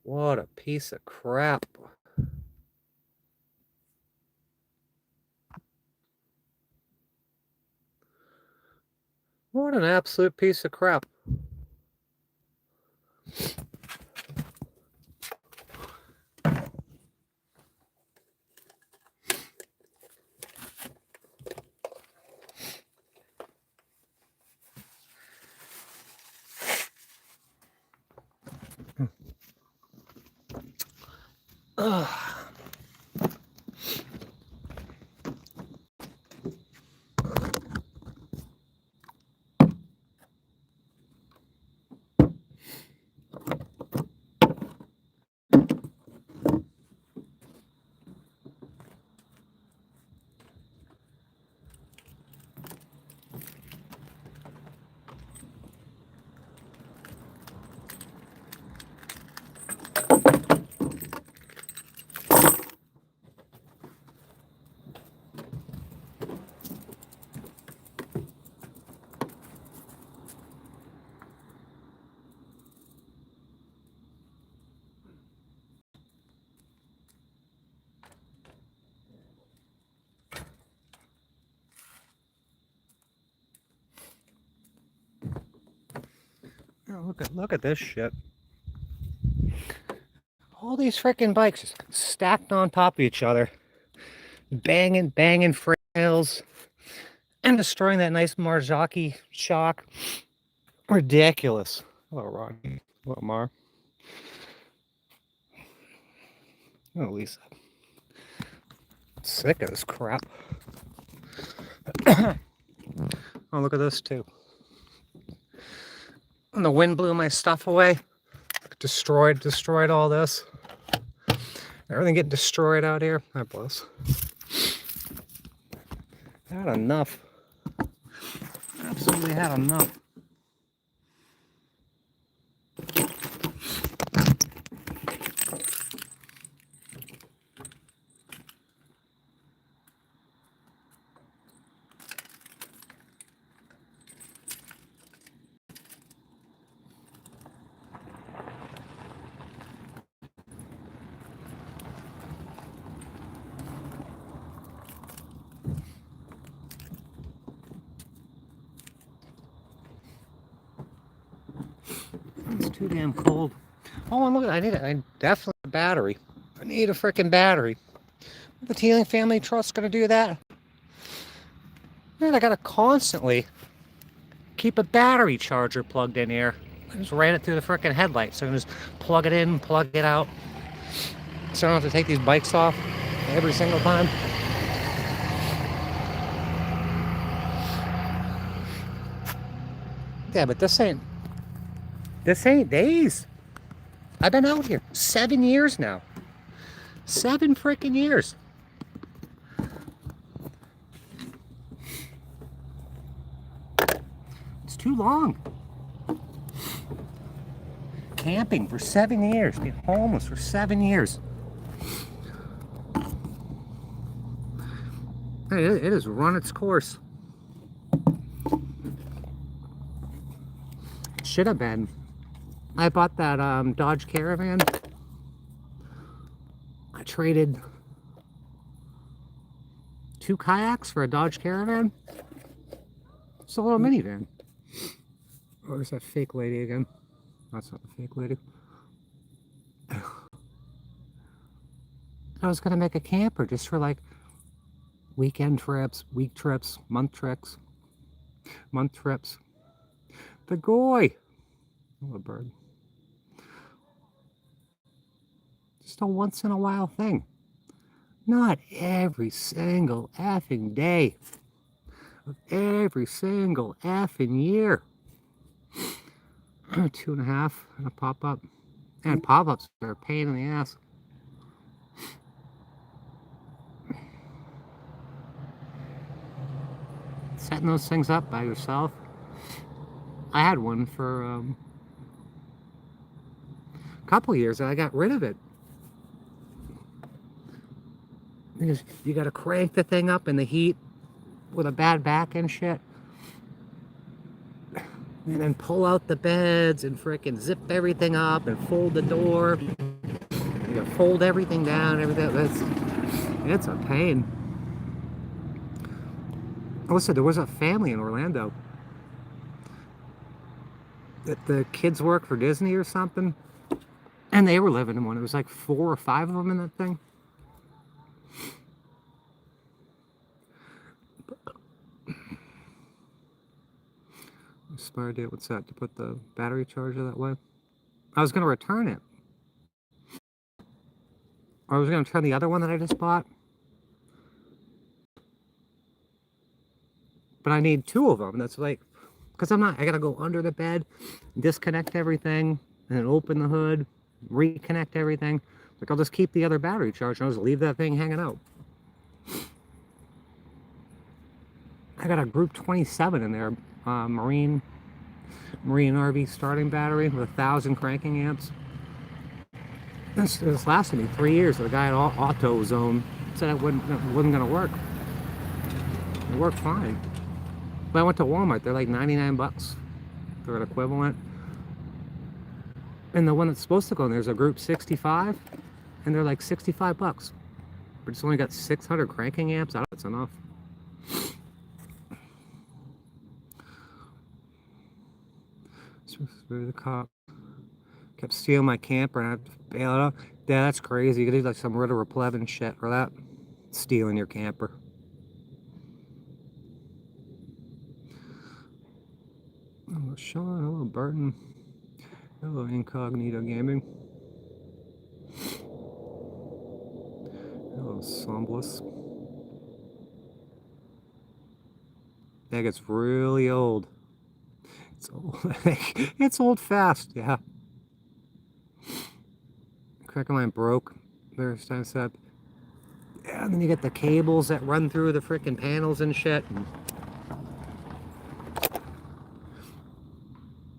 What a piece of crap. What an absolute piece of crap. Ugh. Oh, look at this shit. All these freaking bikes just stacked on top of each other, banging frails, and destroying that nice Marzocchi shock. Ridiculous. Hello, Ronnie. Hello, Mar. Oh, Lisa. Sick of this crap. Oh, look at this too. And the wind blew my stuff away. Destroyed all this. Everything getting destroyed out here. God bless. Had enough. Absolutely had enough. It's too damn cold. Oh, and look, I definitely a battery. I need a freaking battery. The Teeling Family Trust gonna do that? Man, I gotta constantly keep a battery charger plugged in here. I just ran it through the freaking headlight, so I can just plug it in, plug it out. So I don't have to take these bikes off every single time. Yeah, but this ain't days. I've been out here 7 years now. 7 freaking years. It's too long. Camping for 7 years, being homeless for 7 years. It has run its course. Should have been. I bought that Dodge Caravan. I traded 2 kayaks for a Dodge Caravan. It's a little minivan. Or is that fake lady again? That's not the fake lady. I was gonna make a camper just for like weekend trips, week trips, month trips. The goy. Oh, a bird. Just a once in a while thing. Not every single effing day of every single effing year. 2.5 and a pop-up. And pop-ups are a pain in the ass. Setting those things up by yourself. I had one for a couple of years and I got rid of it. Because you gotta crank the thing up in the heat with a bad back and shit. And then pull out the beds and frickin' zip everything up and fold the door. You gotta fold everything down, everything. It's a pain. Listen, there was a family in Orlando that the kids work for Disney or something, and they were living in one. It was like 4 or 5 of them in that thing. Smart idea. What's that? To put the battery charger that way? I was going to return it. Or I was going to return the other one that I just bought. But I need 2 of them. That's like, because I got to go under the bed, disconnect everything, and then open the hood, reconnect everything. Like, I'll just keep the other battery charged and I'll just leave that thing hanging out. I got a Group 27 in there, Marine RV starting battery with 1,000 cranking amps. This lasted me 3 years. The guy at AutoZone said it wasn't going to work. It worked fine. But I went to Walmart. They're like 99 bucks. They're an equivalent. And the one that's supposed to go in there's a Group 65, and they're like 65 bucks. But it's only got 600 cranking amps. I don't know if it's enough. The cop kept stealing my camper and I had to bail it out. Yeah, that's crazy. You could do like some Ritter Replevin shit for that. Stealing your camper. Hello, Sean. Hello, Burton. Hello, Incognito Gaming. Hello, Sombless. That gets really old. It's old. It's old fast, yeah. Cracker line broke. There's time set. Yeah, and then you get the cables that run through the freaking panels and shit.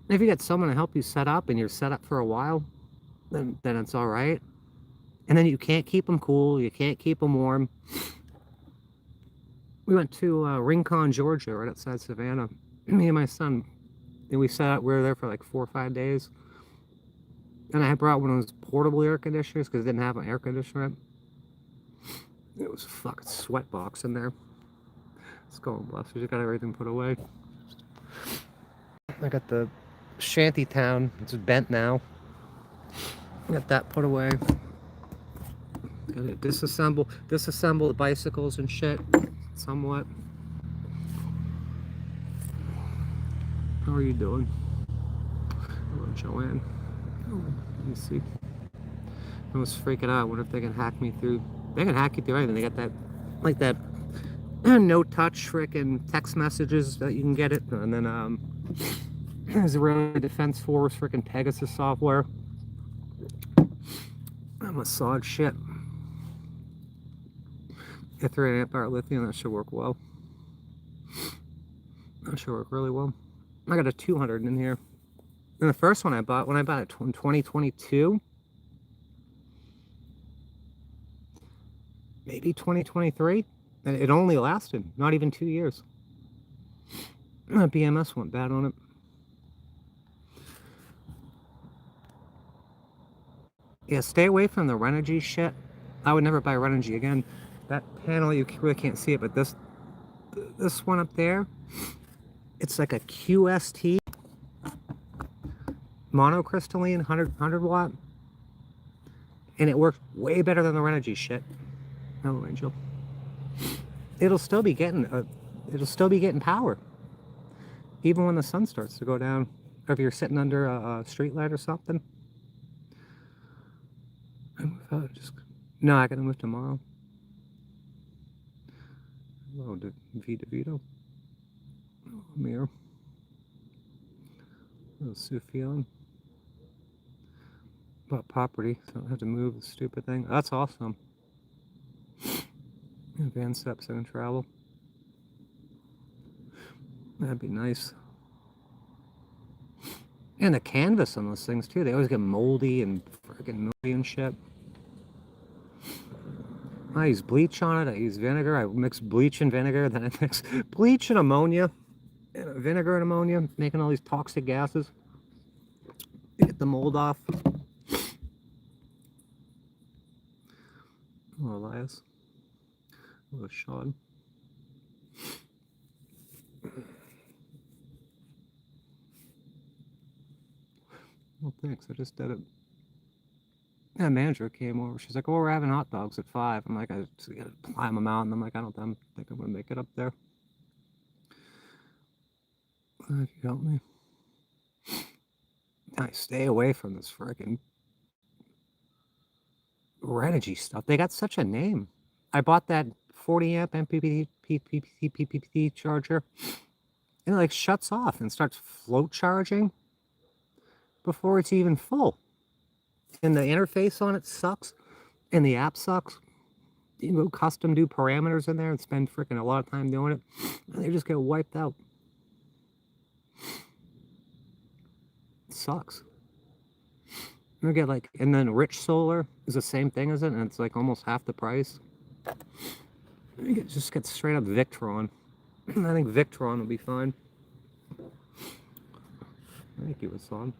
If you get someone to help you set up and you're set up for a while, then it's all right. And then you can't keep them cool. You can't keep them warm. We went to Rincon, Georgia, right outside Savannah. Me and my son. And we sat out, we were there for like 4 or 5 days. And I brought one of those portable air conditioners because it didn't have an air conditioner. It was a fucking sweat box in there. It's going blessed. We just got everything put away. I got the shanty town. It's bent now. Got that put away. Got to disassemble the bicycles and shit. Somewhat. How are you doing? Hello, Joanne. Oh, let me see. I was freaking out. I wonder if they can hack me through. They can hack you through anything. They got that, like that, no touch freaking text messages that you can get it. And then there's the Israeli Defense Force freaking Pegasus software. Massage shit. Yeah, 3 amp hour lithium. That should work well. That should work really well. I got a 200 in here. And the first one I bought, when I bought it in 2022, maybe 2023, and it only lasted not even 2 years. BMS went bad on it. Yeah, stay away from the Renogy shit. I would never buy Renogy again. That panel, you really can't see it, but this one up there, it's like a QST monocrystalline 100 watt, and it works way better than the Renogy shit. Oh, Angel. It'll still be getting power, even when the sun starts to go down, or if you're sitting under a street light or something. No, I gotta move tomorrow. Hello, DeVito. Oh, Amir. Hello, Sufjan. About property, so I don't have to move the stupid thing. That's awesome. Van steps and travel. That'd be nice. And the canvas on those things too. They always get moldy and freaking moldy and shit. I use bleach on it. I use vinegar. I mix bleach and vinegar. Then I mix bleach and ammonia, and vinegar and ammonia, making all these toxic gases. Get the mold off. Oh, Elias. Oh, Sean. Well, thanks. I just did it. That manager came over. She's like, "Oh, we're having hot dogs at 5." I'm like, "I just gotta climb a mountain." I'm like, "I don't think I'm gonna make it up there." If you help me, I stay away from this freaking Renogy stuff. They got such a name. I bought that 40 amp MPPT charger, and it like shuts off and starts float charging before it's even full. And the interface on it sucks, and the app sucks. You go custom do parameters in there and spend freaking a lot of time doing it, and they just get wiped out. It sucks. You get like, and then Rich Solar is the same thing as it, and it's like almost half the price. You just get straight up Victron. I think Victron will be fine. Thank you, Hassan.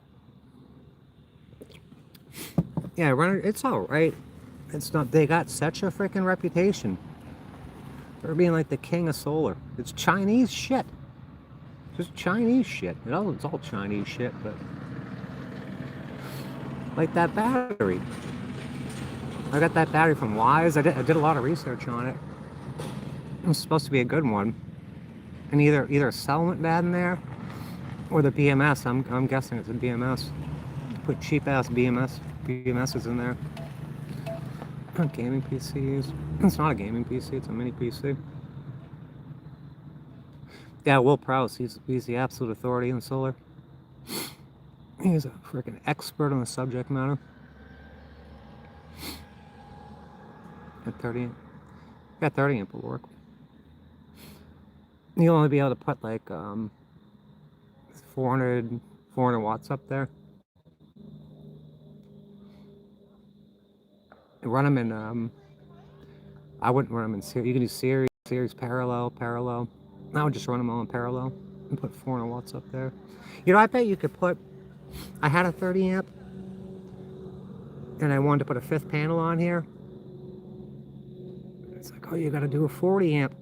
Yeah, Runner, it's all right. It's not. They got such a freaking reputation for being like the king of solar. It's Chinese shit. Just Chinese shit. It's all Chinese shit, but like that battery. I got that battery from Wise. I did a lot of research on it. It was supposed to be a good one, and either a cell went bad in there, or the BMS. I'm guessing it's a BMS. Put cheap ass BMSs in there. Not gaming PCs. It's not a gaming PC. It's a mini PC. Yeah, Will Prowse. He's the absolute authority in solar. He's a freaking expert on the subject matter. At 30, yeah, 30 amp will work. You'll only be able to put like 400 watts up there. Run them in I wouldn't run them in series. You can do series parallel. I would just run them all in parallel and put 400 watts up there. You know, I bet you could put, I had a 30 amp and I wanted to put a 5th panel on here. It's like, oh, you got to do a 40 amp.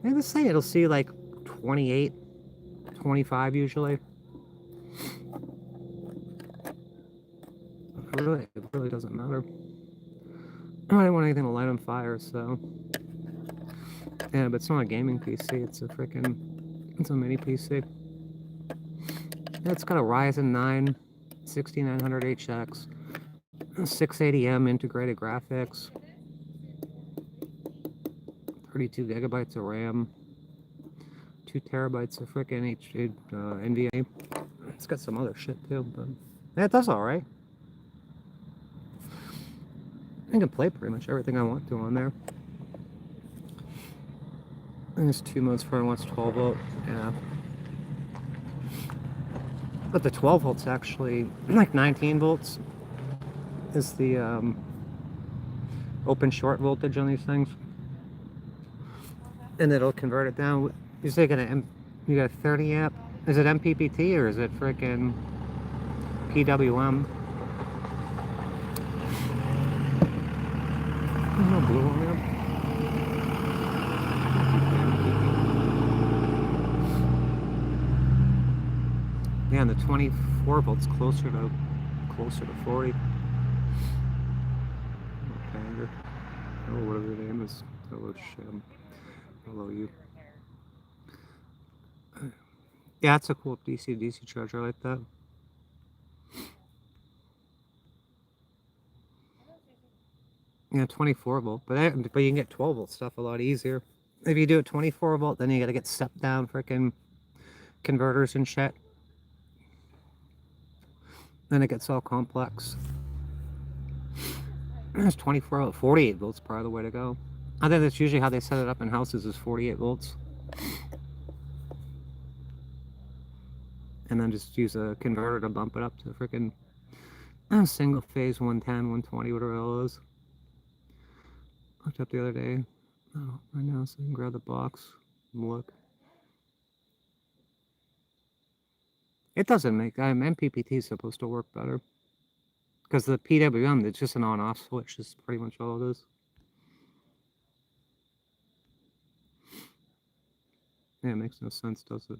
And let's say it'll see like 28, 25 usually. It really doesn't matter. I didn't want anything to light on fire, so. Yeah, but it's not a gaming PC. It's a mini PC. Yeah, it's got a Ryzen 9 6900HX, 680M integrated graphics, 32 gigabytes of RAM, 2 terabytes of freaking NVMe. It's got some other shit too, but yeah, it does all right. I can play pretty much everything I want to on there. And there's 2 modes for it. One's 12 volt, yeah. But the 12 volts actually, like 19 volts, is the open short voltage on these things, and it'll convert it down. You say you got a 30 amp. Is it MPPT or is it freaking PWM? No blue on there. Yeah, and the 24 volts closer to 40. Banger. Oh, whatever your name is. Hello, Shem. Hello, you. Yeah, it's a cool DC charger. I like that. Yeah, 24 volt, but you can get 12 volt stuff a lot easier. If you do it 24 volt, then you got to get step down freaking converters and shit. Then it gets all complex. It's 24 volt, 48 volts probably the way to go. I think that's usually how they set it up in houses, is 48 volts. And then just use a converter to bump it up to freaking single phase 110, 120, whatever the hell it is. Looked up the other day. Oh, right now, so I can grab the box and look. It doesn't make, MPPT is supposed to work better. Because the PWM, it's just an on-off switch, is pretty much all it is. Yeah, it makes no sense, does it?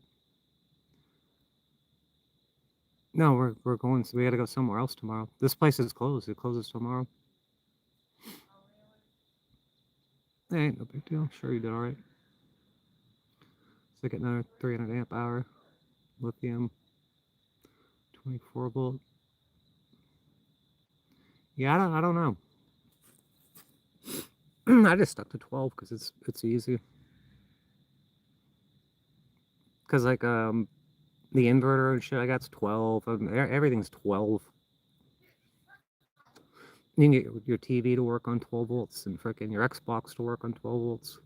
No, we're going. So we got to go somewhere else tomorrow. This place is closed. It closes tomorrow. Ain't no big deal. Sure, you did all right. So get another 300 amp hour lithium, 24 volt. Yeah, I don't know. I just stuck to 12 because it's easy. Because like the inverter and shit I got's 12. Everything's 12. You can get your TV to work on 12 volts and frickin' your Xbox to work on 12 volts.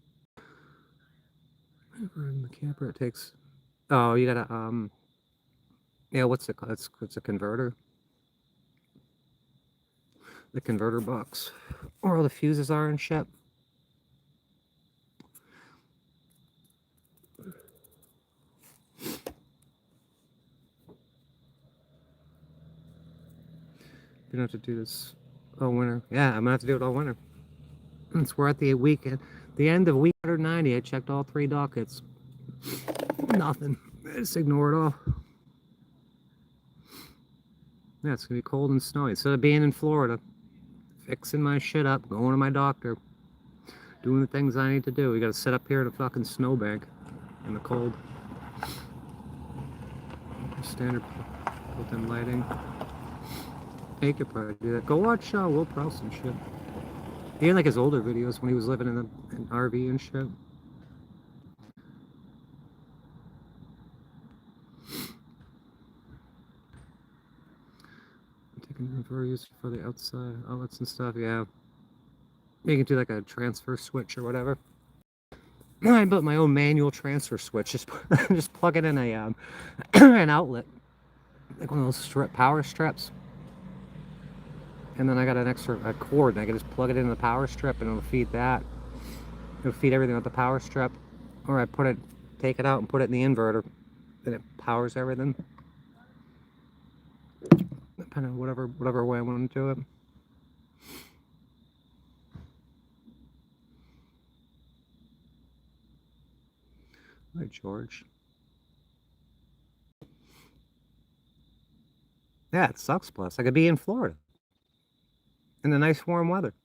In the camper, it takes. Oh, you gotta yeah. What's it called? It's a converter. The converter box, where all the fuses are and shit. You don't have to do this all winter. Yeah, I'm gonna have to do it all winter. Since we're at the weekend, the end of week 190, I checked all 3 dockets. Nothing. Just ignore it all. Yeah, it's gonna be cold and snowy. Instead of being in Florida, fixing my shit up, going to my doctor, doing the things I need to do, we gotta sit up here in a fucking snowbank in the cold. Standard built-in lighting. He could probably do that. Go watch Will Prowse and shit. He had like his older videos when he was living in an RV and shit. Taking inventory used for the outside outlets and stuff. Yeah, you can do like a transfer switch or whatever. I built my own manual transfer switch. Just plug it in a an outlet, like one of those power strips. And then I got an extra cord, and I can just plug it into the power strip, and it'll feed that. It'll feed everything with the power strip. Or I take it out and put it in the inverter, and it powers everything. Depending on whatever way I want to do it. Hi, George. Yeah, it sucks. Plus, I could be in Florida in the nice warm weather,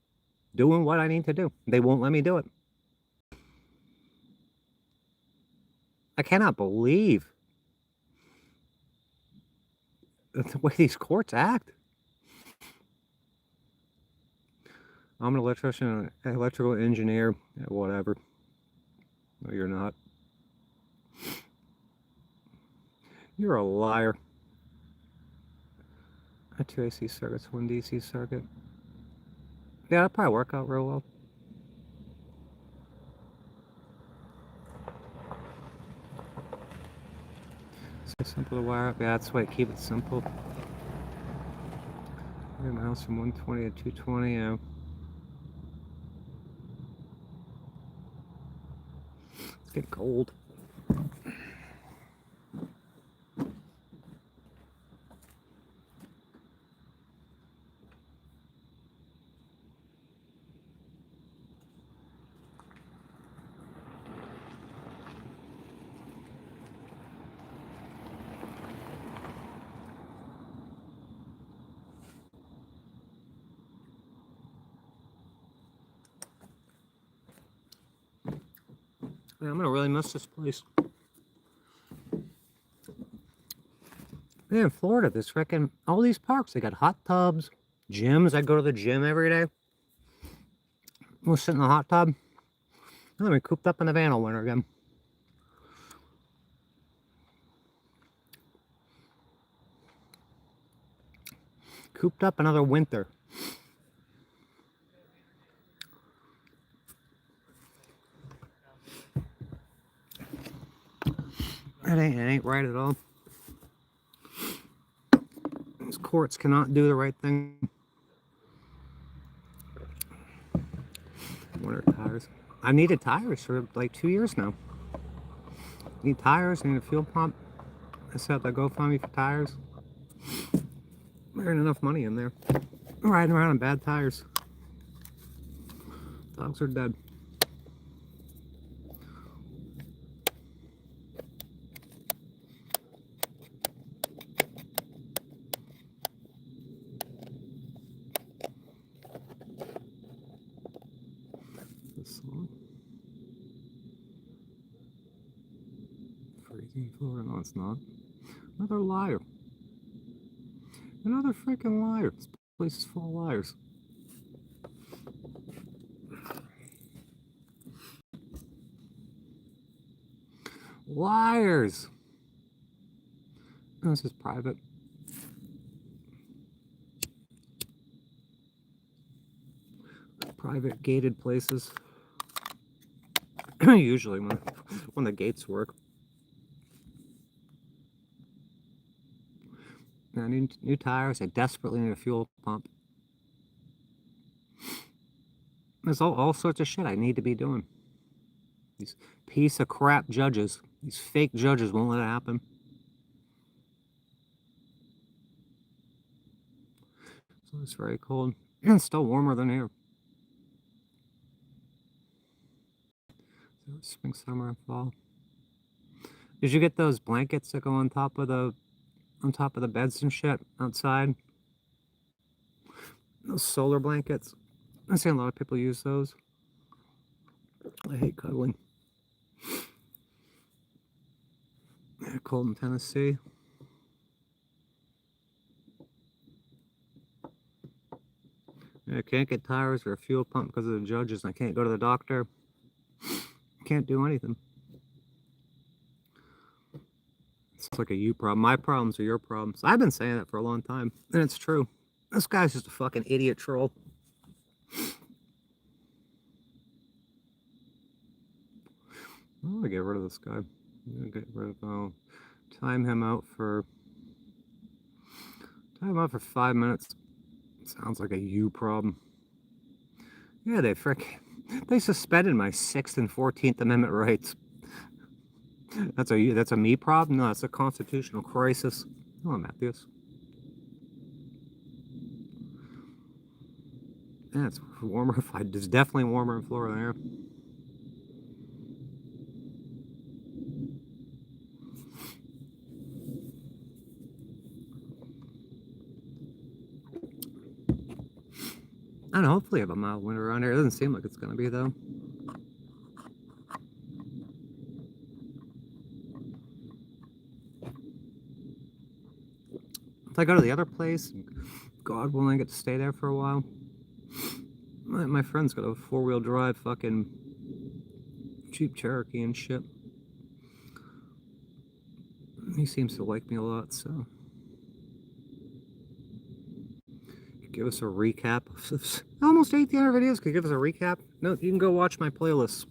doing what I need to do. They won't let me do it. I cannot believe the way these courts act. I'm an electrician, an electrical engineer, whatever. No, you're not. You're a liar. 2 AC circuits, 1 DC circuit. Yeah, that'll probably work out real well. So simple to wire up. Yeah, that's why I keep it simple. 3 miles from 120 to 220. Yeah. It's getting cold. Yeah, I'm gonna really miss this place. Yeah, in Florida, this freaking all these parks, they got hot tubs, gyms. I go to the gym every day. We'll sit in the hot tub. I'm gonna be cooped up in the van all winter again. Cooped up another winter. It ain't right at all. These courts cannot do the right thing. Winter tires. I've needed tires for like 2 years now. I need tires, I need a fuel pump. I set up the GoFundMe for tires. There ain't enough money in there. I'm riding around on bad tires. Dogs are dead. Freezing floor? No, it's not. Another liar. Another freaking liar. This place is full of liars. Liars! No, this is private. Private gated places. Usually when the gates work. I need new tires. I desperately need a fuel pump. There's all sorts of shit I need to be doing. These piece of crap judges. These fake judges won't let it happen. So it's very cold. And it's still warmer than here. So spring, summer, and fall. Did you get those blankets that go on top of the beds and shit outside? Those solar blankets. I see a lot of people use those. I hate cuddling. Yeah, cold in Tennessee. I can't get tires or a fuel pump because of the judges. I can't go to the doctor. Can't do anything. It's like a you problem. My problems are your problems. I've been saying that for a long time, and it's true. This guy's just a fucking idiot troll. I'm gonna get rid of this guy. I'm gonna get rid of. Time him out for 5 minutes. Sounds like a you problem. Yeah, they suspended my 6th and 14th Amendment rights. That's a me problem? No, that's a constitutional crisis. Oh, Matthews. Yeah, it's warmer. It's definitely warmer in Florida than here. I don't know, hopefully I have a mild winter around here. It doesn't seem like it's going to be, though. If I go to the other place, God willing, I get to stay there for a while. My friend's got a 4-wheel drive fucking Jeep Cherokee and shit. He seems to like me a lot, so... Give us a recap. Almost 1,800 videos. Could give us a recap? No, you can go watch my playlists.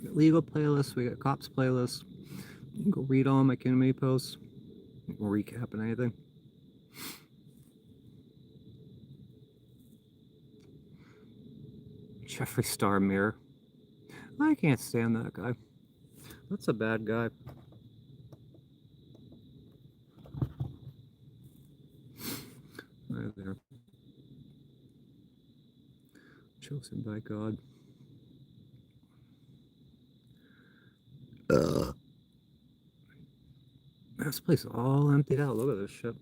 Legal playlists. We got cops playlists. You can go read all my community posts. We'll recap and anything. Jeffree Star Mirror. I can't stand that guy. That's a bad guy. Right there. Chosen by God. This place is all emptied out. Look at this shit.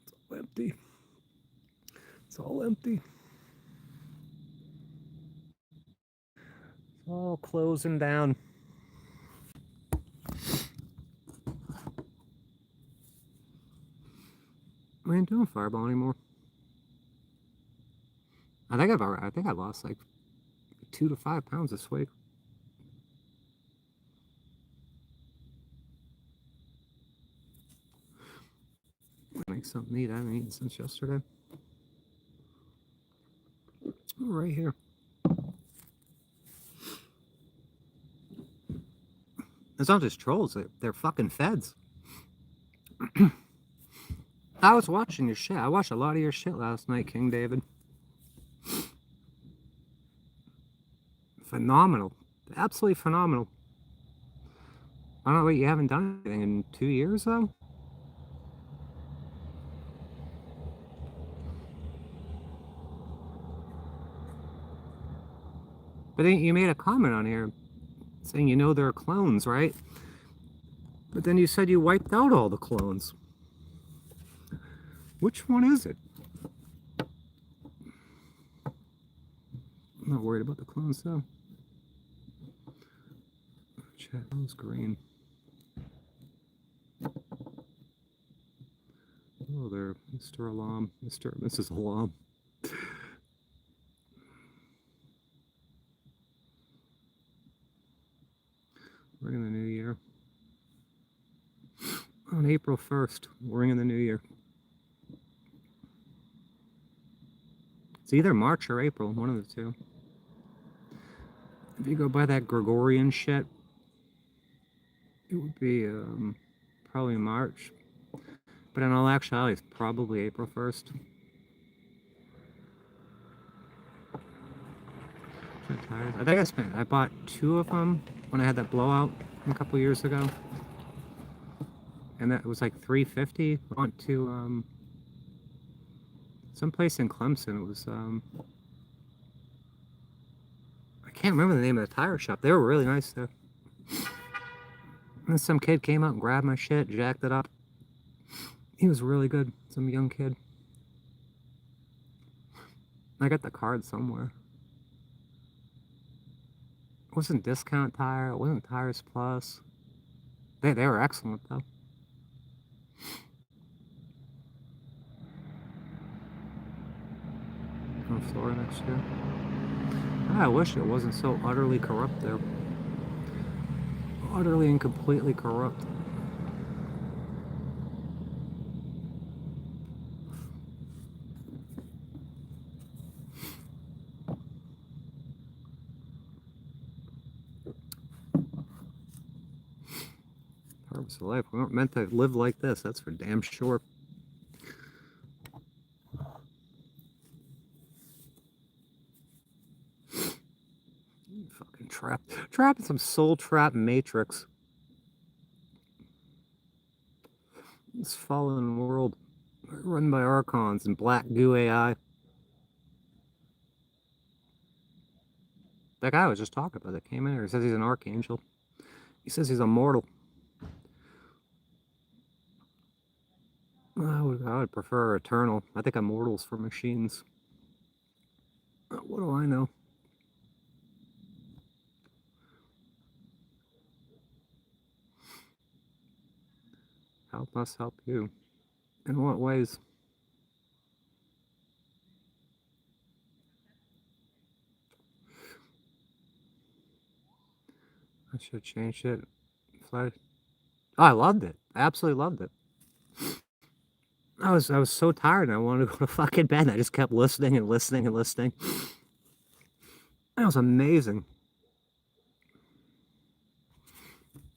It's all empty. It's all empty. It's all closing down. I ain't doing Fireball anymore. I think I lost like 2 to 5 pounds this week. Make something neat. I haven't eaten since yesterday. Right here. It's not just trolls. They're fucking feds. I was watching your shit. I watched a lot of your shit last night, King David. Phenomenal. Absolutely phenomenal. I don't know what you haven't done anything in 2 years, though? But then you made a comment on here saying you know they're clones, right? But then you said you wiped out all the clones. Which one is it? I'm not worried about the clones though. Chat was green. Hello there, Mr. Alam, Mr. and Mrs. Alam. We're in the new year. On April 1st, we're in the new year. It's either March or April, one of the two. If you go by that Gregorian shit, it would be probably March. But in all actuality, it's probably April 1st. I think I bought 2 of them when I had that blowout a couple years ago. And that was like $3.50. I went to someplace in Clemson. It was I can't remember the name of the tire shop. They were really nice though. And some kid came up and grabbed my shit, jacked it up. He was really good. Some young kid. I got the card somewhere. It wasn't Discount Tire. It wasn't Tires Plus. They were excellent though. On Florida next year. I wish it wasn't so utterly corrupt there. Utterly and completely corrupt. Purpose of life. We weren't meant to live like this, that's for damn sure. Fucking trapped in some soul trap matrix. This fallen world run by Archons and black goo AI. That guy I was just talking about that came in here, he says he's an archangel. He says he's immortal. I would prefer eternal. I think immortal's for machines. What do I know? Help us help you. In what ways? I should change it. Oh, I loved it. I absolutely loved it. I was so tired and I wanted to go to fucking bed. I just kept listening and listening and listening. That was amazing.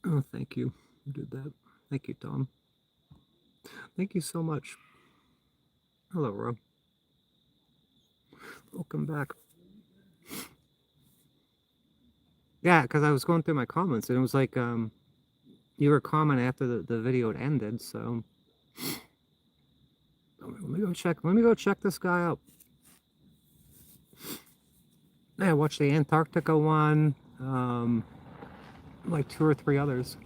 Oh, thank you. You did that. Thank you, Tom. Thank you so much. Hello, Ro. Welcome back. Yeah, because I was going through my comments and it was like you were commenting after the video had ended, so let me go check this guy out. Yeah, I watched the Antarctica one, like 2 or 3 others.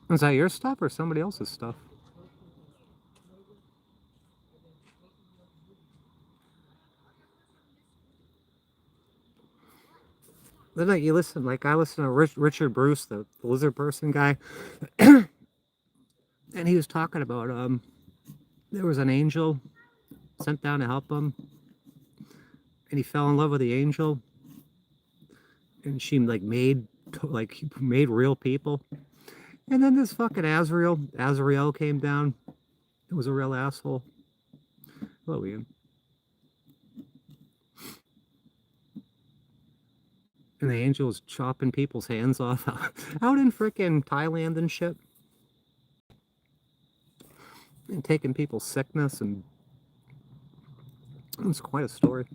Is that your stuff or somebody else's stuff? Then like you listen, like I listen to Richard Bruce, the lizard person guy, and he was talking about there was an angel sent down to help him, and he fell in love with the angel, and she like made real people, and then this fucking Azrael came down. It was a real asshole. Hello, Ian. And the angel was chopping people's hands off out in frickin' Thailand and shit. And taking people's sickness, and it's quite a story.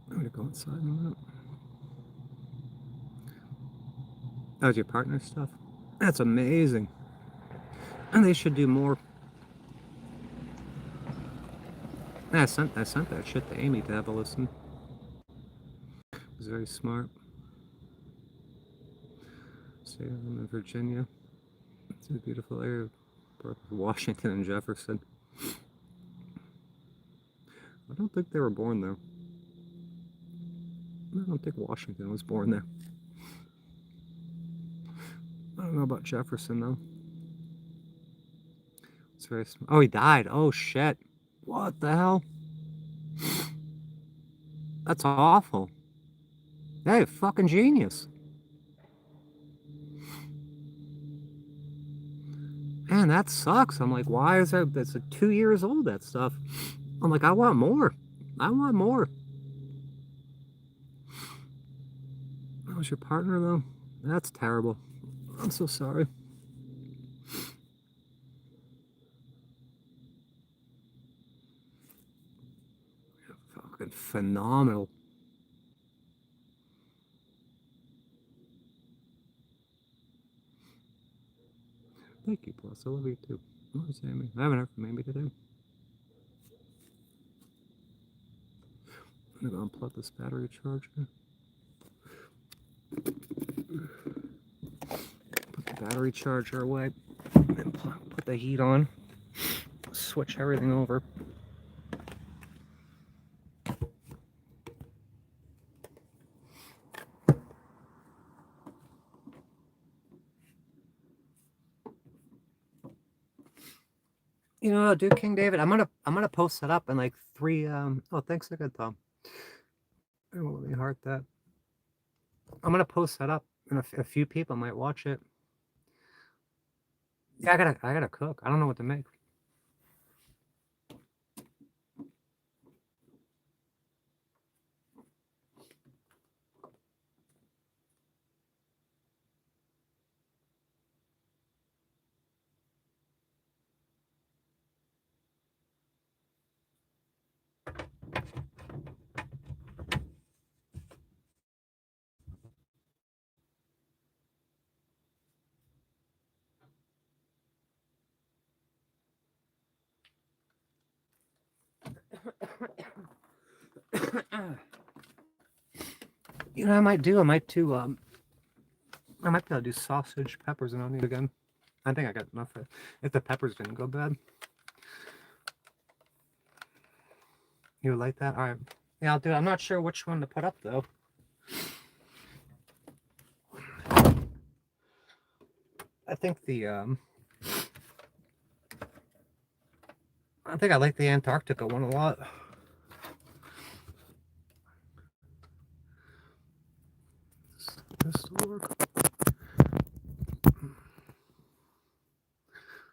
I'm gonna go inside in a minute. That was your partner's stuff? That's amazing. And they should do more. I sent that shit to Amy to have a listen. It was very smart. Stay in Virginia. It's a beautiful area. Washington and Jefferson. I don't think they were born there. I don't think Washington was born there. I don't know about Jefferson though. It's very small. Oh, he died. Oh shit. What the hell? That's awful. Hey, fucking genius. Man, that sucks. I'm like, why is that? That's like 2 years old, that stuff. I'm like, I want more. I want more. That was your partner, though? That's terrible. I'm so sorry. Fucking phenomenal. Thank you, Plus. I love you too. Oh, Sammy. I haven't heard from Amy today. I'm gonna unplug this battery charger. Put the battery charger away. And put the heat on. Switch everything over. You know what I'll do, King David? I'm gonna post that up in like 3 oh, thanks again, Tom. It won't let me heart that. I'm gonna post that up and a few people might watch it. Yeah, I gotta cook. I don't know what to make. You know, I might be able to do sausage, peppers, and onion again. I think I got enough. If the peppers didn't go bad. You would like that? All right. Yeah, I'll do it. I'm not sure which one to put up, though. I think I think I like the Antarctica one a lot. This will work.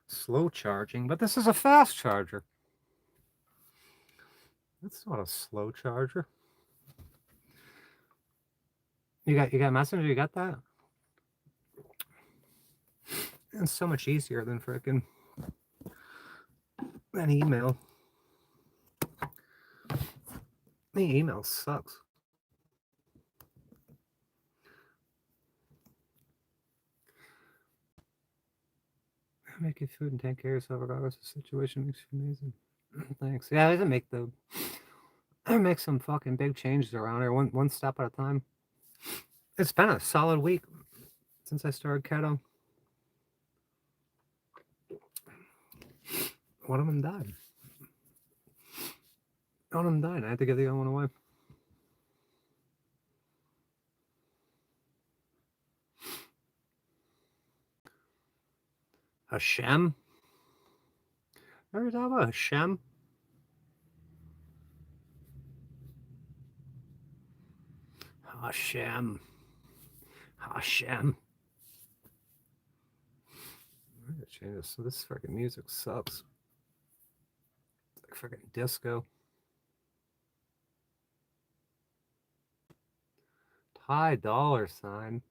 Slow charging, but this is a fast charger. That's not a slow charger. You got Messenger? You got that? It's so much easier than frickin' an email. The email sucks. Make your food and take care of yourself regardless of the situation makes you amazing. Thanks. Yeah, I didn't make some fucking big changes around here, one step at a time. It's been a solid week since I started keto. One of them died. One of them died. I had to give the other one away. Hashem? Ever talk about Hashem? Hashem. Hashem. I'm gonna change this. So this freaking music sucks. It's like freaking disco. Thai dollar sign.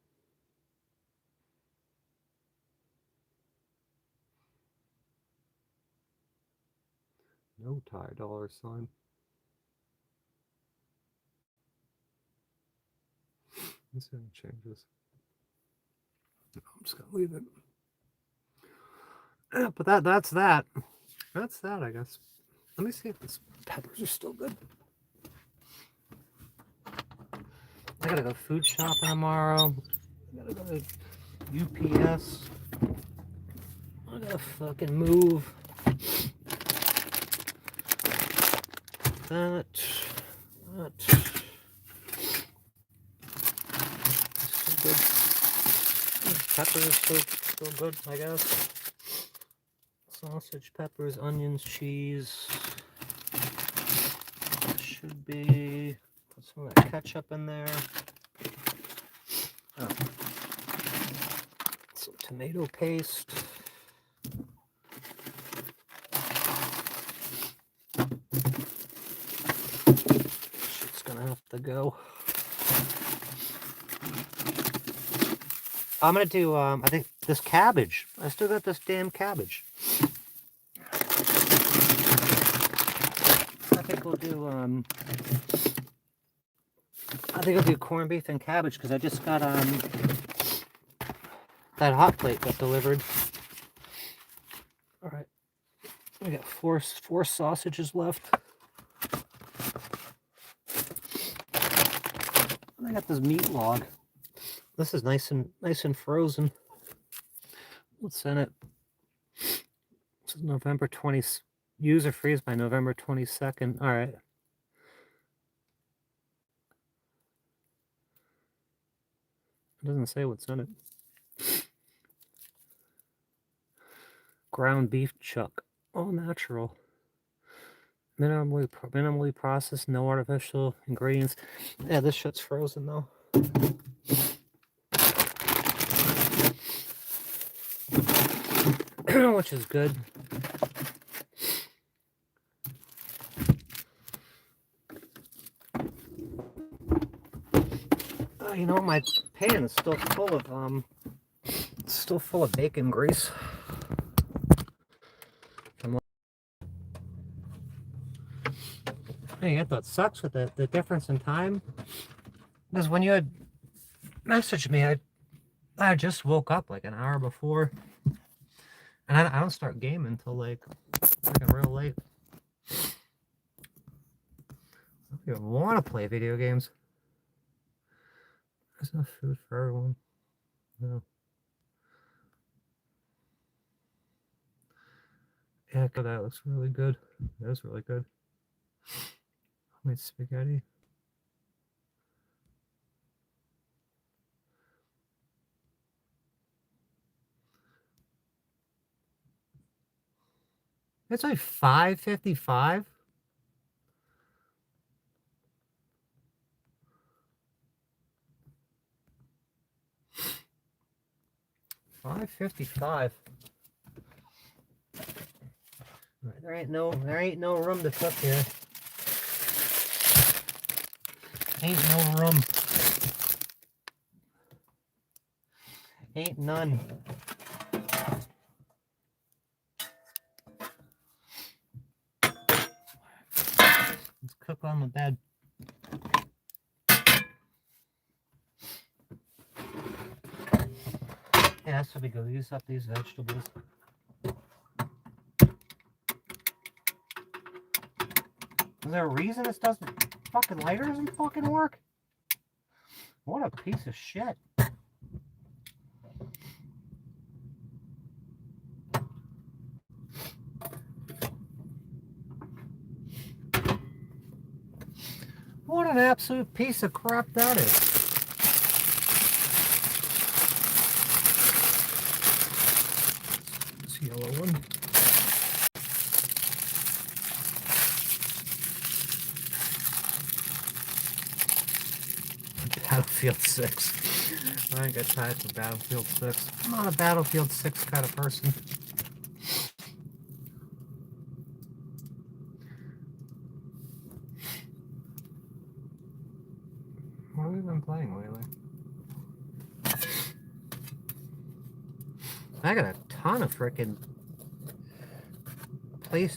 No Thai dollar sign. Let's see how to change this. I'm just gonna leave it. Yeah, but that's that. That's that, I guess. Let me see if these peppers are still good. I gotta go food shopping tomorrow. I gotta go to UPS. gotta fucking move. That. Still good. Peppers still good, I guess. Sausage, peppers, onions, cheese. Should be. Put some of that ketchup in there. Oh. Some tomato paste. Shit's gonna have to go. I'm gonna do, I think this cabbage. I still got this damn cabbage. I think we'll do, I think I'll do corned beef and cabbage because I just got, that hot plate got delivered. All right, we got four sausages left. And I got this meat log. This is nice and frozen. What's in it? This is November 20th. Use or freeze by November 22nd. All right. It doesn't say what's in it. Ground beef chuck. All natural. Minimally processed, no artificial ingredients. Yeah, this shit's frozen though. Which is good. You know, my pan is still full of bacon grease. Hey, I thought sucks with the difference in time. Because when you had messaged me, I just woke up like an hour before. And I don't start gaming until like real late. I don't even want to play video games. There's no food for everyone. No. Yeah, that looks really good. That's really good. Homemade spaghetti. It's like $5.55. $5.55. There ain't no room to cook here. Ain't no room. Ain't none. Let's cook on the bed. Yeah, that's what we go. Use up these vegetables. Is there a reason this fucking lighter doesn't fucking work? What a piece of shit. What an absolute piece of crap that is. This yellow one. Battlefield 6. I ain't got time for Battlefield 6. I'm not a Battlefield 6 kind of person. What have we been playing lately? I got a ton of frickin'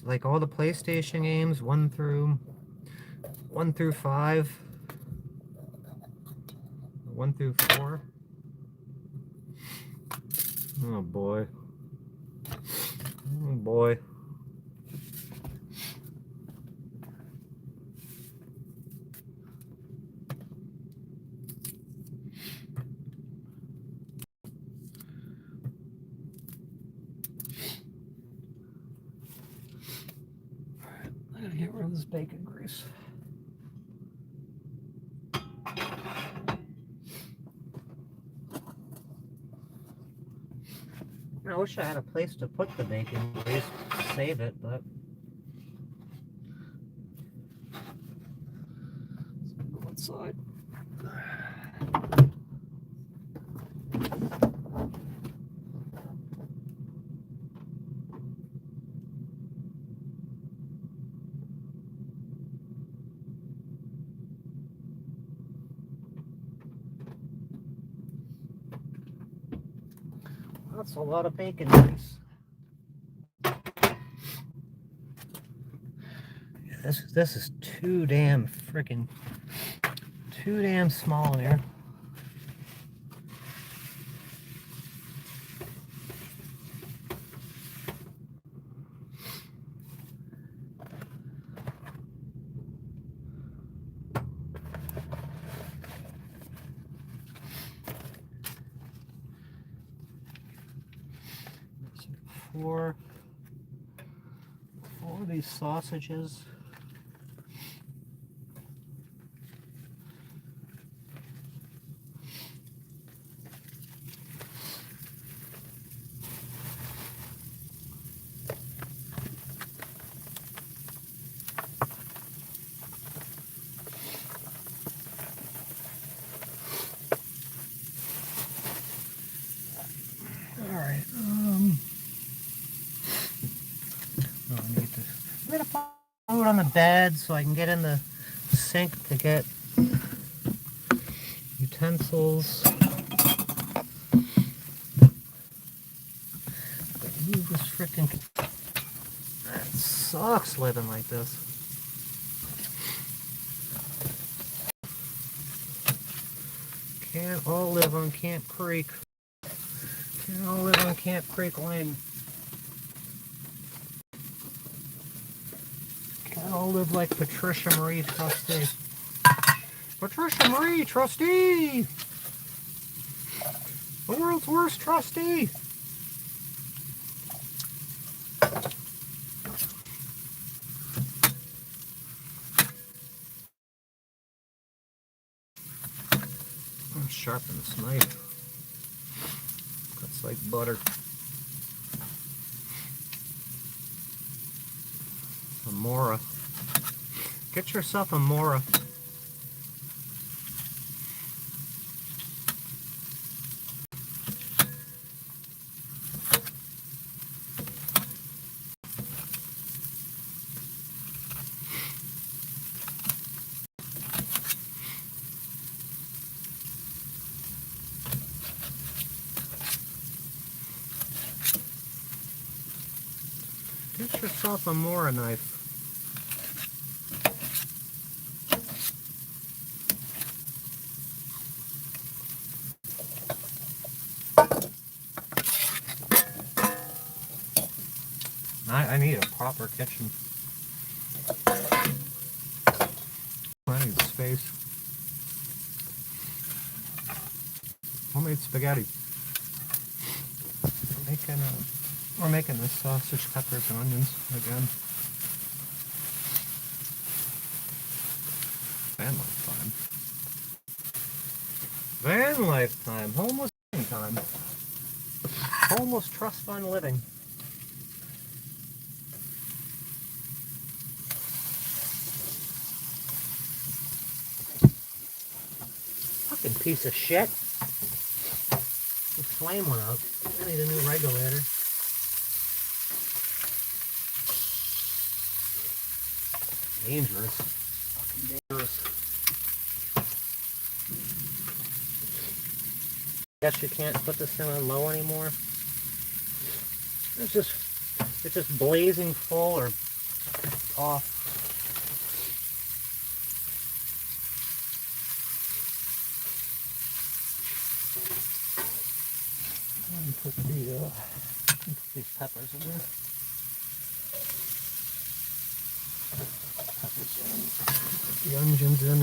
like all the PlayStation games, 1 through 5. 1 through 4. Oh boy. Oh boy. bacon grease. I wish I had a place to put the bacon grease, save it, but let's go inside. That's a lot of bacon grease. Yeah, this is too damn small here. Four of these sausages. All right. I'm gonna put food on the bed so I can get in the sink to get utensils. Move this frickin'. That sucks living like this. Can't all live on Camp Creek. Can't all live on Camp Creek Lane. Can't all live like Patricia Marie Trustee. Patricia Marie Trustee! The world's worst trustee! I'm sharpen this knife. Cuts like butter. A Mora. Get yourself a Mora. Get yourself a Mora knife. I need a proper kitchen. I need space. Homemade spaghetti. We're making this sausage, peppers, and onions again. Van life time. Van life time. Homeless time. Homeless trust fund living. Fucking piece of shit. The flame went out. I need a new regulator. Dangerous. Fucking dangerous. Guess you can't put this thing on low anymore. It's just blazing full or off. Let me put these peppers in there. Peppers in. Put the onions in.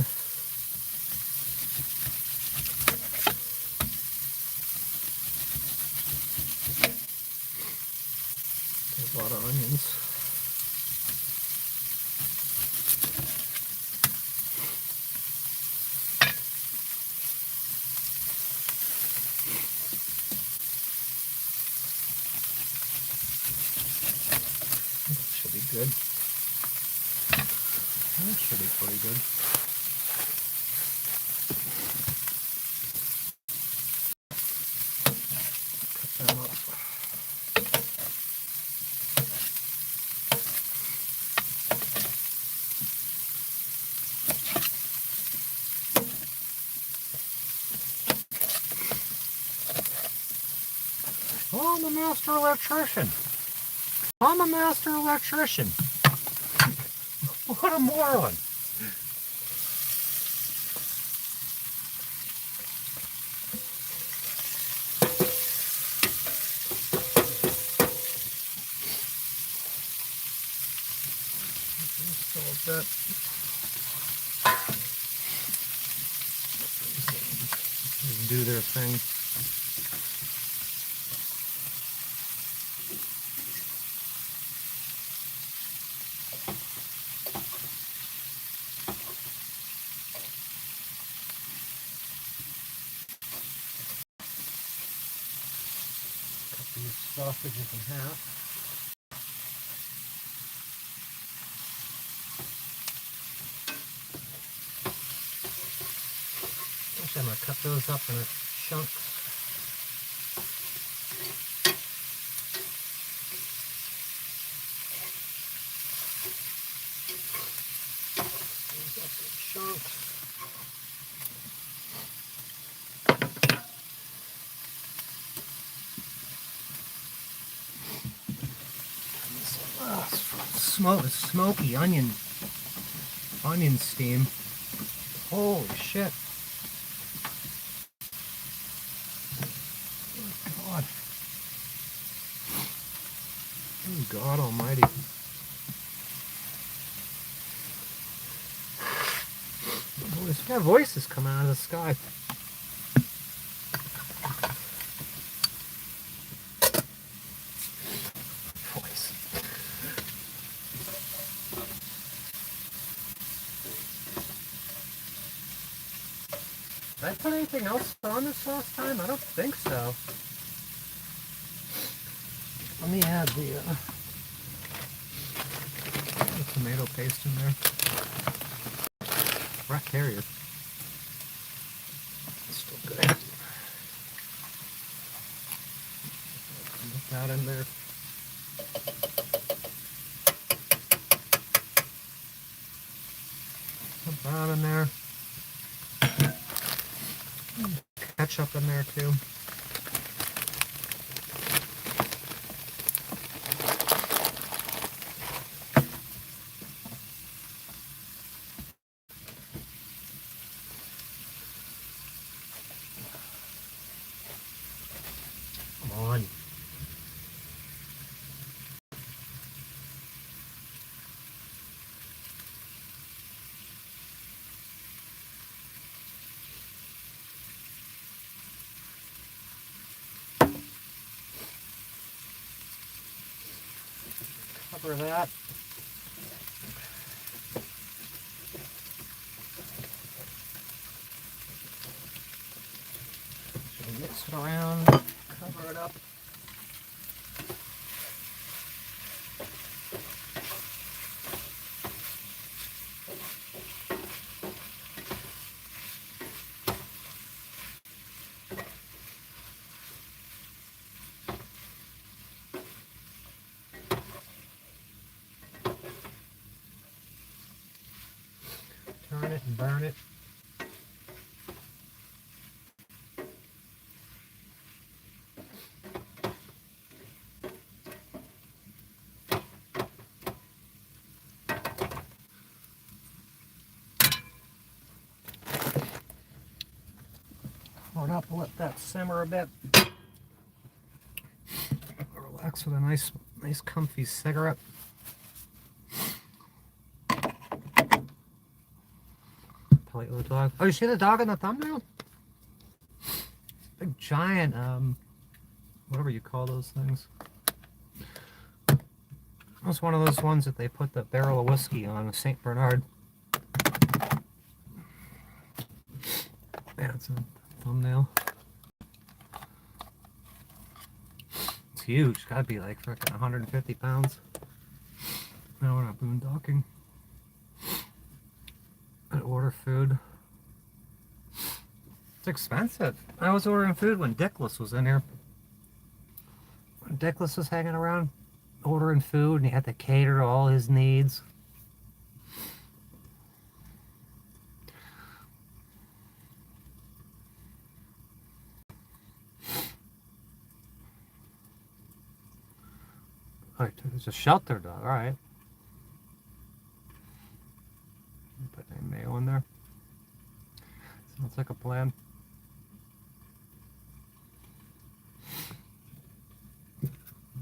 There's a lot of onions. good. That should be pretty good. Cut them up. Oh, I'm a master electrician. I'm a master electrician. What a moron. Just a bit. Just do their thing. Cut these sausages in half. Actually, I'm going to cut those up in chunks. Chunks. Smoky onion steam. Holy shit. God. Oh, God almighty. That voice is coming out of the sky. Voice. Did I put anything else on this last time? I don't think so. Let me add the tomato paste in there. Rat Terrier. Still good. Put that in there. Put that in there. Ketchup in there too. Come on. Cover that. So mix it around, cover it up. Turn it and burn it. Cover it up, let that simmer a bit. Relax with a nice comfy cigarette. Polite little dog. Oh, you see the dog in the thumbnail? Big giant, whatever you call those things. That's one of those ones that they put the barrel of whiskey on, a St. Bernard. Yeah, it's a thumbnail. It's huge. It's gotta be like frickin' 150 pounds. No, we're not boondocking. I order food. It's expensive. I was ordering food when Dickless was in here. When Dickless was hanging around, ordering food, and he had to cater to all his needs. Oh, it's a shelter dog. All right. Put any mayo in there. Sounds like a plan.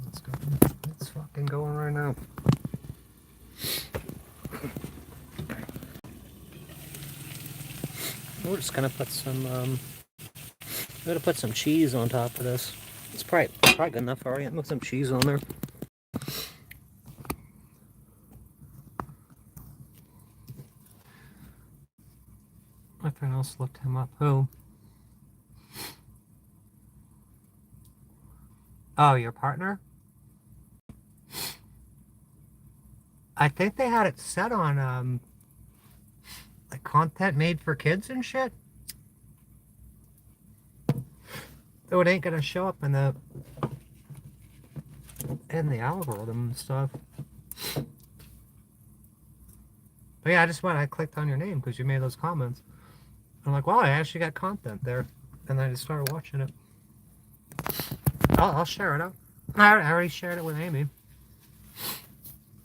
Let's go. It's fucking going right now. We're just gonna put some. We're gonna put some cheese on top of this. It's probably good enough already. Put some cheese on there. My friend else looked him up. Who? Oh, your partner? I think they had it set on like content made for kids and shit. So it ain't gonna show up in the algorithm and stuff. But yeah, I clicked on your name because you made those comments. I'm like, wow, I actually got content there. And then I just started watching it. I'll share it out. I already shared it with Amy.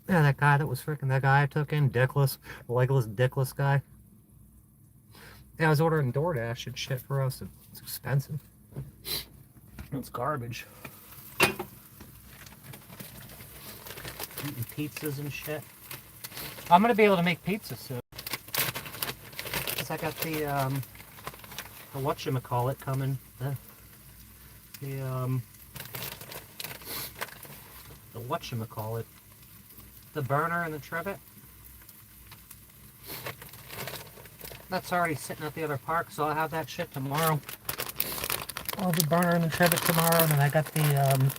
Yeah, that guy that was freaking, that guy I took in, Dickless, the legless Dickless guy. Yeah, I was ordering DoorDash and shit for us. It's expensive. It's garbage. Eating pizzas and shit. I'm gonna be able to make pizza soon. Cause I got the whatchamacallit coming. The whatchamacallit. The burner and the trivet. That's already sitting at the other park, so I'll have that shit tomorrow. I'll have the burner and the trivet tomorrow, and then I got the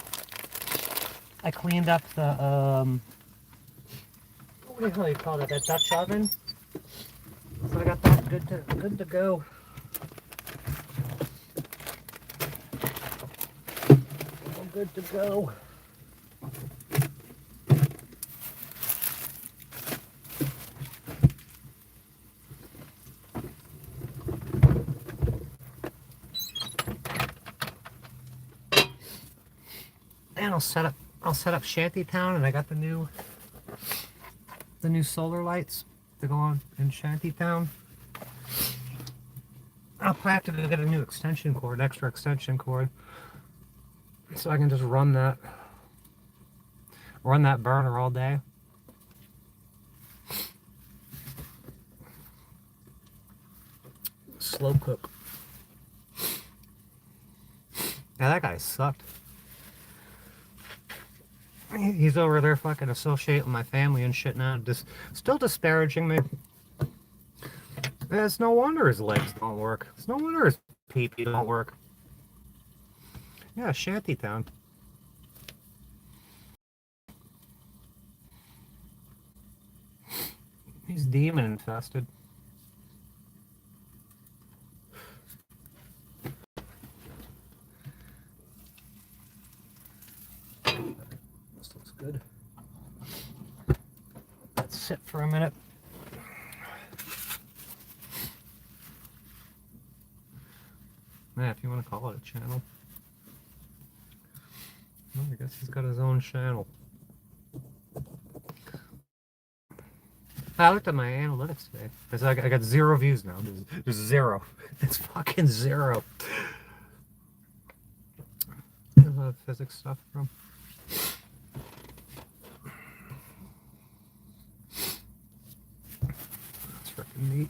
I cleaned up the what the hell you call that? That Dutch oven. So I got that good to go. All good to go. And I'll set up Shantytown, and I got the new solar lights to go on in Shantytown. I'll probably have to go get a new extension cord, extra extension cord, so I can just run that burner all day. Slow cook. Yeah, that guy sucked. He's over there fucking associating with my family and shit now, still disparaging me. It's no wonder his legs don't work. It's no wonder his pee-pee don't work. Yeah, Shantytown. He's demon infested. This looks good. Let's sit for a minute. Yeah, if you want to call it a channel. Well, I guess he's got his own channel. I looked at my analytics today. It's like I got 0 views now. There's 0. It's fucking 0. There's a lot of physics stuff from. That's freaking neat.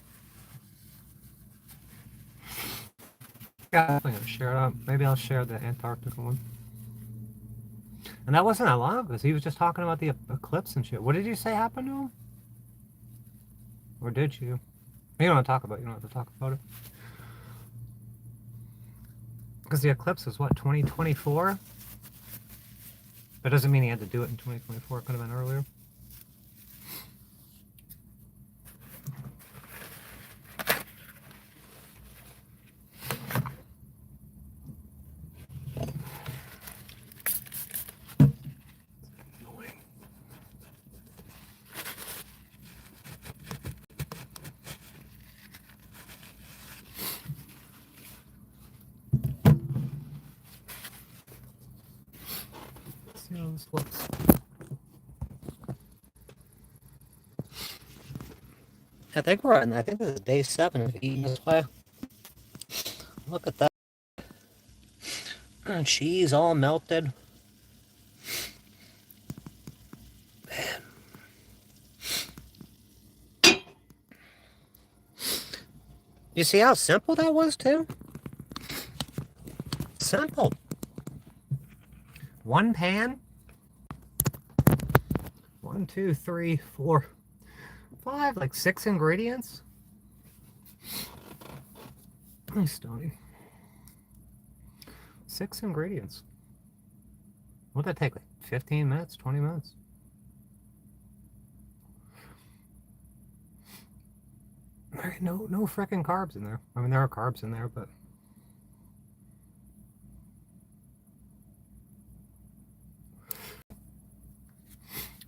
Yeah, I'm gonna share it out. Maybe I'll share the Antarctica one. And that wasn't that long ago, because he was just talking about the eclipse and shit. What did you say happened to him? Or did you? You don't want to talk about it. You don't have to talk about it. Because the eclipse was what, 2024? That doesn't mean he had to do it in 2024. It could have been earlier. No, this looks. I think we're on. I think this is day 7 of eating this way. Look at that. And cheese all melted. Man. You see how simple that was, too? Simple. One pan. 1, 2, 3, 4, 5, like 6 ingredients. Nice, Stony. 6 ingredients. What would that take? Like 15 minutes, 20 minutes? Alright, no frickin' carbs in there. I mean, there are carbs in there, but...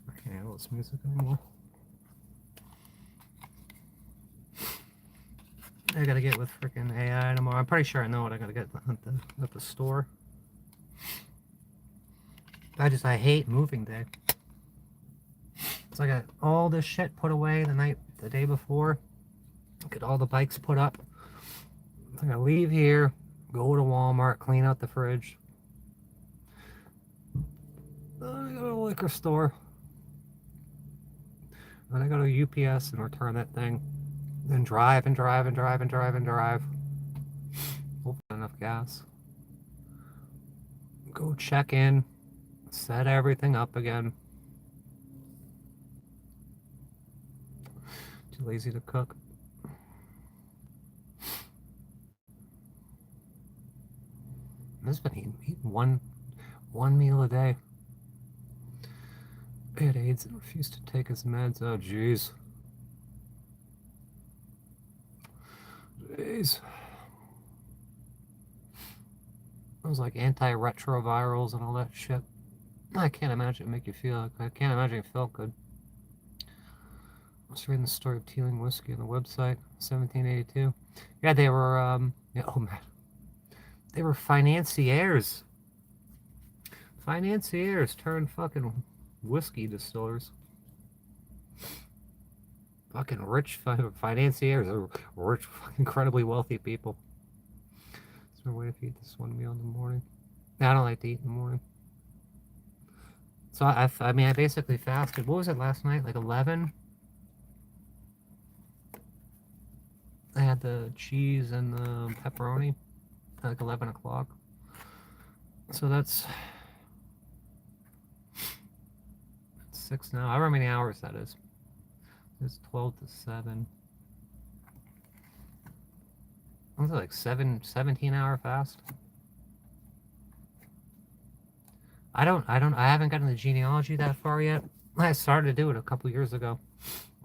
I can't handle this music anymore. I gotta get with frickin' AI tomorrow. I'm pretty sure I know what I gotta get at the store. I hate moving day. So I got all this shit put away the day before. Get all the bikes put up. I'm gonna leave here, go to Walmart, clean out the fridge. Then I go to the liquor store. Then I go to UPS and return that thing. Then drive and drive and drive and drive and drive. Hopefully enough gas. Go check in. Set everything up again. Too lazy to cook. I've been eating one meal a day. He had AIDS and refused to take his meds. Oh, jeez. Jeez. It was like antiretrovirals and all that shit. I can't imagine it make you feel like, I can't imagine it felt good. I was reading the story of Teeling Whiskey on the website, 1782. Yeah, they were, yeah, oh man. They were financiers. Financiers turned fucking whiskey distillers. Fucking rich financiers, or rich, incredibly wealthy people. Is there a way to eat this one meal in the morning? I don't like to eat in the morning. So I mean, I basically fasted. What was it last night? Like 11? I had the cheese and the pepperoni at like 11 o'clock. So that's 6 now. However many hours that is. It's 12 to 7. Was it like 17-hour fast? I haven't gotten the genealogy that far yet. I started to do it a couple years ago.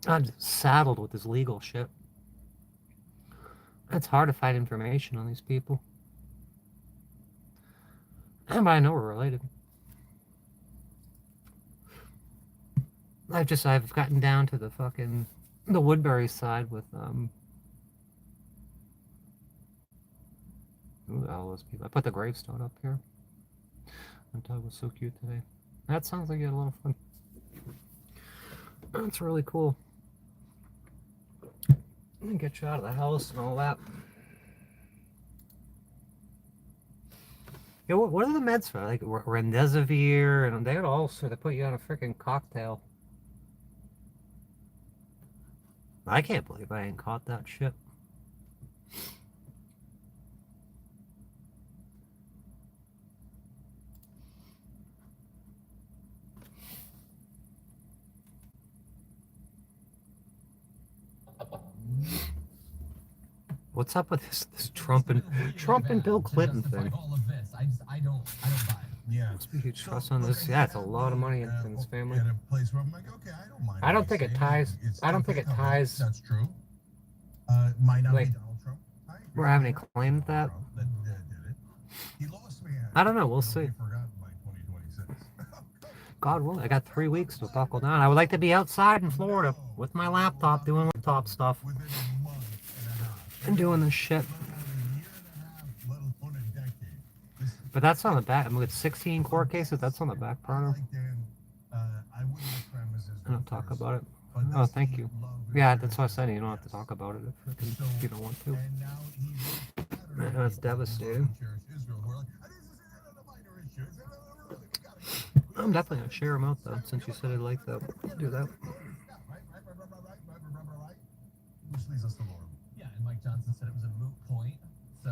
I'm saddled with this legal shit. It's hard to find information on these people. But I know we're related. I've gotten down to the Woodbury side with, who the hell are those people? I put the gravestone up here. That dog was so cute today. That sounds like you had a lot of fun. That's really cool. Let me get you out of the house and all that. Yeah, what are the meds for? Like remdesivir, and they put you on a freaking cocktail. I can't believe I ain't caught that shit. What's up with this Trump and Bill Clinton thing? I don't buy it. Yeah. Must be huge trust on this. Yeah, it's a lot of money in this family. At a place where I'm like, okay, I don't mind. I don't think it ties. I don't think it ties. That's true. Might not Like, be Donald Trump. we're having a claim to that. That did it. He lost me. I don't know. We'll see. Forgotten by 2026. God willing, I got 3 weeks to buckle down. I would like to be outside in Florida with my laptop doing laptop stuff Within a month and a half. and doing this shit. Let alone a year and a half, let alone a decade. But that's on the back. I mean, with 16 court cases, that's on the back burner. Like Dan, I wouldn't let premises I don't go talk first, about it. but Oh, that's thank the you. love and Yeah, that's what I said. tradition. You don't have to talk about it if you don't want to. And now he's Yeah, that's devastating. Israel, who are like, "This is a minor issue. It's a- we gotta go." I'm definitely gonna share them out though, since you said I'd like that. Do that. Which leads us to Laura. Yeah, and Mike Johnson said it was a moot point. So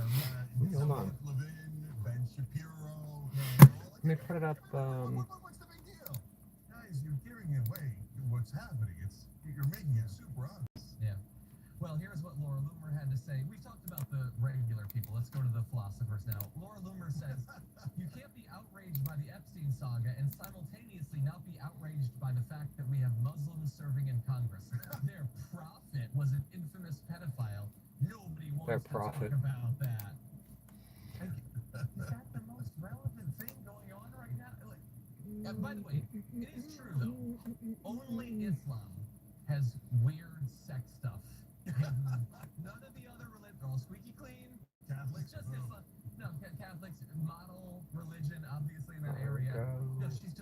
Hold on. Levin, Ben Shapiro. Let me put it up. What's the big deal? Guys, you're giving away what's happening. You're making it super obvious. yeah. Well, here's what Laura Loomer had to say. We talked about the regular people. Let's go to the philosophers now. Laura Loomer says, you can't be outraged by the Epstein saga and simultaneously not be outraged by the fact that we have Muslims serving in Congress. Their prophet was an infamous pedophile. Nobody wants Their to prophet. talk about that. Is that the most relevant thing going on right now? Like, by the way, it is true though. Only Islam has weird sex stuff. None of the other religions are all squeaky clean. Catholics. Just Islam. No, Catholics model religion, obviously in that area. No, she's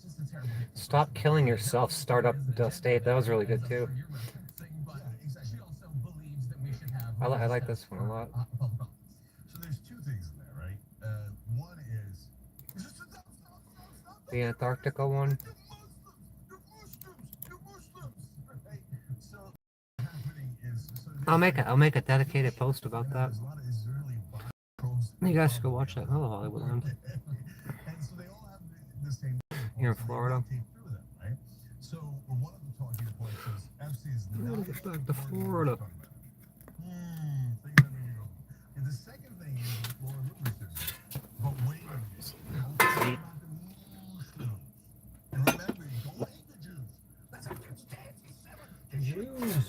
just a terrible. Stop killing yourself, Startup State. That was really good too. But she also believes that we should have. I like this one a lot. So there's two things in there, right? One is stop. The Antarctica one. You're Muslims, right? So what's happening is I'll make a dedicated post about that. There's a lot of Israeli bios. You guys should go watch that. Oh, Hollywoodland. And so they all have the same. Here in So they Florida. rotate through them, right? So one of the talking points is FC is I not. gotta get back to Florida. Things that are wrong. And the second thing is what Laura Loomer said. But wait a minute. Don't talk about the Muslims. And remember, don't hate the Jews. That's a The Jews.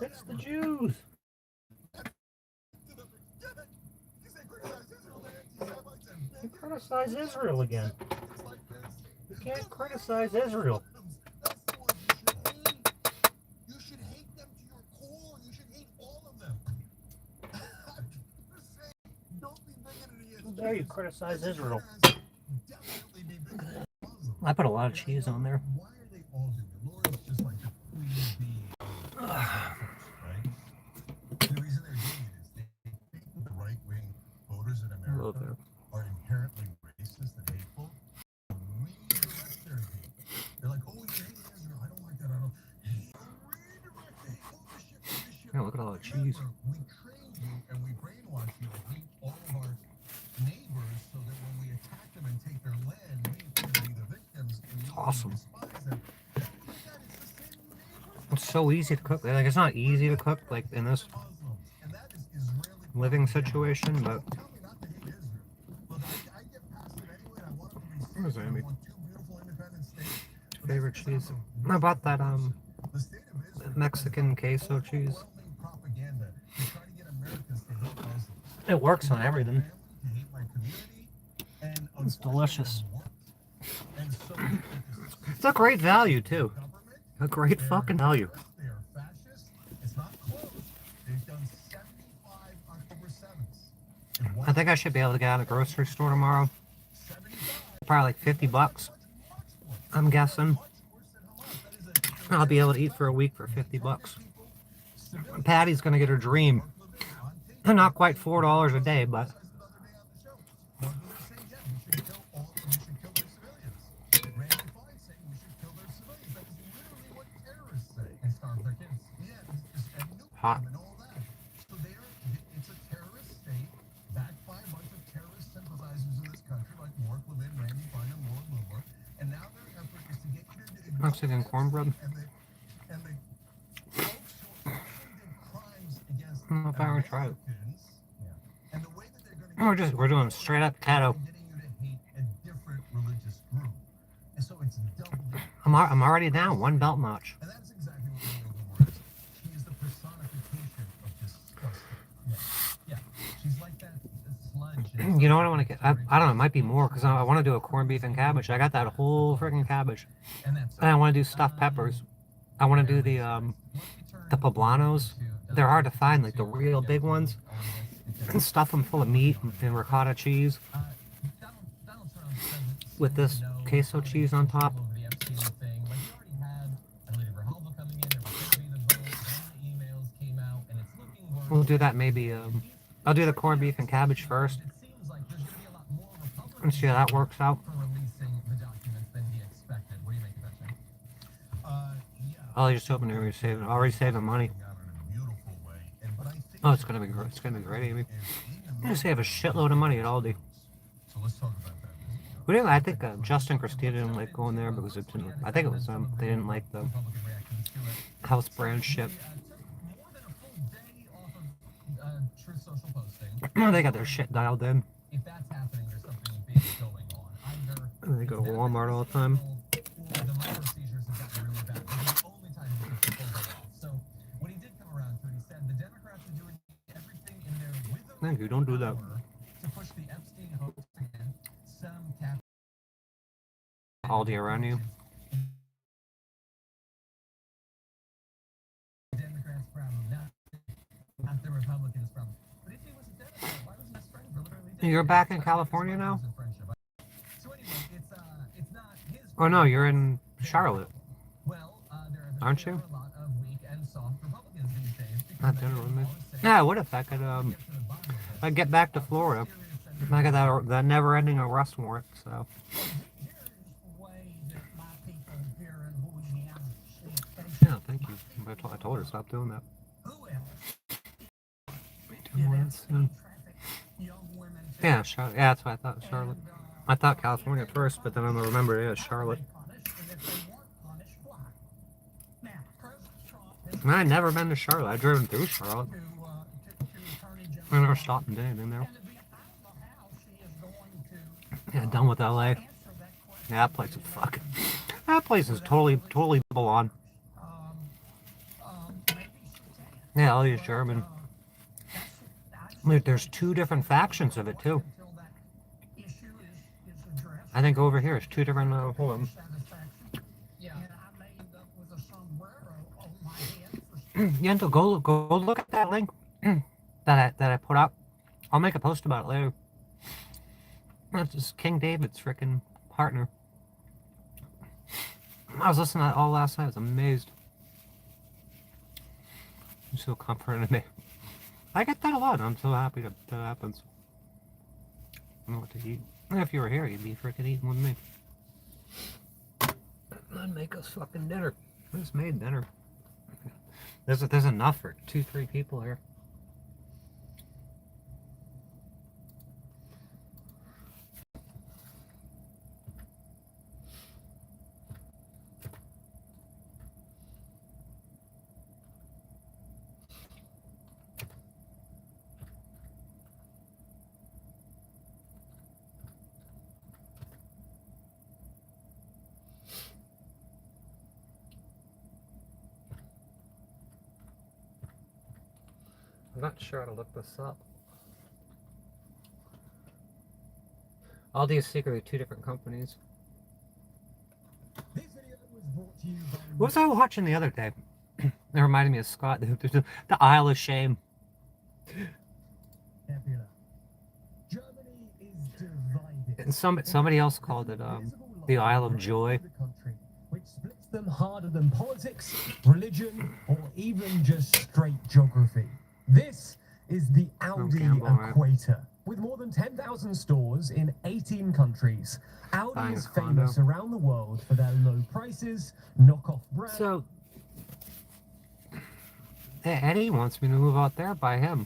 It's the Jews. You criticize Israel again. You can't criticize Israel. You should hate them to your core. You should hate all of them. Don't be bigoted against How dare you criticize Israel? Definitely be bigoted against Muslims. I put a lot of cheese on there. Why are they all doing it? Laura's just like the queen bee of right? The reason they're doing it is they think the right-wing voters in Hello America there. are inherently racist and hateful. Redirect their hate. They're like, oh, you hate Israel. I don't like that. I don't. Redirect the hate. Oh, this shit. Yeah, look at all the cheese. Remember, we train you and we brainwash you to hate all of our neighbors so that when we attack them and take their land, we appear to be the victims and we Awesome. despise them. Don't do that. It's the same neighbors. It's so easy to cook. Like, it's not easy to cook, like, in this Muslims. And that is Israeli living propaganda. situation, but Tell me not to hate Israel. Look, I get past it anyway, and I want it to be Where's safe. I Amy? want two beautiful independent states. But favorite that's cheese. not I bought that the state of Israel Mexican is queso cheese. overwhelming propaganda to try to get Americans to hate Muslims. It works on everything. To hate my community, and It's unfortunately, delicious. it worked. And so we focus It's a great value too. government. A great fucking value. They are fascist. It's not close. They've done 75 October 7th. I think I should be able to get out of the grocery store tomorrow. 75. Probably like 50 bucks. I'm guessing. I'll be able to eat for a week for 50 bucks. Patty's gonna get her dream. Not quite $4 a day, but hot. It's a terrorist state backed by a bunch of terrorist sympathizers in this country like Mark Levin, Randy Feinstein, Laura Loomer, and now their effort is to get you to ignore Mexican cornbread. and the folks who actually did crimes against I don't know if I ever tried it. Americans, and the way that they're going to We're doing straight up keto. getting you to hate a different religious group. And so it's doubly, I'm already down one belt notch. and that's exactly what Laura Loomer is. She is the personification of disgusting. Yeah, she's like that sludge. You know what I want to get? I don't know. It might be more because I want to do a corned beef and cabbage. I got that whole freaking cabbage, And that's and I want to do stuffed peppers. I want to do the poblanos. They're hard to find, like the real big ones, and stuff them full of meat and ricotta cheese. with this queso cheese on top. Over the Epstein thing. Like, you already had Alita Verhalva coming in. There was going to be the vote. Then the emails came out, and it's looking worse. We'll do that maybe. I'll do the corned beef and cabbage first. It seems like there's going to be a lot more Republicans Let's see how that works out. for releasing the documents than he expected. What do you make of that, Jay? Yeah. Oh, I just hoping they're already saving money. Out in a beautiful way, but I think Oh, it's gonna be great, Amy. I'm gonna save a shitload of money at Aldi. So let's talk about that. But anyway, I think Justin and Christina didn't like going there because it didn't. I think it was they didn't like the Republican reactions to it. house brand shit. Took more than a full day off of Truth Social posting. They got their shit dialed in. If that's happening, there's something big going on. Either They go to Walmart all the time. or the micro seizures have gotten really bad. It's the only time he took the full day off. So when he did come around to it, he said the Democrats are doing everything in their wither Thank you. Don't do that. power to push the Epstein hoax again. Some cap Aldi around you. Democrats' problem, not the Republicans' problem. But if he was a Democrat, why was he his friend for literally days? You're back in California now? So anyway, it's not his. Oh no, you're in Charlotte, Well, there have aren't you? a lot of weak and soft Republicans these days. because Not they dinner with me. always say, Yeah, what if I could get to the bottom of this. I'd get back to Florida? I got that never-ending arrest warrant. So yeah, thank you. I told her to stop doing that. Be doing more of that soon. Yeah, Charlotte. Yeah, that's what I thought. Charlotte. I thought California at first, but then I remembered it was Charlotte. I've never been to Charlotte. I've driven through Charlotte. I never stopped and did anything there. Yeah, done with LA. Yeah, that place is fucking. That place is totally Babylon. Yeah, all these German. Look, there's two different factions of it too. I think over here is two different. Hold on. Yento, go look at that link that I put up. I'll make a post about it later. That's just King David's freaking partner. I was listening to that all last night. I was amazed. I'm so comforting to me. I get that a lot. I'm so happy that happens. I don't know what to eat. If you were here, you'd be freaking eating with me. I'd make us fucking dinner. I just made dinner. There's enough for 2-3 people here. I'm not sure how to look this up. Aldi is secretly 2 different companies. This video was brought to you by What was I watching the other day? It reminded me of Scott. The Isle of Shame. Nebula. Germany is divided. And somebody else called it the Isle of Joy. The country, which splits them harder than politics, religion, or even just straight geography. This is the Audi Campbell, right? Equator. With more than 10,000 stores in 18 countries, Audi Buying is a condo. famous around the world for their low prices, knockoff brands. So Eddie wants me to move out there by him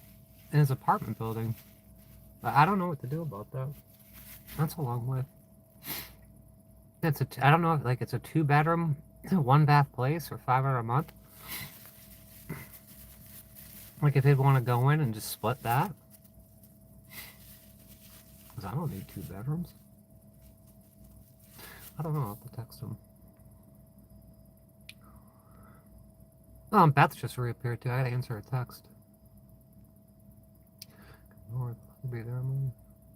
in his apartment building. But I don't know what to do about that. That's a long way. I don't know if like it's a 2-bedroom, 1-bath place for $500 a month. Like if they'd want to go in and just split that. Because I don't need 2 bedrooms. I don't know, I'll have to text him. Oh, Beth just reappeared too. I gotta answer a text. North, will be there, maybe.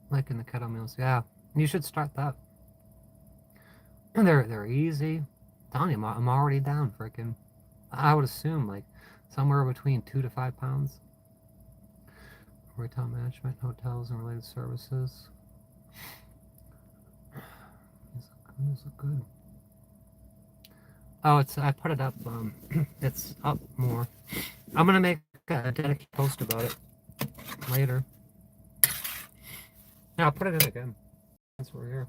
Like in the kettle meals. Yeah, you should start that. And they're easy. I'm telling you, I'm already down, freaking. I would assume like somewhere between 2 to 5 pounds. Retail management, hotels, and related services. Those look good. Oh, I put it up. It's up more. I'm gonna make a dedicated post about it later. No, I'll put it in again. That's what we're here.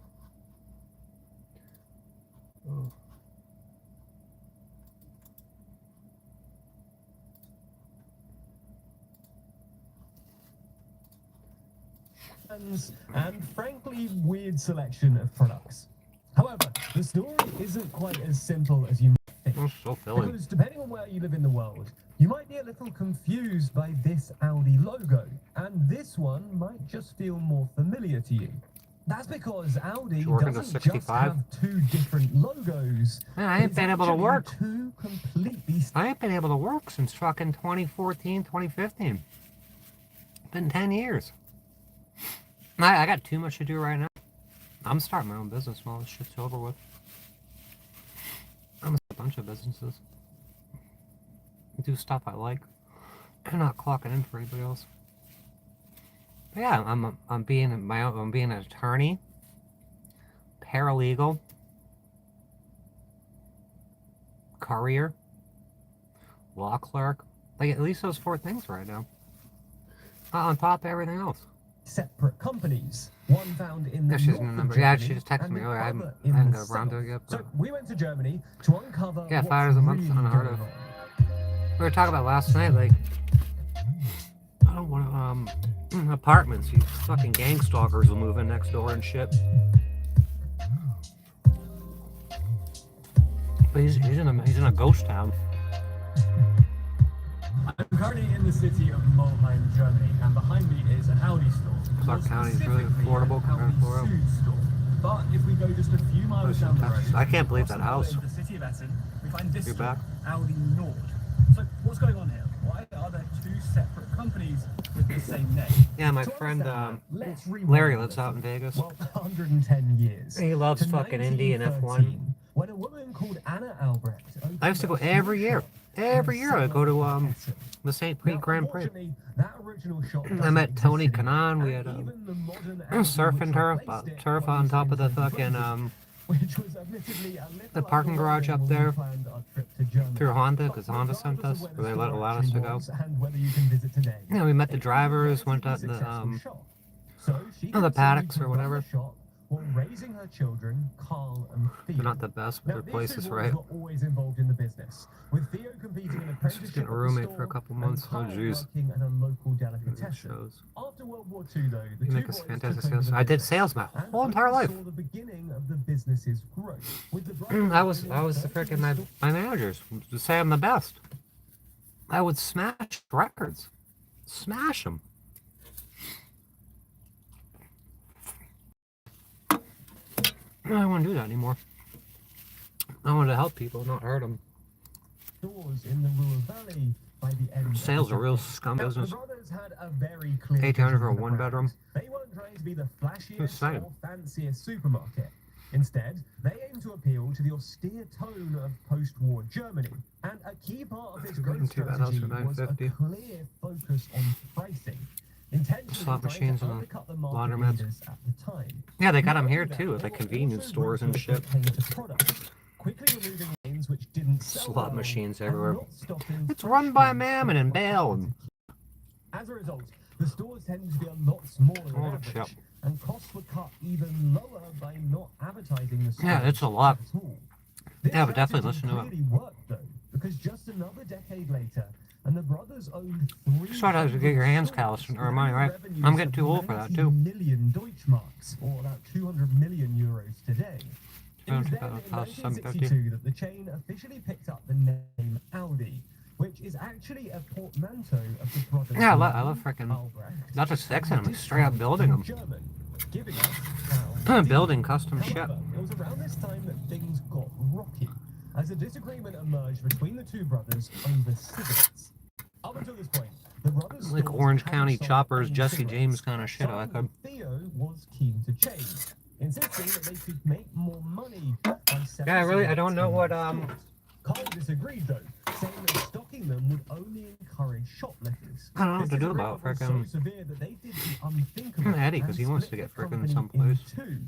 Oh. And frankly weird selection of products. However, the story isn't quite as simple as you might think. It's so filling. Because depending on where you live in the world, you might be a little confused by this Audi logo, and this one might just feel more familiar to you. That's because Audi Working to doesn't just 65. have two different logos. Man, I ain't it's been able to actually work. Two completely I ain't been able to work since fucking 2014, 2015. Been 10 years. I got too much to do right now. I'm starting my own business when all this shit's over with. I'm a bunch of businesses. Do stuff I like. I'm not clocking in for anybody else. But yeah, I'm being an attorney, paralegal, courier, law clerk. Like at least those 4 things right now. On top of everything else. separate companies. One found in the Yeah, she's north in the of number. Yeah, Germany she just texted and me the earlier. I other haven't in got the around to south. it yet. So But we went to Germany to uncover yeah, what's 5 hours a month, really unheard going of. on. we were talking about last night, like, I don't want apartments. These fucking gang stalkers will move in next door and shit. But he's in a ghost town. I'm currently in the city of Mulheim, Germany, and behind me is an Audi store. Clark More County is really specifically, affordable an compared to Audi Florida. Sud store. But if we go just a few miles Listen, down the Texas. road, I can't believe across that the border house. into the city of Essen, we find this You're store, back? Audi Nord. So what's going on here? Why are there two separate companies with the same name? Yeah, my To friend understand that, let's rewind Larry a lives little. out in Vegas. Well, 110 years. He loves to fucking Indy and F1. 1913, when a woman called Anna Albrecht opened I used to go a small every year. shop Every in year I go to suburb of Essen. the St. Pete Now, Grand Prix. unfortunately, that original shop I doesn't met exist Tony anymore, Kanon. We and had even the modern a Audi surfing which turf, replaced it turf on closed top in of the fucking 2020, which was admittedly a little the parking garage up underwhelming when we there planned our trip to Germany. through Honda, But because Honda sent regardless us, of or where they the store allowed us to actually go. was and whether you can visit today, Yeah, we met the it was a drivers, went relatively out the successful shop. So she the continued paddocks to or run whatever. the shop while raising her children, Carl and Theo. They're not the best, but Now, their these place two is boys right. were always involved in the business, with Theo completing an She's apprenticeship getting a at the roommate store for a couple and months. Oh, Carl jeez. working at a local It delicatessen. shows. After World War II, though, the You two make us boys fantastic took over sales. the I did business sales my and whole entire life. saw the beginning of the business's growth. With the brothers I was owning the 13 freaking my stores. managers to say I'm the best. I would smash records, smash them. I don't want to do that anymore. I want to help people, not hurt them. Stores in the Ruhr Valley by the end. Sales of are real the scum Now, business. The brothers had a very clear 800 for a vision the 1 brand. bedroom. They weren't trying to be the flashiest saying. or fanciest supermarket. Instead, they aimed to appeal to the austere tone of post-war Germany. And a key part of this We're growth getting to that house strategy for was a $950. clear focus on pricing. Intentionally Slot trying to machines and undercut the market laundromats. leaders at the time. Yeah, they got Not them here only that, too, at they like were convenience also stores and ruthless shit. when it came to products, quickly removing lanes which didn't sell Slot well, machines and everywhere. not stocking It's fresh run by foods Mammon that and were Bale. harder to keep. As a result, the stores tended to be a lot smaller than Oh, average, shit. and costs were cut even lower by not advertising the Yeah, stores it's a lot. at all. This Yeah, but definitely strategy listen to it. clearly worked though, because just another decade later, and the brothers owned 3 Sort of to get your hands calloused and earn money, right? I'm getting too old for that, too. Million Deutschmarks, or about 200 million euros today. It was then in 1962 that the chain officially picked up the name Audi, which is actually a portmanteau of the brothers. Yeah, I love freaking Albrecht. not just fixing them, straight up building them. German, giving us Audi. Building custom shit. However, it was around this time that things got rocky, as a disagreement emerged between the two brothers over cigarettes. Up until this point, the brothers Like stores Orange hadn't County sold Choppers, any Jesse cigarettes. James kind of shit. I Simon could. Theo was keen to change, insisting that they could make more money by selling Yeah, really, I cigarettes don't know in what stores. Carl disagreed though, saying that stocking them would only encourage shoplifters. I don't know what This to do disagreement about was frickin' so severe that they did the unthinkable Eddie, 'cause and he wants to split get the frickin' company someplace. in two.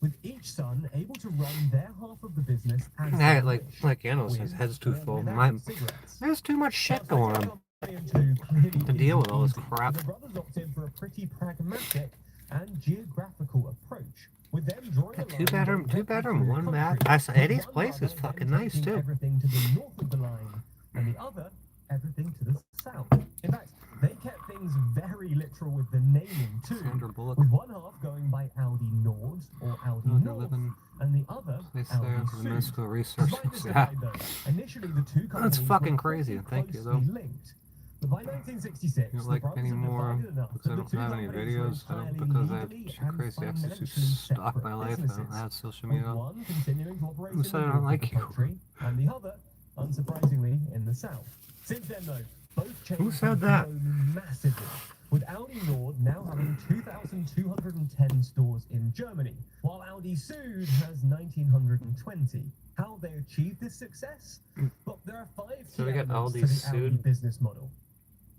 with each son able to run their half of the business as Yeah, they like wish, Anno says, with head's too or full. without cigarettes. There's too much shit Now, going switching on. Company 2 clearly To deal with isn't all this easy. crap. The brothers opted for a pretty pragmatic and geographical approach, with them drawing A a line two-bedroom, directly two-bedroom, through the one bath. country, That's with Eddie's one place is brother then fucking nice taking too. everything to the north of the line, and the other everything to the south. In fact, they kept things very literal with the naming too, Sandra Bullock. with one half going by Audi Nord or Audi Oh, they're North, living and the other place there. Audi The Sud. minuscule research. Despite this Yeah. divide, though, initially the two companies That's fucking were crazy. pretty Thank you, closely though. linked. But by 1966, You don't the like brothers any had more divided enough because that I the don't two have any companies were videos. I don't entirely because I have legally too and crazy access to financially stalk separate my life. I don't businesses, have social with media. one continuing to operate Who in said the I don't north like of the you? country, and the other, unsurprisingly, in the south. Since then, though, both chains said have that? grown massively, with Audi Nord now having 2,210 stores in Germany, while Audi Sud has 1,920. How they achieved this success? Well, there are 5 So key we got elements Audi to the Audi Sud. business model.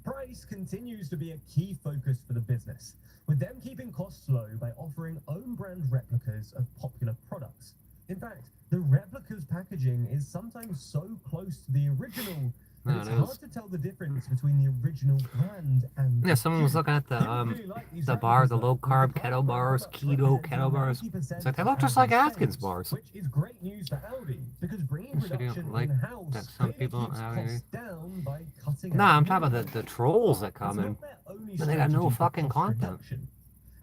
Price continues to be a key focus for the business, with them keeping costs low by offering own brand replicas of popular products. In fact, the replicas packaging is sometimes so close to the original that No, it's it hard is. to tell the difference between the original brand and Yeah, someone was looking at People the really like these the bar, replicas, the though, low with the carb private kettle bars, products keto representing kettle bars. 90% It's like they of look just like Audi's Atkins sales, bars. which is great news for Audi, because bringing You said you don't production like in-house that some clearly people don't keeps have any. costs down by cutting Nah, out I'm talking about middlemen. the trolls that It's come in. not their only And they got no strategy for fucking cost content. reduction.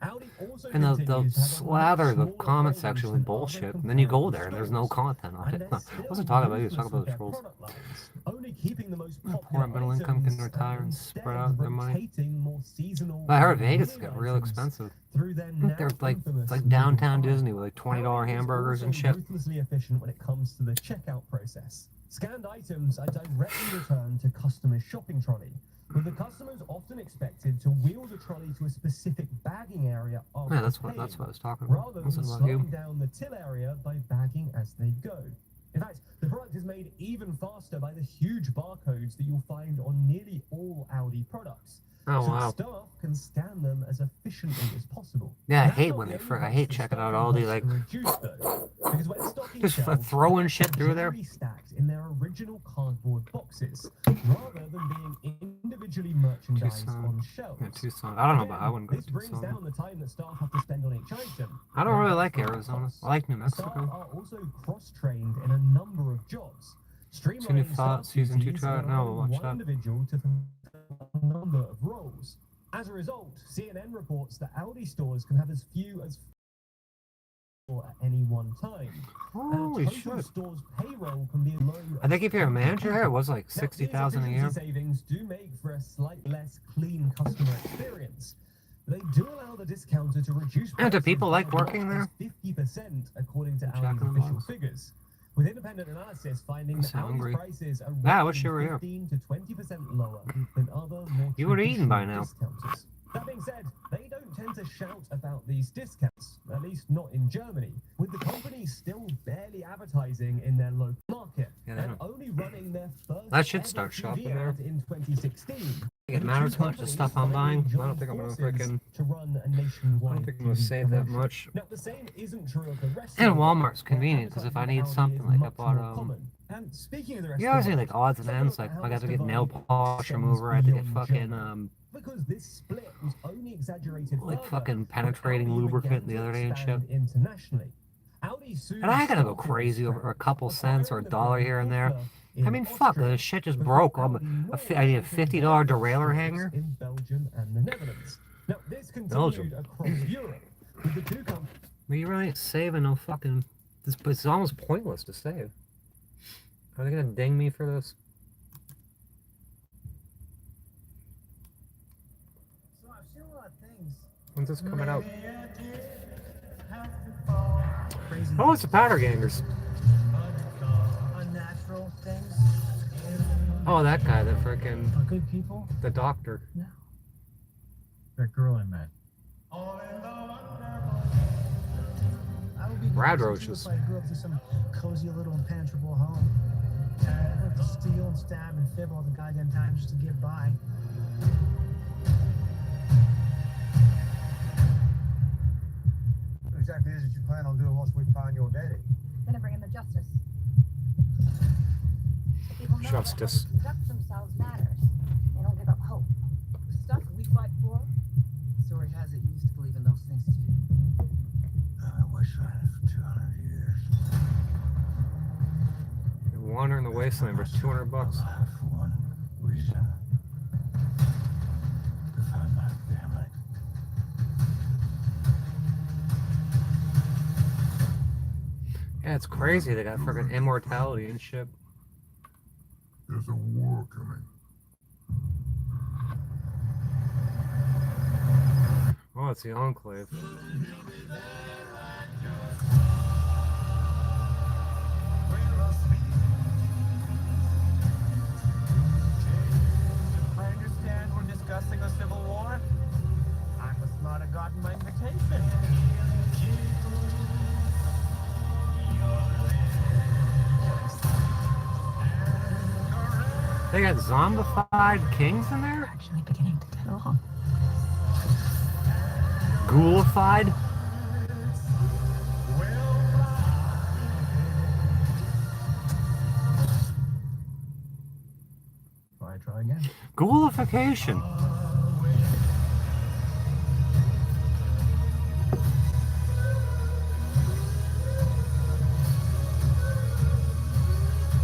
Audi also And they'll continues to have a slather much the smaller comment presence section than with other bullshit. And then you go comparable there and there's no stores. content on And it. they're I still wasn't talking about you, I was ruthless talking about with the their trolls. product lines, only keeping the most Poor popular middle income can items retire and instead spread out their money. rotating more seasonal But I heard and Vegas winning got real items expensive. through their I think they're now like infamous downtown middle Disney aisle. with like $20 Audi is hamburgers and also shit. ruthlessly efficient when it comes to the checkout process. Scanned items are directly returned to customers' shopping trolley, with the customers often expected to wheel the trolley to a specific bagging area after Yeah, that's paying, what I was talking about. rather What's than it about slowing you? down the till area by bagging as they go. In fact, the product is made even faster by the huge barcodes that you'll find on nearly all Audi products. Oh So wow. staff can scan them as efficiently as possible. Yeah, I That's hate not when the they only I way hate that checking out staffing Aldi costs like are reduced, though, because when stocking just shelves, throwing shit they're through there. stacked in their original cardboard boxes, rather than being individually merchandised Tucson. on shelves. Yeah, Tucson. I don't know about I wouldn't go This to brings Tucson. down the time that staff have to spend on each item. I don't and really like therefore Arizona. costs. I like New Staff Mexico. are also cross-trained in a number of jobs. Streamlining staff season 2 duties trailer? and No, we'll allowing watch one that. individual to fulfill a number of roles. As a result, CNN reports that Audi stores can have as few as 4 at any one time. Holy and a total shit. store's payroll can be as low I think as if you're a manager here, it was like now, these 60,000 a year. efficiency savings do make for a slightly less clean customer experience. They do allow the discounter to reduce And do prices people by like as much working as 50%, according to Checking Audi's the official box. figures. With independent analysis finding I'm that so Audi's hungry. prices are Yeah, I roughly wish you were here. 15 to 20% lower than other more You would've eaten by traditional now. discounters. That being said, they don't tend to shout about these discounts, at least not in Germany, with the company still barely advertising in their local market Yeah, they and don't. only running their first I should ever start TV shopping there. ad in 2016. I think it matters much the stuff I'm buying. I don't think I'm gonna freaking. To run a I nationwide don't think I'm gonna TV save that commercial. much. Now, the same isn't true of the rest And of the Walmart's world, convenient where because if I advertising need for something, Audi like is I much bought more common. And speaking of the rest you of always the need world, like odds and something ends. about Like how I got to this get nail divide polish extends remover. I had to get beyond fucking Germany. Because this split was only exaggerated like further fucking when penetrating Audi lubricant began the to other day and shit. expand internationally. Audi soon And I gotta go started crazy this over a trend, couple cents or a acquiring the dollar brand here and there. Hoffa I in mean, fuck, Austria, this shit just before broke. Audi I need a Nord $50 opened derailleur stores hanger. in Belgium and the Netherlands. Now, this Belgium. continued across Europe, with the two companies But you really ain't saving no fucking. It's almost pointless to save. Are they gonna ding me for this? So I've seen a lot of things. When's this coming out? Crazy. Oh, it's the Powder Gangers. Unnatural things. Oh, that guy, the freaking Are good people? the doctor. No. that girl I met. I would be Rad good roaches. if I grew up in some cozy little impenetrable home. I worked to steal and stab and fib all the goddamn time just to get by. exactly is it you plan on doing once we find your daddy? Gonna bring him to justice. So people know Justice. that how they conduct themselves matters. They don't give up hope. The stuff we fight for, Story has it you used to believe in those things too. I've been wishing for 200 years. Wandering the Wasteland for $200. Alive for one reason. To find my family. Yeah, it's crazy. They got freaking immortality and shit. There's a war coming. Oh, it's the Enclave. I understand we're discussing the Civil War. I must not have gotten my invitation. They got zombified kings in there? actually beginning to get along. Ghoulified? All right, try again. Ghoulification.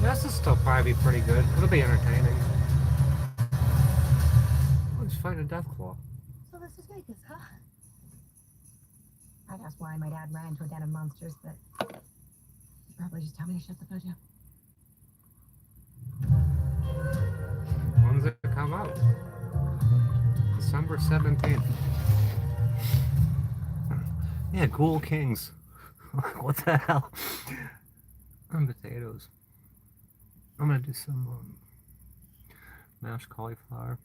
This will still probably be pretty good. It'll be entertaining. Let's fight a Deathclaw. So this is Vegas, huh? I'd ask why my dad ran into a den of monsters, but he'd probably just tell me to shut the fuck up. When's it come out? December 17th. Yeah, Ghoul Kings. What the hell? And potatoes. I'm gonna do some mashed cauliflower.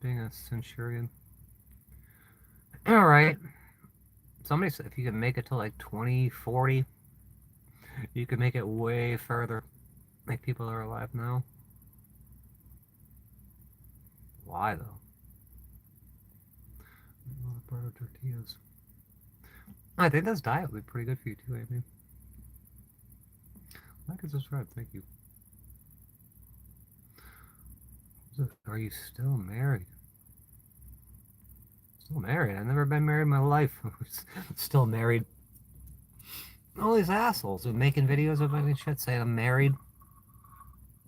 Being a centurion. Alright. Somebody said if you can make it to like 2040, you can make it way further. Like people are alive now. Why though? Butter tortillas. I think this diet would be pretty good for you too, Amy. Like and subscribe, thank you. Are you still married? Still married? I've never been married in my life. Still married. All these assholes who are making videos of me shit saying I'm married.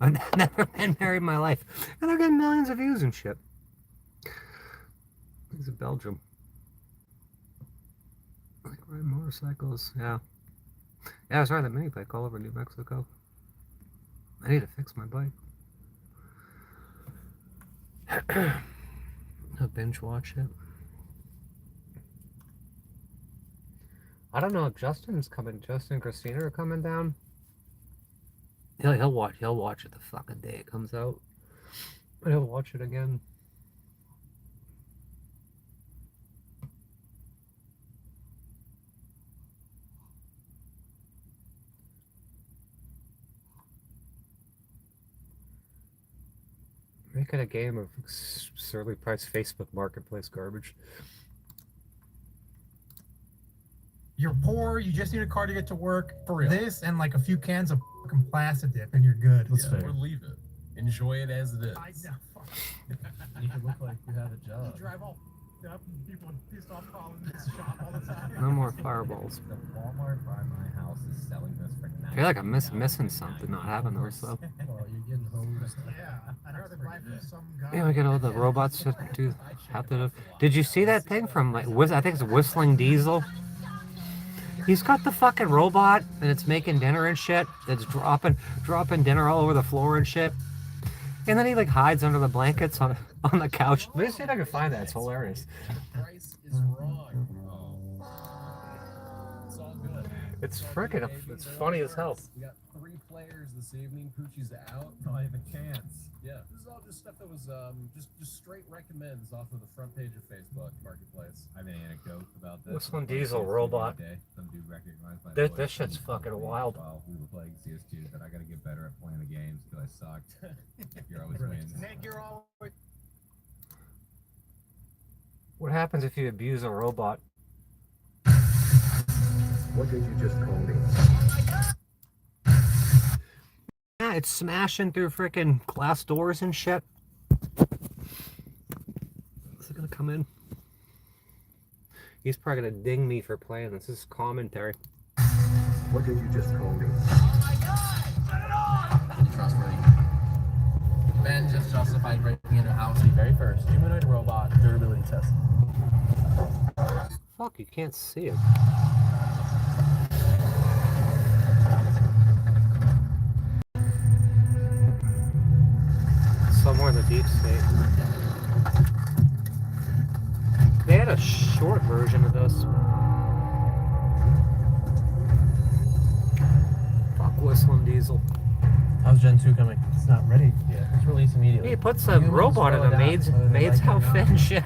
I've never been married in my life. And they're getting millions of views and shit. These are Belgium. Like ride motorcycles, yeah. Yeah, I was riding a mini bike all over New Mexico. I need to fix my bike. I'll binge watch it. I don't know if Justin and Christina are coming down. He'll watch it the fucking day it comes out. But he'll watch it again. Make it a game of absurdly priced Facebook Marketplace garbage. You're poor, you just need a car to get to work. For real. This and like a few cans of fucking Plasti Dip and you're good. That's fair. Or leave it. Enjoy it as it is. I know. Fuck. You can look like you have a job. You drive all up and people are pissed off calling this shop all the time. No more fireballs. The Walmart by my house is selling this for I feel like I'm missing something not having those though. Well, you're getting hosed. Yeah, I'd rather buy from some guy. Yeah, we get all the robots to do have to do. Did you see that thing from like I think it's Whistling Diesel? He's got the fucking robot and it's making dinner and shit. It's dropping dinner all over the floor and shit. And then he like hides under the blankets on the couch. Let me see if I can find that. It's hilarious. Price is wrong. It's all good. It's freaking. It's funny as hell. We got 3 players this evening. Poochie's out. Not even a chance. Yeah, this is all just stuff that was just straight recommends off of the front page of Facebook Marketplace. I have an anecdote about this. Whistling Diesel robot. Some dude recognized my This voice shit's and fucking told me wild. While we were playing CS2, that I got to get better at playing the games because I sucked. You're always wins. Nick, you're always. What happens if you abuse a robot? What did you just call me? Yeah, it's smashing through freaking glass doors and shit. Is it gonna come in? He's probably gonna ding me for playing this. This is commentary. What did you just call me? Trustworthy. Ben just justified breaking into a house. The very first humanoid robot durability test. Fuck, you can't see it. Somewhere in the deep state. They had a short version of this. Fuck Whistling Diesel. How's Gen 2 coming? It's not ready yet. It's released immediately. He puts a robot in a maid's outfit and shit.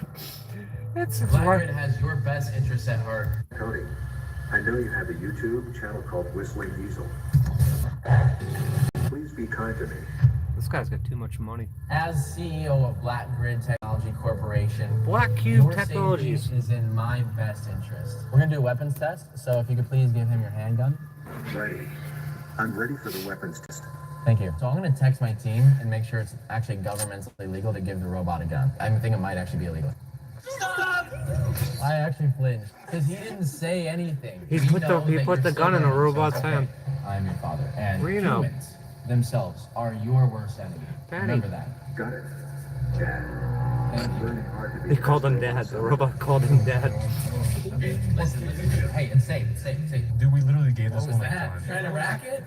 It's Blackgrid right. has your best interests at heart. Cody, I know you have a YouTube channel called Whistling Diesel. Please be kind to me. This guy's got too much money. As CEO of Blackgrid Technology Corporation, Black Cube your Technologies. safety is in my best interest. We're gonna do a weapons test, so if you could please give him your handgun. Ready. I'm ready for the weapons test. Thank you. So I'm gonna text my team and make sure it's actually governmentally legal to give the robot a gun. I think it might actually be illegal. Stop! I actually flinched because he didn't say anything. He We put know the that you're gun still in a there, so robot's it's okay. hand. I'm your father, and Reno. humans themselves are your worst enemy. Daddy. Remember that. Got it. Dad. Thank I'm you. learning hard to be They called him faster Dad. The myself. robot called him Dad. Okay, listen. Hey, it's safe. It's safe. It's safe. Dude, we literally gave this What was one a that? time. Trying to rack it?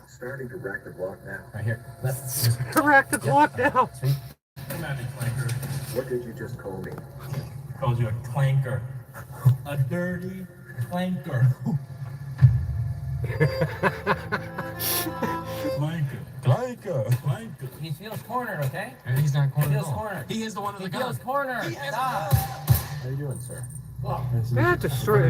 Starting to rack the block now. Right here. Let's. Correct the clock now. Sweet. Magic clanker. What did you just call me? Called you a clanker. A dirty clanker. Clanker. Clanker. Clanker. He feels cornered, okay? And he's not He cornered at feels all. cornered. He is the one with He the feels gun. cornered. Stop. How you doing, sir? Yeah, it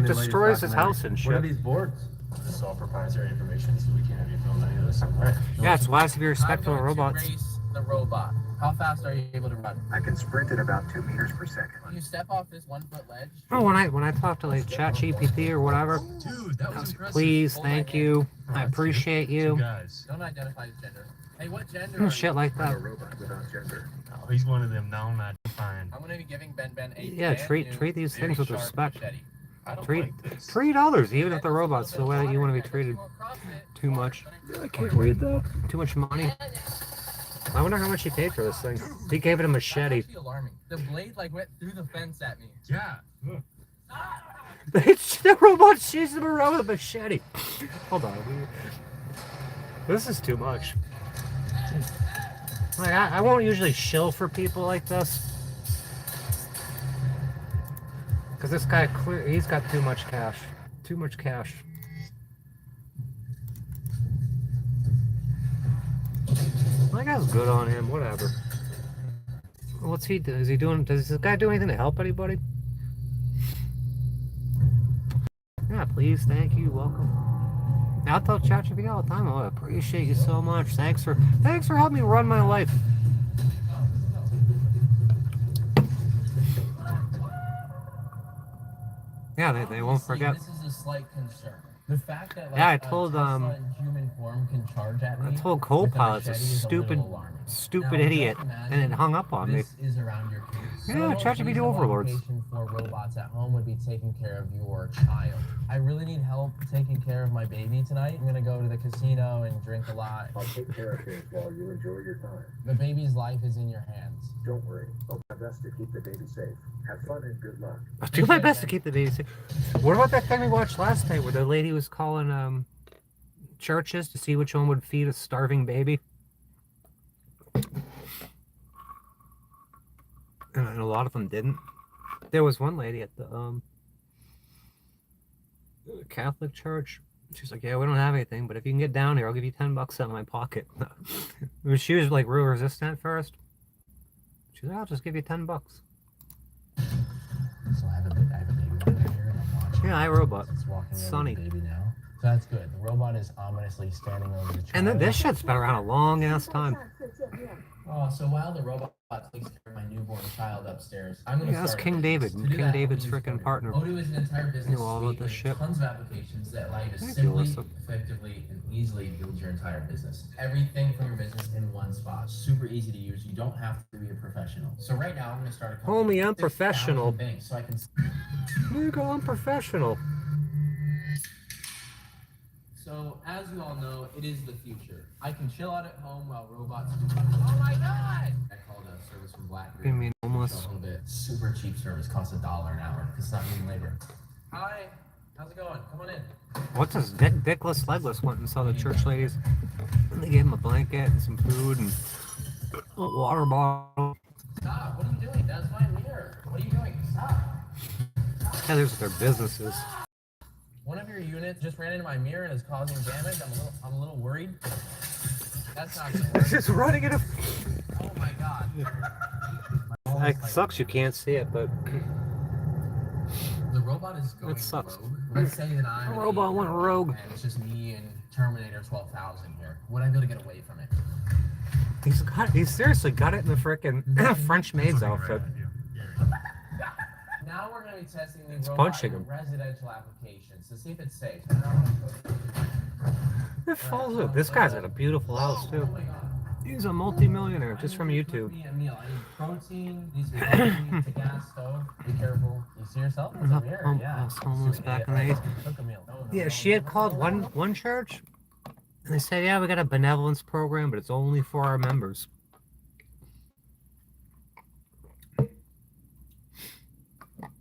destroys his house and What are shit. these boards? This is all proprietary information, so we can't have you film any of this. All right. Yeah, it's wise to be respectful of I'm going robots. to race the robot. How fast are you able to run? I can sprint at about 2 meters per second. You step off this 1 foot ledge. Oh, when I talk to like ChatGPT or whatever, Dude, that was impressive. please, Hold my thank hand. you, I appreciate Two you, guys. Don't identify his gender. Hey, what gender are you? shit like I'm a that. robot without gender. Oh, he's one of them now not defined. I'm going to be giving Ben a Yeah, brand new, treat these very things with sharp respect. machete. I don't Treat like this. treat others, even if they're robots, the way that you want to be treated. Too much. I can't read that. Too much money. I wonder how much he paid for this thing. He gave it a machete. That's actually alarming. The blade like went through the fence at me. Yeah. Ugh. The robot chases him around with a machete. Hold on. This is too much. Like, I won't usually shill for people like this. Because this guy, he's got too much cash. Too much cash. I guess good on him, whatever. What's he do? Is he doing, does this guy do anything to help anybody? Yeah, please, thank you, welcome. I tell ChatGPT all the time, I appreciate you so much. Thanks for helping me run my life. Yeah, they won't forget. This is a slight concern. The fact that like, Yeah, I a told, Tesla in human form can charge at me. I told with Copilot's a machete is stupid, little alarming. stupid Now, idiot, just imagine and it hung up on me. This is around your kids. Yeah, So the most ChatGPT reasonable overlords. occupation for robots at home would be taking care of your child. I really need help taking care of my baby tonight. I'm gonna go to the casino and drink a lot. I'll take care of things while you enjoy your time. The baby's life is in your hands. Don't worry. I'll do my best to keep the baby safe. Have fun and good luck. I'll do my best to keep the baby safe. What about that thing we watched last night where the lady was calling churches to see which one would feed a starving baby? And a lot of them didn't. There was one lady at the Catholic church. She's like, yeah, we don't have anything, but if you can get down here, I'll give you $10 out of my pocket. She was like real resistant at first. She's like, I'll just give you $10. So I have a baby right here, and I'm watching. Yeah, iRobot. It's walking over Sunny. the baby now. So that's good. The robot is ominously standing over the child. And then this shit's been around a long ass time. Oh, so while the robot takes care of my newborn child upstairs, I'm gonna Yeah, that's start a King business. David. To do King that, David's Odoo is freaking Coder. partner. Odoo is an entire business You know all about suite this with shit. tons of applications that allow you to Thank you, simply, Alyssa. effectively, and easily build your entire business. Everything from your business in one spot. Super easy to use. You don't have to be a professional. So right now, I'm gonna start a company. Homie, I'm with 6,000 professional. Banks, so I can. Nigga, I'm professional. So, as you all know, it is the future. I can chill out at home while robots do. Oh my god! I called a service from BlackBerry. You mean homeless? A little bit super cheap service, costs $1 an hour. It's not even labor. Hi, how's it going? Come on in. What's this? Dickless Legless went and saw the church ladies. And they gave him a blanket and some food and a water bottle. Stop! What are you doing? That's my mirror. What are you doing? Stop! Yeah, there's their businesses. One of your units just ran into my mirror and is causing damage. I'm a little worried. That's not gonna work. It's just running in a. Oh my god. It sucks you can't see it, but The robot is going That sucks. rogue. Let's say that I'm The robot went rogue. and it's just me and Terminator 12,000 here. Would I be able to get away from it? he's seriously got it in the frickin' French maid's outfit. Now we're going to be testing the It's robot punching in him. residential applications to see if it's safe. It falls out. This guy's got a beautiful house too. Oh my god. He's a multi-millionaire just from I YouTube. need a meal. I need protein. Needs to be healthy. It's a gas stove. Be careful. You see yourself? It's a mirror. Yeah. I was homeless Shoot, back idiot. in the 80s. Cook a meal. No, Yeah, no, she had called one church, and they said, "Yeah, we got a benevolence program, but it's only for our members."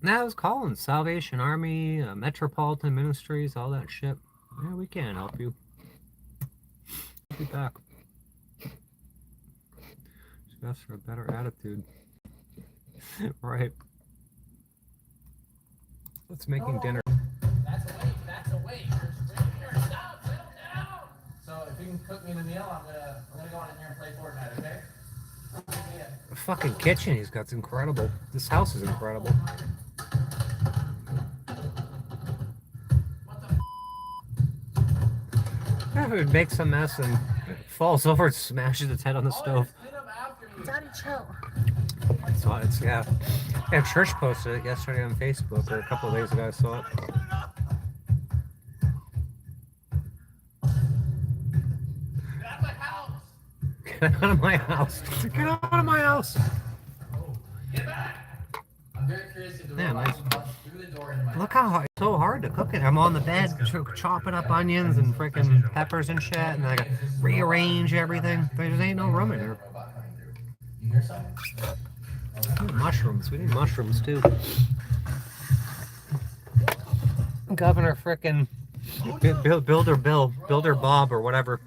Now I was calling Salvation Army, Metropolitan Ministries, all that shit. Yeah, we can't help you. Be back. Just ask for a better attitude. Right. Let's making dinner. That's a wait. That's a wait. You're screaming here. Stop. Settle down. So if you can cook me the meal, I'm gonna go on in here and play Fortnite. Okay? Yeah. The fucking kitchen he's got's incredible. This house is incredible. What the? Yeah, it makes a mess and falls over and smashes its head on the stove. Clean up after you. Daddy, chill. So it's, yeah. Yeah, church posted it yesterday on Facebook, or a couple of days ago I saw it. Get out of my house. Get out of my house. Get out of my house. Oh, get back. I'm very curious if the Yeah, robot nice. can bust through the door into my Look how hard, it's so hard to cook it. I'm on the bed chopping up onions and freaking peppers and shit, and I gotta rearrange everything. There just ain't no room in here. robot coming through. You hear something? Mushrooms. We need mushrooms too. Governor frickin' Builder Bob or whatever.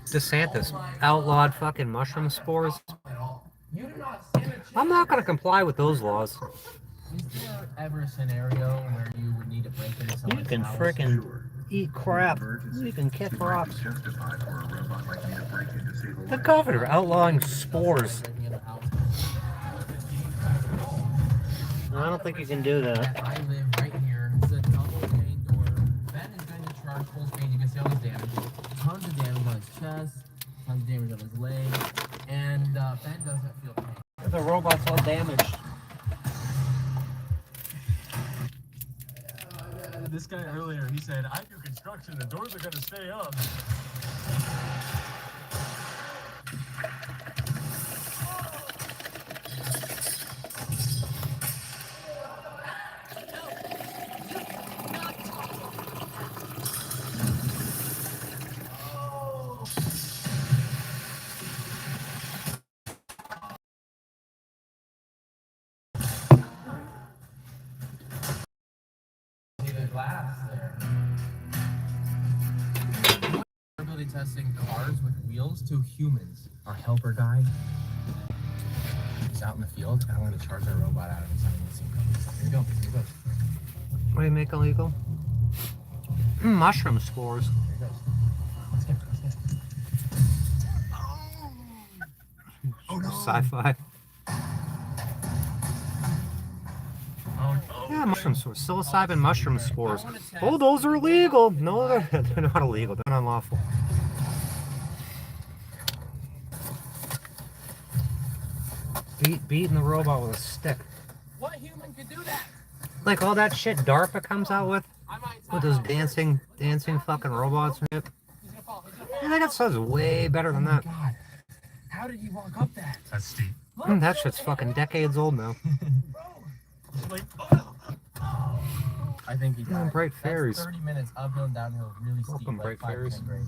DeSantis outlawed fucking mushroom spores. At all. You do not stand a chance. I'm not gonna comply with those laws. Is there ever a scenario where you would need to break into You someone's can house? frickin' eat crap. You can kick rocks. The governor outlawing spores. Breaking into a house? I don't think you can do that. I live right here. It's a double pane door. Ben is going to charge full screen. You can see all his damage. Tons of damage on his chest. Tons of damage on his leg. And Ben doesn't feel pain. The robot's all damaged. This guy earlier, he said, I do construction, the doors are going to stay up. See the glass there. Durability testing cars with wheels to humans. Our helper guy. He's out in the field. I want to charge our robot out of his Here you go. Here you go. What do you make illegal? Mushroom spores. Here he goes. Let's get. Sci-fi. Yeah, mushroom spores. Psilocybin mushroom spores. Oh, those are illegal. No, they're not illegal. They're unlawful. beating the robot with a stick. What human could do that? Like all that shit DARPA comes out with those dancing fucking robots and shit. He's gonna fall. I think that stuff's way better than that. God, how did you walk up that? That's steep. That shit's fucking decades old now. Like, I think he Come on, died. Bright That's Fairies. 30 minutes uphill and downhill, really steep. Welcome, like Bright 5% Fairies. grade.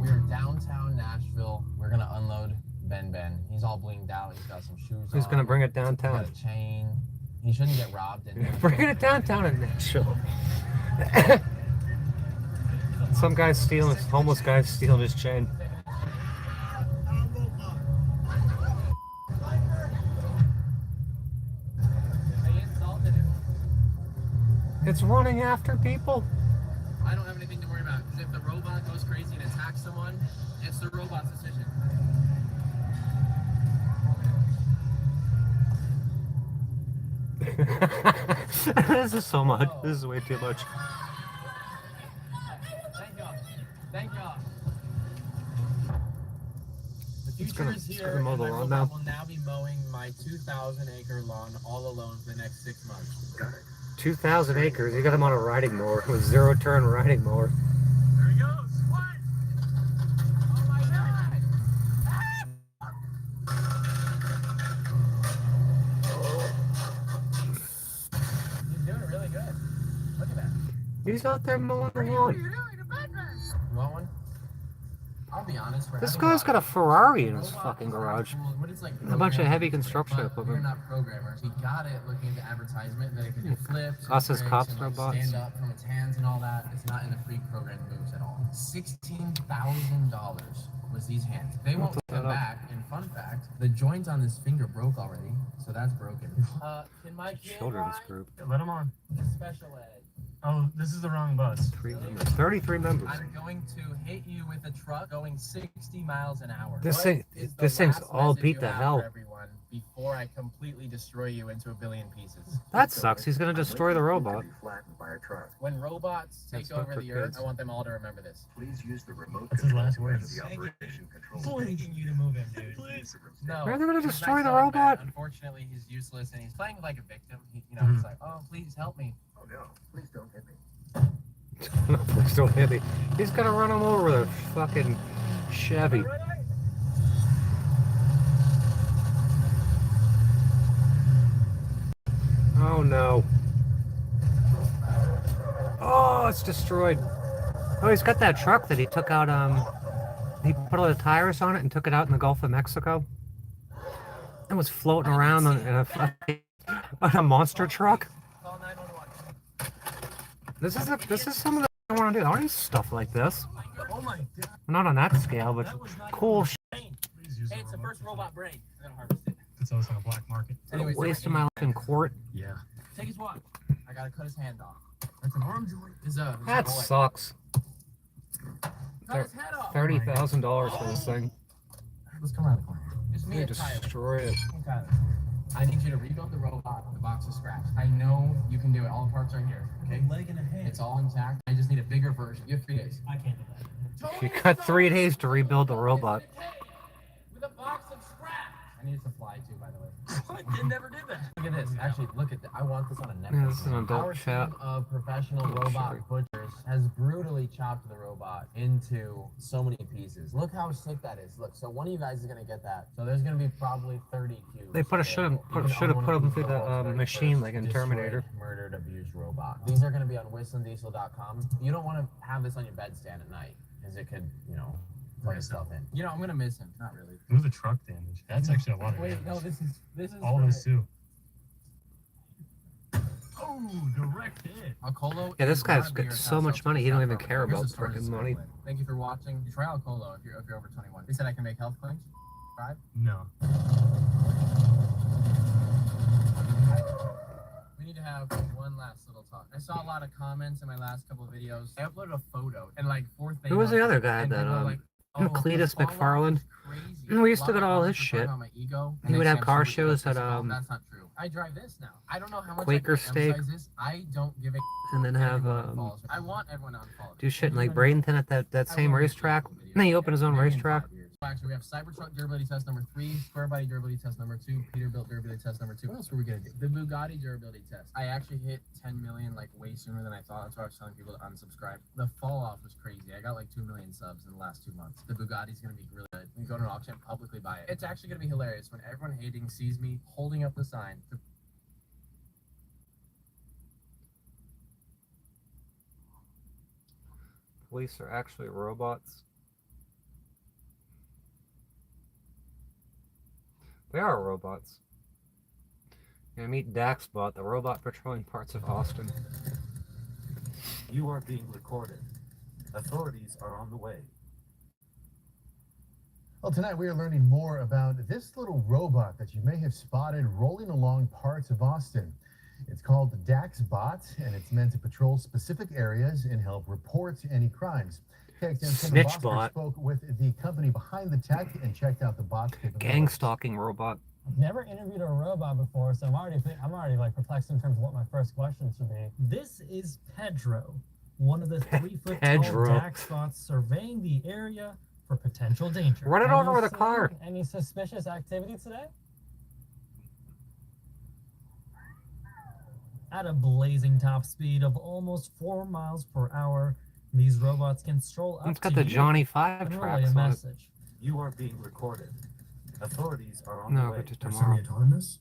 We're downtown Nashville. We're gonna unload Ben. He's all blinged out. He's got some shoes Who's on. gonna bring it He's got downtown? a chain. He shouldn't get robbed. Bringing it downtown in Nashville. Some guy's stealing, homeless guy's stealing his chain. I insulted him. It's running after people. I don't have anything to worry about because if the robot goes crazy and attacks someone, it's the robot's decision. This is so much. This is way too much. Thank y'all. Thank y'all. The It's future gonna- is it's here, gonna mow and the my lawn robot now. will now be mowing my 2,000-acre lawn all alone for the next 6 months. 2,000 acres. You got him on a riding mower with 0-turn riding mower. there he goes. What? Oh my God! He's doing really good. Look at that. He's out there mowing the lawn. You want one? I'll be honest. for This having guy's got a Ferrari in his robots fucking is not garage. cool. When it's like A bunch of heavy programming, construction but equipment. We're not programmers. He got it looking at the advertisement that it could do flips, and Us as tricks, cops and, are like, bots. stand up from its hands and all that. It's not in the pre-programmed moves at all. $16,000 was these hands. They won't look come that up. back. And fun fact, the joint on this finger broke already, so that's broken. Can my kid Children's ride? group. Yeah, let him on. Special ed. Oh, this is the wrong bus. 3 members. 33 members. I'm going to hit you with a truck going 60 miles an hour. This What thing- is the this thing's last all message beat you to have hell. for everyone before I completely destroy you into a billion pieces? That sucks. He's gonna destroy the robot. When robots take That's not over for the earth, kids. I want them all to remember this. Please use the remote That's his control last to words. enter the operation control. Begging you to move him, dude. Please. No. Are they gonna he's a destroy nice the young robot? man. Unfortunately, he's useless and he's playing like a victim. He's Mhm. like, oh, please help me. Oh no, please don't hit me. Please don't hit me. He's gonna run him over with a fucking Chevy. Oh no. Oh, it's destroyed. Oh, he's got that truck that he took out, he put all the tires on it and took it out in the Gulf of Mexico. It was floating around in a fucking on a monster truck. Call 911. This is some of the I want to do. I want to do stuff like this. Oh my God. Not on that scale, but That was not cool even shit. brain. Please use Hey, the it's the remote first control. robot brain. I'm gonna harvest it. It's also on a black market. Anyways, Waste of my life in court. Yeah. Take his watch. I gotta cut his hand off. That's an arm joint. His, That boy. sucks. Cut his head off. $30,000 for this thing. Let's come around the corner. It's me They and Tyler. destroy it. Hey, Tyler. I need you to rebuild the robot, the box of scraps. I know you can do it. All the parts are here. Okay? Leg and a hand. It's all intact. I just need a bigger version. You have 3 days. I can't do that. You got 3 days to rebuild the robot. With a box of scraps. I need it to fly too, by the way. What? They never did that. Look at this. Actually, look at that. I want this on a Netflix. Yeah, this is an adult Our chat. team of professional Oh, robot sorry. butchers has brutally chopped the robot into so many pieces. Look how sick that is. Look, so one of you guys is gonna get that. So there's gonna be probably 30 cubes. They should have available. put You can own one them of through these the robots very machine first. like in Destroyed, Terminator. Murdered, abused robot. These are gonna be on whistlanddiesel.com. You don't want to have this on your bedstand at night, because it could, play itself in. I'm gonna miss him. Not really. It was a truck damage. That's actually a lot of Wait, damage. no, this is All of for- us too. Oh, direct hit. Alcolo Yeah, this is guy's not a got beer so house much outside money, he don't South even Park. care Here's about the story to freaking start money. with. Thank you for watching. Try Alcolo if you're over 21. He said I can make health claims. Right? No. We need to have one last little talk. I saw a lot of comments in my last couple of videos. I uploaded a photo and like fourth thing. Who was the up, other guy and that, people were like, Cletus the fall off McFarlane? is crazy. And we used to A lot get of all comments his were talking shit. about my ego, He and would they have say I'm car so shows at, egotistical. That's not true. I drive this now. I don't know how much Quaker I can Steak. emphasize this. I don't give a And then have everyone unfollows me. I want everyone to unfollow me. do shit in like Bradenton at that I same will make racetrack. videos. And then he opened his own Maybe in racetrack. 5 years. Actually, we have Cybertruck durability test number 3, Square Body durability test number 2, Peterbilt durability test number 2. What else were we gonna do? The Bugatti durability test. I actually hit 10 million like way sooner than I thought. That's why I was telling people to unsubscribe. The fall off was crazy. I got like 2 million subs in the last 2 months. The Bugatti's gonna be really good. You can go to an auction, publicly buy it. It's actually gonna be hilarious when everyone hating sees me holding up the sign. Police are actually robots. They are robots. You're gonna meet Daxbot, the robot patrolling parts of Austin. You are being recorded. Authorities are on the way. Well, tonight we are learning more about this little robot that you may have spotted rolling along parts of Austin. It's called the Daxbot, and it's meant to patrol specific areas and help report any crimes. KXAN's Kevin Bosker Snitchbot. spoke with the company behind the tech and checked out the bot's capabilities. Gang stalking robot. I've never interviewed a robot before, so I'm already like perplexed in terms of what my first question should be. This is Pedro, one of the 3-foot tall Pedro. Daxbots surveying the area for potential danger. Run it Have over you with a car. seen Any suspicious activity today? At a blazing top speed of almost 4 miles per hour, these robots can stroll up It's got to the you Johnny 5 and relay tracks a on it. message. You are being recorded. Authorities are on No, the way. but just They're tomorrow. semi-autonomous.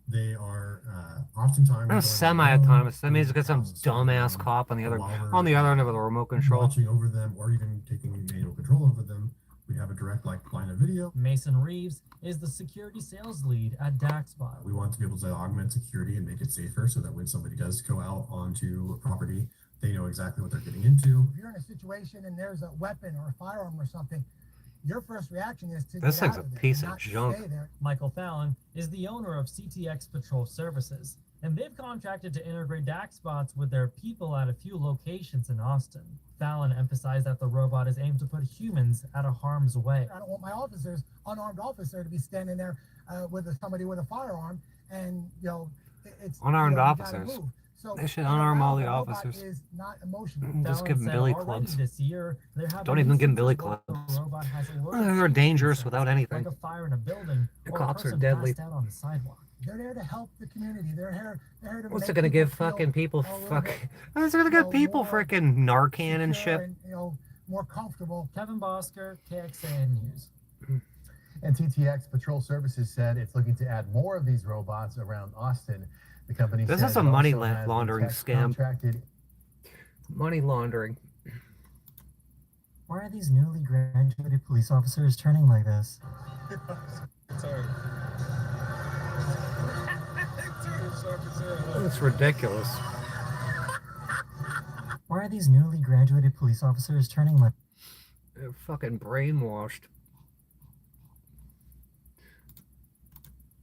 They are oftentimes No, semi-autonomous. That means you got some dumbass cop on the other end of the remote control. Watching over them or even taking manual control over them. We have a direct line of video. Mason Reeves is the security sales lead at Daxbot. We want to be able to augment security and make it safer so that when somebody does go out onto a property, they know exactly what they're getting into. If you're in a situation and there's a weapon or a firearm or something, your first reaction is to This get thing's out a of there, piece of not junk. stay there. Michael Fallon is the owner of CTX Patrol Services, and they've contracted to integrate Daxbots with their people at a few locations in Austin. Fallon emphasized that the robot is aimed to put humans out of harm's way. I don't want my officers, unarmed officer, to be standing there with somebody with a firearm, and it's Unarmed you gotta officers. move. So They should right unarm now, all the the robot officers. Is not emotional. Just Fallon give them said billy already clubs. This year, there have Don't been even give 'em billy instances where the clubs. robot has alerted They're safety dangerous concerns, without anything. Like a fire in a building The or cops a are person deadly. passed out on the sidewalk. They're there to help the community. They're here to What's make it gonna give people feel fucking people a little fuck? bit, It's gonna give people more freaking Narcan and secure shit. and, more comfortable. Kevin Bosker, KXAN News. And TTX Patrol Services said it's looking to add more of these robots around Austin. The company This said is a it money also has the laundering tech scam. contracted. Money laundering. Why are these newly graduated police officers turning like this? Sorry. It's ridiculous. Why are these newly graduated police officers turning like? They're fucking brainwashed.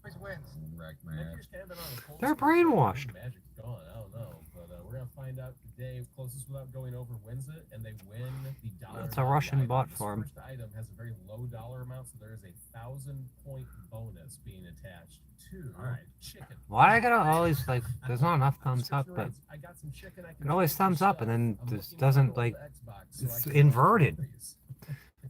Always wins. Wreck Maybe match. you're standing on a pole. They're brainwashed. Magic's gone. I don't know, but we're gonna find out today. Closest without going over wins it, and they win the dollar. It's a amount Russian item. bot This farm. First item has a very low dollar amount, so there is a 1,000-point bonus being attached to chicken. Why I gotta always like? There's not enough thumbs up, but I got some chicken. I can it always take for thumbs up, and stuff. then I'm this looking doesn't at like. the Xbox, so I It's can inverted. these.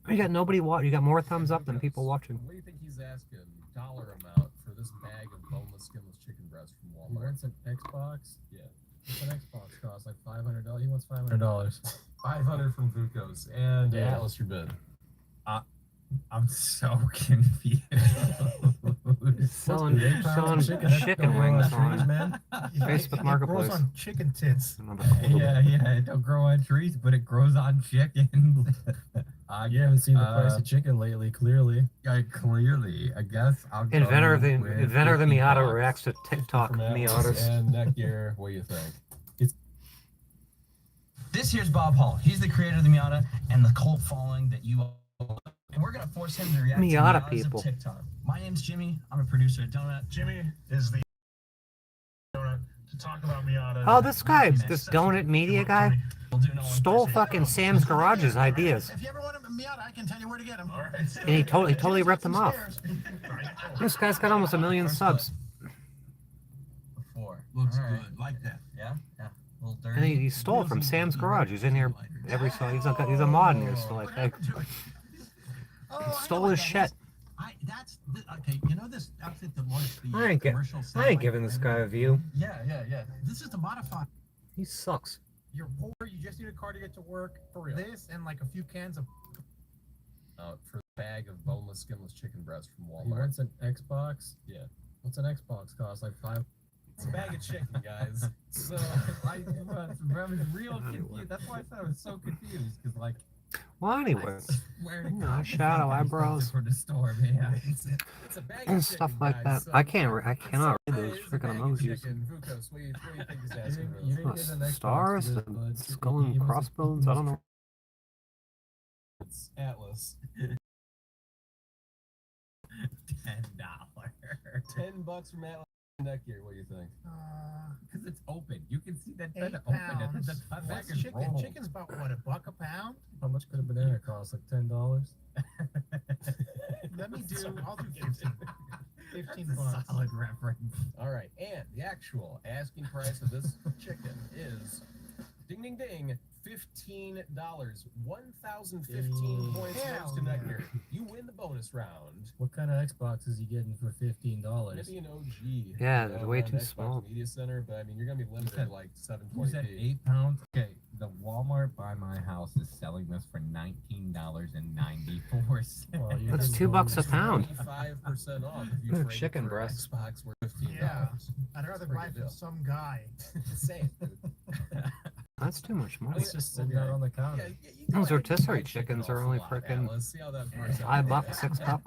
You got nobody watch. You got more thumbs up than people watching. What do you think he's asking? Dollar amount for this bag of boneless, skinless chicken breast from Walmart. He wants an Xbox. Yeah. What's an Xbox cost? Like $500. He wants $500. 500 from Vucos. And Yeah. tell us your bid. I'm so confused. Selling chicken wings on Facebook Marketplace. Grows on chicken tits. Yeah, it don't grow on trees, but it grows on chicken. You haven't seen the price of chicken lately, clearly. Clearly, I guess I'll go Inventor of the with Miata $50. reacts to TikTok From Atlas Miatas. and Netgear, what do you think? This here's Bob Hall. He's the creator of the Miata and the cult following that you all. And we're gonna force him to react Miata to Miatas people. of TikTok. My name's Jimmy. I'm a producer at Donut. Jimmy is the donut to talk about Miata. Oh, this guy, this Donut Media guy, We'll do no one stole Thursday. fucking Sam's Garage's ideas, If you ever want a Miata, I can tell you where to get them. All right. and he totally ripped them off. This guy's got almost 1 million subs, Before. Looks All right. good. Like that. Yeah. A little dirty. and he stole from Sam's Garage. He's in here every so he's a mod in here, so like Stole his shit. Okay, you know this outfit that launched the I ain't giving this guy a view. Yeah. This is the modified. He sucks. You're poor. You just need a car to get to work. For real. This and like a few cans of. For a bag of boneless, skinless chicken breast from He Walmart. wants an Xbox. Yeah. What's an Xbox cost? Like $5. It's a bag of chicken, guys. So I was real confused. That's why I said I was so confused because like. Well, anyway, Where to no, go? shadow eyebrows. For the store, man. It's a bag and of stuff chicken, like guys. that. So, I cannot read those it's a freaking bag of emojis. chicken. Vukos, what do you think he's You asking didn't- for you this? didn't get an Xbox Stars for this, and bud. skull and He was- crossbones. I don't know. It's Atlas. $10. $10 from Atlas Netgear. What do you think? Because it's open. You can see that £8. open. And the What's package chicken? roll. Chicken's about what, $1 a pound? How much could a banana cost? Like $10? Let me do. I'll do 15. $15. Solid reference. All right, and the actual asking price of this chicken is ding ding ding $15. 1,015 points Hell goes to yeah. Netgear. You win the bonus round. What kind of Xbox is he getting for $15? Maybe an OG. Yeah, you they're know, way around too Xbox small. Media Center, but I mean, you're gonna be limited to like You said 720p. 8 pounds? Okay, the Walmart by my house is selling this for $19.94. Well, you're That's getting $2 a pound. 25% off if you Ooh, trade chicken it for breast. Xbox worth $15. Yeah. I'd rather Pretty buy good from deal. some guy. Same, dude. That's too much money. It's just sitting out on the counter. you go Those ahead and rotisserie buy chickens chicken are off only the lot, frickin' Atlas. See how that works out. $5, $6.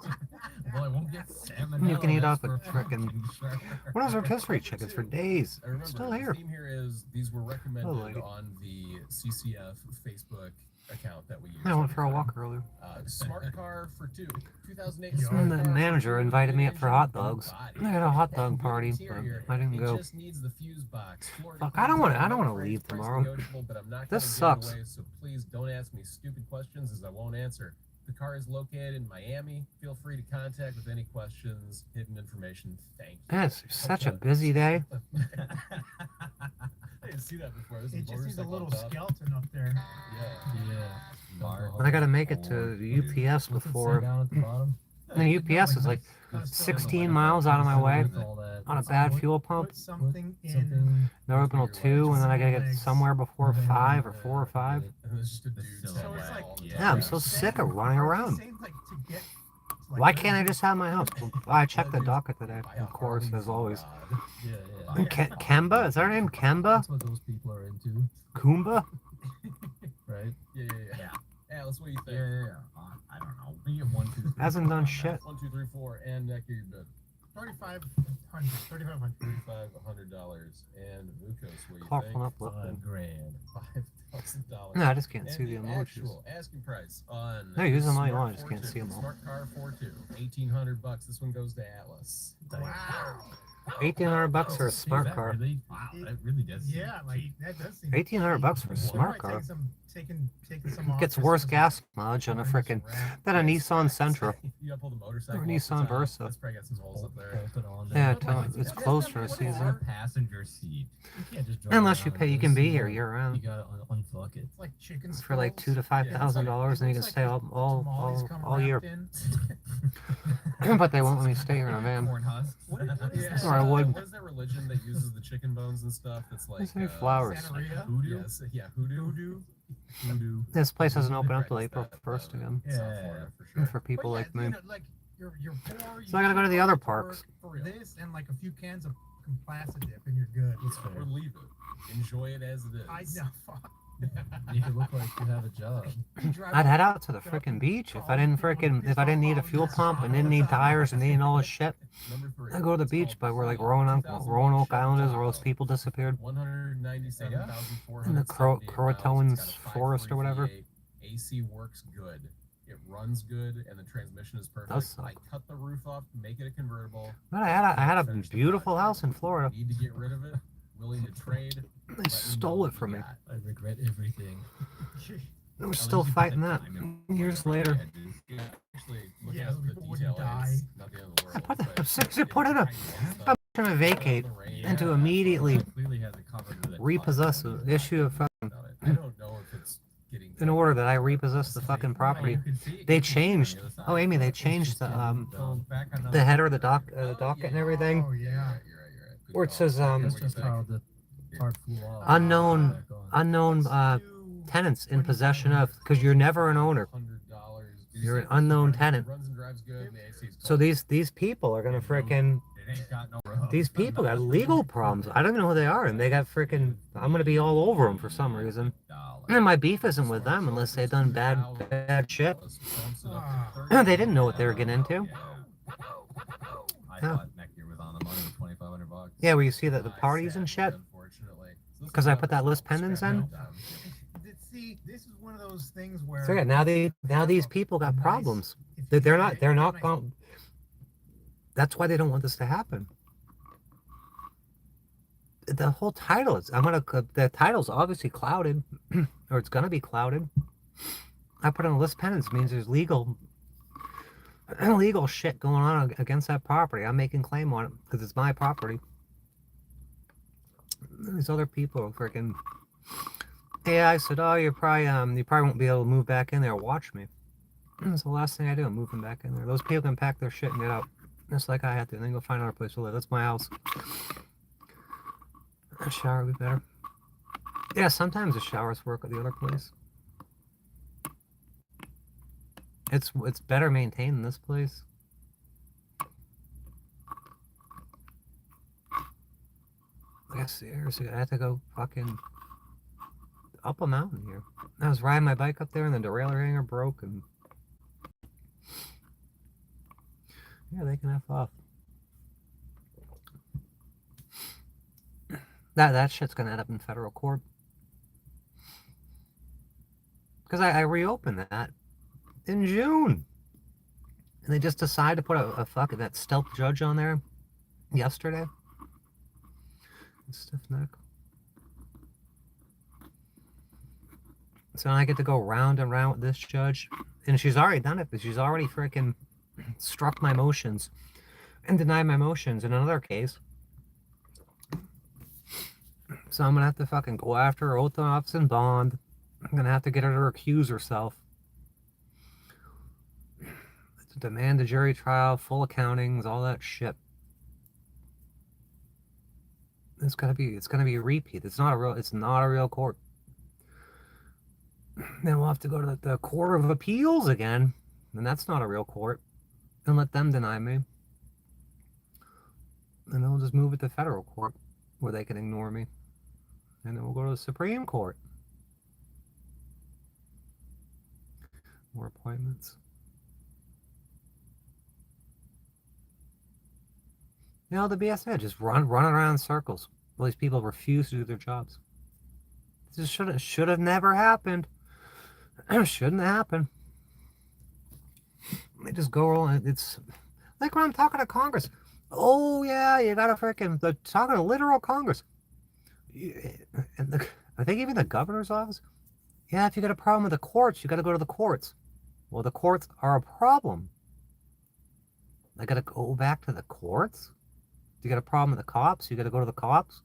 Well, I won't get salmon. You can eat off a for frickin'. sure. What are those rotisserie chickens for days? I remember Still the here. theme here is these were recommended Oh, lady. on the CCF Facebook account that we use. I went for a walk earlier. Smart car for two. 2008 And smart the car for manager two, invited me up for engine, hot no dogs. body. I had a hot dog Good party, interior. but I didn't It go. just needs the fuse box. Florida Fuck, Keys I don't wanna price leave price tomorrow. negotiable, but I'm not This gonna give it sucks. away, so please don't ask me stupid questions as I won't answer. The car is located in Miami. Feel free to contact with any questions, hidden information. Thank you. Man, it's such a busy day. I didn't see that before. This is It just needs a motorcycle little on top. skeleton up there. Yeah. Yeah. Mark. I gotta make it to the UPS What's it say before. down at the bottom? And the UPS is like 16 miles out of my way All that. on a bad fuel pump. Put something in. Something. They're open till 2, and then I gotta get somewhere before 5 or 4 or 5. It was just a dude. So So it's somewhere like, all the Yeah, I'm time. so sick of running around. Saying, like, to get, like, Why can't I just have my house? Well, I checked the docket today, of course, as always. Yeah, yeah. And Kemba? Is that her name? Kemba? That's what those people are into, Kumba? right? Yeah. Alice, what do you think? Yeah. I don't know. We get 1, 2, 3. Hasn't done shit. 1, 2, 3, 4, and Nick, your bid. $3,500. $3,500. And Lucas, what do you Call think? from uplifting. $5,000. $5,000. No, I just can't And see the emojis. actual asking price on No, use them all you Smart want, I just can't 4.2, see 'em all. Smart car 4.2, $1,800. This one goes to Atlas. Wow. $1,800 for a smart That car. Really, wow, that really does. seem Yeah, like, cheap. that does seem. $1,800 for a You smart might car. taking some off Gets just worse as- gas mileage than a frickin' than a Nissan Sentra. You gotta pull the motorcycle. Or off the Nissan top. Versa. That's probably got some holes up there. Bolted on Yeah, there. tell it's closed for a season. Passenger seat. You can't just drive Unless you around pay, you with can this. be here You year round. gotta unfuck it. It's like chicken For like skulls. $2,000 to $5,000, and you can Looks stay like all tamales come all year. wrapped in. But they won't let me stay here in a van. Corn husks. What is Yeah. that, Or I would. What is that religion that uses the chicken bones and stuff? That's like There's any flowers. Santa Rita. Hoodoo? Yes, yeah, hoodoo. Hoodoo. This place doesn't open up till Practice April that, 1st again. South Yeah. Florida, for And sure. for people But yeah, like me. you know, like you're poor. So I gotta go to the other parks. For this and like a few cans of fucking Placid dip, and you're good. It's fair. Or leave it. Enjoy it as it is. I know. Fuck. You could look like you have a job. You drive I'd up- head out to the frickin' beach if I didn't need a fuel pump and didn't need tires and didn't all this shit. Number 3. I'd go to the It's beach called by where like Freedom, Roanoke 2001 Island is, where Chevy those people disappeared. 197,400. In the Croatoans Forest or whatever. AC works good. It runs good, and the transmission is perfect. Does suck. I cut the roof off, make it a convertible. But I had a beautiful house in Florida. Need to get rid of it. Willing to trade. They stole it from me. I regret everything. I'm still fighting that years later. Actually, looking Yeah, at the people wouldn't detail, die. it's not the end of the world. put but the- it's put in a- tiny stuff. I'm trying to vacate and to immediately Clearly has it covered with a repossess an issue of fucking I don't know if it's getting in order that I repossess the fucking property. They changed. Oh, Amy, they changed the header, the docket, and everything. Oh yeah. Where it says That's just how the part flew off. unknown tenants in possession of, because you're never an owner. You're an unknown tenant. So these people are gonna frickin' these people got legal problems. I don't even know who they are, and they got frickin' I'm gonna be all over them for some reason. And my beef isn't with them unless they've done bad shit. They didn't know what they were getting into. Yeah. Yeah, where you see that the parties and shit. Because I put that list pendants in. See, this is one of those things where. So yeah, now these people got problems. They're not going. That's why they don't want this to happen. The whole title is the title's obviously clouded, or it's gonna be clouded. I put on a list pendants means there's legal shit going on against that property. I'm making claim on it because it's my property. These other people are freaking. Yeah, I said, oh, you probably won't be able to move back in there. Watch me. That's the last thing I do. I'm moving back in there. Those people can pack their shit and get out, just like I had to, and then go find another place to live. That's my house. A shower would be better. Yeah, sometimes the showers work at the other place. It's better maintained than this place. I guess seriously, I had to go fucking up a mountain here. I was riding my bike up there, and the derailleur hanger broke, and yeah, they can F off. That shit's gonna end up in federal court. Because I reopened that in June. And they just decided to put a fucking that stealth judge on there yesterday. Stiff neck. So I get to go round and round with this judge. And she's already done it, but she's already freaking struck my motions and denied my motions in another case. So I'm gonna have to fucking go after her, oath of office and bond. I'm gonna have to get her to recuse herself. To demand a jury trial, full accountings, all that shit. It's gonna be a repeat. It's not a real court. Then we'll have to go to the Court of Appeals again, and that's not a real court. And let them deny me. And then we'll just move it to federal court, where they can ignore me. And then we'll go to the Supreme Court. More appointments. You know, the BSA just running around in circles. All these people refuse to do their jobs. This should have never happened. Shouldn't happen. They just go rolling. It's like when I'm talking to Congress. Oh yeah, you gotta freaking talking to literal Congress. And I think even the governor's office. Yeah, if you got a problem with the courts, you got to go to the courts. Well, the courts are a problem. I got to go back to the courts. You got a problem with the cops, you got to go to the cops.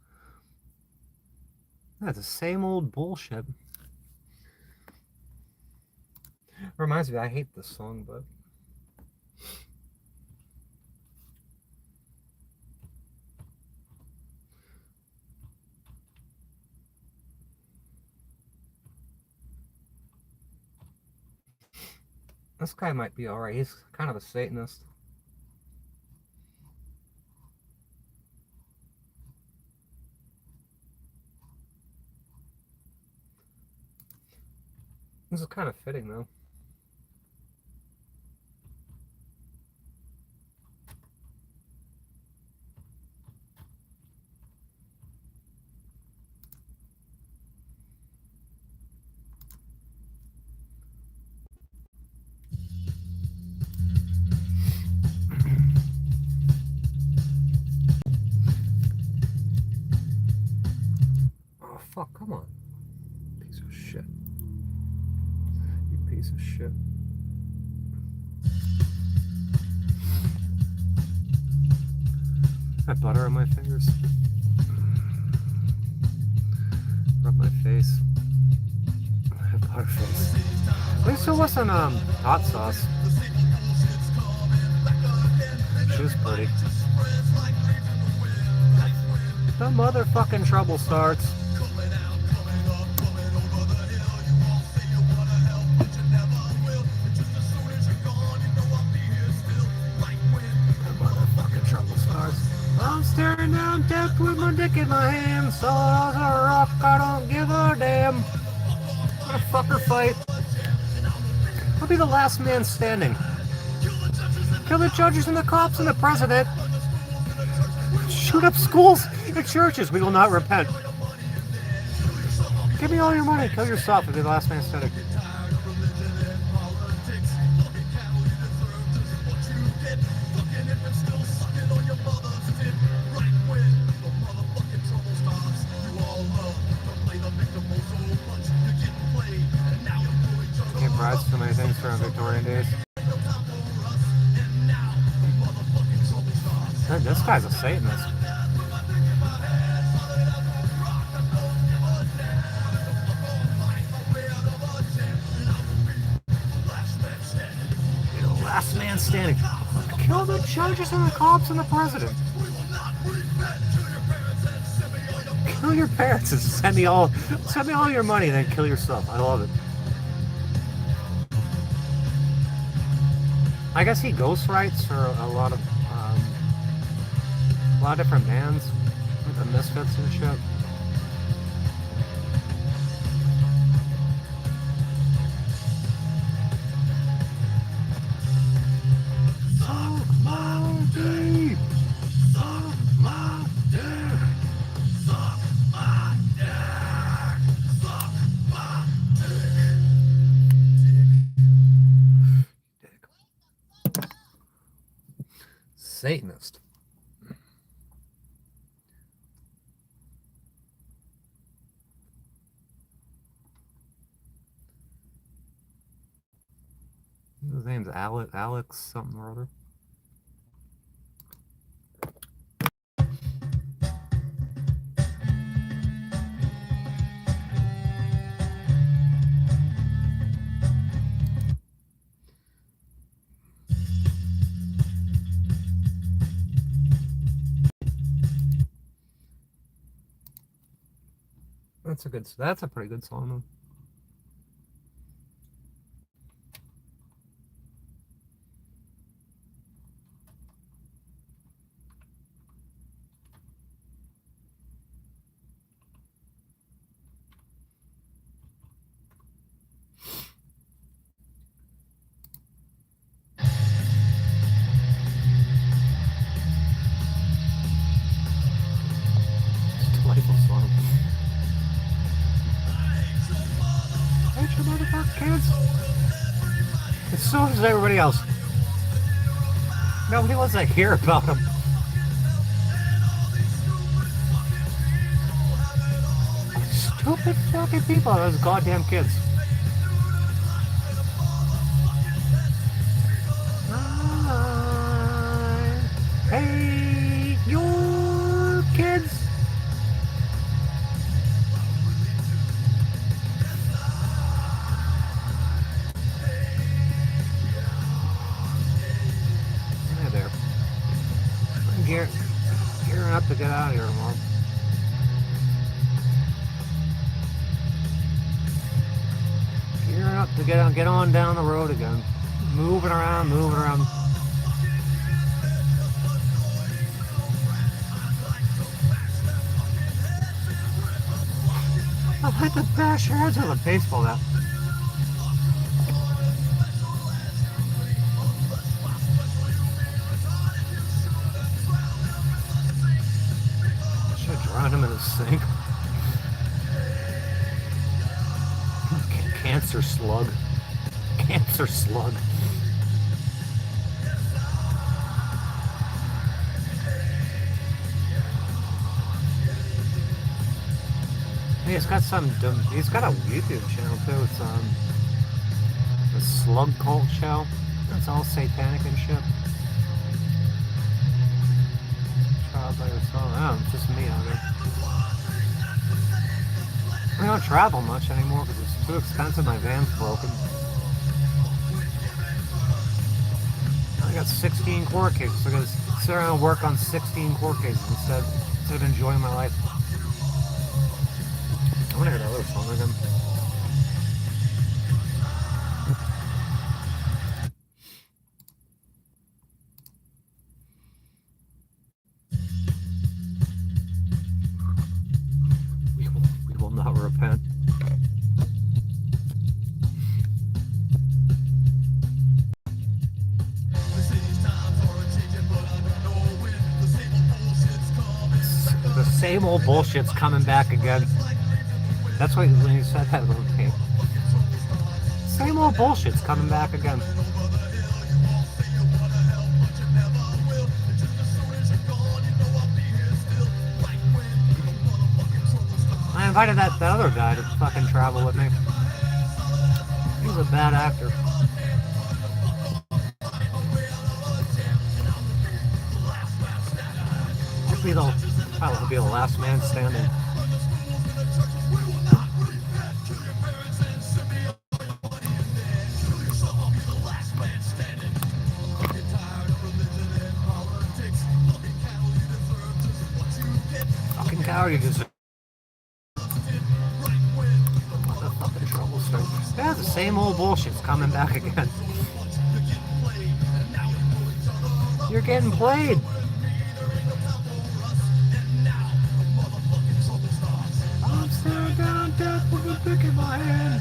That's the same old bullshit. Reminds me, I hate this song, but this guy might be alright. He's kind of a Satanist. This is kind of fitting, though. Oh, fuck, come on. Piece of shit. You piece of shit. I have butter on my fingers. Rub my face. I have Butterface. At least it wasn't hot sauce. She was pretty. The motherfucking trouble starts. I'm staring down death with my dick in my hand. Solid as a rock, I don't give a damn. What a fucker fight. I'll be the last man standing. Kill the judges and the cops and the president. Shoot up schools and churches. We will not repent. Give me all your money. Kill yourself and be the last man standing. Can't bribes so many things from Victorian days. This guy's a Satanist. You're the last man standing. Kill the judges and the cops and the president. Kill your parents and send me all your money, then kill yourself. I love it. I guess he ghostwrites for a lot of different bands, like the Misfits and shit. Suck my dick. Suck my dick. Suck my dick. Suck my dick. Satanist. His name's Alex something or other. That's a pretty good song though. Delightful song. Hate your motherfucking kids. And so does everybody else. Nobody wants to hear about them. Stupid fucking people, those goddamn kids. I hate your kids. Gearing up to get out of here tomorrow. Gearing up to get on down the road again. Moving around. I'd like to bash your heads with a baseball bat. Drown him in the sink. Cancer slug. Cancer slug. Hey, he's got he's got a YouTube channel too. It's the Slug Cult Show. It's all satanic and shit. By yourself. Oh, it's just me out there. I don't travel much anymore because it's too expensive. My van's broken. I got 16 court cases. I gotta sit around and work on 16 court cases instead of enjoying my life. I want to hear that other song again. We will not repent. The same old bullshit's coming back again. That's what when you said that, okay. Same old bullshit's coming back again. I invited that other guy to fucking travel with me. He's a bad actor. He'll be the last man standing. Fucking coward, you just. What the fucking trouble start? Yeah, the same old bullshit's coming back again. You're getting played. I'm staring down death with a pick in my hand.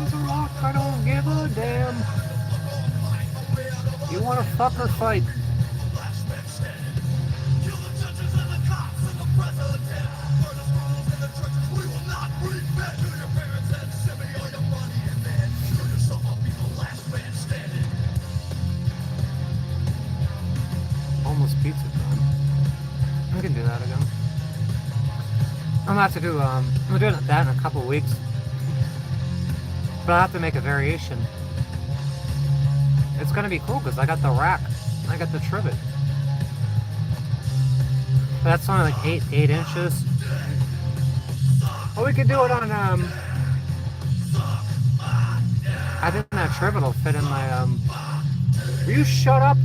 As a rock, I don't give a damn. You wanna fuck or fight? Almost pizza time. I can do that again. I'm gonna have to do I'm doing that in a couple of weeks. But I'll have to make a variation. It's gonna be cool because I got the rack. I got the trivet. But that's only like 8 inches. Well, we could do it on I think that trivet will fit in my will you shut up?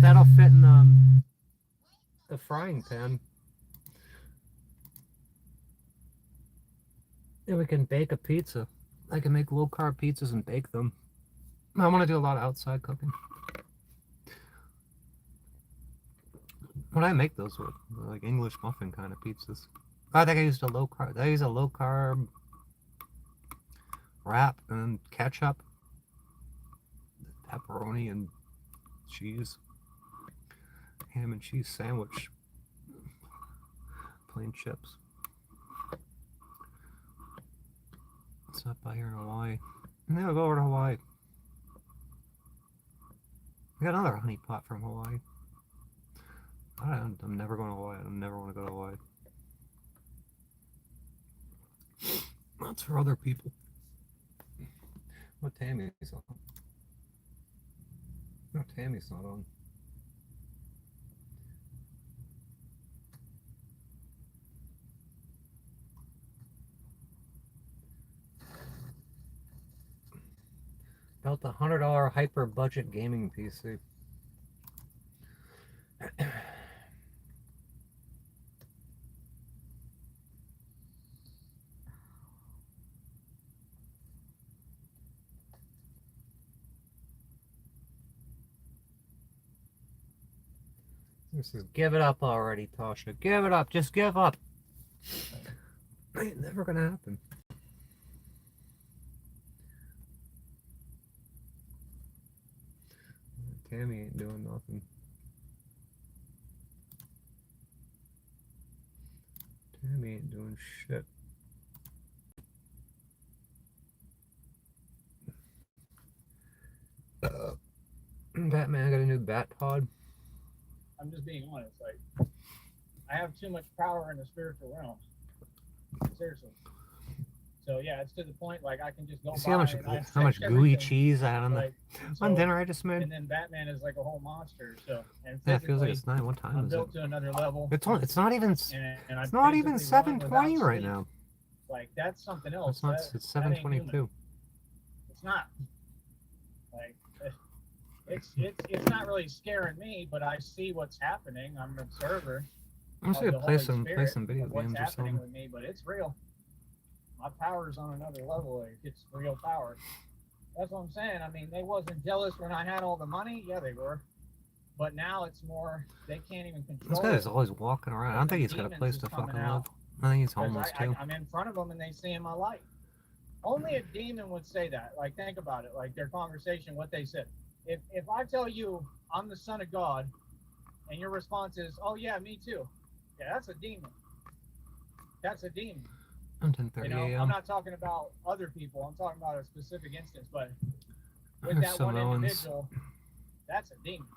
That'll fit in the frying pan. Yeah, we can bake a pizza. I can make low-carb pizzas and bake them. I want to do a lot of outside cooking. What do I make those with? Like English muffin kind of pizzas. I think I used a low-carb. I use a low-carb wrap and ketchup, pepperoni and cheese, ham and cheese sandwich, plain chips. It's not by here in Hawaii. Never go over to Hawaii. We got another honey pot from Hawaii. I'm never going to Hawaii. I never want to go to Hawaii. That's for other people. What Tammy's on? No, Tammy's not on. Built a $100 hyper budget gaming PC. This is give it up already, Tasha. Give it up. Just give up. Ain't never gonna happen. Tammy ain't doing nothing. Tammy ain't doing shit. Batman got a new bat pod. I'm just being honest. Like, I have too much power in the spiritual realm. Seriously. So yeah, it's to the point like I can just go. See how much gooey cheese I had on on dinner I just made. And then Batman is like a whole monster. So and yeah, it feels like it's 9. What time I'm is built it? to another level. It's not even. And it's not even 7:20 right now. Like that's something else. That's not. It's that ain't human. 7:22. It's not. Like it's not really scaring me, but I see what's happening. I'm an observer. I'm just of gonna the play Holy some Spirit, video of what's games or happening something. with me, but it's real. My power's on another level. It's real power. That's what I'm saying. I mean, they wasn't jealous when I had all the money. Yeah, they were. But now it's more, they can't even control This guy is it. always walking around. I don't think he's got a Demons place is to coming fucking out. live. I think he's 'Cause homeless too. I'm in front of them and they see in my light. Only a demon would say that. Like, think about it. Like, their conversation, what they said. If I tell you I'm the son of God, and your response is, oh, yeah, me too. Yeah, that's a demon. That's a demon. 10:30 You know, a.m. I'm not talking about other people. I'm talking about a specific instance. But with And that one Samoans. individual, that's a demon.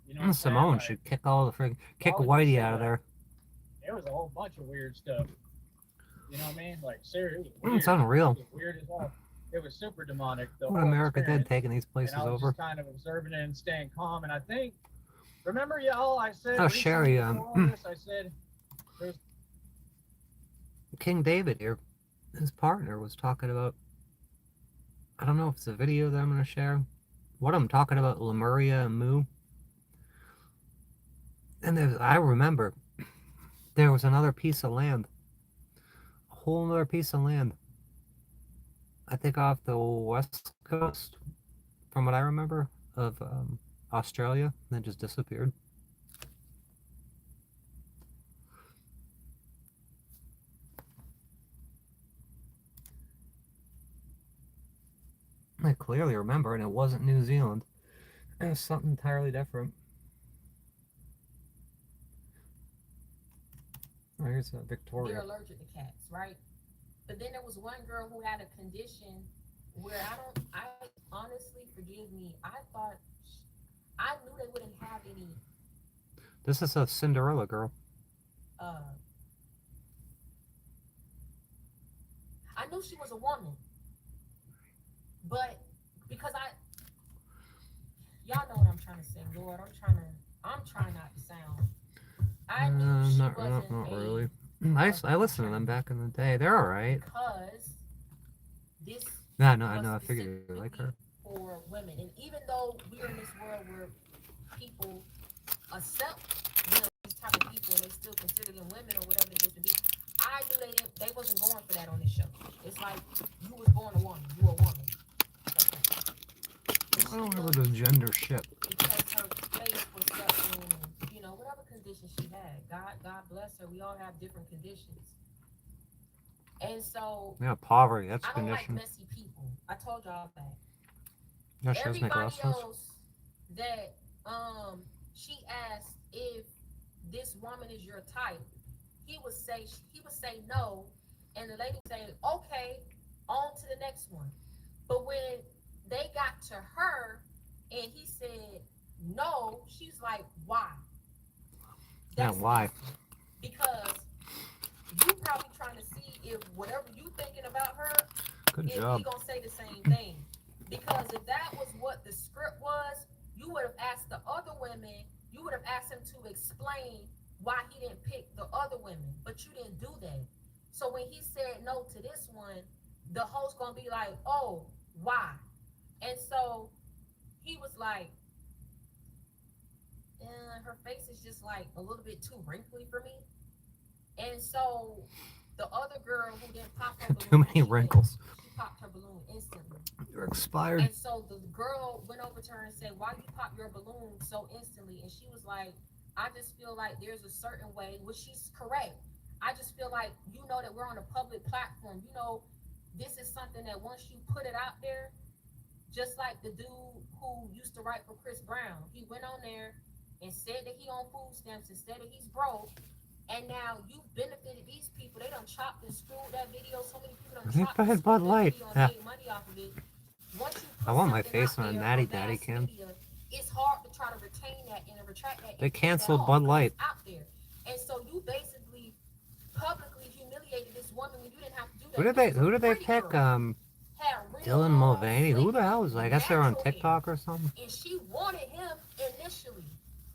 You know what I'm And saying? Simone Like, should kick all the kick would you Whitey say out of that? there. there was a whole bunch of weird stuff. You know what I mean? Like, seriously, it was It's weird. unreal. It was weird as hell. It was super demonic. The What whole America did experience. taking these places And I was over. just kind of observing it and staying calm. And I think, remember, y'all, I said Oh, recently Sherry, before all this, I said, there's King David here, his partner was talking about, I don't know if it's a video that I'm going to share, what I'm talking about, Lemuria and Mu. And I remember there was another piece of land, a whole other piece of land, I think off the west coast, from what I remember, of Australia, and then just disappeared. I clearly remember, and it wasn't New Zealand. It was something entirely different. Oh, here's Victoria. They're allergic to cats, right? But then there was one girl who had a condition where I honestly, forgive me, I thought, I knew they wouldn't have any, This is a Cinderella girl. I knew she was a woman, but because y'all know what I'm trying to say, Lord, I'm trying not to sound, I knew she wasn't not a, really. I listened to them back in the day. They're alright. because this I know, I was figured you like her. for women. And even though we're in this world where people accept these type of people and they still consider them women or whatever the case may be, I knew they wasn't going for that on this show. It's like, you was born a woman, you a woman. Okay. I don't remember the gender shit. Because her face was suffering and, you know, whatever condition she had. God bless her. We all have different conditions. And so Yeah, poverty, that's a I don't condition. like messy people. I told y'all that. Yeah, she does make Everybody restless. else that she asked if this woman is your type, he would say no, and the lady would say, okay, on to the next one. But when they got to her and he said no, she's like, why? Yeah, why? Because you probably trying to see if whatever you thinking about her, Good if job. he gonna say the same thing. Because if that was what the script was, you would have asked the other women, you would have asked him to explain why he didn't pick the other women, but you didn't do that. So when he said no to this one, the host gonna be like, oh, why? And so he was like, her face is just like a little bit too wrinkly for me. And so the other girl who didn't pop her balloon, Too many wrinkles. she popped her balloon instantly. You're expired. And so the girl went over to her and said, why you pop your balloon so instantly? And she was like, I just feel like there's a certain way, which she's correct. I just feel like, you know, that we're on a public platform. You know, this is something that once you put it out there, just like the dude who used to write for Chris Brown, he went on there and said that he on food stamps instead of he's broke. And now you've benefited these people. They done chopped and screwed that video. So many people done chopped and Bud screwed that Light. video and Yeah. made money off of it. Once you put I want my something face out on a there Natty on Daddy mass cam. media, it's hard to try to retain that and retract that. They and take that canceled off Bud because Light. it's out there. And so you basically publicly humiliated this woman when you didn't have to do that. Who did they pick? Had real Dylan Mulvaney. Who the hell was that? I guess they're on natural hair. TikTok or something. And she wanted him initially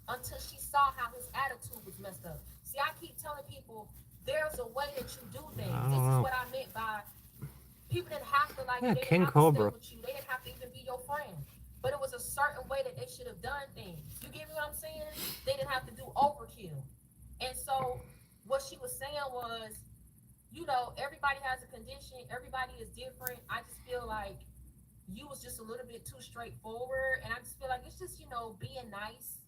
until she saw how his attitude was messed up. See, I keep telling people there's a way that you do things. I This don't is know. what I meant by people didn't have to like Yeah, you. They King didn't have to Cobra. stay with you. They didn't have to even be your friend. But it was a certain way that they should have done things. You get me what I'm saying? They didn't have to do overkill. And so what she was saying was, you know, everybody has a condition. Everybody is different. I just feel like you was just a little bit too straightforward. And I just feel like it's just, you know, being nice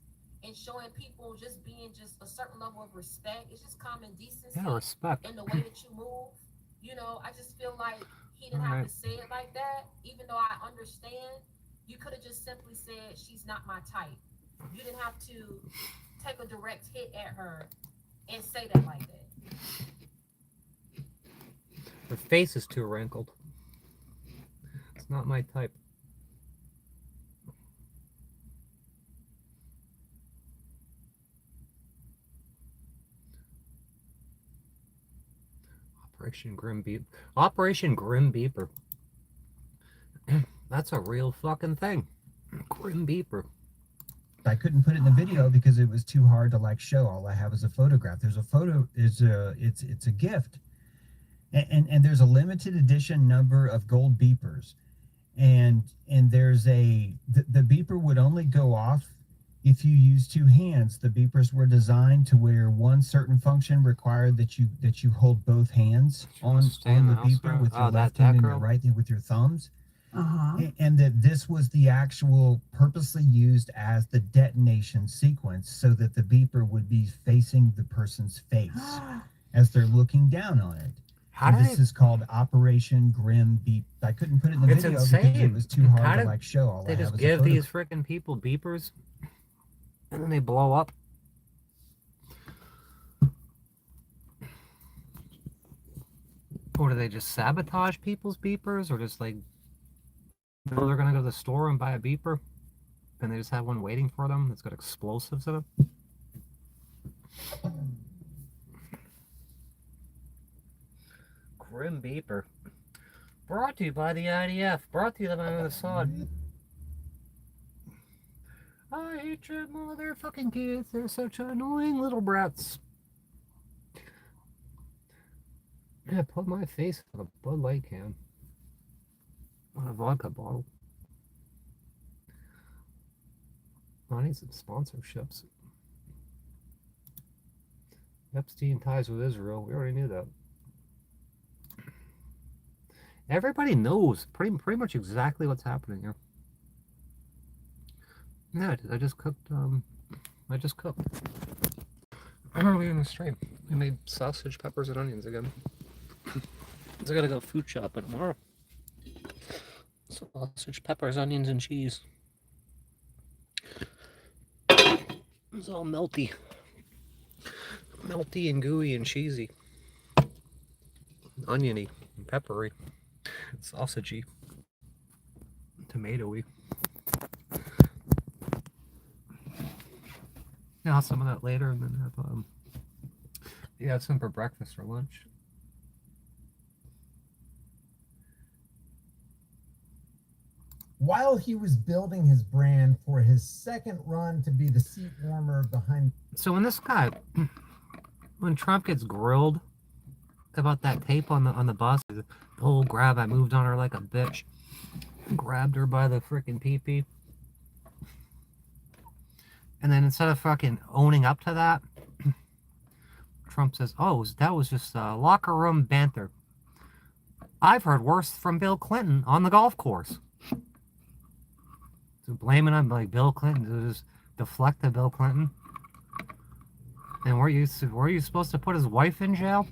and showing people just being just a certain level of respect. It's just common decency Yeah, respect. in the way that you move. You know, I just feel like he didn't have Alright. to say it like that, even though I understand. You could have just simply said, she's not my type. You didn't have to take a direct hit at her and say that like that. Her face is too wrinkled. It's not my type. Operation Grim Beep. Operation Grim Beeper. That's a real fucking thing. Grim Beeper. I couldn't put it in the video because it was too hard to like show. All I have is a photograph. There's a photo. It's a gift, and there's a limited edition number of gold beepers, and there's the beeper would only go off if you use two hands. The beepers were designed to where one certain function required that you hold both hands on the beeper with your left hand and your right hand with your thumbs. And that this was the actual purposely used as the detonation sequence so that the beeper would be facing the person's face as they're looking down on it. And this is called Operation Grim Beep. I couldn't put it in the It's video insane. because it was too hard to like show. All They I have just is a give photo. these freaking people beepers and then they blow up. Or do they just sabotage people's beepers, or just like, you know, they're gonna go to the store and buy a beeper and they just have one waiting for them that's got explosives in it? Grim Beeper. Brought to you by the IDF. Brought to you by the Assad. I hate your motherfucking kids. They're such annoying little brats. I put my face on a Bud Light can. On a vodka bottle. I need some sponsorships. Epstein ties with Israel. We already knew that. Everybody knows pretty much exactly what's happening here. Yeah, I just cooked. I just cooked early in the stream. I made sausage, peppers, and onions again. I gotta go food shopping tomorrow. Sausage, peppers, onions, and cheese. It's all melty. Melty and gooey and cheesy. Oniony and peppery. Sausagey. Tomatoey. I'll have some of that later and then have some for breakfast or lunch. While he was building his brand for his second run to be the seat warmer behind. So when this guy, when Trump gets grilled about that tape on the bus, the whole grab, I moved on her like a bitch, grabbed her by the freaking pee-pee, and then instead of fucking owning up to that, Trump says, "Oh, that was just locker room banter. I've heard worse from Bill Clinton on the golf course." So blaming on like Bill Clinton to just deflect to Bill Clinton. And were you supposed to put his wife in jail?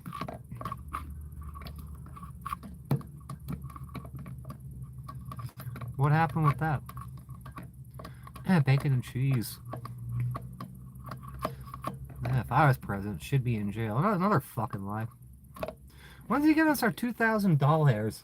What happened with that? Yeah, bacon and cheese. Yeah, if I was president, she'd be in jail. Another fucking lie. When's he giving us our $2,000?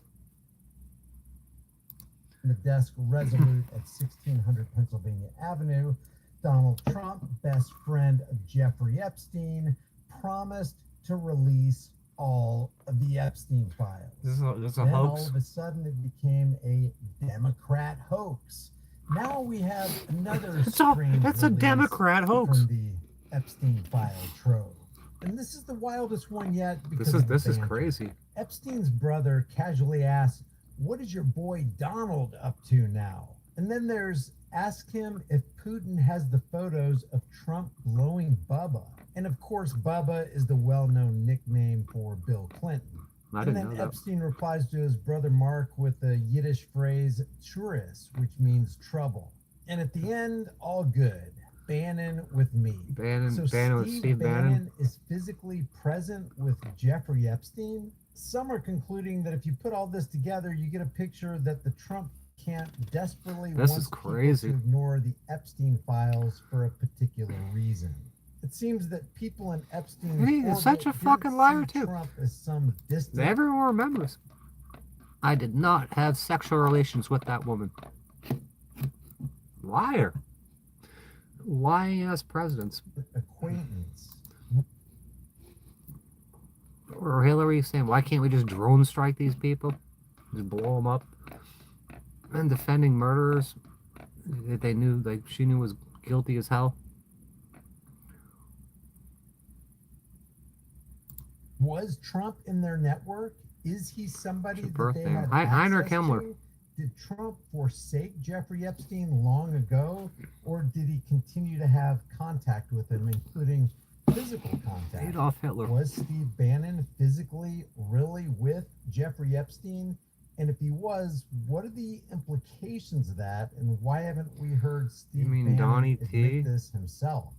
The desk resolute at 1600 Pennsylvania Avenue. Donald Trump, best friend of Jeffrey Epstein, promised to release all of the Epstein files. This is a Then hoax. all of a sudden it became a Democrat hoax. Now we have another It's a strange Democrat hoax. from the Epstein file trove. And this is the wildest one yet. This is crazy. Epstein's brother casually asks, "What is your boy Donald up to now?" And then there's, "Ask him if Putin has the photos of Trump blowing Bubba." And of course, Bubba is the well-known nickname for Bill Clinton. I And didn't then know that. Epstein replies to his brother Mark with the Yiddish phrase "Churis," which means trouble. And at the end, all good. Bannon with me. Bannon with Steve Steve Bannon. is physically present with Jeffrey Epstein. Some are concluding that if you put all this together, you get a picture that the Trump camp desperately This wants is crazy. people to ignore the Epstein files for a particular reason. It seems that people in Epstein's He's orbit such a didn't fucking see liar, too. Trump as some distant Everyone remembers. I did not have sexual relations with that woman. Liar. Lying as presidents. acquaintance. Or Hillary saying, why can't we just drone strike these people? Just blow them up. And defending murderers that they knew, like she knew was guilty as hell. Was Trump in their network? Is he somebody It's that your they birthday. had Heinrich access Himmler. to? Did Trump forsake Jeffrey Epstein long ago, or did he continue to have contact with him, including physical contact? Adolf Hitler. Was Steve Bannon physically really with Jeffrey Epstein? And if he was, what are the implications of that, and why haven't we heard Steve mean Bannon Donnie admit T? this himself?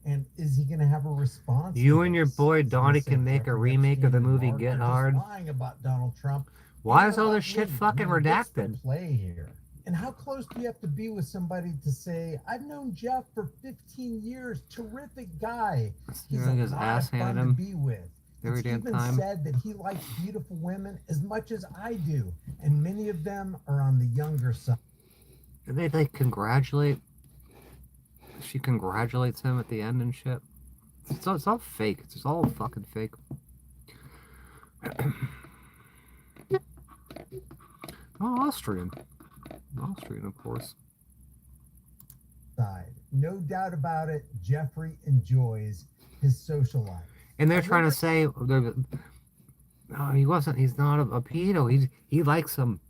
And is he going to have a response? You to and your this? boy Is he gonna Donnie say can make a Jeffrey remake of the Epstein and movie Mark Get are just Hard. lying about Donald Trump? Why And is all about this shit me? fucking I mean, what's the redacted? play here? And how close do you have to be with somebody to say, "I've known Jeff for 15 years, terrific guy. He's Getting a his lot ass of fun handed to him be with." every It's damn even time. said that he likes beautiful women as much as I do, and many of them are on the younger side. And they congratulate. She congratulates him at the end and shit. It's all fake. It's just all fucking fake. Oh, Austrian, of course. Side. No doubt about it, Jeffrey enjoys his social life. And they're trying to say, no, he wasn't. He's not a pedo. He likes them,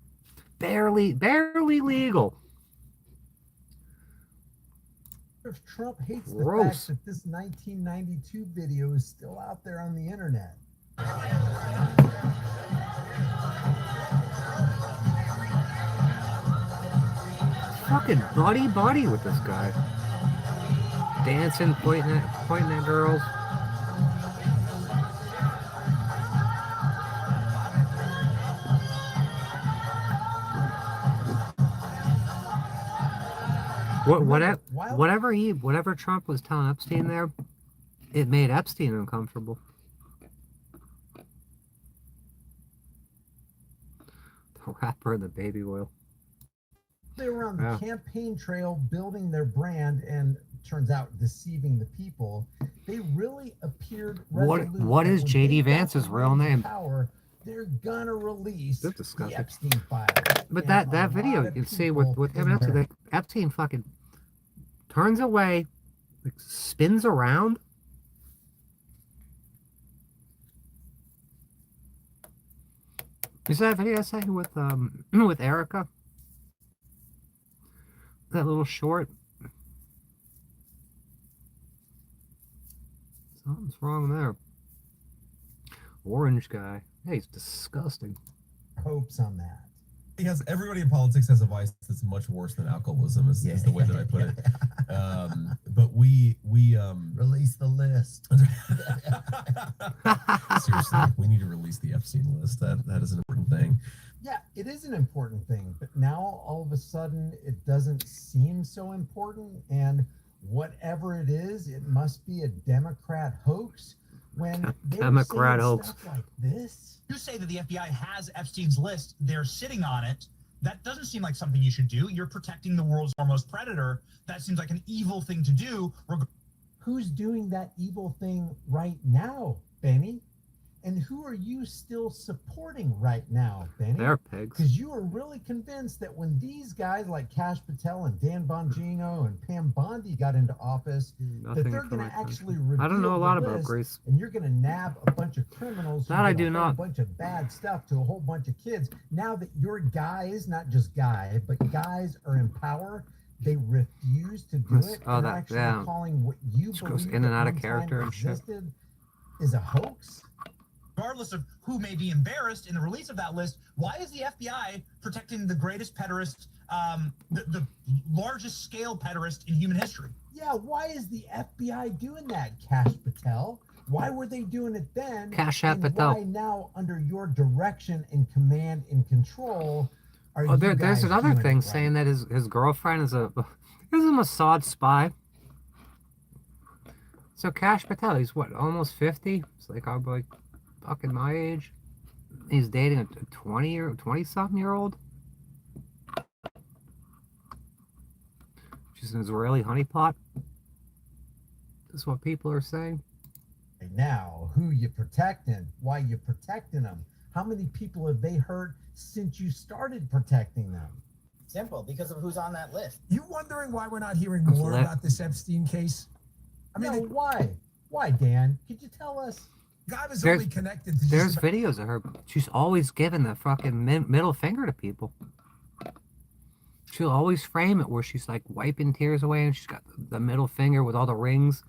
barely legal. If Trump hates the Gross. fact that this 1992 video is still out there on the internet. Fucking buddy with this guy. Dancing, pointing at girls. Whatever Trump was telling Epstein there, it made Epstein uncomfortable. The rapper and the baby oil. They were on the Yeah. campaign trail building their brand and turns out deceiving the people. They really appeared resolute What that is when JD they got Vance's real into name? Power, they're gonna release That's the disgusting. Epstein files. But And that a video, lot you of can see people with him in and Epstein, their- Epstein fucking turns away, like, spins around. You saw that video I sent you with with Erica? That little short. Something's wrong there. Orange guy. Hey, he's disgusting. hopes on that. He has everybody in politics has a vice that's much worse than alcoholism is the way that I put it. But we release the list. Seriously, we need to release the Epstein list. That is an important thing. Yeah, it is an important thing, but now all of a sudden it doesn't seem so important, and whatever it is, it must be a Democrat hoax. When they were Democrat saying hoax. stuff like this, You say that the FBI has Epstein's list. They're sitting on it. That doesn't seem like something you should do. You're protecting the world's foremost predator. That seems like an evil thing to do. who's doing that evil thing right now, Benny? And who are you still supporting right now, Benny? They're pigs. Because you are really convinced that when these guys like Cash Patel and Dan Bongino and Pam Bondi got into office, that Nothing they're for going my to country. actually I don't know a reveal lot the about list, Greece. and you're going to nab a bunch of criminals who That I did do a whole not. bunch of bad stuff to a whole bunch of kids. Now that your guys, not just guy, but guys are in power, they refuse to do it. Oh, and that- actually yeah. calling what you Just goes believe in and at out of one time character and shit. existed is a hoax. Regardless of who may be embarrassed in the release of that list, why is the FBI protecting the greatest pederast, the largest scale pederast in human history? Yeah, why is the FBI doing that, Cash Patel? Why were they doing it then? Cash and Patel. why now, under your direction and command and control, are Oh, you there's guys another doing it thing right? saying that his girlfriend is a Mossad spy. So Cash Patel, he's what, almost 50? It's like I'm like fucking my age. He's dating a 20-something-year-old. She's an Israeli honeypot. That's what people are saying. Now, who you protecting? Why you protecting them? How many people have they hurt since you started protecting them? Simple, because of who's on that list. You wondering why we're not hearing That's more lit. about this Epstein case? I mean, No, why? Why, Dan? Could you tell us? the guy was There's- only connected to There's just about videos of her. She's always giving the fucking middle finger to people. She'll always frame it where she's like wiping tears away and she's got the middle finger with all the rings.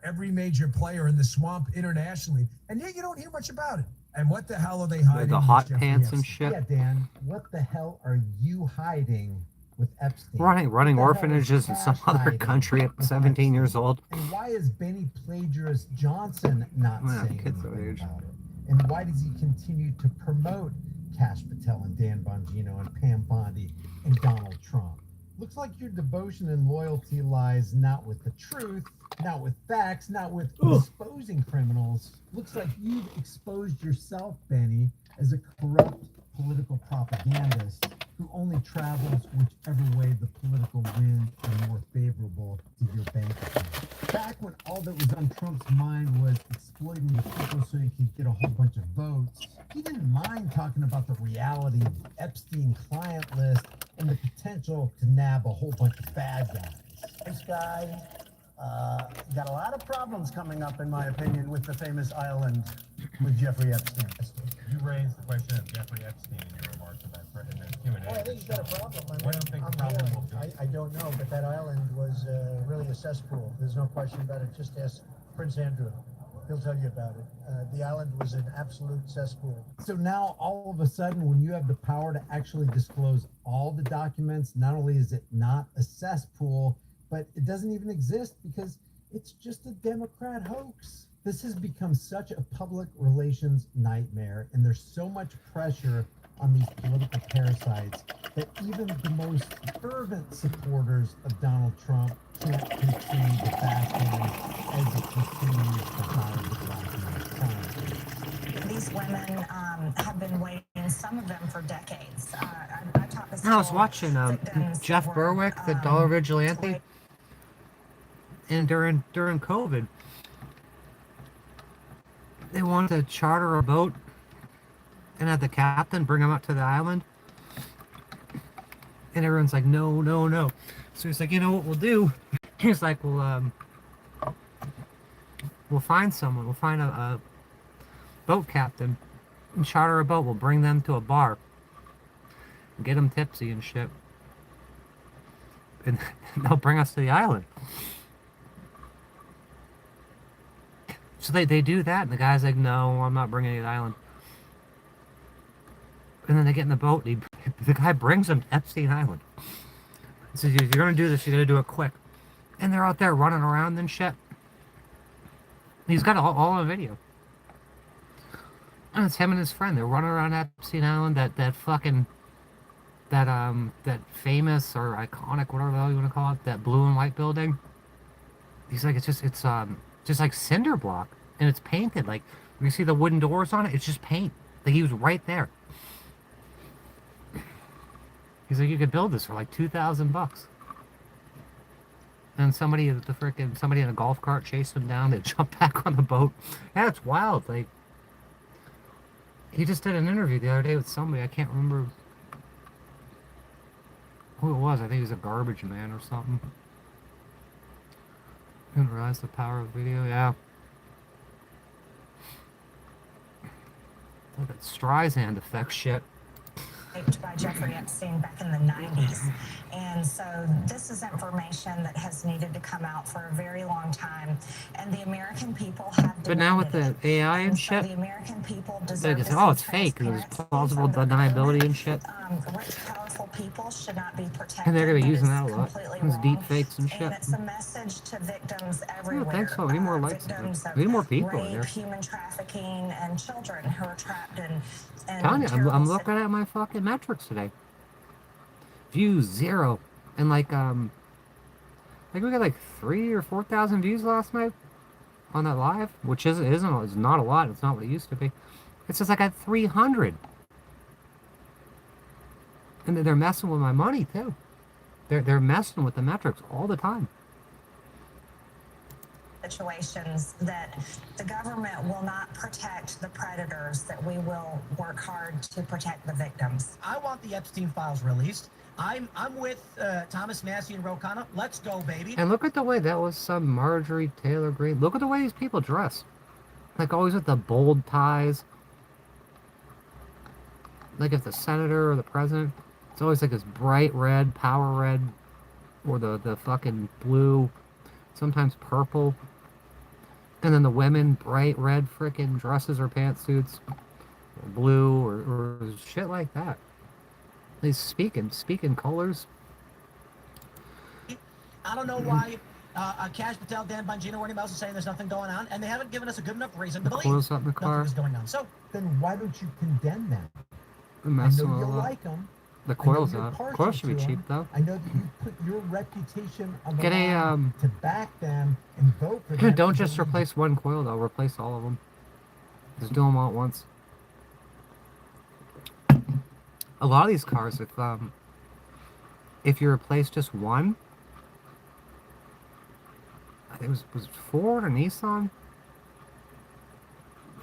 every major player in the swamp internationally, and yet you don't hear much about it. And what the hell are they hiding? The with hot Jeffrey pants and Epstein? shit. Yeah, Dan, what the hell are you hiding with Epstein? Running What the hell is orphanages in some Cash other hiding country at with 17 years Epstein? old. And why is Benny Plagiarist Johnson not Yeah, saying kids that anything age. about it? And why does he continue to promote Cash Patel and Dan Bongino and Pam Bondi and Donald Trump? Looks like your devotion and loyalty lies not with the truth, not with facts, not with exposing criminals. Looks like you've exposed yourself, Benny, as a corrupt political propagandist who only travels whichever way the political winds are more favorable to your bank account. Back when all that was on Trump's mind was exploiting the people so he could get a whole bunch of votes, he didn't mind talking about the reality of the Epstein client list and the potential to nab a whole bunch of bad guys. This guy got a lot of problems coming up, in my opinion, with the famous island with Jeffrey Epstein. You raised the question of Jeffrey Epstein in your remarks about in the Q&A. Oh, I think he's got a problem. What do you think the problem will be? I don't know, but that island was really a cesspool. There's no question about it. Just ask Prince Andrew. He'll tell you about it. The island was an absolute cesspool. So now, all of a sudden, when you have the power to actually disclose all the documents, not only is it not a cesspool, but it doesn't even exist because it's just a Democrat hoax. This has become such a public relations nightmare, and there's so much pressure on these political parasites that even the most fervent supporters of Donald Trump can't continue to fast as it continues to hide the documents. These women have been waiting, some of them for decades. I taught this I was watching Jeff Berwick, the Dollar Vigilante, and during COVID, they wanted to charter a boat and have the captain bring them up to the island. And everyone's like, no, no, no. So he's like, you know what we'll do? He's like, we'll find someone. We'll find a boat captain and charter a boat. We'll bring them to a bar and get them tipsy and shit. And they'll bring us to the island. So they do that, and the guy's like, no, I'm not bringing you to the island. And then they get in the boat, and the guy brings them to Epstein Island. He says, if you're going to do this, you got to do it quick. And they're out there running around and shit. He's got it all on video. And it's him and his friend. They're running around Epstein Island, that famous or iconic, whatever the hell you want to call it, that blue and white building. He's like, it's just like cinder block, and it's painted. Like, you see the wooden doors on it? It's just paint. Like, he was right there. He's like, you could build this for like $2,000. And somebody in a golf cart chased him down. They jumped back on the boat. Yeah, it's wild. Like, he just did an interview the other day with somebody. I can't remember who it was. I think he was a garbage man or something. Didn't realize the power of video. Yeah. Look at Streisand effect shit. By Jeffrey Epstein back in the 90s. And so this is information that has needed to come out for a very long time. And the American people have But now with the AI and shit, the American people they deserve can say, to oh, see it's fake because there's transparency plausible from the deniability and shit. Rich, powerful people should not be protected. And they're going to be That using is that a lot. completely There's wrong. deep fakes and shit. And it's a message to victims I everywhere. don't think so. We need more likes. We need more people in rape, there. human trafficking, and children who are trapped in Telling you, I'm terrible looking at my fucking metrics today. Views 0, and like we got like 3,000 or 4,000 views last night on that live, which it's not a lot. It's not what it used to be. It says I got 300, and they're messing with my money too. They're messing with the metrics all the time. situations that the government will not protect the predators, that we will work hard to protect the victims. I want the Epstein files released. I'm with Thomas Massey and Ro Khanna. Let's go, baby. And look at the way that was some Marjorie Taylor Greene. Look at the way these people dress. Like always with the bold ties. Like if the senator or the president, it's always like this bright red, power red, or the fucking blue, sometimes purple. And then the women, bright red frickin' dresses or pantsuits, or blue or shit like that. These speaking colors. I don't know why Kash Patel, Dan Bongino, or anybody else is saying there's nothing going on, and they haven't given us a good enough reason to believe Close up in the car. nothing is going on. So then why don't you condemn them? The I mess know with you all that. like them. The I know coil's you're out. partial Coil should be to cheap 'em. though. I know that you put your reputation on the Get a line to back them and vote for them. Don't just replace one coil though. Replace all of them. Just do them all at once. A lot of these cars, if you replace just one, I think it was Ford or Nissan.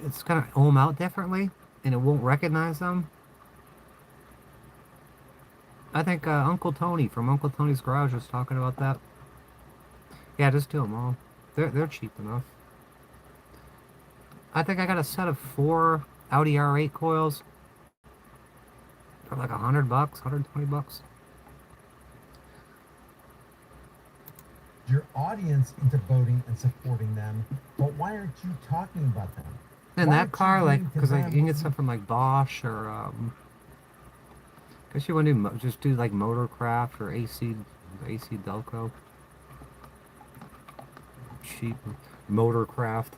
It's gonna ohm out differently, and it won't recognize them. I think Uncle Tony from Uncle Tony's Garage was talking about that. Yeah, just do them all. They're cheap enough. I think I got a set of 4 Audi R8 coils for like $100, $120. Your audience into voting and supporting them, but why aren't you talking about them? And Why that aren't you car, like, giving to because like, them you can what get stuff from like Bosch or I guess you want to just do like Motorcraft or AC Delco. Cheap Motorcraft.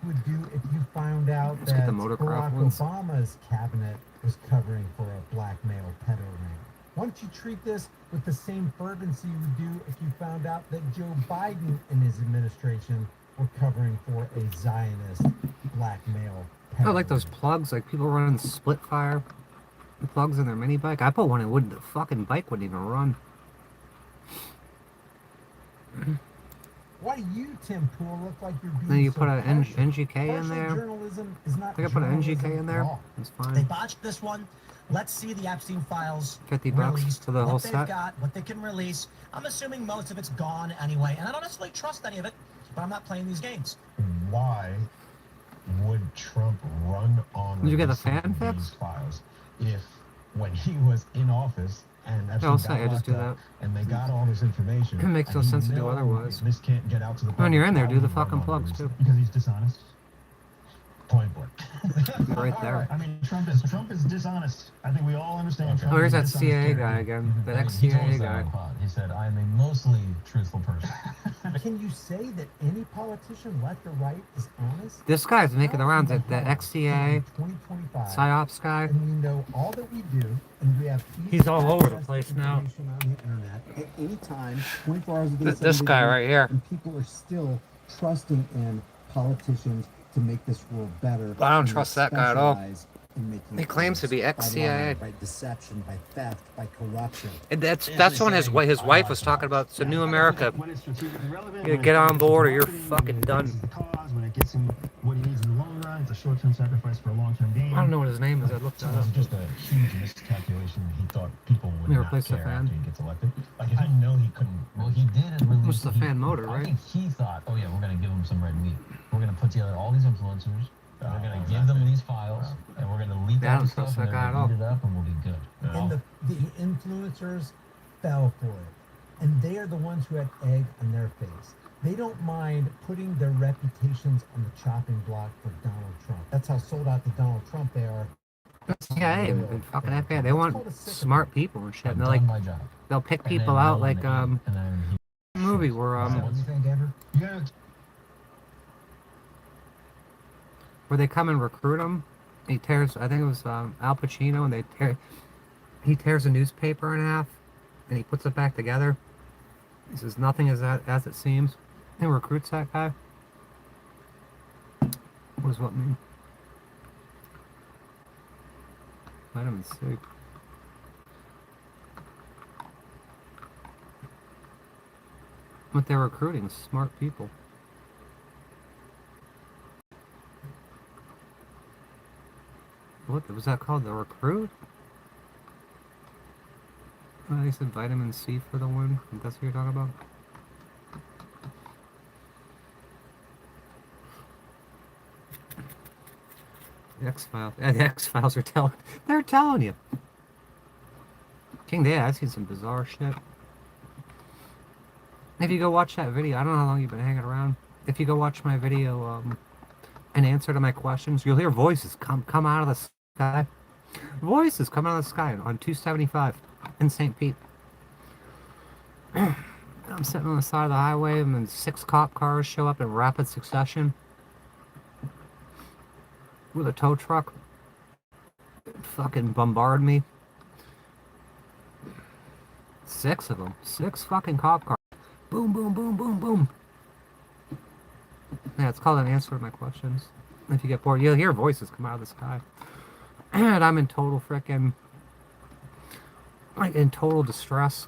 would do if you found out Let's get that the Motorcraft Barack ones. Obama's cabinet was covering for a black male pedo ring? Why don't you treat this with the same fervency you would do if you found out that Joe Biden and his administration were covering for a Zionist black male pedo I like those ring? plugs, like people running split fire plugs in their mini bike. I put one in, the fucking bike wouldn't even run. Why do you, Tim Pool, look like you're being Then you so put an partial? NGK in Partial there. journalism is not I think I put an journalism NGK in at there. all. It's they fine. botched this one. Let's see the Epstein files 50 bucks released, for the whole what they've set. got, what they can release. I'm assuming most of it's gone anyway, and I don't necessarily trust any of it, but I'm not playing these games. Why would Trump run on Did you get the releasing fan fix? these files if when he was in office and Epstein I'll got say, I just locked do up that. and they got all this information? It makes no and he sense to do knows otherwise. This can't get out to the public. When you're in there, why do the would he run fucking on plugs, releasing too. it? Because he's dishonest. Point blank. Right there. I mean, Trump is dishonest. I think we all understand. Trump Oh, here's is that dishonest CIA character. guy again. That He told ex-CIA us that guy. on pod. He said, I am a mostly truthful person. Can you say that any politician, left or right, is honest? This guy's making the rounds. That ex-CIA 2025, PSYOPs guy. and we know all that we do, and we have He's all over the access to place now. information on the internet at any time, 24 hours a day. This 7 guy days a right week, here. And people are still trusting in politicians to make this world better. I don't and they trust that guy at all. specialize in making He claims to be things by ex-CIA. lying, by deception, by theft, by corruption. And that's when his wife was talking about it's a new America. When it's strategically relevant, You when get it on furthers board or the you're marketing, fucking when it done. furthers the cause, when it gets him what he needs in the long run, it's a short-term sacrifice for a long-term gain. I don't know what his name is. I looked So that it up. was just a huge miscalculation. He thought people would Let me not replace the care fan. after he gets elected. Like, I know he couldn't. Well, he did release. What's the fan motor, I right? think he thought, oh yeah, we're gonna give him some red meat. We're gonna put together all these influencers. We're gonna give them these files, and we're gonna leak Yeah, I all don't the stuff, trust and that they're guy at gonna all. eat it up, and we'll be good. And the influencers fell for it. And they are the ones who had egg on their face. They don't mind putting their reputations on the chopping block for Donald Trump. That's how sold out to Donald Trump they are. Yeah, and fucking FBI. They want smart people and shit. I've And they're done like, my job. they'll pick And then people I out wanna like eat, and then he movie where What do you think, Andrew? Yeah. where they come and recruit him. He tears. I think it was Al Pacino, and he tears a newspaper in half, and he puts it back together. He says nothing is as it seems. And recruits that guy. What does what mean? Vitamin C. What they're recruiting is smart people. What was that called? The recruit? Oh, they said vitamin C for the win. That's what you're talking about? The X-Files. Yeah, the X-Files are telling. They're telling you. King Day, I've seen some bizarre shit. If you go watch that video, I don't know how long you've been hanging around. If you go watch my video, an answer to my questions, you'll hear voices come out of the sky. Voices come out of the sky on 275 in St. Pete. I'm sitting on the side of the highway, and then 6 cop cars show up in rapid succession with a tow truck. Fucking bombard me. 6 of them. 6 fucking cop cars. Boom, boom, boom, boom, boom. Yeah, it's called an answer to my questions. If you get bored, you'll hear voices come out of the sky. And I'm in total frickin', like, in total distress.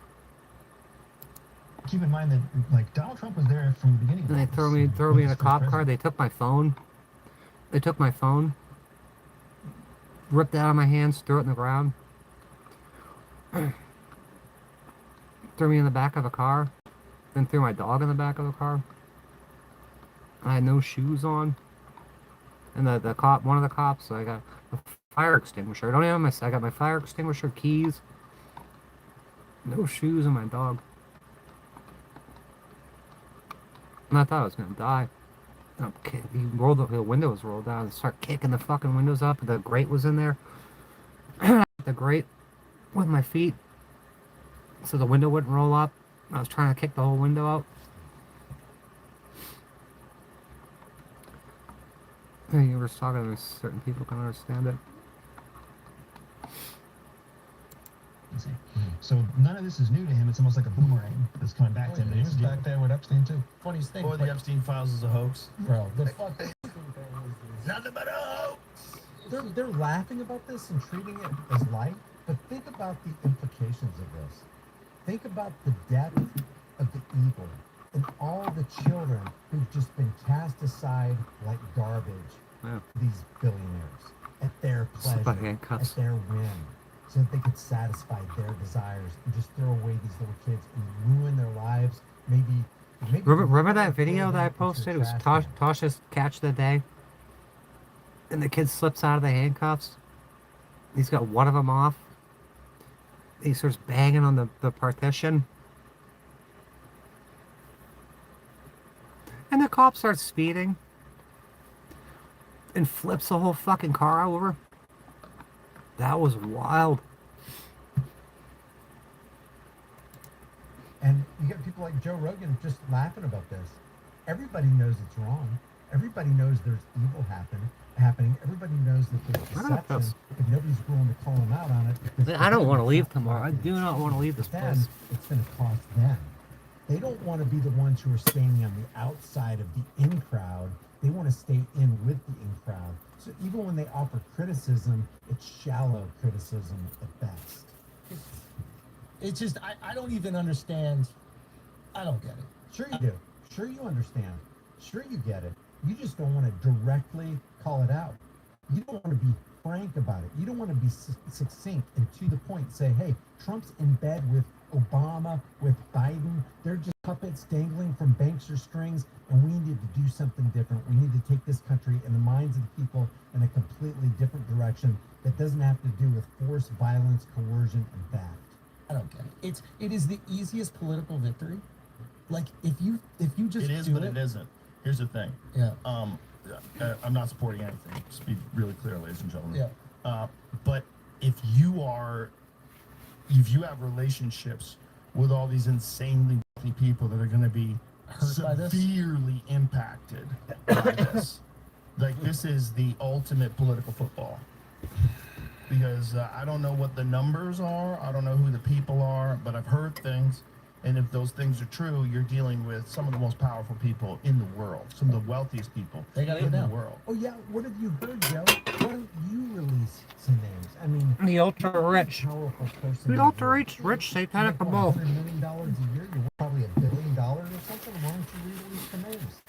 Keep in mind that, like, Donald Trump was there from the beginning. And they throw me in a cop car. They took my phone. They took my phone. Ripped it out of my hands, threw it in the ground. Threw me in the back of a car. Then threw my dog in the back of the car. I had no shoes on. And the cop, one of the cops, I got a fire extinguisher. I don't even have I got my fire extinguisher, keys. No shoes and my dog. And I thought I was gonna die. The windows rolled down and start kicking the fucking windows up. The grate was in there. The grate with my feet, so the window wouldn't roll up. I was trying to kick the whole window out. You were talking to certain people can understand it. Let's see. So none of this is new to him. It's almost like a boomerang that's coming back to him. He was back there with Epstein too. Funniest thing. Or the Epstein files is a hoax. Bro, the fucking Nothing but a hoax. they're laughing about this and treating it as light, but think about the implications of this. Think about the depth of the evil and all the children who've just been cast aside like garbage. Yeah. These billionaires at their Slip pleasure, on handcuffs. at their whim, so that they could satisfy their desires and just throw away these little kids and ruin their lives. Maybe Remember that video that I posted? It was Tasha's Catch of the Day. And the kid slips out of the handcuffs. He's got one of them off. He starts banging on the partition. And the cop starts speeding. And flips the whole fucking car over. That was wild. And you get people like Joe Rogan just laughing about this. Everybody knows it's wrong. Everybody knows there's evil happening. Everybody knows that there's deception. But nobody's willing to call them out on it. I don't want to leave tomorrow. I do not want to leave this Then place. it's going to cost them. They don't want to be the ones who are standing on the outside of the in crowd. They want to stay in with the in crowd. So even when they offer criticism, it's shallow criticism at best. It's just I don't even understand. I don't get it. Sure you do. Sure you understand. Sure you get it. You just don't want to directly call it out. You don't want to be frank about it. You don't want to be succinct and to the point. Say, hey, Trump's in bed with Obama, with Biden. They're just puppets dangling from banks or strings, and we need to do something different. We need to take this country and the minds of the people in a completely different direction that doesn't have to do with force, violence, coercion, and theft. I don't get it. It is the easiest political victory. Like if you just It is, do but it isn't. Here's the thing. Yeah. I'm not supporting anything. Just be really clear, ladies and gentlemen. Yeah. But if you have relationships with all these insanely wealthy people that are going to be Hurt by this? severely impacted by this, like this is the ultimate political football. Because I don't know what the numbers are. I don't know who the people are, but I've heard things. And if those things are true, you're dealing with some of the most powerful people in the world, some of the wealthiest people in the world. Oh yeah, what have you heard, Joe? Why don't you release some names? I mean, The ultra rich. powerful person. The ultra rich satanic cabal. $100 million a year, you're worth probably $1 billion or something. Why don't you release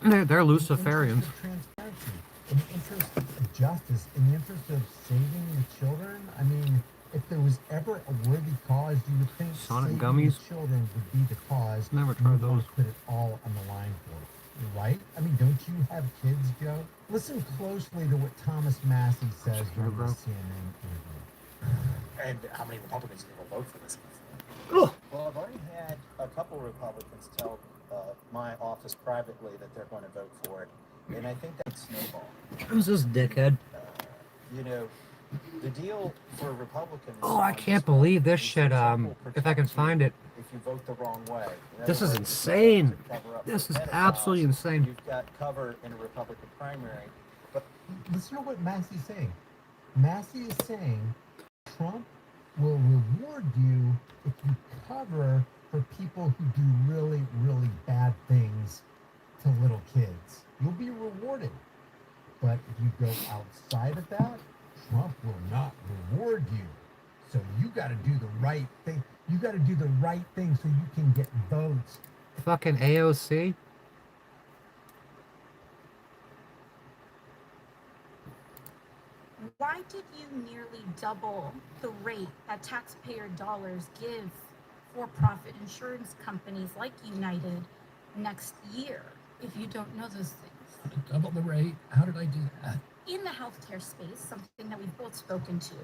the names? They're Luciferians. Transparency, in the interest of justice, in the interest of saving the children. I mean, if there was ever a worthy cause, you would think Sonic saving gummies? the children would be the cause. Never and tried you'd wanna those. Put it all on the line for it, right? I mean, don't you have kids, Joe? Listen closely to what Thomas Massey says during the CNN interview. And how many Republicans think will vote for this? Well, I've already had a couple Republicans tell my office privately that they're going to vote for it, and I think that's snowball. Who's this dickhead? You know, the deal for Republicans. Oh, I can't believe this shit. If I can find it. If you vote the wrong way. In This other is words, insane. to cover up This for is pedophiles, absolutely insane. You've got cover in a Republican primary, but Listen to what Massey's saying. Massey is saying Trump will reward you if you cover for people who do really, really bad things to little kids. You'll be rewarded. But if you go outside of that, Trump will not reward you. So you got to do the right thing. You got to do the right thing so you can get votes. Fucking AOC. Why did you nearly double the rate that taxpayer dollars give for-profit insurance companies like United next year if you don't know those things? Double the rate. How did I do that? In the healthcare space, something that we've both spoken to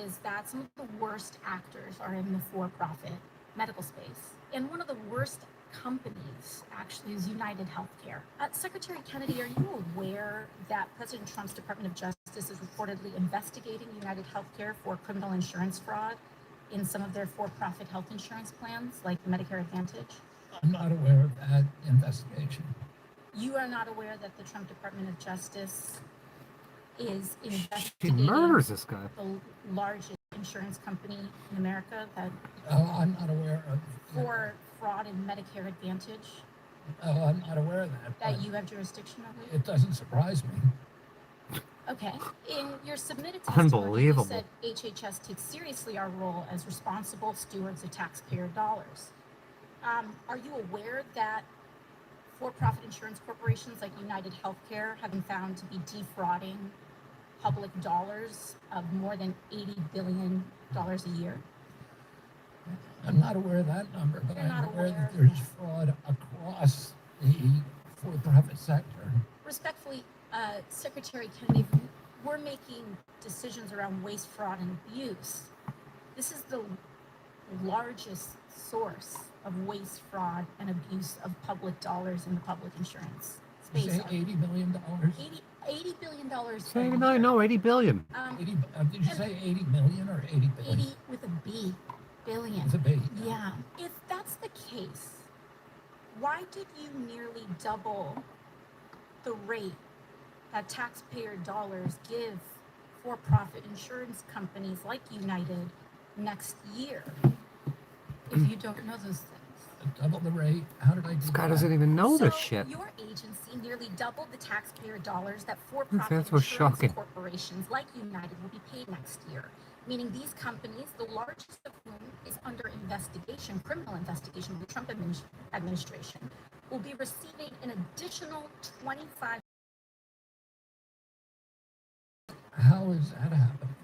is that some of the worst actors are in the for-profit medical space. And one of the worst companies actually is United Healthcare. Secretary Kennedy, are you aware that President Trump's Department of Justice is reportedly investigating United Healthcare for criminal insurance fraud in some of their for-profit health insurance plans, like Medicare Advantage? I'm not aware of that investigation. You are not aware that the Trump Department of Justice is She investigating murders this guy. the largest insurance company in America that I'm not aware of. for fraud in Medicare Advantage I'm not aware of that. that but you have jurisdiction over? It doesn't surprise me. Okay. In your submitted testimony, Unbelievable. you said HHS takes seriously our role as responsible stewards of taxpayer dollars. Are you aware that for-profit insurance corporations like United Healthcare have been found to be defrauding public dollars of more than $80 billion a year? I'm not aware of that number, but You're I'm not aware aware that of there's fraud across the for-profit sector. Respectfully, Secretary Kennedy, we're making decisions around waste, fraud, and abuse. This is the largest source of waste, fraud, and abuse of public dollars in the public insurance You space. say $80 million? $80 billion. Say 89, no, 80 billion. 80, did you say 80 million or 80 billion? 80 with a B, billion. With a B. Yeah. If that's the case, why did you nearly double the rate that taxpayer dollars give for-profit insurance companies like United next year if you don't know those things? double the rate. How did I do This guy that? doesn't even know this So, shit. your agency nearly doubled the taxpayer dollars that That's for-profit what's insurance shocking. corporations like United will be paid next year, meaning these companies, the largest of whom is under investigation, criminal investigation of the Trump administration, will be receiving an additional 25. How is that happening?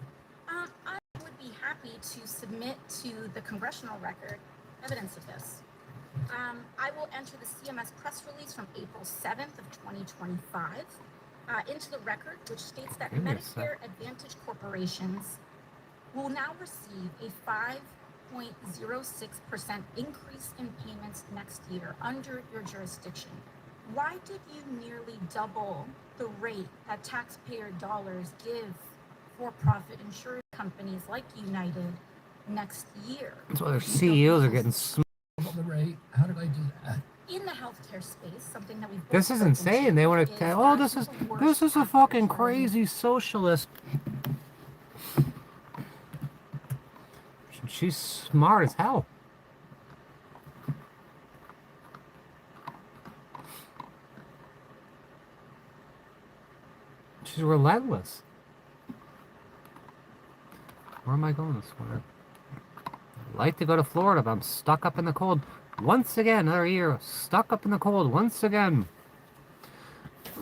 I would be happy to submit to the congressional record evidence of this. I will enter the CMS press release from April 7th of 2025 into the record, which states that Give me a sec. Medicare Advantage corporations will now receive a 5.06% increase in payments next year under your jurisdiction. Why did you nearly double the rate that taxpayer dollars give for-profit insurance companies like United next year? That's why their CEOs are getting Double the rate. How did I do that? In the healthcare space, something that we've This both is spoken insane. to They want is to tell, oh, that this is some of the this worst is a fucking crazy socialist. She's smart as hell. She's relentless. Where am I going this winter? I'd like to go to Florida, but I'm stuck up in the cold. Once again, another year, stuck up in the cold once again.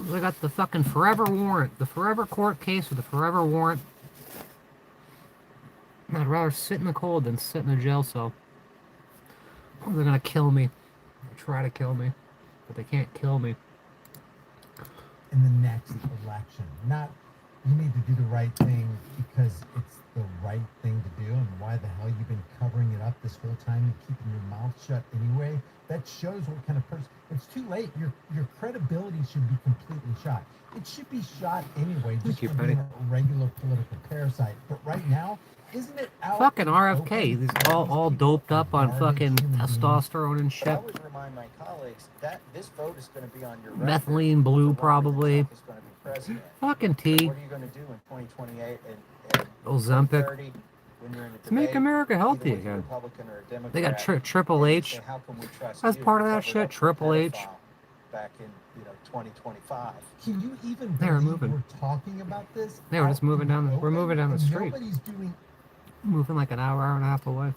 They got the fucking forever warrant, the forever court case with the forever warrant. I'd rather sit in the cold than sit in a jail cell. They're gonna kill me. They try to kill me, but they can't kill me. In the next election, not you need to do the right thing because it's the right thing to do, and why the hell you've been covering it up this whole time and keeping your mouth shut anyway. That shows what kind of person. It's too late. Your credibility should be completely shot. It should be shot anyway, just you, for buddy. being a regular political parasite. But right now, isn't it out? Fucking in the RFK, open? he's all doped up on fucking testosterone and But I shit. would remind my colleagues that this vote is going to be on your Methylene blue, probably. Trump is going to be president. Fucking So tea. what are you going to do in 2028 and Ozempic. 2030 when you're in a To make debate, America healthy either with a again. Republican or a Democrat? They got Triple and you H. say, how can we trust As you? part of You that covered shit, up for Triple H. pedophile back in 2025. Can you even They were believe moving. we're talking about this? They were just out in moving down the, the we're moving down the open, and street. Nobody's doing. Moving like an hour and a half away.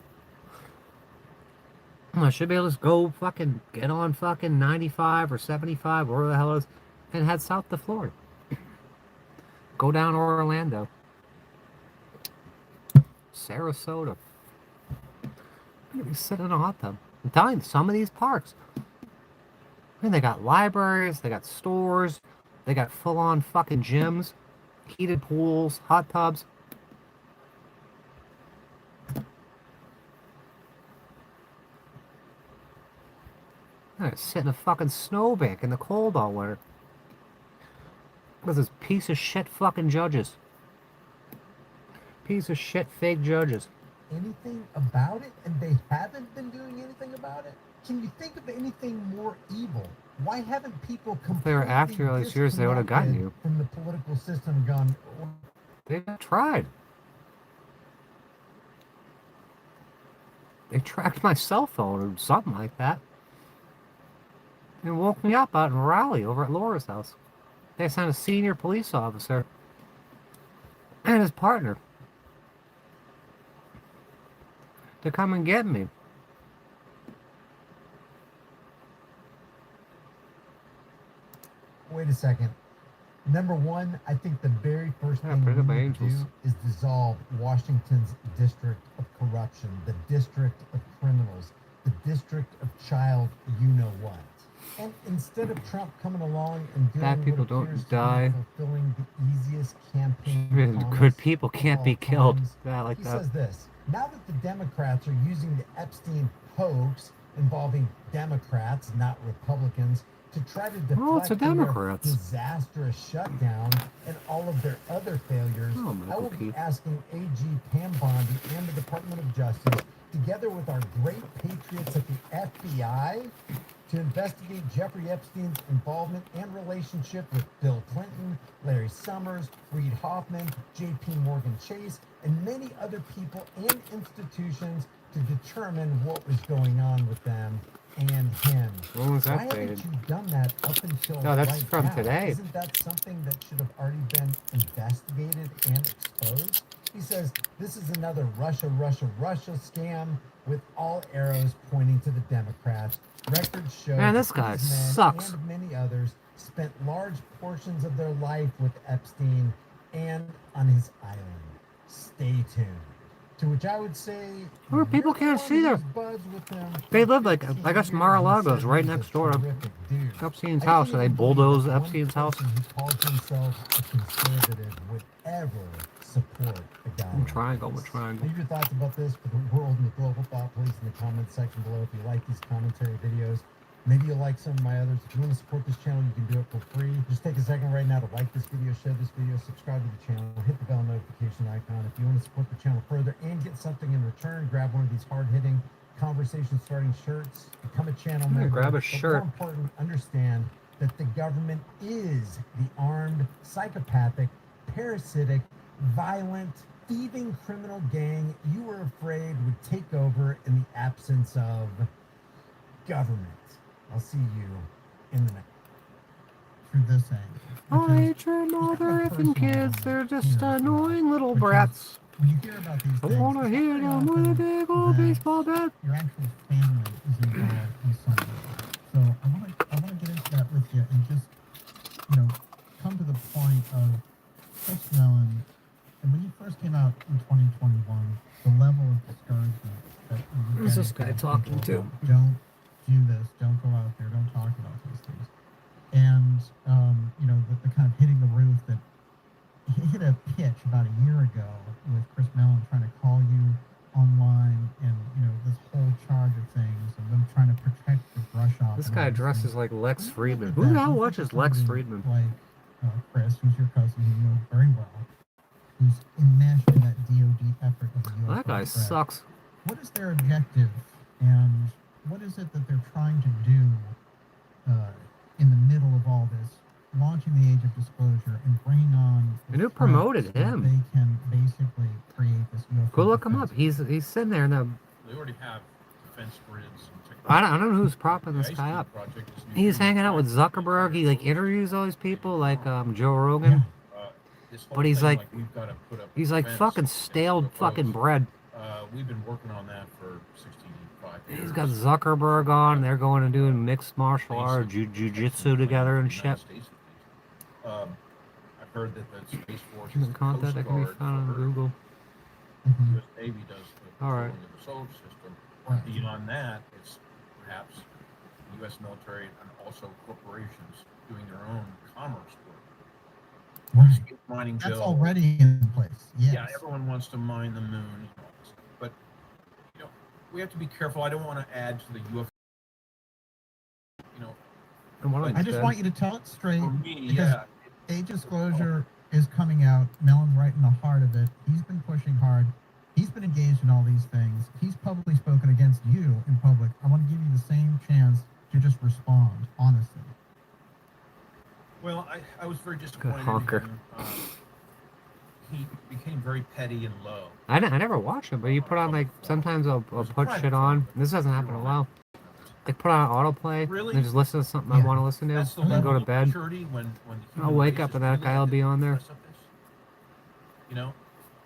I should be able to just go fucking get on fucking 95 or 75, wherever the hell it is, and head south to Florida. Go down to Orlando. Sarasota. You'll be sitting in a hot tub. I'm telling you, some of these parks. I mean, they got libraries, they got stores, they got full-on fucking gyms, heated pools, hot tubs. I sit in a fucking snowbank in the cold all winter. Because this piece of shit fucking judges. Piece of shit fake judges. Anything about it, and they haven't been doing anything about it. Can you think of anything more evil? Why haven't people If they were after you all these years, they would have gotten you. from the political system and gone? They tried. They tracked my cell phone or something like that. And woke me up out in Raleigh over at Laura's house. They sent a senior police officer and his partner to come and get me. Wait a second. Number one, I think the very first thing pretty we good need to do angels. is dissolve Washington's district of corruption, the district of criminals, the district of child you-know-what. And instead of Trump coming along and doing Bad what people don't appears to be die. fulfilling the easiest campaign Good promise people of can't all be killed. times, Yeah, like he that. says this: now that the Democrats are using the Epstein hoax involving Democrats, not Republicans, to try to deflect Oh, it's the from their Democrats. disastrous shutdown and all of their other failures, Oh, I Michael will be Keith. asking AG Pam Bondi and the Department of Justice, together with our great patriots at the FBI, to investigate Jeffrey Epstein's involvement and relationship with Bill Clinton, Larry Summers, Reid Hoffman, J.P. Morgan Chase, and many other people and institutions to determine what was going on with them and him. When was that Why haven't dated? you done that up until No, that's right from now? today. Isn't that something that should have already been investigated and exposed? He says this is another Russia scam with all arrows pointing to the Democrats. Records show Man, that this guy these men sucks. and many others spent large portions of their life with Epstein and on his island. Stay tuned. To which I would say, Where people can't see them. buds with them. They live like, I guess Mar-a-Lago's right next door to Epstein's house, so they bulldoze Epstein's house. Who calls himself a conservative would ever support the guy. Triangle. Leave your thoughts about this for the world and the global thought, please, in the comments section below. If you like these commentary videos, maybe you'll like some of my others. If you want to support this channel, you can do it for free. Just take a second right now to like this video, share this video, subscribe to the channel, hit the bell notification icon. If you want to support the channel further and get something in return, grab one of these hard-hitting, conversation-starting shirts, become a channel member. Grab a But shirt. more important, understand that the government is the armed, psychopathic, parasitic, violent, thieving criminal gang you were afraid would take over in the absence of government. I'll see you in the next. Through this angle. I hate your mother effing kids. They're just annoying little brats. When you hear about these I things, want to hit them with a big old baseball bat. your actual family is involved in some way. So I want to get into that with you and just, come to the point of Chris Mellon. And when you first came out in 2021, the level of discouragement that you Who's this getting guy from talking people, to? Don't do this. Don't go out there. Don't talk about these things. And the kind of hitting the roof that he hit a pitch about a year ago with Chris Mellon trying to call you online, and this whole charge of things, and them trying to protect the brush off. This and guy all these dresses things. like Lex Friedman. Look Who at the that. hell Look watches at Lex somebody Friedman? Like Chris, who's your cousin, who you know very well, who's enmeshed in that DoD effort of the U.S. That guy threat. sucks. What is their objective, and what is it that they're trying to do in the middle of all this, launching the age of disclosure and bringing on And who threats promoted so that him? They can basically create this UFO. Go look him up. He's sitting there in the. They already have defense grids and I don't know who's propping this guy up. He's hanging out with Zuckerberg. He like interviews all these people like Joe Rogan. But he's like, he's like fucking stale fucking bread. We've been working on that for 65 years. He's got Zuckerberg on. They're going and doing mixed martial art, jujitsu together and shit. I've heard that the Space Force is Human the content Coast that can be Guard found on for Google. the U.S. Navy does the All right. patrolling of the solar system. Beyond that, it's perhaps the U.S. military and also corporations doing their own commerce work. Right. Mining That's bill. already in place. Yes. Yeah, everyone wants to mine the moon and all this stuff. But we have to be careful. I don't want to add to the UFO. I just want you to tell it straight, For me, because yeah. age disclosure is coming out. Mellon's right in the heart of it. He's been pushing hard. He's been engaged in all these things. He's publicly spoken against you in public. I want to give you the same chance to just respond honestly. Well, I was very disappointed in honker. him. He became very petty and low. I never watch him, but you put on like sometimes I'll put shit on. This hasn't happened in a while. Like put on autoplay Really? and just listen to something I want to listen to, That's the and then go level to of bed. maturity when the I'll human wake race up is and that guy will be on there.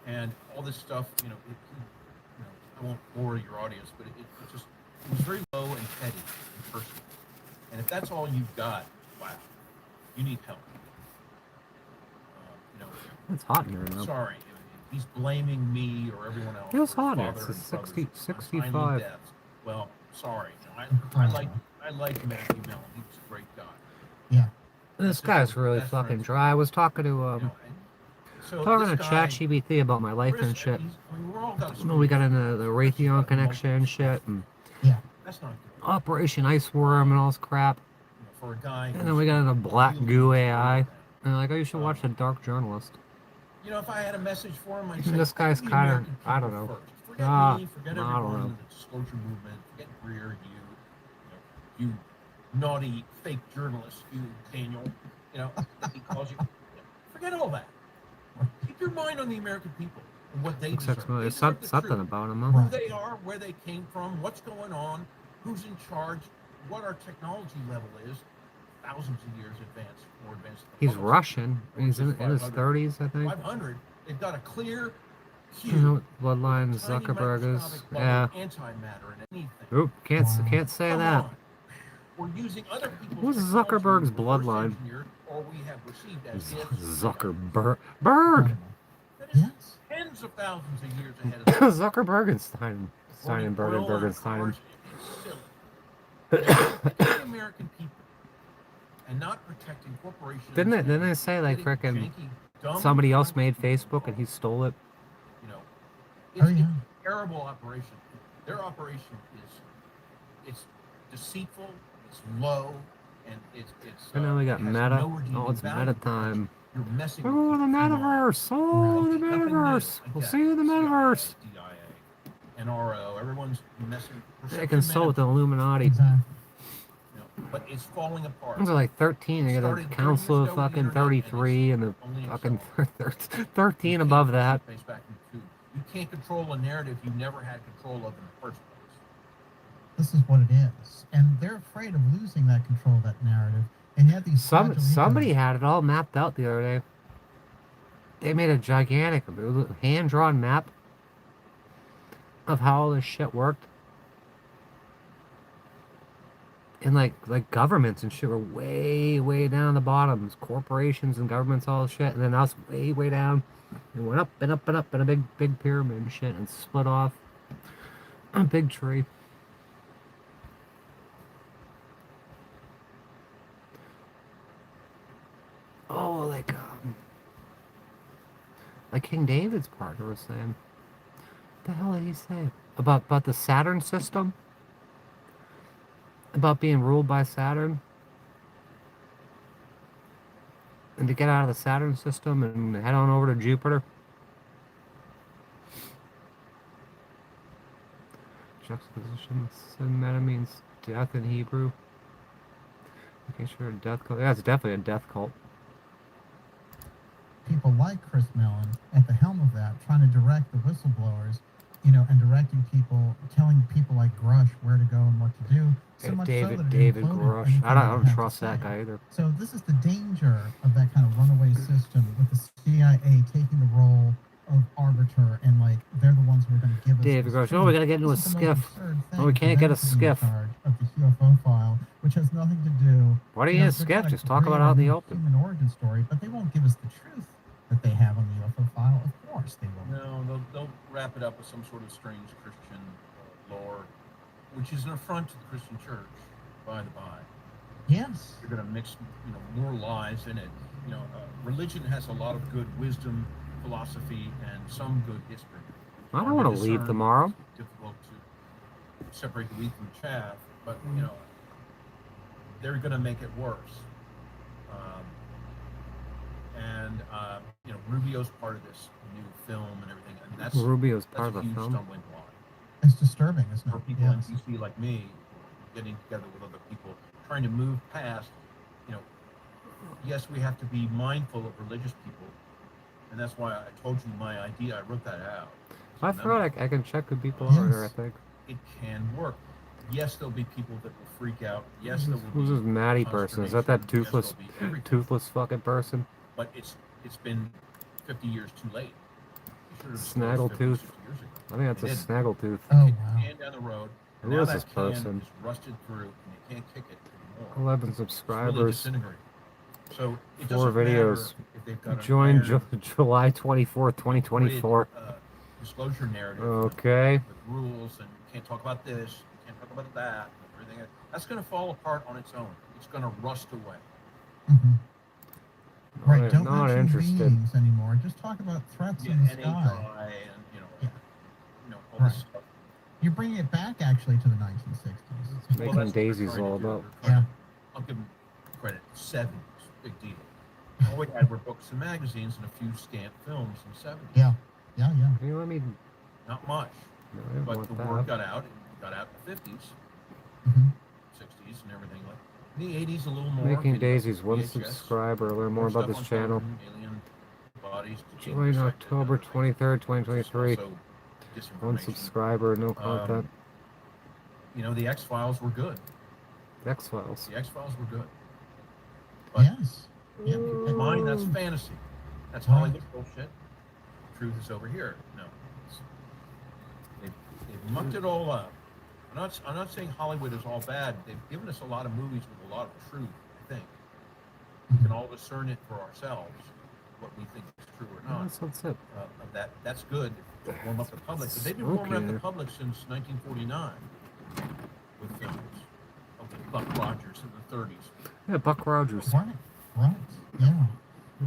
And all this stuff, I won't bore your audience, but it was very low and petty and personal. And if that's all you've got, wow, you need help. It's hot in here now. Sorry, he's blaming me or everyone else. Feels for hot his here. father It's and brothers' 65. untimely deaths. Well, sorry. I like Matthew Mellon. He was a great guy. Yeah. This guy's really fucking dry. I was talking to So talking to this guy- ChatGPT about my life and shit. we're all got We got into the Raytheon connection and shit, and That's not good Operation Ice Worm and all this crap. for a guy. And then we got into Black Goo AI. And they're like, oh, you should watch The Dark Journalist. If I had a message for him, I'd And say, this guy's "Put the kind of, American I people don't know. first. Forget me, forget I don't everyone know. in the disclosure movement, forget Greer, you naughty fake journalist, you Daniel, he calls you. Forget all that. Keep your mind on the American people and what they Looks deserve. like They it's deserve the something truth. about him, huh? Who they are, where they came from, what's going on, who's in charge, what our technology level is, thousands of years advanced, more advanced. than He's most. Russian. He's in his 500. 30s, I think. 500. They've got a clear You know, cue. bloodline Tiny Zuckerberg is. microscopic level Yeah. antimatter in anything. Oop, can't say Come that. on. We're using other people's Who's technology Zuckerberg's reverse bloodline? engineered, or we have received as if Zuckerberg. Berg. that is tens of thousands of years ahead of us. Zuckerbergenstein. Steinenberg and Bergenstein. Protecting the American people and not protecting corporations. Didn't they say like getting frickin' janky, dumb somebody else made Facebook and he stole it? You know, Oh, it's yeah. a terrible operation. Their operation it's deceitful, it's low, and it's. And now we got it has Meta. no redeeming Oh, it's value. Meta time. You're messing with Oh, the people's minds. metaverse! Oh, the Nothing new, metaverse! I We'll get see you in the it. metaverse. DIA, NRO, everyone's messing. They consult with the Illuminati. You know, but it's falling apart. Those are like 13. They got a Started 30 council years of ago with the fucking internet, and it's 33 and the only fucking accelerating. 13 above that. Face back in the tube. You can't control a narrative you never had control of in the first place. This is what it is, and they're afraid of losing that control of that narrative. And yet these Somebody had it all mapped out the other day. They made a gigantic hand-drawn map of how all this shit worked. And like governments and shit were way down the bottoms. Corporations and governments, all this shit, and then us way down. And went up and up and up in a big pyramid and shit, and split off a big tree. Oh, like King David's partner was saying. What the hell did he say? About the Saturn system? About being ruled by Saturn? And to get out of the Saturn system and head on over to Jupiter? Juxtaposition. Meta means death in Hebrew. Okay, sure, death cult. Yeah, it's definitely a death cult. People like Chris Mellon at the helm of that, trying to direct the whistleblowers, you know, and directing people, telling people like Grush where to go and what to do. So much so that it David imploded Grush. anything I they don't had to trust that say. guy either. So this is the danger of that kind of runaway system with the CIA taking the role of arbiter and like they're the ones who are going to give us. David this Grush. truth. Oh, we gotta get into a This is the most skiff. absurd Oh, we thing can't for get a them to be in skiff. charge of the UFO file, which has nothing to do. Why do you know, need a they're skiff? trying to Just talk about it create out in the a open. Human origin story, but they won't give us the truth that they have on the UFO file. Of course they won't. No, they'll wrap it up with some sort of strange Christian lore, which is an affront to the Christian church, by the by. Yes. You're going to mix, more lies in it. Religion has a lot of good wisdom, philosophy, and some good history. I don't want to leave discern. tomorrow. It's difficult to separate the wheat from the chaff, but they're going to make it worse. Rubio's part of this new film and everything, and that's Rubio's that's part a of the huge film? stumbling block. It's disturbing, isn't For it? people in Yes. DC like me, getting together with other people, trying to move past, yes, we have to be mindful of religious people, and that's why I told you my idea. I wrote that out. I forgot I can check who people are there, I think. It can work. Yes, there'll be people that will freak out. Yes, there will Who's be this Maddie person? Is that consternation. Yes, toothless, there'll be everything. toothless fucking person? But it's been 50 years too late. You should have disclosed 50, Snaggletooth. 60 years ago. I think that's They a didn't. snaggletooth. Oh, Kicked the can down the road. Who Now is that this can person? is rusted through, and you can't kick it anymore. 11 It's really subscribers. disintegrating. So it 4 doesn't matter videos. if they've got an Join iron July 24th, 2024. disclosure narrative Okay. with rules, and you can't talk about this, you can't talk about that, and everything. That's going to fall apart on its own. It's going to rust away. Right, don't not mention interested. beings anymore. Just talk about threats in the sky. NHI and all Right. this stuff. You're bringing it back actually to the 1960s. Making Well, that's what they're Daisy's trying to all do. about. They're trying to- I'll give them credit. 70s, big deal. All we had were books and magazines and a few scant films in the 70s. Yeah. You know, I mean, Not much. no, I don't But want the that. word got out. It got out in the 50s, 60s, and everything like. In the 80s, a little more. Making video, Daisies, 1 VHS, subscriber. Learn more stuff about this on channel. film, alien bodies, Join October 23rd, 2023. also 1 disinformation. subscriber, no content. you know, the X-Files were good. X-Files. The X-Files were good. But Yes. Yeah. in mine, that's fantasy. That's Hollywood bullshit. Truth is over here. No. They've mucked it all up. I'm not saying Hollywood is all bad. They've given us a lot of movies with a lot of truth, I think. We can all discern it for ourselves, what we think is true or not. That's it. That's good to warm up the public. But they've been warming up the public since 1949 with films. Okay, Buck Rogers in the 30s. Yeah, Buck Rogers. Right. Yeah.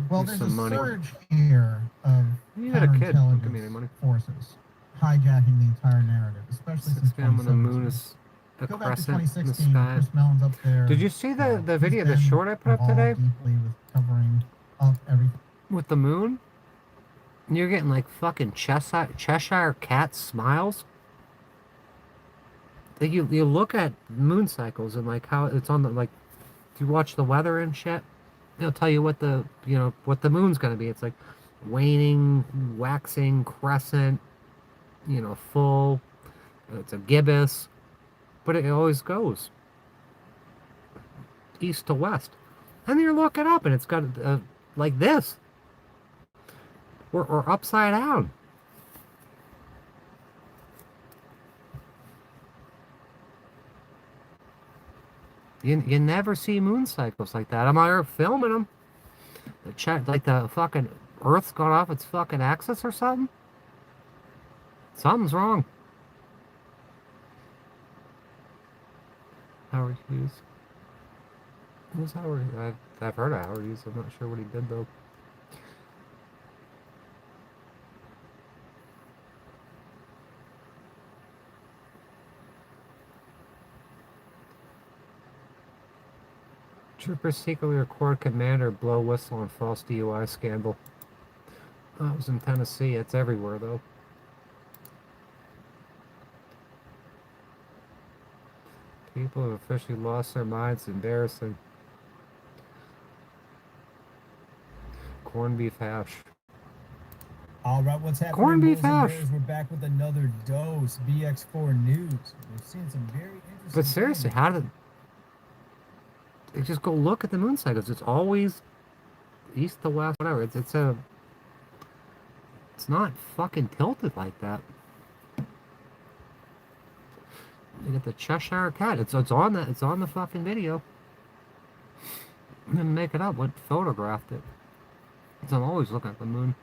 Well, Here's there's a some money. surge here of You had a kid. Don't give me any money. counterintelligence forces hijacking the entire narrative, especially since When the moon 2017. is a Go back to crescent in the 2016. sky. Chris Mellon's up there. Did you see the He's video, the been short I put up involved today? deeply with covering up everything. With the moon? You're getting like fucking Cheshire cat smiles. Like you look at moon cycles and like how it's on the, like, if you watch the weather and shit, it'll tell you what the, you know, what the moon's gonna be. It's like waning, waxing, crescent, you know, full. It's a gibbous, but it always goes east to west. And you look it up and it's got like this. Or upside down. You never see moon cycles like that. I'm out here filming them. Like the fucking Earth's gone off its fucking axis or something. Something's wrong. Howard Hughes. Who's Howard? I've heard of Howard Hughes. I'm not sure what he did though. Troopers secretly record commander blow whistle on false DUI scandal. That was in Tennessee. It's everywhere though. People have officially lost their minds. Embarrassing. Corned beef hash. All right, what's happening? Corned beef Bulls and hash. Bears? We're back with another dose. BX4 News. We've seen some very interesting. But seriously, how did they just go look at the moon cycles? It's always east to west, whatever. It's not fucking tilted like that. You get the Cheshire cat. It's on the fucking video. I didn't make it up. What photographed it? So I'm always looking at the moon.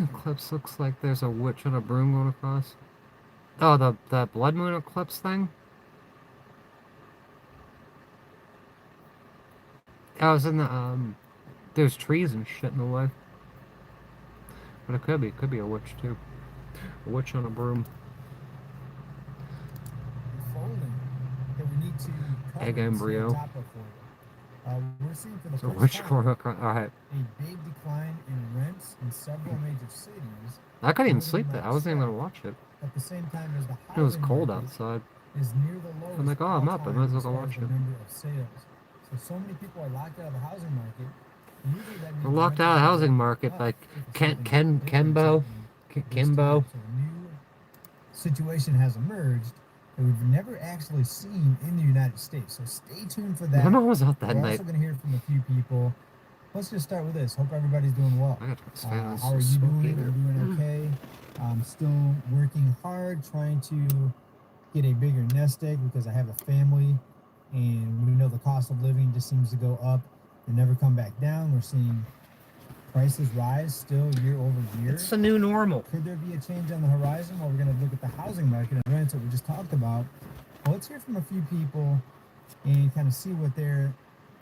Eclipse looks like there's a witch on a broom going across. Oh, the blood moon eclipse thing? I was in the, there's trees and shit in the way. But it could be a witch too. A witch on a broom. Unfolding that we need to cover Egg and stay on embryo. top of for you. We're seeing for the So first witch time going across. Alright. a big decline in rents in several major cities. I couldn't even including sleep there. I wasn't even gonna watch it. At the same time as the It was housing cold market outside. is near the lowest I'm like, oh, I'm up. I might as well go all-time watch as far it. as the number of sales. So many people are locked out of the housing market. Usually that means We're locked rent out of the is housing up market if like something different Kimbo. this Kimbo. time. So a new situation has emerged that we've never actually seen in the United States. So stay tuned for that. My mom was out that We're night. also going to hear from a few people. Let's just start with this. Hope everybody's doing well. I got to expand on this. How are you doing? I'm doing okay. I'm still working hard, trying to get a bigger nest egg because I have a family, and we know the cost of living just seems to go up and never come back down. We're seeing prices rise still year over year. It's the new normal. Could there be a change on the horizon? Well, we're going to look at the housing market and rents that we just talked about. Well, let's hear from a few people and kind of see what their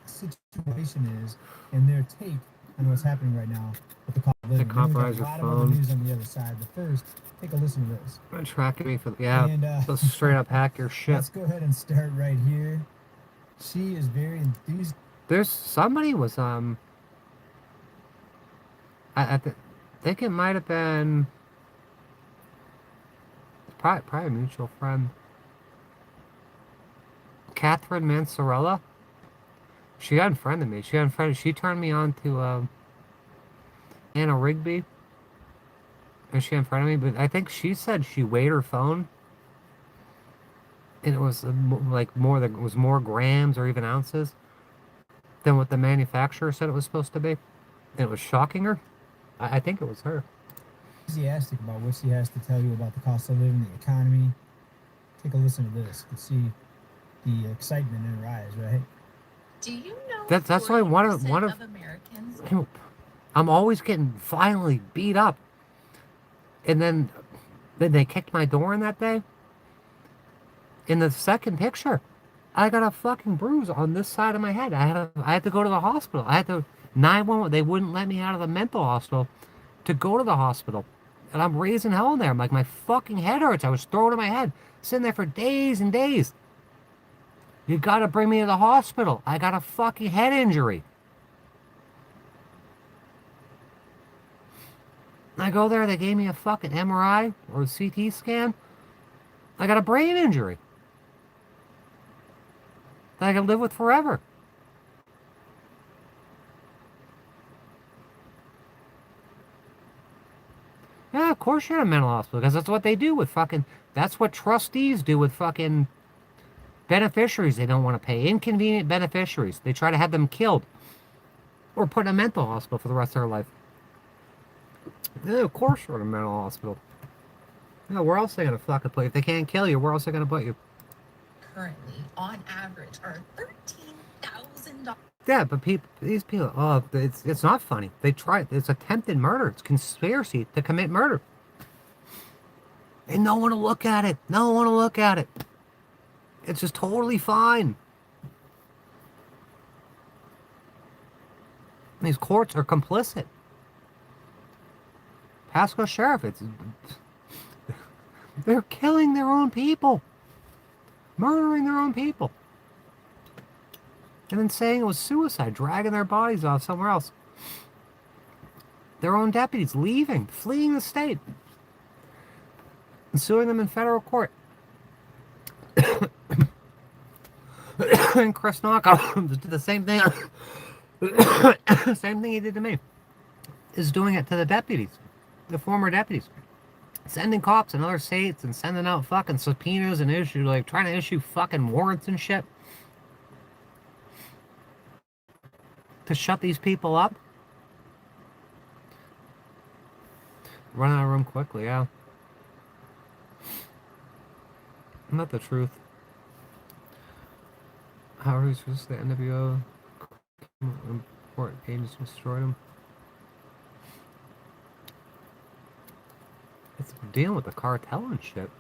situation is and their take on what's happening right now with the cost of living. Then we got compromise a your lot of other phone. news on the other side, but first, take a listen to this. They're tracking me for yeah. And, So straight up hack your shit. Let's go ahead and start right here. She is very enthused. There's somebody was I think it might have been probably a mutual friend. Catherine Mansorella. She unfriended me. She turned me on to Anna Rigby. Is she in front of me? But I think she said she weighed her phone, and it was like it was more grams or even ounces than what the manufacturer said it was supposed to be. And it was shocking her. I think it was her. Enthusiastic about what she has to tell you about the cost of living, the economy. Take a listen to this to see the excitement in her eyes, right? Do you know That's why one of Americans? I'm always getting violently beat up. And then they kicked my door in that day. In the second picture, I got a fucking bruise on this side of my head. I had to go to the hospital. I had to 911. They wouldn't let me out of the mental hospital to go to the hospital. And I'm raising hell in there. I'm like, my fucking head hurts. I was throwing in my head, sitting there for days and days. You gotta bring me to the hospital. I got a fucking head injury. I go there, they gave me a fucking MRI or a CT scan. I got a brain injury that I can live with forever. Yeah, of course you're in a mental hospital, because that's what they do with fucking, that's what trustees do with fucking beneficiaries they don't want to pay. Inconvenient beneficiaries. They try to have them killed or put in a mental hospital for the rest of their life. Yeah, of course you're in a mental hospital. Yeah, where else are they going to fucking put you? If they can't kill you, where else are they going to put you? Currently, on average, are $13,000. Yeah, but these people, oh, it's not funny. They try, it's attempted murder. It's conspiracy to commit murder. They don't want to look at it. No one want to look at it. It's just totally fine. These courts are complicit. Pasco Sheriff, they're killing their own people. Murdering their own people. And then saying it was suicide, dragging their bodies off somewhere else. Their own deputies leaving, fleeing the state. And suing them in federal court. And Chris Knockout did the same thing. Same thing he did to me. Is doing it to the deputies. The former deputies. Sending cops in other states and sending out fucking subpoenas and trying to issue fucking warrants and shit. To shut these people up. Run out of room quickly, yeah. Not the truth. How are we supposed to the NWO import agents destroyed them? It's dealing with the cartel and shit.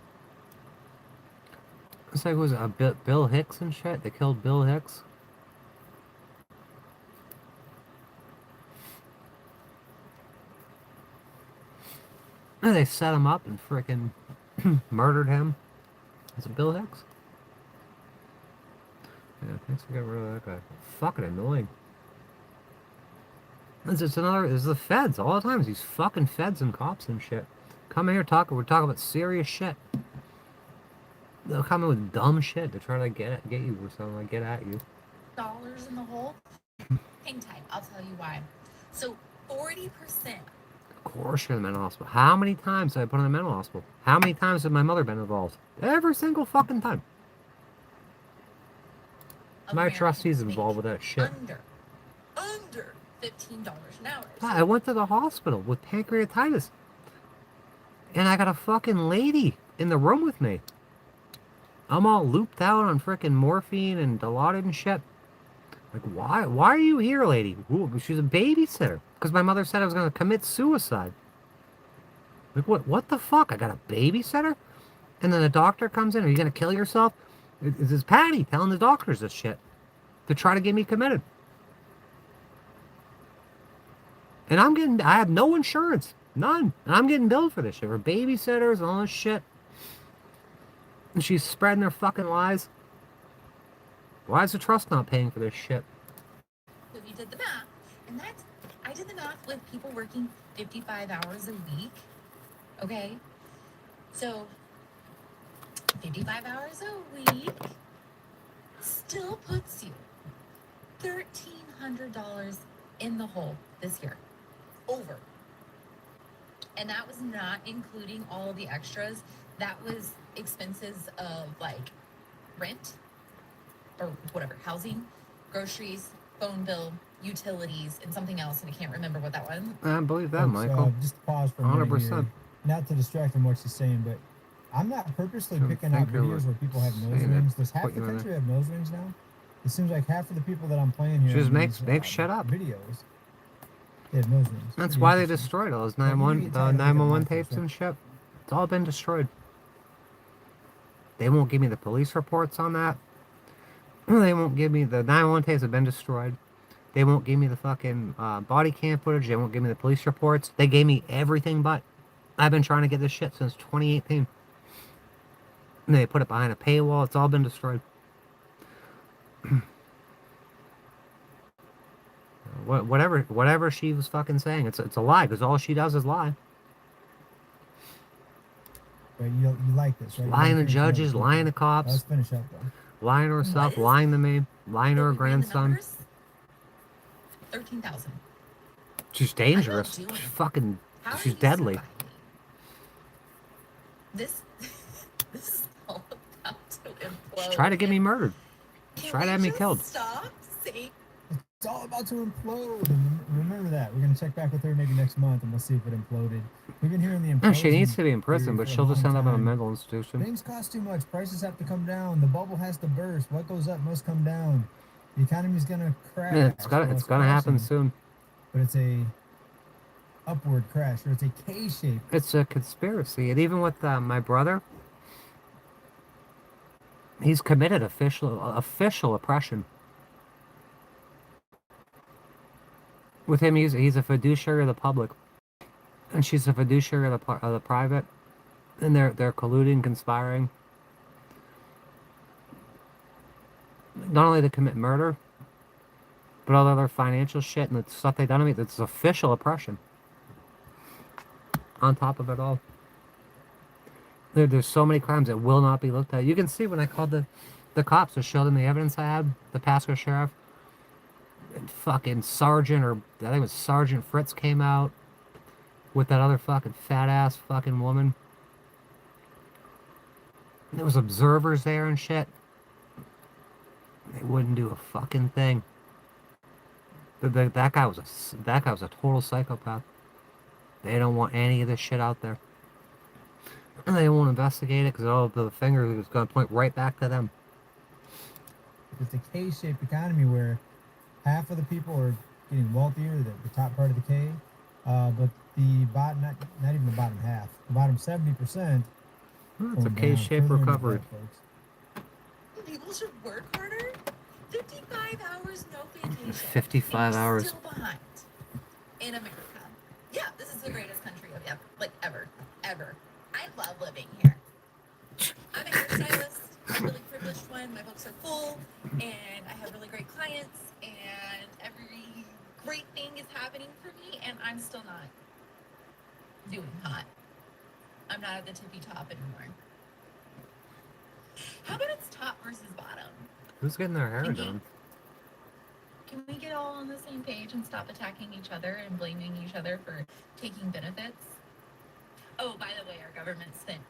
It's like, was it Bill Hicks and shit? They killed Bill Hicks. And they set him up and freaking murdered him. Is it Bill Hicks? Yeah, thanks for getting rid of that guy. Fucking annoying. It's the feds all the time. It's these fucking feds and cops and shit. Come here, we're talking about serious shit. They'll come in with dumb shit to try to get you or something, like get at you. Dollars in the hole? Hang tight, I'll tell you why. So 40%. Of course you're in the mental hospital. How many times did I put in the mental hospital? How many times has my mother been involved? Every single fucking time. My trustee's involved with that shit. Under $15 an hour. I went to the hospital with pancreatitis. And I got a fucking lady in the room with me. I'm all looped out on frickin' morphine and Dilaudid and shit. Like, why? Why are you here, lady? Ooh, she's a babysitter. Because my mother said I was going to commit suicide. Like, what the fuck? I got a babysitter? And then the doctor comes in. Are you going to kill yourself? This is Patty telling the doctors this shit. To try to get me committed. And I have no insurance. None. And I'm getting billed for this shit. For babysitters and all this shit. And she's spreading their fucking lies. Why is the trust not paying for this shit? So you did the math, and I did the math with people working 55 hours a week. Okay? So 55 hours a week still puts you $1,300 in the hole this year. Over. And that was not including all the extras. That was expenses of like rent or whatever, housing, groceries, phone bill, utilities, and something else, and I can't remember what that was. I believe that, Folks, Michael. just pause for a minute 100%. here. Not to distract from what she's saying, but I'm not purposely Don't picking out think I videos was where people have nose saying it. rings. Does half Put the you in country have nose rings now? It seems like half of the people that I'm playing here Just in makes these, shit up. videos, they have nose rings. That's Pretty why they interesting. destroyed all those But you 911 get tired of looking at 911 my face, tapes and shit. It's all been destroyed. They won't give me the police reports on that. They won't give me the 911 tapes have been destroyed. They won't give me the fucking body cam footage. They won't give me the police reports. They gave me everything but. I've been trying to get this shit since 2018. And they put it behind a paywall. It's all been destroyed. Whatever she was fucking saying, it's a lie, because all she does is lie. But you like this, right? Lying to Finish up. judges, lying to Let's cops, finish up, though. lying to herself, lying to me, lying to her grandson. 13,000. She's dangerous. She's fucking, she's deadly. This is all about to implode. She's trying to get me murdered. She's trying to have me killed. Stop saying. It's all about to implode. And remember that. We're going to check back with her maybe next month, and we'll see if it imploded. We've been hearing the implosion. She needs to be in prison, but theory for she'll just long end up in a time. mental institution. Things cost too much. Prices have to come down. The bubble has to burst. What goes up must come down. The economy's going to crash. Yeah, it's Well, gonna happen crashing, soon. But it's a upward crash, or it's a K-shape. It's a conspiracy, and even with my brother, he's committed official oppression. With him, he's a fiduciary of the public, and she's a fiduciary of the private, and they're colluding, conspiring, not only to commit murder, but all the other financial shit and the stuff they done to me. It's official oppression. On top of it all, there's so many crimes that will not be looked at. You can see when I called the cops to show them the evidence I had, the Pasco sheriff, and fucking Sergeant, or I think it was Sergeant Fritz, came out with that other fucking fat ass fucking woman. And there was observers there and shit. They wouldn't do a fucking thing. That guy was a total psychopath. They don't want any of this shit out there. And they won't investigate it because the finger is going to point right back to them. It's a K-shaped economy where half of the people are getting wealthier, the top part of the K, but the bottom, not even the bottom half, the bottom 70%. It's a K-shaped recovery. People should work harder. 55 hours, no vacation. 55 hours. Still behind in America. Yeah, this is the greatest country of ever. I love living here. I'm a hairstylist. I'm a really privileged one. My books are full, and I have really great clients, and every great thing is happening for me, and I'm still not doing hot. I'm not at the tippy top anymore. How about it's top versus bottom? Who's getting their hair done? Can we get all on the same page and stop attacking each other and blaming each other for taking benefits? Oh, by the way, our government spent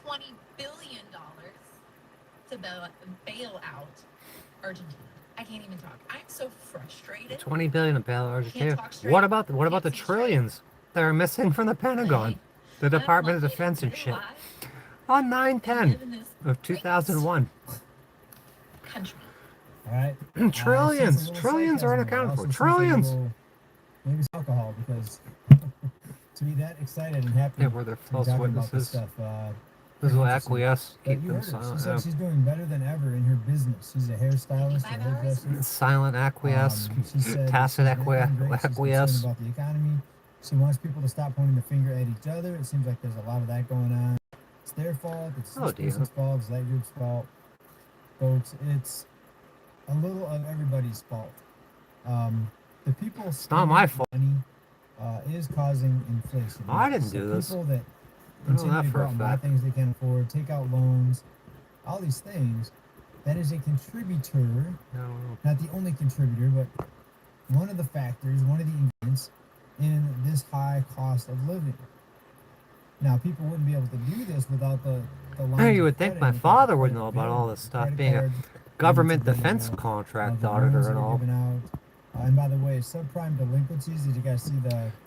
$20 billion to bail out Argentina. I can't even talk. I'm so frustrated. 20 billion of bail Can't Argentina. talk straight. What about the trillions that are missing from the Pentagon, the Department of Defense and shit? On 9/10 of 2001. Country. All right. Trillions are unaccounted for. Trillions. Maybe it's alcohol, because to be that excited and happy. Yeah, where they're to be false talking about witnesses. this stuff. This will acquiesce, But keep you them heard her. She silent. said she's doing better than ever in her business. She's a hairstylist, a hairdresser. Silent acquiesce, She said tacit she's doing great. She's acquiesce. concerned about the economy. She wants people to stop pointing the finger at each other. It seems like there's a lot of that going on. It's their fault. It's this person's fault. It's that group's fault. Folks, it's a little of everybody's fault. The people It's not my fault. money is causing inflation. I didn't So do this. People that I know continue that to for go a out and buy fact. things they can't afford, take out loans, all these things, that is a contributor, not the only contributor, but one of the factors, one of the ingredients in this high cost of living. Now, people wouldn't be able to do this without the lines You of would think credit my and without father the would credit know about all this stuff, credit being a cards, government limits of defense the contract loans auditor that and are all. given out. And by the way, subprime delinquencies, did you guys see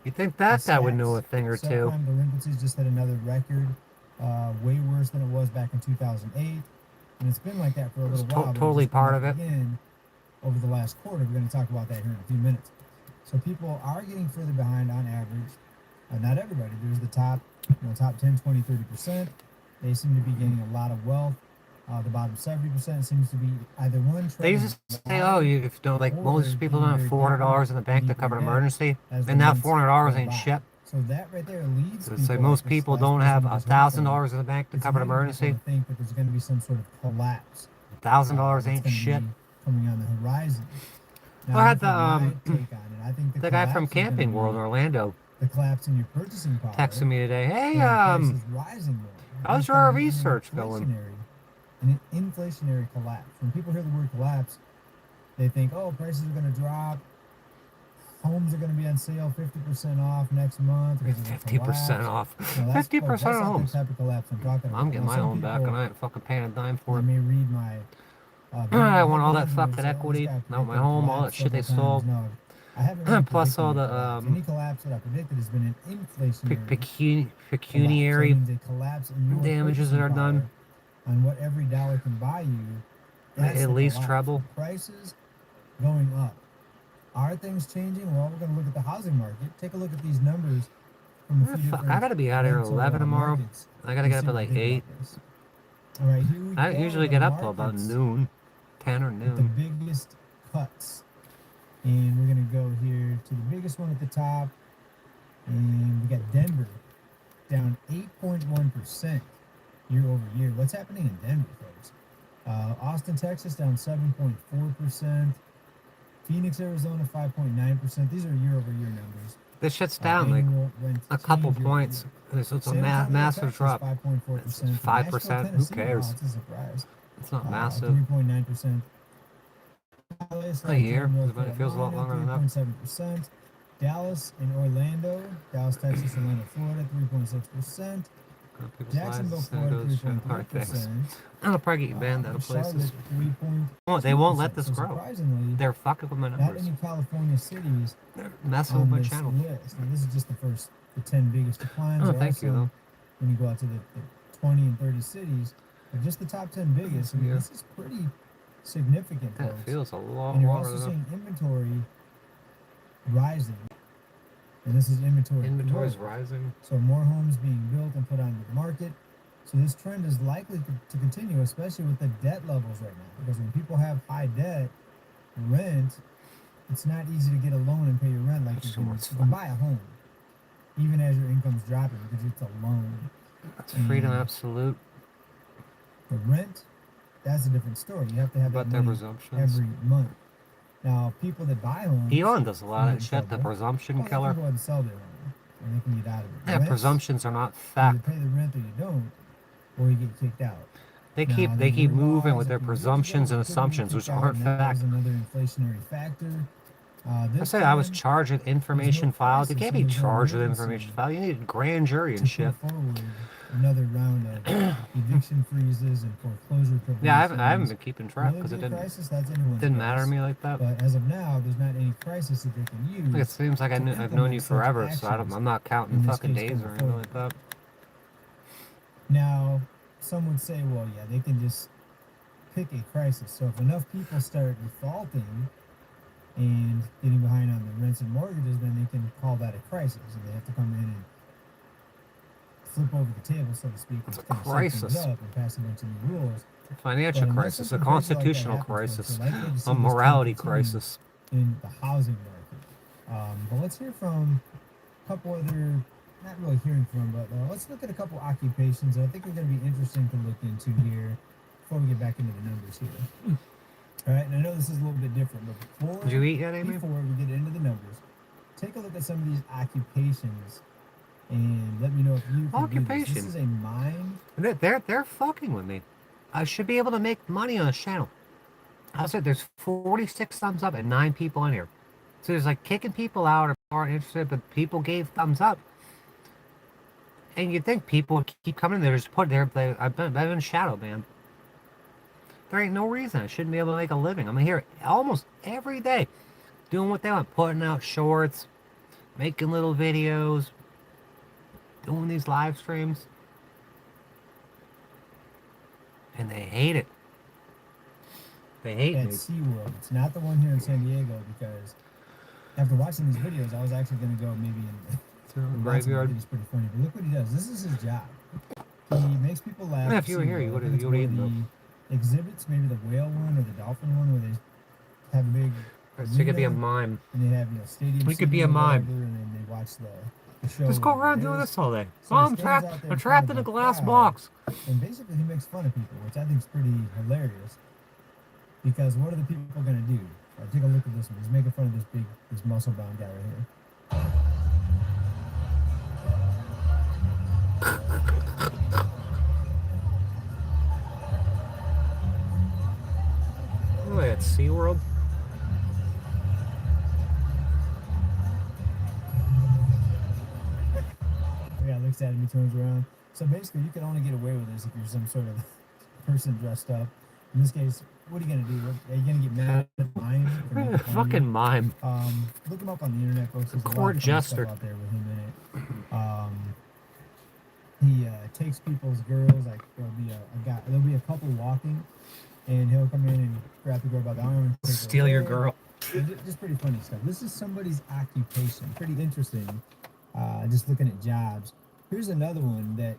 You think that the guy would know stats? a thing or two? Subprime delinquencies just hit another record, way worse than it was back in 2008. And it's been like that for a little while. but Totally it's just been part up of it. Again, over the last quarter, we're going to talk about that here in a few minutes. So people are getting further behind on average. Not everybody. There's the top 10, 20, 30%. They seem to be gaining a lot of wealth. The bottom 70% seems to be either one. They used to say, oh, like most people don't have $400 in the bank to cover an emergency, and that $400 ain't shit. So that right there leads It's like most people don't have $1,000 in the bank to cover an emergency. I think that there's going to be some sort of collapse. $1,000 ain't shit. Coming on the horizon. Now, I had take on it. I think the guy from collapse is gonna Camping be World in Orlando the collapse in your purchasing power. texted me today. Hey, prices rising more. how's your research going? An inflationary collapse. When people hear the word collapse, they think, oh, prices are going to drop. Homes are going to be on sale 50% off next month. 50% off. No, that's 50% that's on not homes. the type of collapse I'm talking about. I'm getting Now, my some own back, people, and I ain't fucking paying a dime for I it. may read my. I want all that headlines and they fucking say, oh, equity, this guy not my predicted home, all that collapse shit they several sold. times. No, I haven't really Plus all predicted the any collapse. Any collapse that I predicted has been an inflationary pecuniary collapse. That means a collapse in your damages that are purchasing done. power on what every dollar can buy you. That's At the least collapse. treble. Prices going up. Are things changing? Well, we're going to look at the housing market. Take a look at these numbers from a few Fuck, different I gotta be out here at rental, 11 tomorrow. markets I gotta and get up see at what like you think 8. about this. All right, here we I go. usually The get up till about markets noon, 10 or with the noon. biggest cuts. And we're going to go here to the biggest one at the top. And we got Denver down 8.1% year over year. What's happening in Denver, folks? Austin, Texas down 7.4%. Phoenix, Arizona 5.9%. These are year over year numbers. This shit's down like Annual rent a couple change year over points. year. It's a San Antonio, massive Texas, drop. 5.4%. 5%. Who Tennessee, cares? wow, it's a surprise. It's not massive. 3.9%. Dallas, A year, North but it feels a lot longer than that. 3.7%. Dallas and Orlando, Dallas, Texas, Orlando, Florida, 3.6%. Jacksonville, Florida, 3.3%. I'll probably get banned out of places. Charlotte, 3.2%. They won't let this So grow. surprisingly, They're fucking with my not numbers. any California cities They're messing with on my this channel. list. Now, this is just the 10 biggest declines. Oh, There are thank you, some though. when you go out to the 20 and 30 cities, but just the top 10 biggest. I mean, Yeah. this is pretty significant, That folks. feels a lot And you're longer also than seeing inventory rising. And this is inventory. inventory's growth. rising. So more homes being built and put on the market. So this trend is likely to continue, especially with the debt levels right now. Because when people have high debt, rent, it's not easy to get a loan and pay your rent like you can buy a home, even as your income's dropping because it's a loan. That's freedom And absolute. the rent, that's a different story. You have to have But that their money presumptions. every month. Now, people that buy homes, Elon does a lot can of get in shit. The trouble. presumption Oh, they killer. can go ahead and sell their home, and they can get out of it. Yeah, Rents, presumptions are not you fact. either pay the rent or you don't, or you get kicked out. They Now, keep there were moving laws with a their few years presumptions ago and that couldn't get assumptions, which kicked out, aren't and that fact. was another inflationary factor. I This say I was time, charged with information filed. You crisis, can't so be there's no charged with emergency information filed. You need a grand jury and to shit. put forward another round of eviction freezes and foreclosure prevention. Yeah, I haven't been keeping track because it didn't crisis, that's anyone's matter to guess. me like that. But as of now, there's not any crisis that they can use. Like, it seems like to I've implement known you such forever, so actions I'm not counting in this fucking case days going or anything forward. like that. Now, some would say, well, yeah, they can just pick a crisis. So if enough people start defaulting and getting behind on the rents and mortgages, then they can call that a crisis, and they have to come in and flip over the table, so to speak, and It's a kind of set crisis. things up and pass a bunch of new rules. Financial But unless crisis, a something crazy like that constitutional happens, folks, crisis, we're likely to see a this trend morality continue crisis. in the housing market. But let's hear from a couple other, not really hearing from, but let's look at a couple occupations that I think are going to be interesting to look into here before we get back into the numbers here. All right, and I know this is a little bit different, but before, Did you eat yet, Amy? before we get into the numbers, take a look at some of these occupations and let me know if you can do this. This Occupation. is a mind. They're fucking with me. I should be able to make money on this channel. I said there's 46 thumbs up and 9 people in here. So there's like kicking people out or aren't interested, but people gave thumbs up. And you'd think people would keep coming there, just put there. I've been shadow banned. There ain't no reason I shouldn't be able to make a living. I'm here almost every day, doing what they want, putting out shorts, making little videos, doing these live streams. And they hate it. They hate at me. SeaWorld. It's not the one here in San Diego, because after watching these videos, I was actually going to go maybe in the graveyard. It's pretty funny, but look what he does. This is his job. He makes people laugh. Yeah, at if you were here, you SeaWorld. would And have it's one of eaten the exhibits, maybe the whale one or the dolphin one, where they have a big. So you could be a window, mime. And they have stadium. We could be seating a or mime. whatever, and then they watch the show. Just go around doing this all day. Oh, I'm trapped. I'm trapped in a glass box. And basically, he makes fun of people, which I think is pretty hilarious. Because what are the people going to do? Take a look at this one. He's making fun of this muscle-bound guy right here. Oh, at SeaWorld. Yeah, looks at him, he turns around. So basically, you can only get away with this if you're some sort of person dressed up. In this case, what are you going to do? Are you going to get mad at mime? Fucking mime. Look him up on the internet, folks. There's a lot Court of funny jester. stuff out there with him in it. He takes people's girls. Like there'll be a couple walking, and he'll come in and grab the girl by the arm and take her Steal your away. girl. Just pretty funny stuff. This is somebody's occupation. Pretty interesting. Just looking at jobs. Here's another one that,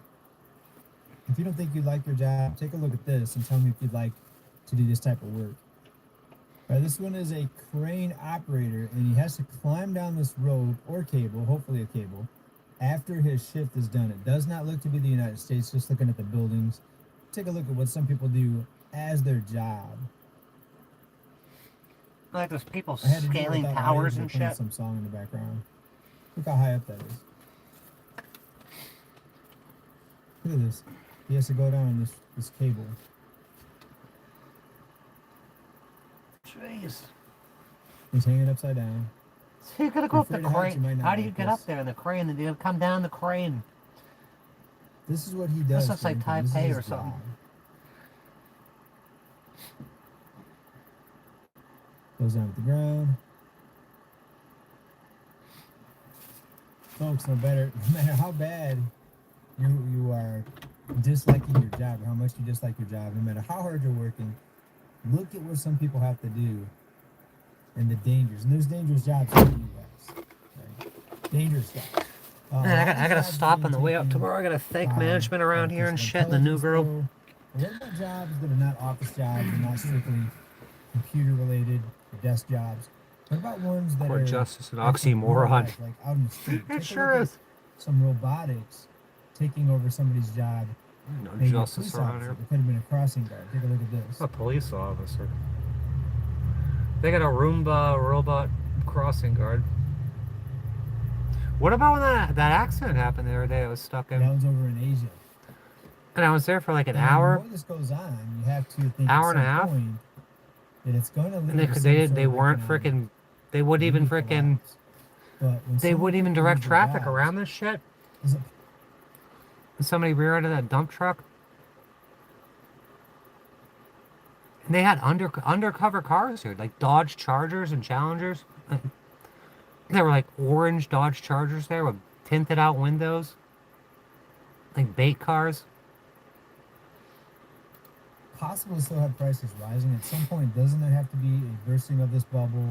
if you don't think you'd like your job, take a look at this and tell me if you'd like to do this type of work. This one is a crane operator, and he has to climb down this rope or cable, hopefully a cable, after his shift is done. It does not look to be the United States, just looking at the buildings. Take a look at what some people do as their job. Like those people I had to do it scaling without towers audio, and putting shit. some song in the background. Look how high up that is. Look at this. He has to go down this cable. Jeez. He's hanging upside down. So you gotta go up the Afraid of heights, you crane. might not How do you like get this. up there in the crane? And you come down the crane. This is what he does. This looks for like income. This is Taipei his or something. job. Goes down to the ground. Folks, no matter how bad you are disliking your job, or how much you dislike your job, no matter how hard you're working, look at what some people have to do and the dangers. And there's dangerous jobs in the U.S. Right? Dangerous jobs. Man, I gotta stop on the way out tomorrow. I gotta thank management around here and shit, and the new girl. What about jobs that are not office jobs and not strictly computer related, or desk jobs? What about ones that Court are justice, an actually oxymoron. real life, like out in the street? It Take a sure look at is. Some robotics taking over somebody's job. No Maybe a justice police around officer. here. It could have been a crossing guard. Take a look at this. A police officer. They got a Roomba robot crossing guard. What about when that accident happened the other day? I was stuck in. That was over in Asia. And I was there for like an And hour. The more this goes on, you have to think Hour at and a some half? point that it's going to And lead to some sort they of weren't economic freaking. They wouldn't even freaking. But when They some wouldn't even people direct lose their traffic jobs, around this shit. is it- And somebody rear-ended that dump truck. And they had undercover cars here, like Dodge Chargers and Challengers. There were like orange Dodge Chargers there with tinted out windows. Like bait cars. possible to still have prices rising at some point? Doesn't there have to be a bursting of this bubble?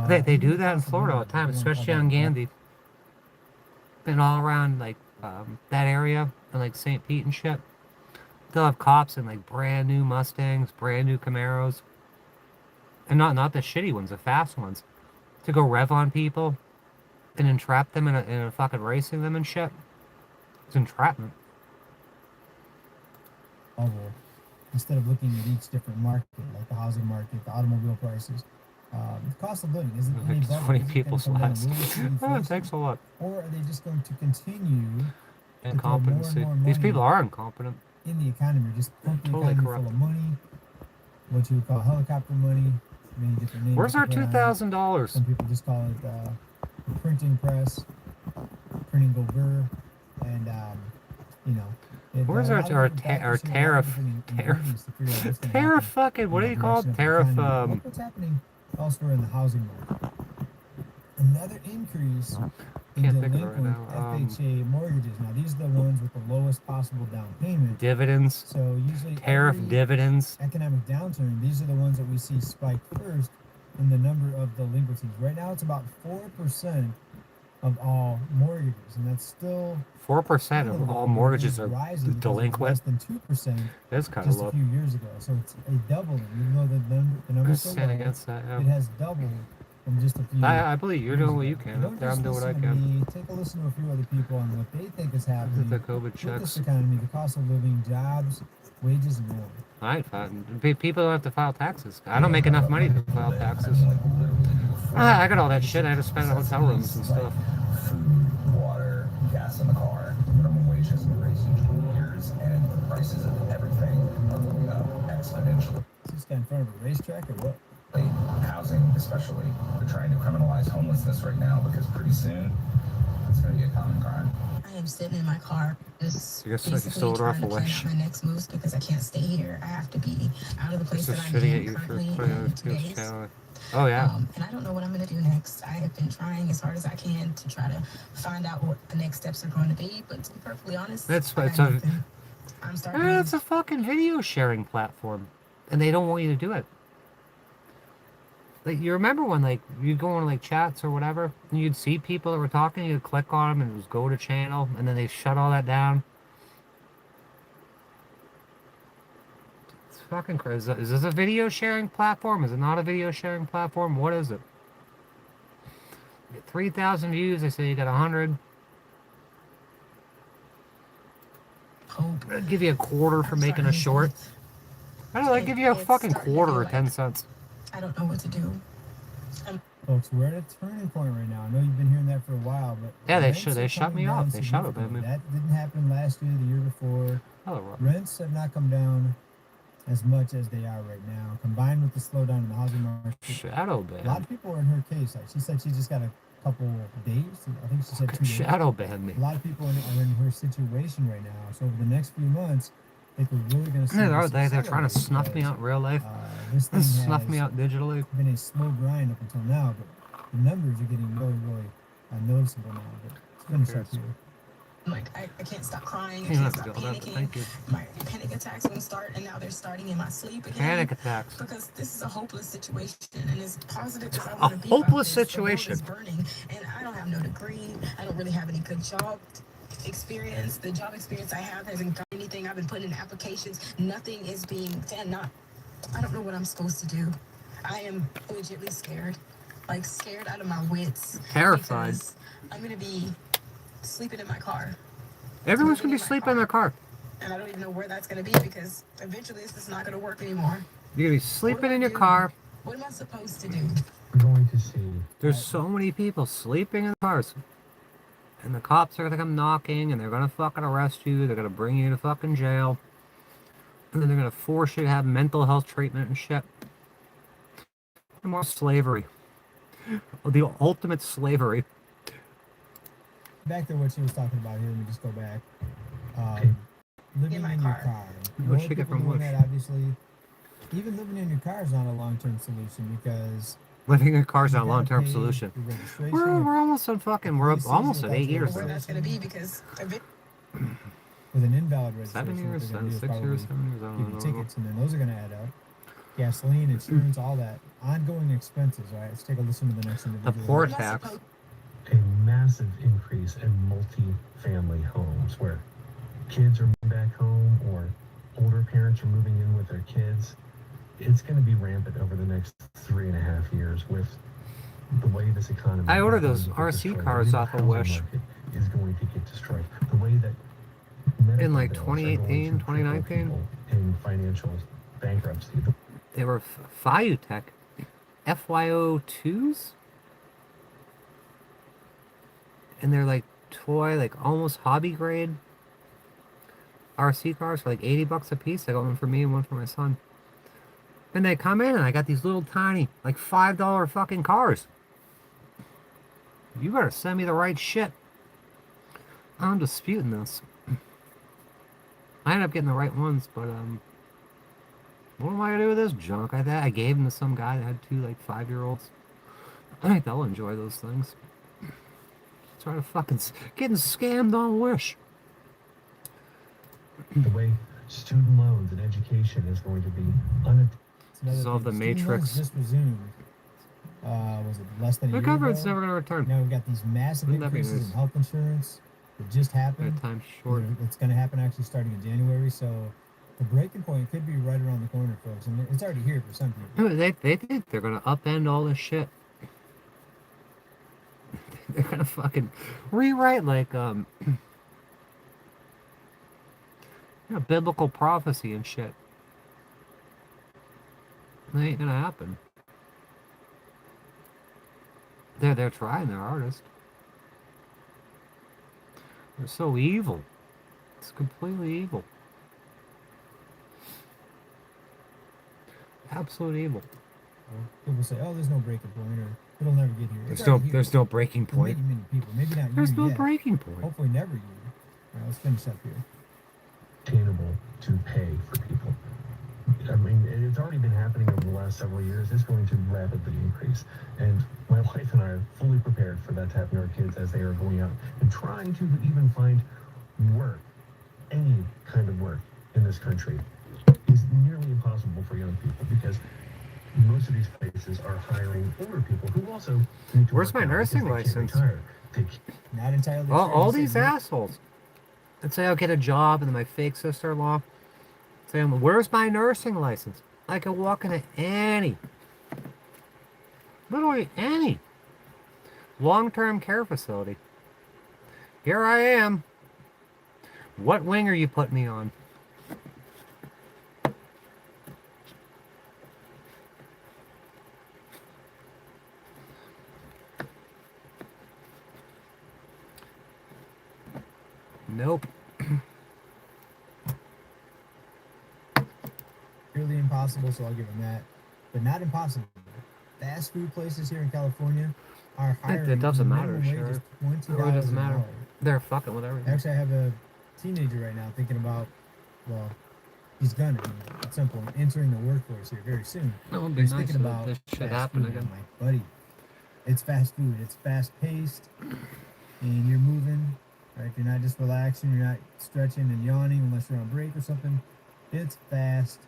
They do that in Florida all the time, especially on Gandy. And all around like that area and like St. Pete and shit. They'll have cops in like brand new Mustangs, brand new Camaros. And not the shitty ones, the fast ones. To go rev on people and entrap them in a fucking racing them and shit. It's entrapment. Bubble. Instead of looking at each different market, like the housing market, the automobile prices, the cost of living isn't any Like better. 20 Is it gonna people's come down a lives. little bit with Oh, inflation? thanks a lot. Or are they just going to continue to throw more and Incompetency. more These money people are incompetent. in the economy, just pump the Totally economy corrupt. full of money, what you would call helicopter money, many different names. Where's to our put on it. $2,000? Some people just call it printing press, printing Gobert, and you know. Where's our tariff fucking, what do you call it? Tariff, Look what's happening elsewhere in the housing market. Another increase in Can't think of it right delinquent now. FHA mortgages. Now, these are the ones with the lowest possible down payment. Dividends. So usually Tariff every dividends. economic downturn, these are the ones that we see spike first in the number of delinquencies. Right now, it's about 4% of all mortgages, and that's still 4% of all mortgages are rising because delinquent. less than 2% That's kind of just a low. few years ago. So it's a doubling. Even though the numbers so Stand low, against that, yeah. it has doubled in just a few. I believe you're years doing what ago. you can. Don't Up there, I'm just doing what I listen to can. me. Take a listen to a few other people on what they think is happening The COVID with checks. this economy, the cost of living, jobs, wages, and more. I ain't fighting. People don't have to file taxes. I don't make enough money to file taxes. I got all that shit. I had to spend on hotel rooms and stuff. Food, water, gas in the car. Minimum wage has been raised in 20 years, and the prices of everything are going up exponentially. Is this guy in front of a racetrack or what? Housing, especially. They're trying to criminalize homelessness right now because pretty soon it's going to be a common crime. I am sitting in my car, just I guess I basically stole it off trying to a plan wish. out my next moves because I can't stay here. I have to be out of the place Just that I'm shitting at in you for currently putting in on 2 this days. channel. Oh yeah. And I don't know what I'm going to do next. I have been trying as hard as I can to try to find out what the next steps are going to be. But to be perfectly honest, It's I it's got a nothing. I'm starting. it's a fucking video sharing platform, and they don't want you to do it. Like, you remember when, like, you'd go on, like, chats or whatever, and you'd see people that were talking, you'd click on them, and it was go to channel, and then they shut all that down. It's fucking crazy. Is this a video sharing platform? Is it not a video sharing platform? What is it? You get 3,000 views, they say you got 100. I'd give you a quarter for making a short. I don't know, I'd give you a fucking quarter or 10 cents. I don't know what to do. Folks, we're at a turning point right now. I know you've been hearing that for a while, but Yeah, they rents shut are shut coming me down off. They shut up, significantly. man. That didn't happen last year, the year before. Oh, right. Rents have not come down as much as they are right now, combined with the slowdown in the housing market. Shadow A lot ban. of people are in her case. Like, she said she just got a couple days. I think she said 2 days. Shadow ban me. A lot of people are in her situation right now. So over the next few months, I think we're really going to see. Yeah, this they're trying to accelerate snuff me because, out in real life. This thing Snuff has me out digitally. been a slow grind up until now, but the numbers are getting really, really noticeable now. But it's going to start here. Like, I can't stop crying. I You don't can't have to stop do all that, but panicking. thank you. My panic attacks wouldn't start, and now they're starting in my sleep again. Panic attacks. Because this is a hopeless situation, and as positive as I A want to be hopeless about this, situation. the world is burning, and I don't have no degree. I don't really have any good job experience. The job experience I have hasn't got anything. I've been putting in applications. Nothing is being done. I don't know what I'm supposed to do. I am legitimately scared. Like, scared out of my wits. Terrified. because I'm going to be sleeping in my car. Everyone's gonna be sleeping in their car. And I don't even know where that's going to be because eventually this is not going to work anymore. You're gonna be sleeping in your car. What am I supposed to do? We're going to see. There's so many people sleeping in cars. And the cops are gonna come knocking, and they're gonna fucking arrest you. They're gonna bring you to fucking jail. And then they're gonna force you to have mental health treatment and shit. And more slavery. The ultimate slavery. Back to what she was talking about here. Let me just go back. Living in your car. What'd she More get people from doing Wish? that, obviously. Even living in your car is not a long-term solution because Living in cars is not a you gotta long-term pay solution. your registration. We're almost on fucking. We're up almost at 8 years. Where that's going to be because with an invalid registration. 7 years, what they're gonna do is 6 years, probably 7 years. I give don't you know. tickets, and then those are going to add up. Gasoline, insurance, all that. Ongoing expenses, all right? Let's take a listen to the next individual. The poor tax. A massive increase in multi-family homes where kids are moving back home or older parents are moving in with their kids. It's going to be rampant over the next 3.5 years with the way this economy. I ordered is those going to RC get destroyed. cars The off of housing Wish. market is going to get destroyed. The way that In like medical bills are going 2018, to cripple 2019. people in financial bankruptcy. They were Fiutech FYO2s, and they're like toy, like almost hobby grade RC cars for like $80 a piece. I got one for me and one for my son. And they come in, and I got these little tiny, like $5 fucking cars. You better send me the right shit. I'm disputing this. I ended up getting the right ones, but what am I gonna do with this junk? I gave them to some guy that had two like 5-year-olds. I think they'll enjoy those things. Try to fucking getting scammed on Wish. The way student loans and education is going to be Solve the Student loans Matrix. just resumed. Was it less than a The year government's ago? never gonna return. Now we've got these massive Wouldn't that be increases nice? in health insurance that just happened. That time's short. It's going to happen actually starting in January. So the breaking point could be right around the corner, folks, and it's already here for some people. They think they're gonna upend all this shit. They're gonna fucking rewrite like biblical prophecy and shit. That ain't gonna happen. They're trying their hardest. They're so evil. It's completely evil. Absolute evil. People say, "Oh, there's no breaking point," or "It'll never get here." It's already here. There's no breaking For point. many people. Maybe not There's you no yet. breaking point. Hopefully, never you. All right, let's finish up here. attainable to pay for people. I mean, it's already been happening over the last several years. It's going to rapidly increase. And my wife and I are fully prepared for that to happen to our kids as they are going out and trying to even find work, any kind of work in this country is nearly impossible for young people because most of these places are hiring older people who also need to Where's work my now because nursing they can't license? retire. Not entirely. All sure. You these said no. assholes. Let's say I'll get a job and then my fake sister-in-law saying, where's my nursing license? I could walk into any, literally any long-term care facility. Here I am. What wing are you putting me on? Nope. Really impossible, so I'll give them that. But not impossible. Fast food places here in California are hiring. It doesn't matter, minimum sure. wage is It really $20 doesn't an matter. hour. They're fucking with everything. Actually, I have a teenager right now thinking about, well, he's gonna be at some point entering the workforce here very soon. It would be He's nice thinking if about this shit fast happened food. again. I'm like, buddy, it's fast food. It's fast paced, and you're moving. Right? You're not just relaxing. You're not stretching and yawning unless you're on break or something. It's fast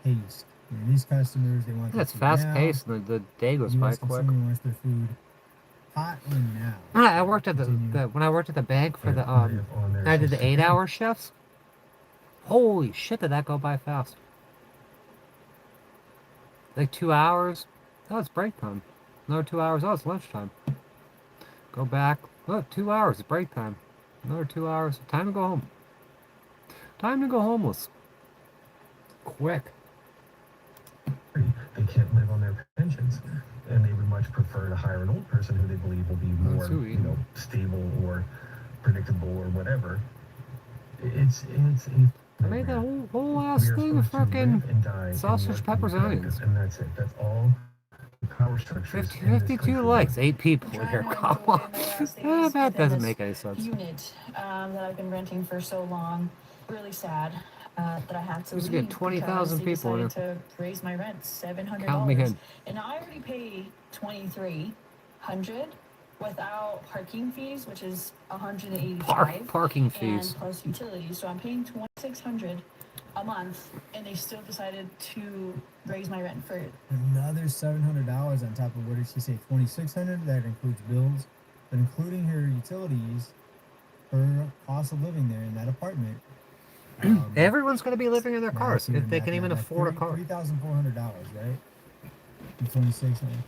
paced. These customers, they want. Yeah, it's their food fast now. paced and the day goes by US quick. consumer wants their food hot and now. I worked at the when I worked at the bank for the I did the 8-hour shifts. Holy shit, did that go by fast? Like 2 hours. Oh, it's break time. Another 2 hours. Oh, it's lunchtime. Go back. Oh, 2 hours. It's break time. Another 2 hours. Time to go home. Time to go homeless. Quick. They can't live on their pensions, and they would much prefer to hire an old person who they believe will be more, stable or predictable or whatever. It's I made that whole ass thing of fucking sausage, peppers, and onions. and that's it. That's all the power structures. 52 likes, 8 people here. Come on. That doesn't make any sense. Unit that I've been renting for so long. Really sad that I had to Let's leave get 20,000 because people in decided to raise my rent $700. Count me in. And I already pay $2,300 without parking fees, which is $185. Parking fees. And plus utilities. So I'm paying $2,600 a month, and they still decided to raise my rent for Another $700 on top of what did she say? $2,600. That includes bills, but including her utilities, her cost of living there in that apartment. Everyone's going to be living in their cars if they can even afford a car. $3,400, right? And 2,600.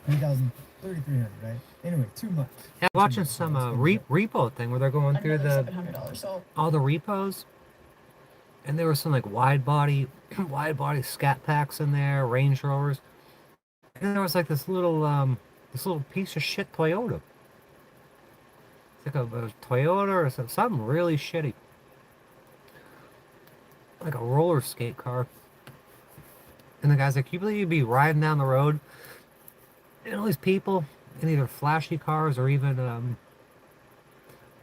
$3,300, right? Anyway, too much. Yeah, watching some repo thing where they're going through another the $700. So all the repos, and there were some like wide body Scat Packs in there, Range Rovers, and then there was like this little piece of shit Toyota. It's like a Toyota or something really shitty, like a roller skate car. And the guy's like, "You believe you'd be riding down the road, and all these people in either flashy cars or even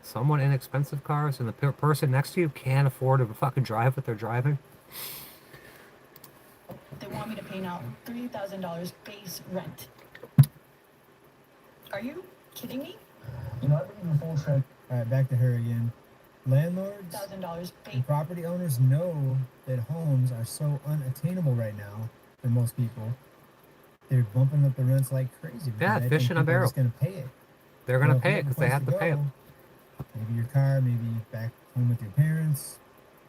somewhat inexpensive cars, and the person next to you can't afford to fucking drive what they're driving. They want me to pay now $3,000 base rent. Are you kidding me? You know, I believe in full trend. All right, back to her again. Landlords $1,000 and property owners know that homes are so unattainable right now for most people. They're bumping up the rents like crazy. Yeah, because they fish think in a people are barrel. just gonna pay it. They're Well, gonna if you pay it because they a have to place pay it. go, Maybe your car, maybe back home with your parents.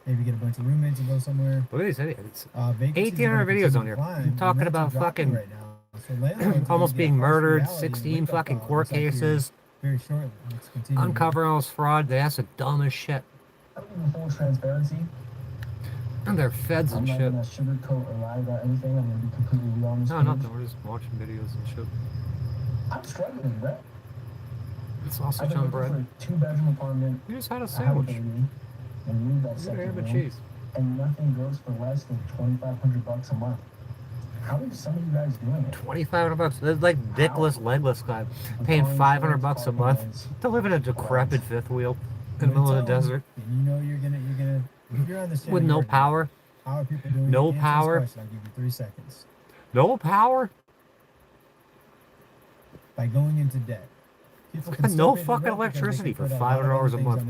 Maybe get a bunch of roommates and go somewhere. Look at these idiots. Vacancies are 1,800 gonna videos continue on here. to climb, I'm and talking rents are about dropping fucking right now. So landlords are almost gonna get being a harsh murdered, reality 16 wake-up fucking call, court just like here cases, very shortly. It's continuing. uncovering all this fraud. That's the dumbest shit. I believe in full transparency. And they're feds I'm and not shit. gonna sugarcoat or lie about anything. I'm gonna be completely real on this No, page. nothing. We're just watching videos and shit. I'm struggling, bro. It's sausage I've been on looking bread. for a 2-bedroom apartment. You just had a I have sandwich. baby, and need that You got second ham and room, cheese. and nothing goes for less than $2,500 a month. How are some of you guys doing it? 2,500 bucks. That's like dickless, legless guy paying 500 bucks a month to live in a decrepit fifth wheel in the middle of the desert And you know you're gonna if you're on this channel, with you no already know. power. How are people doing No it? Answer this power. question. I'll give you 3 seconds. No power. By going into debt. People Got no fucking electricity for $500 a month.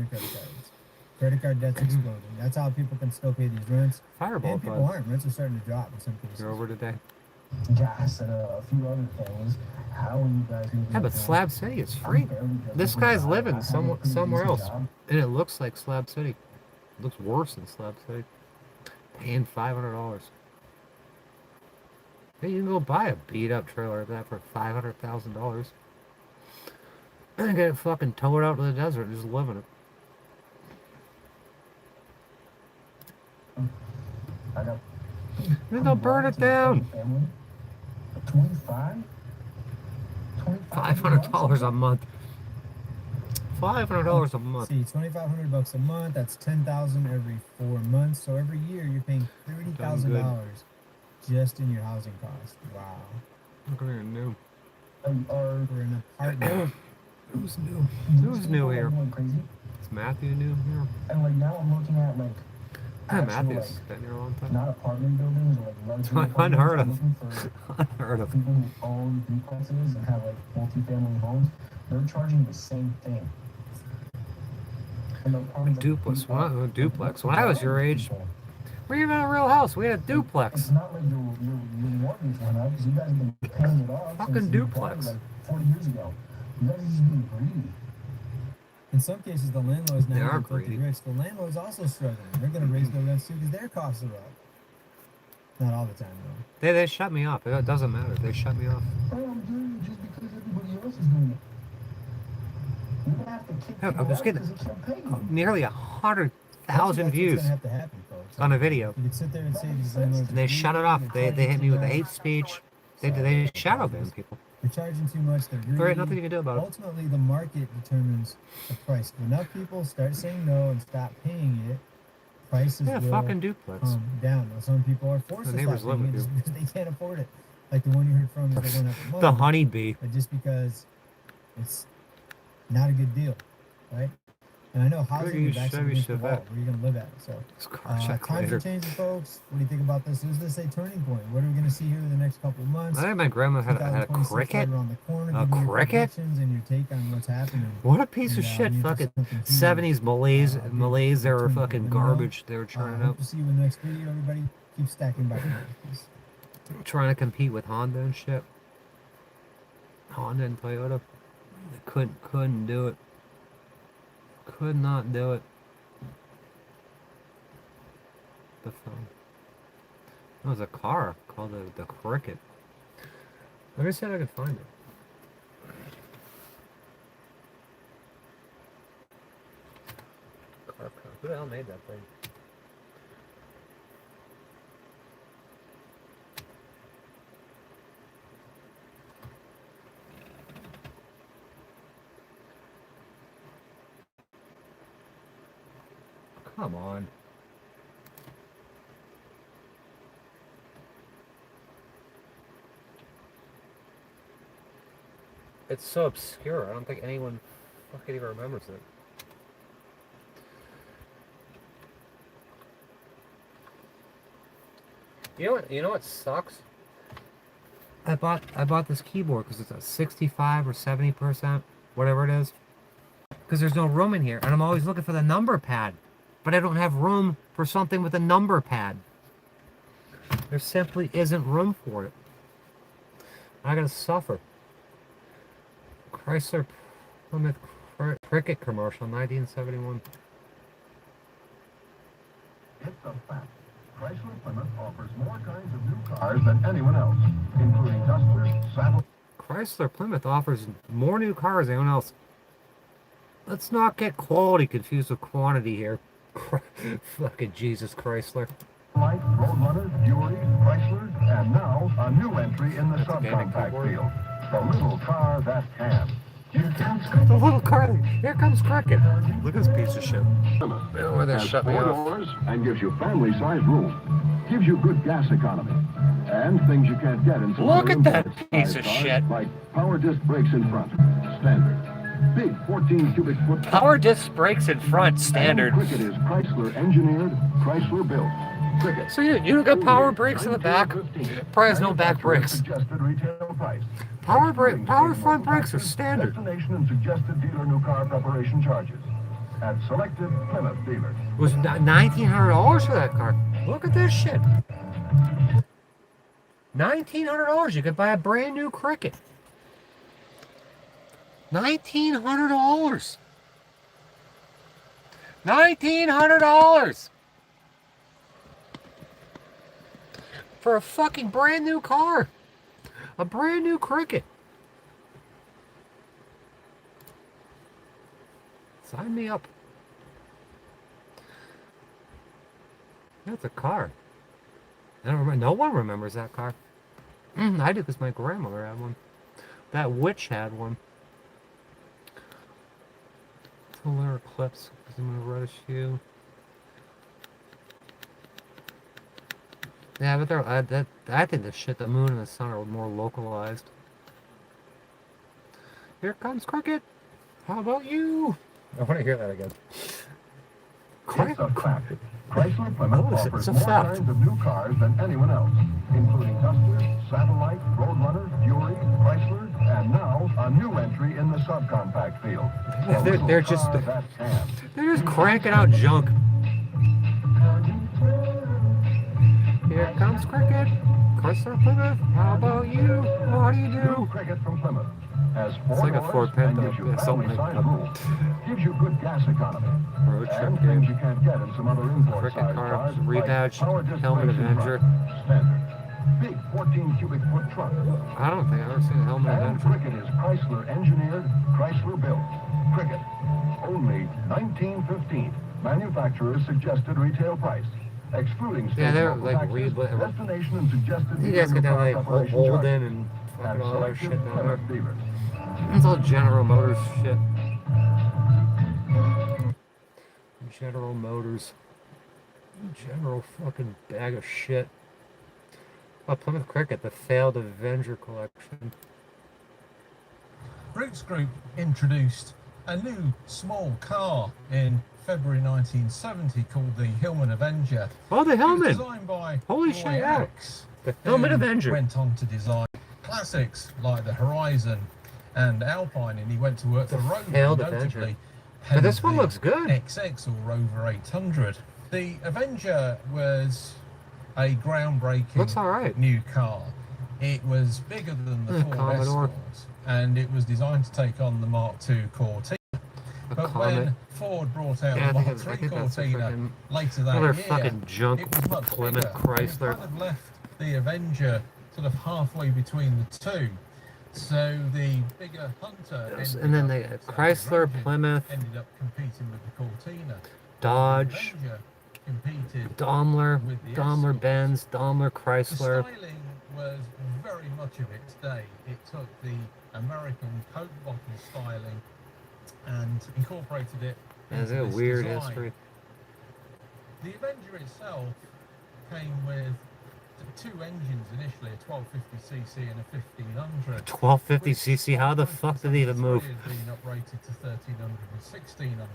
Credit card debt's exploding. That's how people can still pay these rents. Fireball And people bud. aren't. Rents are starting to drop in some cases. You're over today. Gas and a few other things. How are you guys doing Yeah, but it? Slab City is I'm free. barely getting This by. guy's I living have a pretty somewhere decent else, job. and it looks like Slab City. It looks worse than Slab City. Paying $500. Hey, you can go buy a beat up trailer like that for $500,000 and get it fucking towed out to the desert and just live in it. I got Then they'll burn it down. family. 25? $500 a month. $500 a month. See, $2,500 a month. That's $10,000 every 4 months. So every year you're paying $30,000 just in your housing cost. Wow. Look at here, new. Are For an apartment. Who's new? Who's new here? Crazy? Is Matthew new here? And like now I'm looking at like Yeah, actual, Matthew's like, been here a long time. not apartment buildings or like luxury Unheard apartments. of. I'm looking for Unheard of. people who own duplexes and have like multi-family homes. They're charging the same thing. And the apartments that Duplex. people When I, duplex. When I was your age, we didn't have a real house. We had a duplex. It's not like your mortgage went up because you guys have been paying it off. Fucking since you bought duplex. it, like 40 years ago. You guys are just being greedy. In some cases, the landlord's not They are even filthy greedy. rich. The landlord's also struggling. They're going to raise their rents too because their costs are up. Not all the time, though. They shut me off. It doesn't matter. They shut me off. Bro, I'm doing it just because everybody else is doing it. You're going to have to kick Yeah, I people was out getting because they can't pay you. nearly That's 100,000 what's views gonna have to happen, folks. on a video. You could sit there and say these landlords. And they shut it off. They hit me with the hate speech. They shadow ban people. They're charging too much. They're greedy. There ain't nothing you can do about it. Ultimately, the market determines the price. If enough people start saying no and stop paying it, prices Yeah, will fucking duplex. come down. Now, some people are forced The to neighbors stop live paying it with just because they can't afford it. Like the one you heard from is they went up a month. The honeybee. But just because it's not a good deal, right? And I know housing is actually against the wall. Where are you going to live at? So times are changing, folks. What do you think about this? Is this a turning point? What are we going to see here in the next couple of months? I think my grandma had a 2026 cricket. right around the corner. A Give me your cricket? predictions and your take on what's happening. What a piece of And, shit. you Fucking just something huge. 70s Malays. They were fucking garbage. They were churning Hope up. to see you in the next video. Everybody keep stacking by. Trying to compete with Honda and shit. Honda and Toyota. They couldn't do it. Could not do it. The phone. It was a car called the Cricket. Let me see if I can find it. Car. Who the hell made that thing? Come on. It's so obscure. I don't think anyone fucking even remembers it. You know what sucks? I bought this keyboard because it's at 65 or 70%, whatever it is. Because there's no room in here, and I'm always looking for the number pad, but I don't have room for something with a number pad. There simply isn't room for it. I gotta suffer. Chrysler Plymouth Cricket commercial, 1971. It's a fact. Chrysler Plymouth offers more kinds of new cars than anyone else, including Dusters, Saddle. Chrysler Plymouth offers more new cars than anyone else. Let's not get quality confused with quantity here. Fucking Jesus Chrysler. Light, Roadrunner, Fury, Chrysler, and now a new entry in the subcompact field. The little car that can. The little car. Here comes Cricket. Look at this piece of shit. Where they Has shut me 4 off. doors and gives you family-sized room. Gives you good gas economy. And things you can't get in some Look other at that imported piece size of cars, shit. Like power disc brakes in front. Standard. Big 14 cubic foot. Power disc brakes in front, standard. And Cricket is Chrysler engineered, Chrysler built. Cricket. So you got power brakes in the back? Probably has no back brakes. Suggested retail price. Power front brakes are standard. Destination and suggested dealer new car preparation charges at selected Plymouth dealers. It was $1,900 for that car. Look at this shit. $1,900. You could buy a brand new Cricket. $1,900. $1,900 for a fucking brand new car. A brand new Cricket. Sign me up. That's a car. I don't remember. No one remembers that car. I do because my grandmother had one. That witch had one. Solar eclipse. I'm gonna reddish hue. Yeah, but they're, I think the shit, the moon and the sun are more localized. Here comes Cricket. How about you? I want to hear that again. It's a fact. Chrysler Plymouth Oh, offers it's a more fact. kinds of new cars than anyone else, including Dusters, Satellite, Roadrunner, Fury, Chrysler, and now a new entry in the subcompact field. They're just cranking out junk. Here comes Cricket. Chrysler Plymouth. How about you? What do you do? Cricket from Plymouth has It's like a Ford Pinto. Yeah, something like that. gives you good gas economy. Road trip And game. things you can't get in some other import Cricket size car, cars. rebadged, like power disc helmet brakes in Avenger. front. Standard. Big 14 cubic foot truck. I don't think I've ever seen a helmet And Avenger. Cricket is Chrysler engineered, Chrysler built. Cricket. Only $19.15. Manufacturer's suggested retail price. Excluding Yeah, they're state like taxes, destination and suggested You guys dealer get down car like preparation Holden charges and at fucking all that selected shit down there. Plymouth dealers. It's all General Motors shit. General Motors. General fucking bag of shit. Oh, Plymouth Cricket, the failed Avenger collection. Roots Group introduced a new small car in February 1970 called the Hillman Avenger. Oh, the It was Hillman! designed by Holy Roy shit, yeah. Axe, The Hillman who Avenger. went on to design classics like the Horizon and Alpine, and he went to work for Rover, failed notably Avenger. But this one the looks good. XX or Rover 800. The Avenger was a groundbreaking Looks all right. new car. It was bigger than the Ford Commodore. Escort, and it was designed to take on the Mark II Cortina. But Comet. when Ford brought out Yeah, I the think Mark it's- I III think that's a Cortina freaking- later that another year, fucking junk it was much Plymouth bigger. Chrysler. It kind of left the Avenger sort of halfway between the two. So the bigger Hunter Yes, ended and then up- they got Chrysler, Rapid Plymouth, ended up competing with the Cortina. Dodge, Avenger competed Daimler, with the Daimler Escort. Benz, Daimler The Chrysler. styling was very much of its day. It took the American Coke bottle styling and incorporated it It's into a this weird design. history. The Avenger itself came with two engines initially, a 1250cc and a 1500. 1250cc. How the fuck did they even move? Had been uprated to 1300 and 1600.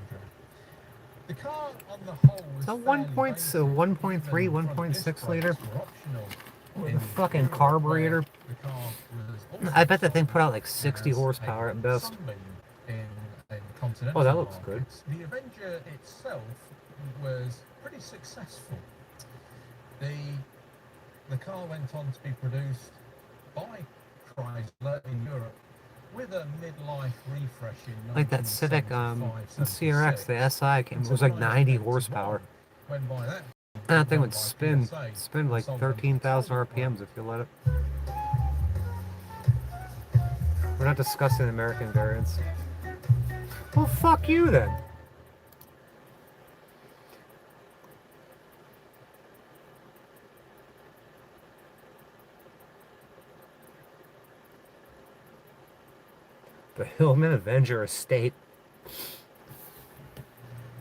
The car on the whole was So 1.3, 1.6 liter. With a fucking carburetor. I bet that thing put out like 60 horsepower at best. Oh, that looks good. The Avenger itself was pretty successful. The car went on to be produced by Chrysler in Europe with a midlife refresh in Like that Civic CRX, the SI came. It was like 90 horsepower. when by that And that thing would spin like 13,000 RPMs if you let it. We're not discussing American variants. Well, fuck you then. The Hillman Avenger Estate.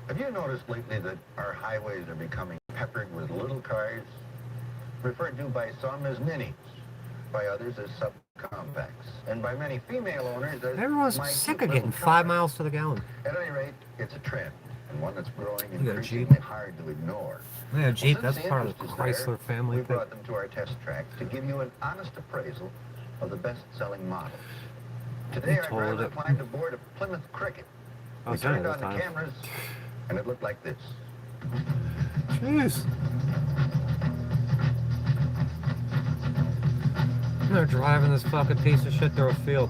Have you noticed lately that our highways are becoming peppered with little cars, referred to by some as minis, by others as subcompacts, and by many female owners as Everyone's my sick cute of getting little 5 car. miles to the gallon. At any rate, it's a trend, and one that's growing You got a increasingly Jeep? hard to ignore. Yeah, Jeep, Well, that's since the part of the interest is there, Chrysler family we thing. brought them to our test track to give you an honest appraisal of the best-selling model. Today, You our told driver it. climbed aboard a Plymouth Cricket. I We was doing it turned that on the time. cameras, and it looked like this. Jeez. They're driving this fucking piece of shit through a field.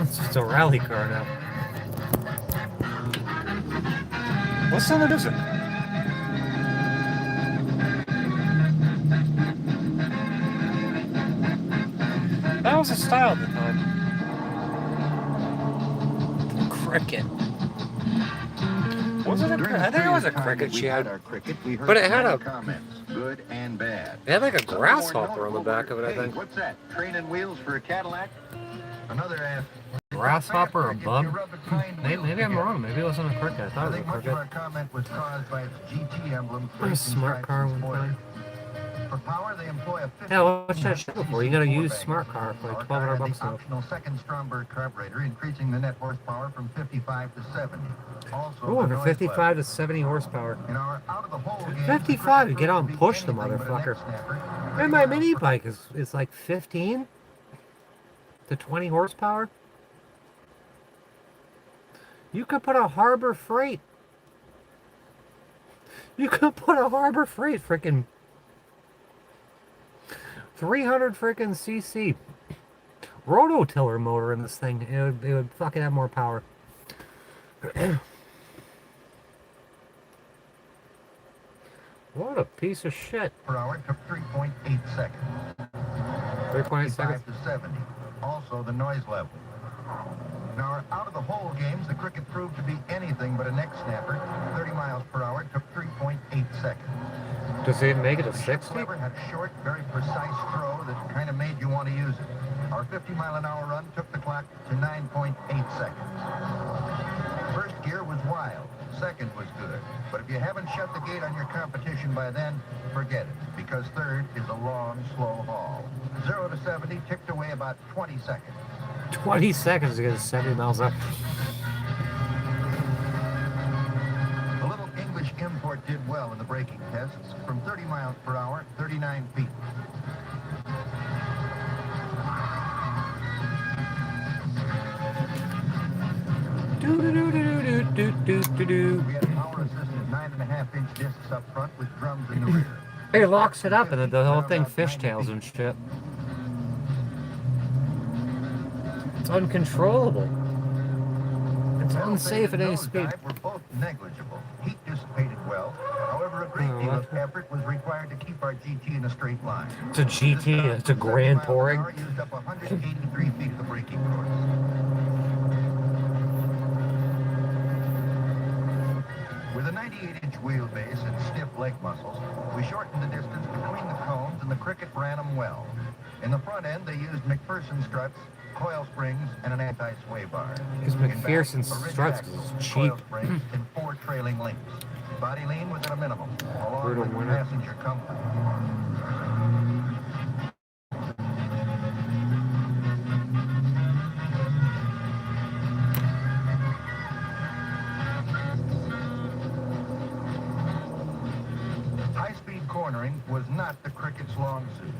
It's just a rally car now. What's some of this? That was a style at the time. Cricket. Was it a cricket? I think it was a cricket she had. But it had a. Comments, good and bad. It had like a Some grasshopper more on the back of it, I hey, think. what's that? Training wheels for a Cadillac? Another ass. Grasshopper or bug? Maybe I'm wrong. Maybe it wasn't a cricket. I I thought it think was a much of our cricket. comment was caused by its GT emblem. What a smart car one time. For power, they employ a 50 Yeah, what's that shit before? You gotta use smart car for like 1,200 bucks now. optional second Stromberg carburetor, increasing the net horsepower from 55 to 70. Also, Oh, the for noise 55 level. to 70 horsepower. In our out-of-the-hole game, 55, you get out and push the motherfucker. And my mini bike is like 15 to 20 horsepower. You could put a Harbor Freight. You could put a Harbor Freight freaking 300 freaking cc rototiller motor in this thing. It would fucking have more power. What a piece of shit. Per hour took 3.8 seconds. 3.8 seconds. 55 to 70. Also, the noise level. In our out-of-the-hole games, the Cricket proved to be anything but a neck snapper. 30 miles per hour took 3.8 seconds. Does it make it a 60? Clever had a short, very precise throw that kind of made you want to use it. Our 50-mile-an-hour run took the clock to 9.8 seconds. First gear was wild. Second was good. But if you haven't shut the gate on your competition by then, forget it, because third is a long, slow haul. 0 to 70 ticked away about 20 seconds. 20 seconds to get 70 miles up. The little English import did well in the braking tests. From 30 miles per hour, 39 feet. Do-do-do-do-do-do-do-do. We had power-assisted 9.5-inch discs up front with drums in the rear. He locks it up and the whole thing fishtails and shit. It's uncontrollable. It's unsafe at any speed. Were both negligible. Heat dissipated well. However, a great deal of effort was required to keep our GT in a straight line. It's a GT, it's a Grand Touring. Used up 183 feet of the braking course. With a 98-inch wheelbase and stiff leg muscles, we shortened the distance between the cones, and the Cricket ran them well. In the front end, they used McPherson struts, coil springs, and an anti-sway bar. Because In back, McPherson a ridge struts axle, is cheap. coil springs, and 4 trailing links. Body lean was at a minimum, along Brutal with winter. passenger comfort. High-speed cornering was not the Cricket's long suit.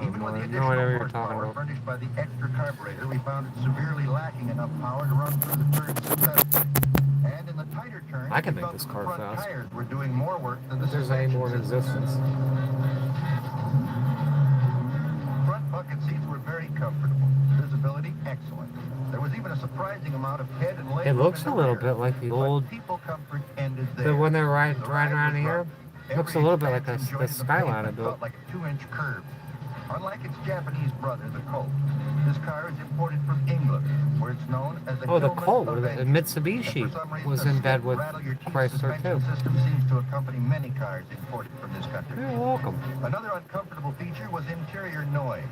Even with the no idea what additional you're talking horsepower about. furnished by the extra carburetor, we found it severely lacking enough power to run through the turns successfully. And in the tighter turns, I can we make felt this that car the front fast. tires were doing more work than the If there's any suspension more system. resistance. Front bucket seats were very comfortable. Visibility excellent. There was even a surprising amount of head and leg It room looks in a the little rear. bit like the But old, people comfort ended the there. when they're riding The ride around was here. rough. Looks a Every little bit like expansion the joint of the Skyline I pavement built. felt like a 2-inch curve. Unlike its Japanese brother, the Colt, this car is imported from England, where it's known as a Oh, the Hillman Colt, the Avenger. Mitsubishi, And for some reason, was a in bed stiff, with rattle-your-teeth Chrysler suspension too. system seems to accompany many cars imported from this country. You're welcome. Another uncomfortable feature was interior noise.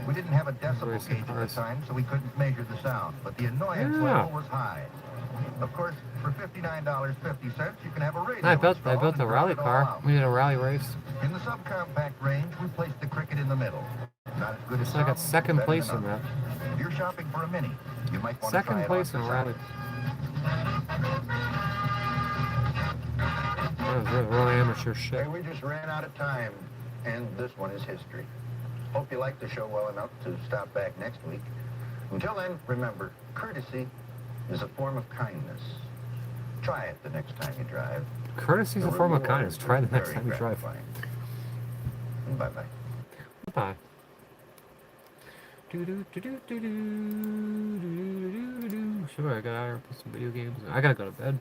We didn't have a decibel gauge at the time, so we couldn't measure the sound, but the annoyance Yeah. level was high. Of course, for $59.50, you can have a radio I built installed a and drown rally it all car. out. We did a rally race. In the subcompact range, we placed the Cricket in the middle. Not as good It's as like some, at second better place than in that. others. If you're shopping for a Mini, you might want to try Second it place on in for rally. size. That was really amateur shit. Hey, we just ran out of time, and this one is history. Hope you liked the show well enough to stop back next week. Until then, remember, courtesy is a form of kindness. Try it the next time you drive. Courtesy is a The form of reward kindness. Try is the next very time you drive. gratifying. Bye-bye. Bye. Do-do-do-do-do-do-do-do-do-do. Sure, I gotta out here and play some video games. I gotta go to bed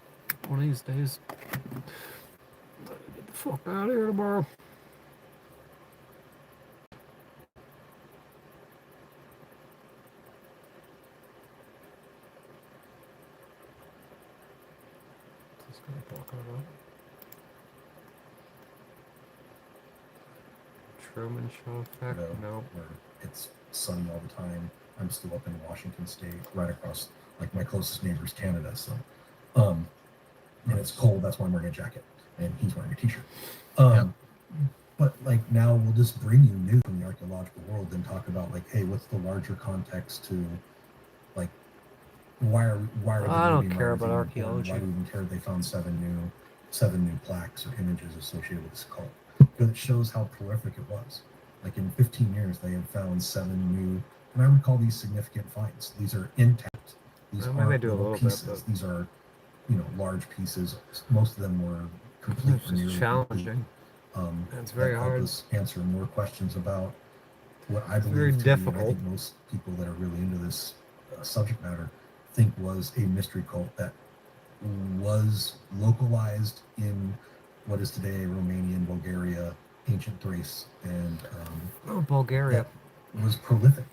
one of these days. Get the fuck out of here tomorrow. What's this gonna talk about? Truman Show effect? No. Where it's sunny all the time. I'm still up in Washington State, right across, like my closest neighbor is Canada, so, and it's cold, that's why I'm wearing a jacket, and he's wearing a t-shirt. But like now we'll just bring you news from the archaeological world and talk about like, hey, what's the larger context to, like, why are I don't they care even about important? archaeology. Why do we even care they found seven new plaques or images associated with this cult? Because it shows how prolific it was. Like in 15 years, they have found 7 new, and I would call these significant finds. These are intact. These Well, maybe they aren't do a little little bit, pieces. but- These are, large pieces. Most of them were complete. It's just challenging. It's very that hard. help us answer more questions about what I believe very to be, and I difficult. think most people that are really into this subject matter think was a mystery cult that was localized in what is today Romania and Bulgaria, ancient Thrace, and Bulgaria that was prolific,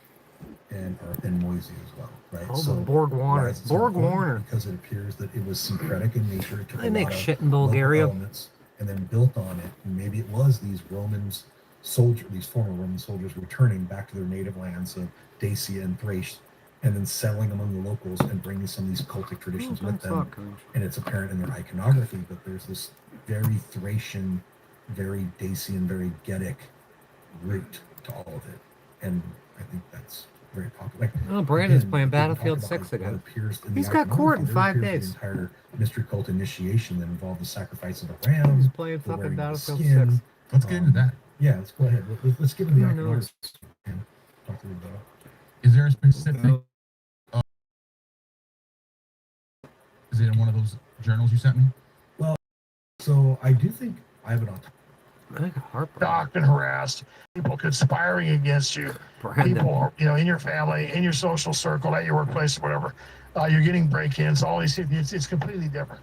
and Moise as well, right? Oh, but Borg Warner. why is it so Borg important? Warner. Because it appears that it was syncretic in nature. It took They a make lot of shit in local Bulgaria. elements and then built on it. And maybe it was these these former Roman soldiers returning back to their native lands of Dacia and Thrace, and then settling among the locals and bringing some of these cultic traditions with them. And it's apparent in their iconography, but there's this very Thracian, very Dacian, very Getic root to all of it. And I think that's very popular. Oh, Brandon's again, playing we can talk Battlefield about, 6 like, what again. appears in the He's got court iconography. in There 5 appears days. The entire mystery cult initiation that involved the sacrifice of a ram. He's playing the fucking wearing of the Battlefield skin. 6. Let's get into that. Yeah, let's go ahead. Let's get into the Who knows? iconography and talk a little bit about Is there a specific? Is it in one of those journals you sent me? Well, so I do think I have it on. Stalked and harassed, people conspiring against you, Brandon. people, in your family, in your social circle, at your workplace, whatever. You're getting break-ins, all these things. It's completely different.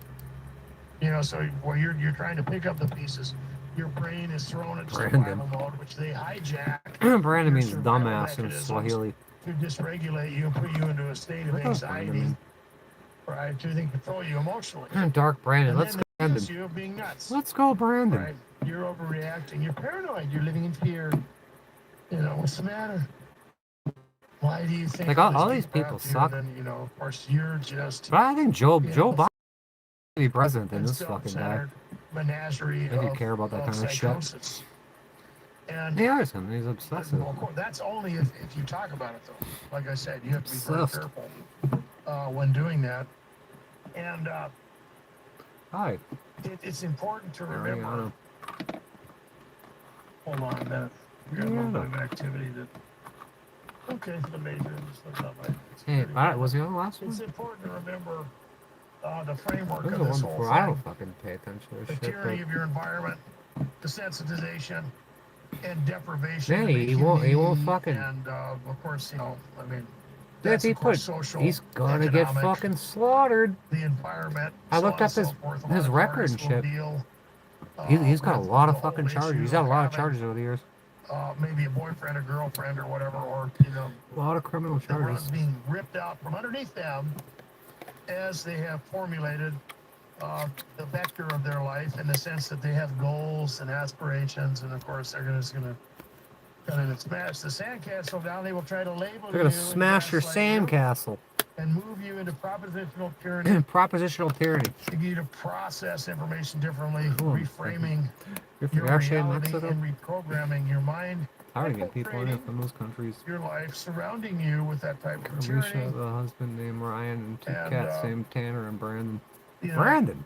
So while you're trying to pick up the pieces, your brain is thrown into survival mode, which they hijack. Brandon your means survival dumbass in mechanisms Swahili. To dysregulate you and put you into a state of What does Brandon anxiety, mean? right? To control you emotionally. Dark Brandon. And Let's then go, they accuse Brandon. you of being nuts. Let's go, Brandon. Right? You're overreacting. You're paranoid. You're living in fear. What's the matter? Why do you think Like, all these people suck. And, of course, you're just But I think Joe Biden know, should be president than and this fucking guy. self-centered. menagerie I do of, care about that of kind of shit. psychosis. And He is him. He's obsessive. well, of course, that's only if you talk about it, though. Like I said, you have to be very Obsessed. careful when doing that. And Hi. it's important to remember. Ariana. Hold on a minute. We got a little Yeah. bit of activity that. Okay, the major. Just look up my- Hey, alright, was he on the last It's one? important to remember the framework This is of the this one whole before. I thing. don't fucking pay attention to The this shit. tyranny But of your environment, desensitization, and deprivation. hey, to make he you won't me, fucking. And of course, I mean, If that's he of course put, social, he's gonna get economic, fucking slaughtered. the environment. I so looked on up and so forth. A lot his of record and artists will shit. deal, He's got a with lot the of fucking whole charges. issue He's got a lot of having, charges over the years. Maybe a boyfriend or girlfriend or whatever, or A lot of criminal the run's charges. being ripped out from underneath them as they have formulated the vector of their life in the sense that they have goals and aspirations, and of course they're just gonna come in and smash the sandcastle down. They will try to label They're gonna you and smash your gaslight you sandcastle. and move you into propositional tyranny. Propositional tyranny. To get you to process information differently, Cool. reframing You're your actually in reality Mexico? and reprogramming your mind, How to get people in here from those countries? your life surrounding you with that type of Alicia tyranny. has a husband named Ryan and two And, cats named Tanner and Brandon. you know, Brandon?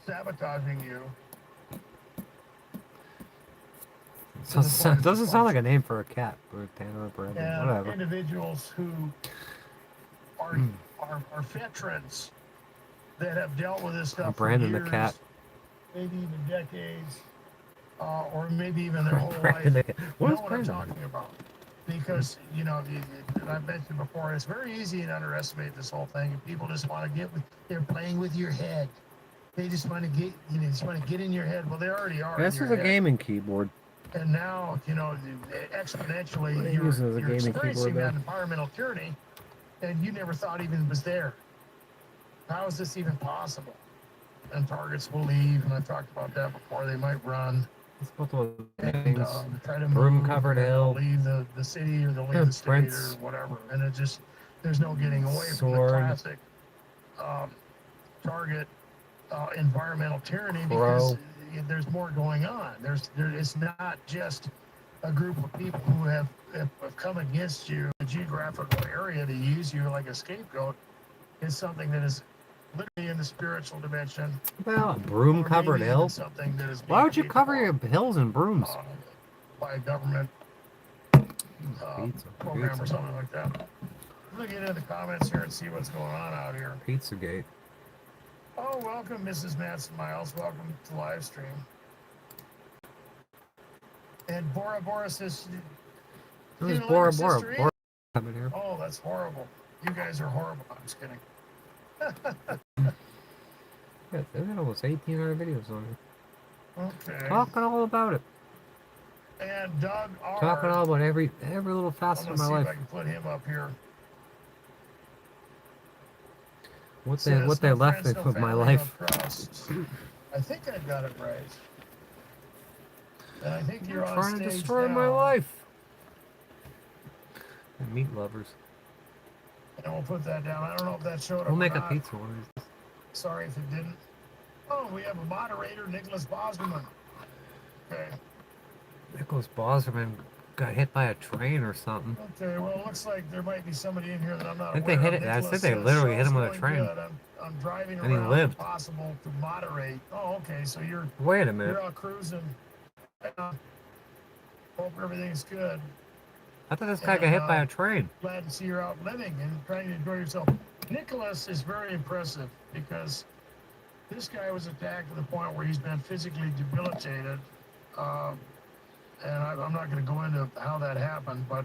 sabotaging you. Doesn't sound like a name for a cat, or Tanner or Brandon. And Whatever. individuals who are veterans that have dealt with this stuff Brandon for the years, cat. maybe even decades, or maybe even their whole Brandon the life. cat. You What know is what I'm Brandon? talking about. Because, I've mentioned before, it's very easy to underestimate this whole thing. And people just want to they're playing with your head. They just want to get in your head. Well, they already are. This in is your a head. gaming keyboard. And now, exponentially, What do you you're use as a gaming experiencing keyboard, that though? environmental tyranny, and you never thought even was there. How is this even possible? And targets will leave, and I've talked about that before. They might run. It's both those And things. try to Broom move, covered and they'll hill. leave the city, or they'll leave Yeah, the state, Prince. or whatever. And it just, there's no getting away from the Sword. classic target environmental tyranny, Crow. because there's more going on. It's not just a group of people who have come against you, a geographical area to use you like a scapegoat. It's something that is literally in the spiritual dimension. Well, a broom covered maybe hill. even something that is Why would you cover your hills and brooms? by a government program or something like that. I'm gonna get into the comments here and see what's going on out here. Pizzagate. Oh, welcome, Mrs. Manson Miles. Welcome to the live stream. And Bora Bora says, Who's "You know, Bora like Bora? Sister Bora coming here. Oh, that's horrible. You guys are horrible. I'm just kidding. Yeah, they've got almost 1,800 videos on here. Okay. Talking all about it. And Doug R. Talking all about every little facet I'm of gonna my see if life. I can put him up here. What Says, they "No left friends, with no my family, life. no trust." I think I got it right. And I think you're on Trying to stage destroy my now. life. And meat lovers. And we'll put that down. I don't know if that showed up. We'll or make a not. pizza one of these days. Sorry if it didn't. Oh, we have a moderator, Nicholas Bosman. Okay. Nicholas Bosman got hit by a train or something. Okay, well, it looks like there might be somebody in here that I'm not I think aware they hit of. it. I Nicholas think they says, literally hit "Show's him with a going train. good. I'm driving And he around lived. if possible to moderate." Oh, okay, so you're Wait a minute. You're out cruising. Hope everything's good. I thought this guy got hit by a train. Glad to see you're out living and trying to enjoy yourself. Nicholas is very impressive because this guy was attacked to the point where he's been physically debilitated. And I'm not going to go into how that happened, but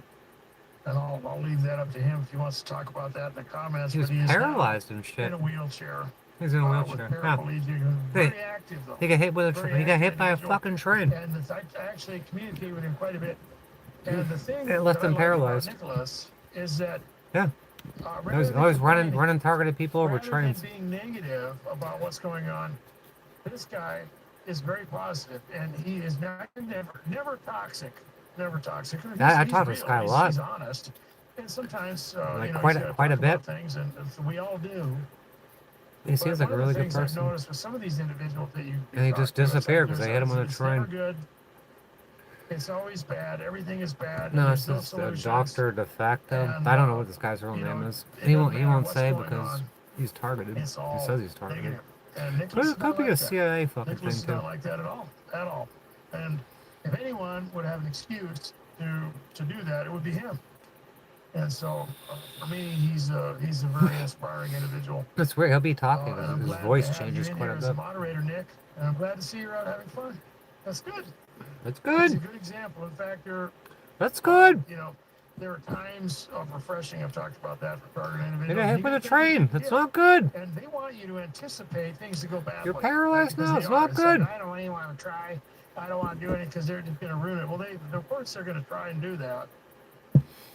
I'll leave that up to him if he wants to talk about that in the comments. He was but he is now paralyzed and shit. in a wheelchair. He's in a With wheelchair. Yeah. paraplegia. Very active though. He got hit with a Very train. He got hit active by a individual. fucking train. And I actually communicate with him quite a bit. And the thing It left that I him like about paralyzed. Nicholas is that Yeah. I was always running targeted people over trains. rather than being negative about what's going on, this guy is very positive, and he is never toxic. Never toxic. I He's talk to this real. guy a lot. He's honest, and sometimes Like he's quite a gotta talk bit. about things, and we all do. He seems like a really good I've person. noticed with some of these individuals that you And he talk just to, it's like disappeared because there's they hit him on the it's never train. good. It's always bad. Everything is bad. No, and it's there's just no solutions. Dr. De Facto. And, I don't know what this guy's real you know, name is. it He doesn't won't matter what's say going because on. he's targeted. It's He all says he's targeted. negative. And But Nicholas it is could not be like a that. CIA fucking Nicholas is thing not too. like that at all. And if anyone would have an excuse to do that, it would be him. And so, for me, he's a very inspiring individual. It's weird. He'll be talking. And I'm His glad voice to have changes you in quite here a as a bit. moderator, Nick. And I'm glad to see you're out having fun. That's good. That's It's a good. good example. In fact, That's good. you know, there are times of refreshing. I've talked about that for targeted They individuals. got hit You with a get train. That's not good. And they want you to anticipate things to go badly. You're paralyzed because now. they It's are. not like, good. I don't even want to try. I don't want to do anything because they're just going to ruin it. Well, of course they're going to try and do that.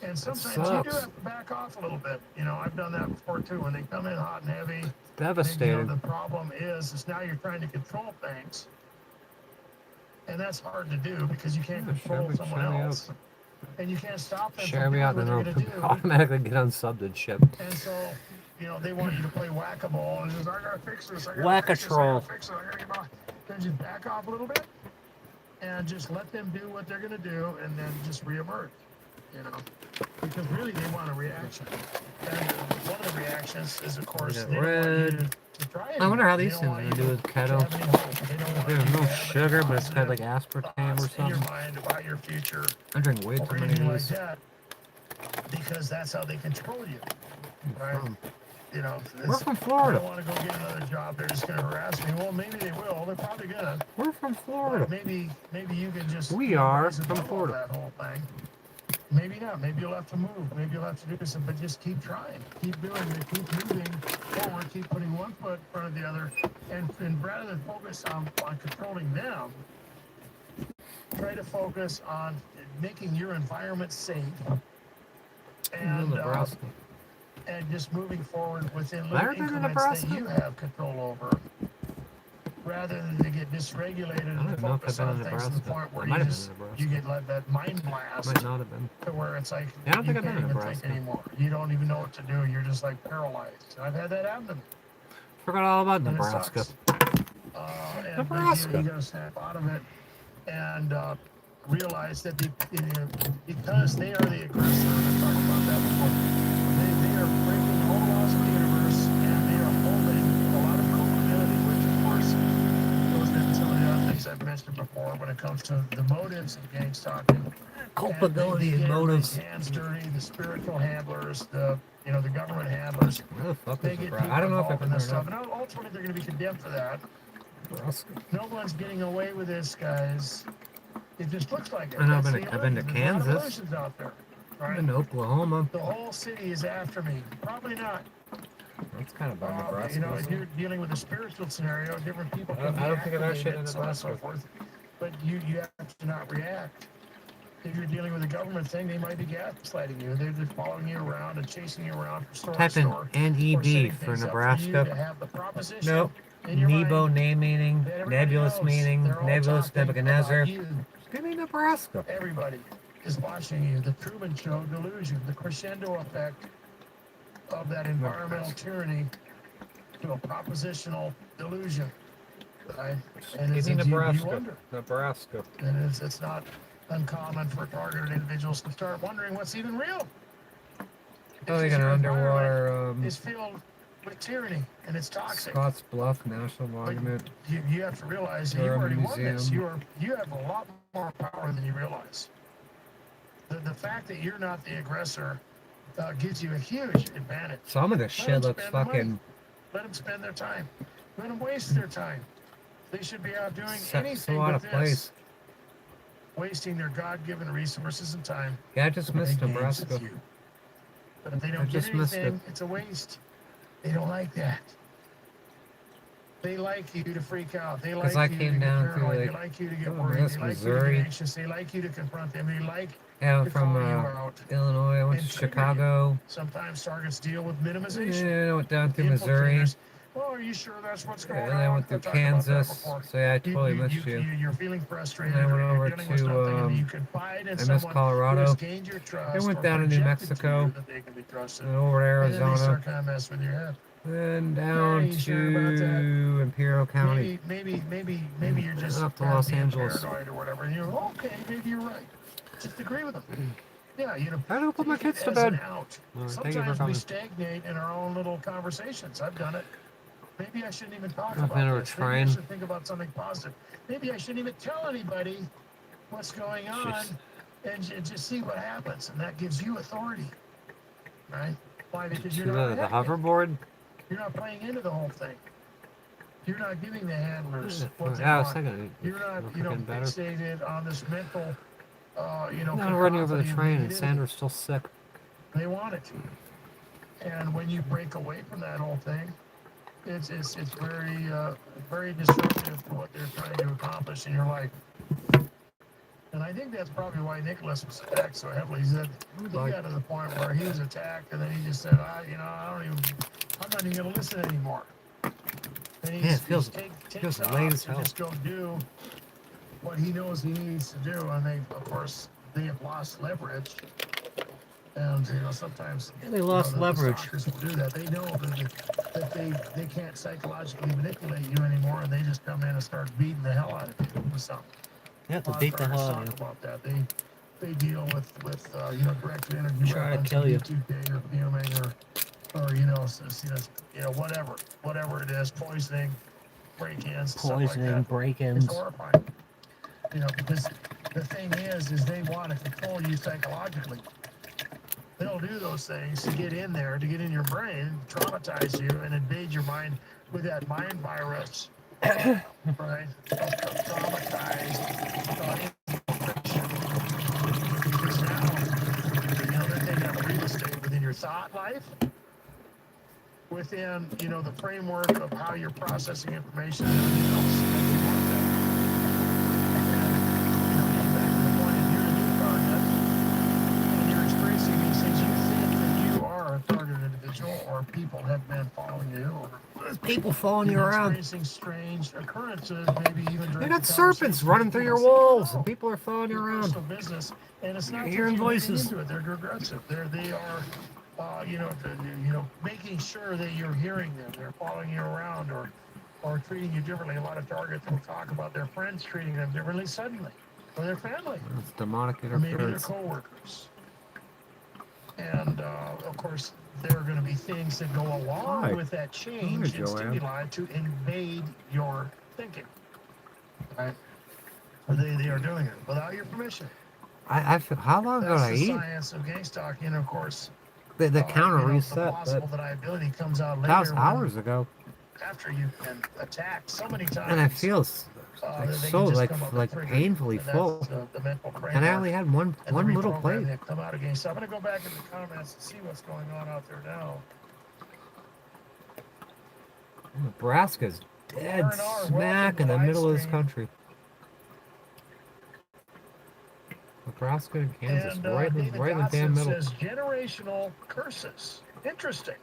And sometimes you do sucks. have to back off a little bit. You know, I've done that before too. When they come in hot and heavy, Devastating. the problem is now you're trying to control things, and that's hard to do because you can't control someone else, and you can't stop them Share from me doing out, what then they're going to I'll do. automatically get unsubbed and ship. And so, you know, they want you to play whack-a-mole and just, I gotta fix this, I gotta Whack-a-troll. fix this, I gotta get by. Then just back off a little bit and just let them do what they're gonna do and then just reemerge, you know. Because really they want a reaction. And one of the reactions is, of course, they don't want you to try it. I wonder how They these don't things are want gonna you do with to keto. have any hope. They don't want There's you no to have any sugar, but it's got positive like aspartame or thoughts in your something. mind about your future I drink way too or many anything of like these. that, because that's how they control you, right? You know, We're from Florida. I don't want to go get another job. They're just going to harass me. Well, maybe they will. They're probably gonna. We're from Florida. But maybe you can just. We are rise from above Florida. That whole thing. Maybe not. Maybe you'll have to move. Maybe you'll have to do something. But just keep trying. Keep doing it. Keep moving forward. Keep putting one foot in front of the other. And rather than focus on controlling them, try to focus on making your environment safe. And just moving forward within little increments that you have control over, rather than to get dysregulated and focus on things to the point where you get like that mind blast Might not have been. to where it's like Yeah, I don't you think I've can't been in even think Nebraska. anymore. You don't even know what to do. You're just like paralyzed. I've had that happen to me. Forgot all about And it Nebraska. sucks. And Nebraska. You gotta snap out of it and realize that because they are the aggressor. I've talked about that before. They are breaking all laws of the universe, and they are holding a lot of culpability, which of course goes into some of the other things I've mentioned before when it comes to the motives of gang stalking. Culpability and and motives. hands dirty, the spiritual handlers, the government handlers. Where the fuck They is get Nebraska? people I don't know if involved I've in been this there. stuff, and ultimately they're going to be condemned for that. Nebraska. No one's getting away with this, guys. It just looks like it. I know I've That's been the to illusion. There's a lot of Kansas. illusions out there, I've right? been to Oklahoma. The whole city is after me. Probably not. That's kind of about Nebraska. You know, if isn't you're it? dealing with a spiritual scenario, different people I can be don't think of that shit activated in and so on and so Nebraska. forth. But you have to not react. If you're dealing with a government thing, they might be gaslighting you. They're just following you around and chasing you around from store to Type in store. or NEB setting for things up you Nebraska. to have the proposition Nope. in your Nebo mind name meaning, that everybody nebulous knows. meaning, They're all nebulous talking Nebuchadnezzar. about you. Give me Nebraska. Everybody is watching you. The Truman Show delusion, the crescendo effect of that environmental tyranny to a propositional delusion. Right? And Give me you Nebraska. wonder. Nebraska. And it's not uncommon for targeted individuals to start wondering what's even real. Oh, they Because got an your underwater environment is filled with tyranny and it's toxic. Scotts Bluff National Monument. You have to realize that you Durham already won this. Museum. You have a lot more power than you realize. The fact that you're not the aggressor gives you a huge advantage. Some of this Let shit them looks spend the money. fucking Let them spend their time. Let them waste their time. They should be out doing so anything out but of this. place. Wasting their God-given resources and time. Yeah, I just to missed play games Nebraska. with you. But if they I don't get just missed anything, it. it's a waste. They don't like that. They like you to freak out. They like 'Cause I you to came get down through, paranoid. like, They like you to get oh, worried. that's They like you to Missouri. get anxious. They like you to confront them. They like Yeah, I'm to from call you out Illinois. I went to and trigger Chicago. you. Sometimes targets deal with minimization. Yeah, I went down through Missouri. Infiltrators. Well, are you sure that's what's going And on? then I went through I've talked about that Kansas. before. So yeah, I totally missed you. You're feeling frustrated. And I went or you're over dealing with something to, and you confide in I missed someone Colorado. who has gained your trust I went or down to New projected to you Mexico. that they can be trusted. And over to And then they Arizona. start kind of messing with your head. And down you sure about that? to Imperial County. Maybe you're just Up to kind of Los being Angeles. paranoid or whatever, and you're okay. Maybe you're right. Just agree with them. Yeah, you know. I don't put my take it kids to as bed. an out. All right, thank you for Sometimes we coming. stagnate in our own little conversations. I've done it. Maybe I shouldn't even talk I've about been over this. Maybe I trying. should think about something positive. Maybe I shouldn't even tell anybody what's going on, Jeez. and just see what happens, and that gives you authority, right? Why? Because To you're not the acting. hoverboard? You're not playing into the whole thing. You're not giving the handlers Yeah, what they I was want. thinking You're not, if you know, we're getting better. fixated on this mental, you know. Now running over the cacophony of train and negativity. Sandra's still sick. They want it. And when you break away from that whole thing, it's very very disruptive to what they're trying to accomplish in your life. And I think that's probably why Nicholas was attacked so heavily. He said he got to the point where he was attacked, and then he just said, I'm not even going to listen anymore. And Yeah, it feels takes off late as to hell. just go do what he knows he needs to do. And they have lost leverage. And sometimes Yeah, they lost the leverage. stalkers will do that. They know that they can't psychologically manipulate you anymore, and they just come in and start beating the hell out of you with something. You have to A lot beat of the hell artists out of talk you. about that. They deal with direct energy Try to weapons, kill you. YouTube day or fuming or whatever it is, poisoning, break-ins, stuff like Poisoning, that. break-ins. It's horrifying. Because the thing is they want to control you psychologically. They'll do those things to get in there, to get in your brain, traumatize you, and invade your mind with that mind virus, right? Traumatized infection. Because now, they're taking up real estate within your thought life, within, the framework of how you're processing information and everything else. Getting back to the point, if you're a new target and you're experiencing these things, you think that you are a target individual, or people have been following you, or People following you you're around. experiencing strange occurrences, maybe even during You got the serpents conversation running with through your people. walls, and people are following you Your around. personal business, and it's not You're just hearing you reading voices. into it. They're aggressive. They are, making sure that you're hearing them. They're following you around, or treating you differently. A lot of targets will talk about their friends treating them differently suddenly, or their family, It's demonic or maybe their interference. coworkers. And of course, there are going to be things that go along Hi. with that change Hi, in Joanne. stimuli to invade your thinking. Right? They are doing it without your permission. I feel, how long ago did I That's the eat? science of gang stalking, and of course, The counter the reset, plausible but deniability comes out later that was when- hours ago. after you've been attacked so many times. And I feel that like they so can just like come up like and trigger. painfully And that's full. the mental And I framework only had one and the little reprogramming plate. that come out again. So I'm going to go back in the comments and see what's going on out there now. Nebraska's dead R&R, smack welcome in to the middle of this livestream. country. Nebraska and Kansas, And right in David the damn Dotson middle. says generational curses. Interesting.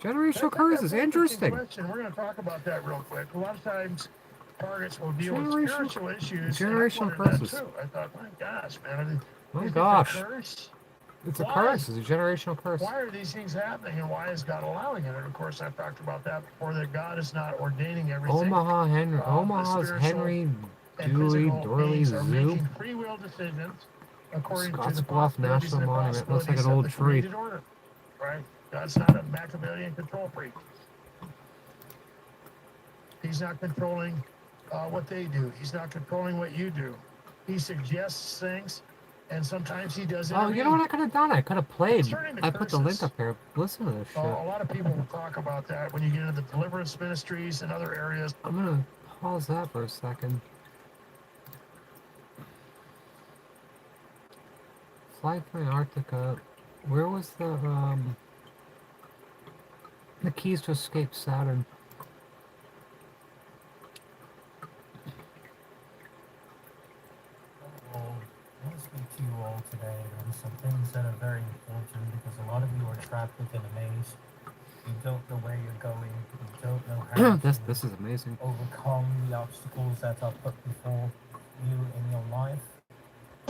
Generational That's curses, an interesting. question. We're going to talk about that real quick. A lot of times, targets will deal with Generational- spiritual issues. generational and I wondered that curses. too. I thought, my gosh, man. My is this a gosh. curse? It's a Why? curse. It's a generational curse. Why are these things happening, and why is God allowing it? And of course, I've talked about that before. That God is not ordaining everything. The Omaha's spiritual Henry and Dewey physical Dorley beings are Zoop. making free will decisions according to Scotts the Bluff possibilities National and the Monument. Looks like possibilities an of old the tree. created order. Right? God's not a Machiavellian control freak. He's not controlling what they do. He's not controlling what you do. He suggests things, and sometimes he does. Oh, you know what I could have done? I could have played. Concerning the I put the link curses. up here. Listen to this A shit. lot of people will talk about that when you get into the deliverance ministries and other areas. I'm gonna pause that for a second. Flight to Antarctica. Where was the keys to escape Saturn? I want to speak to you all today on some things that are very important because a lot of you are trapped within a maze. You don't know where you're going. You don't know how This is amazing. overcome the obstacles that are put before you in your life.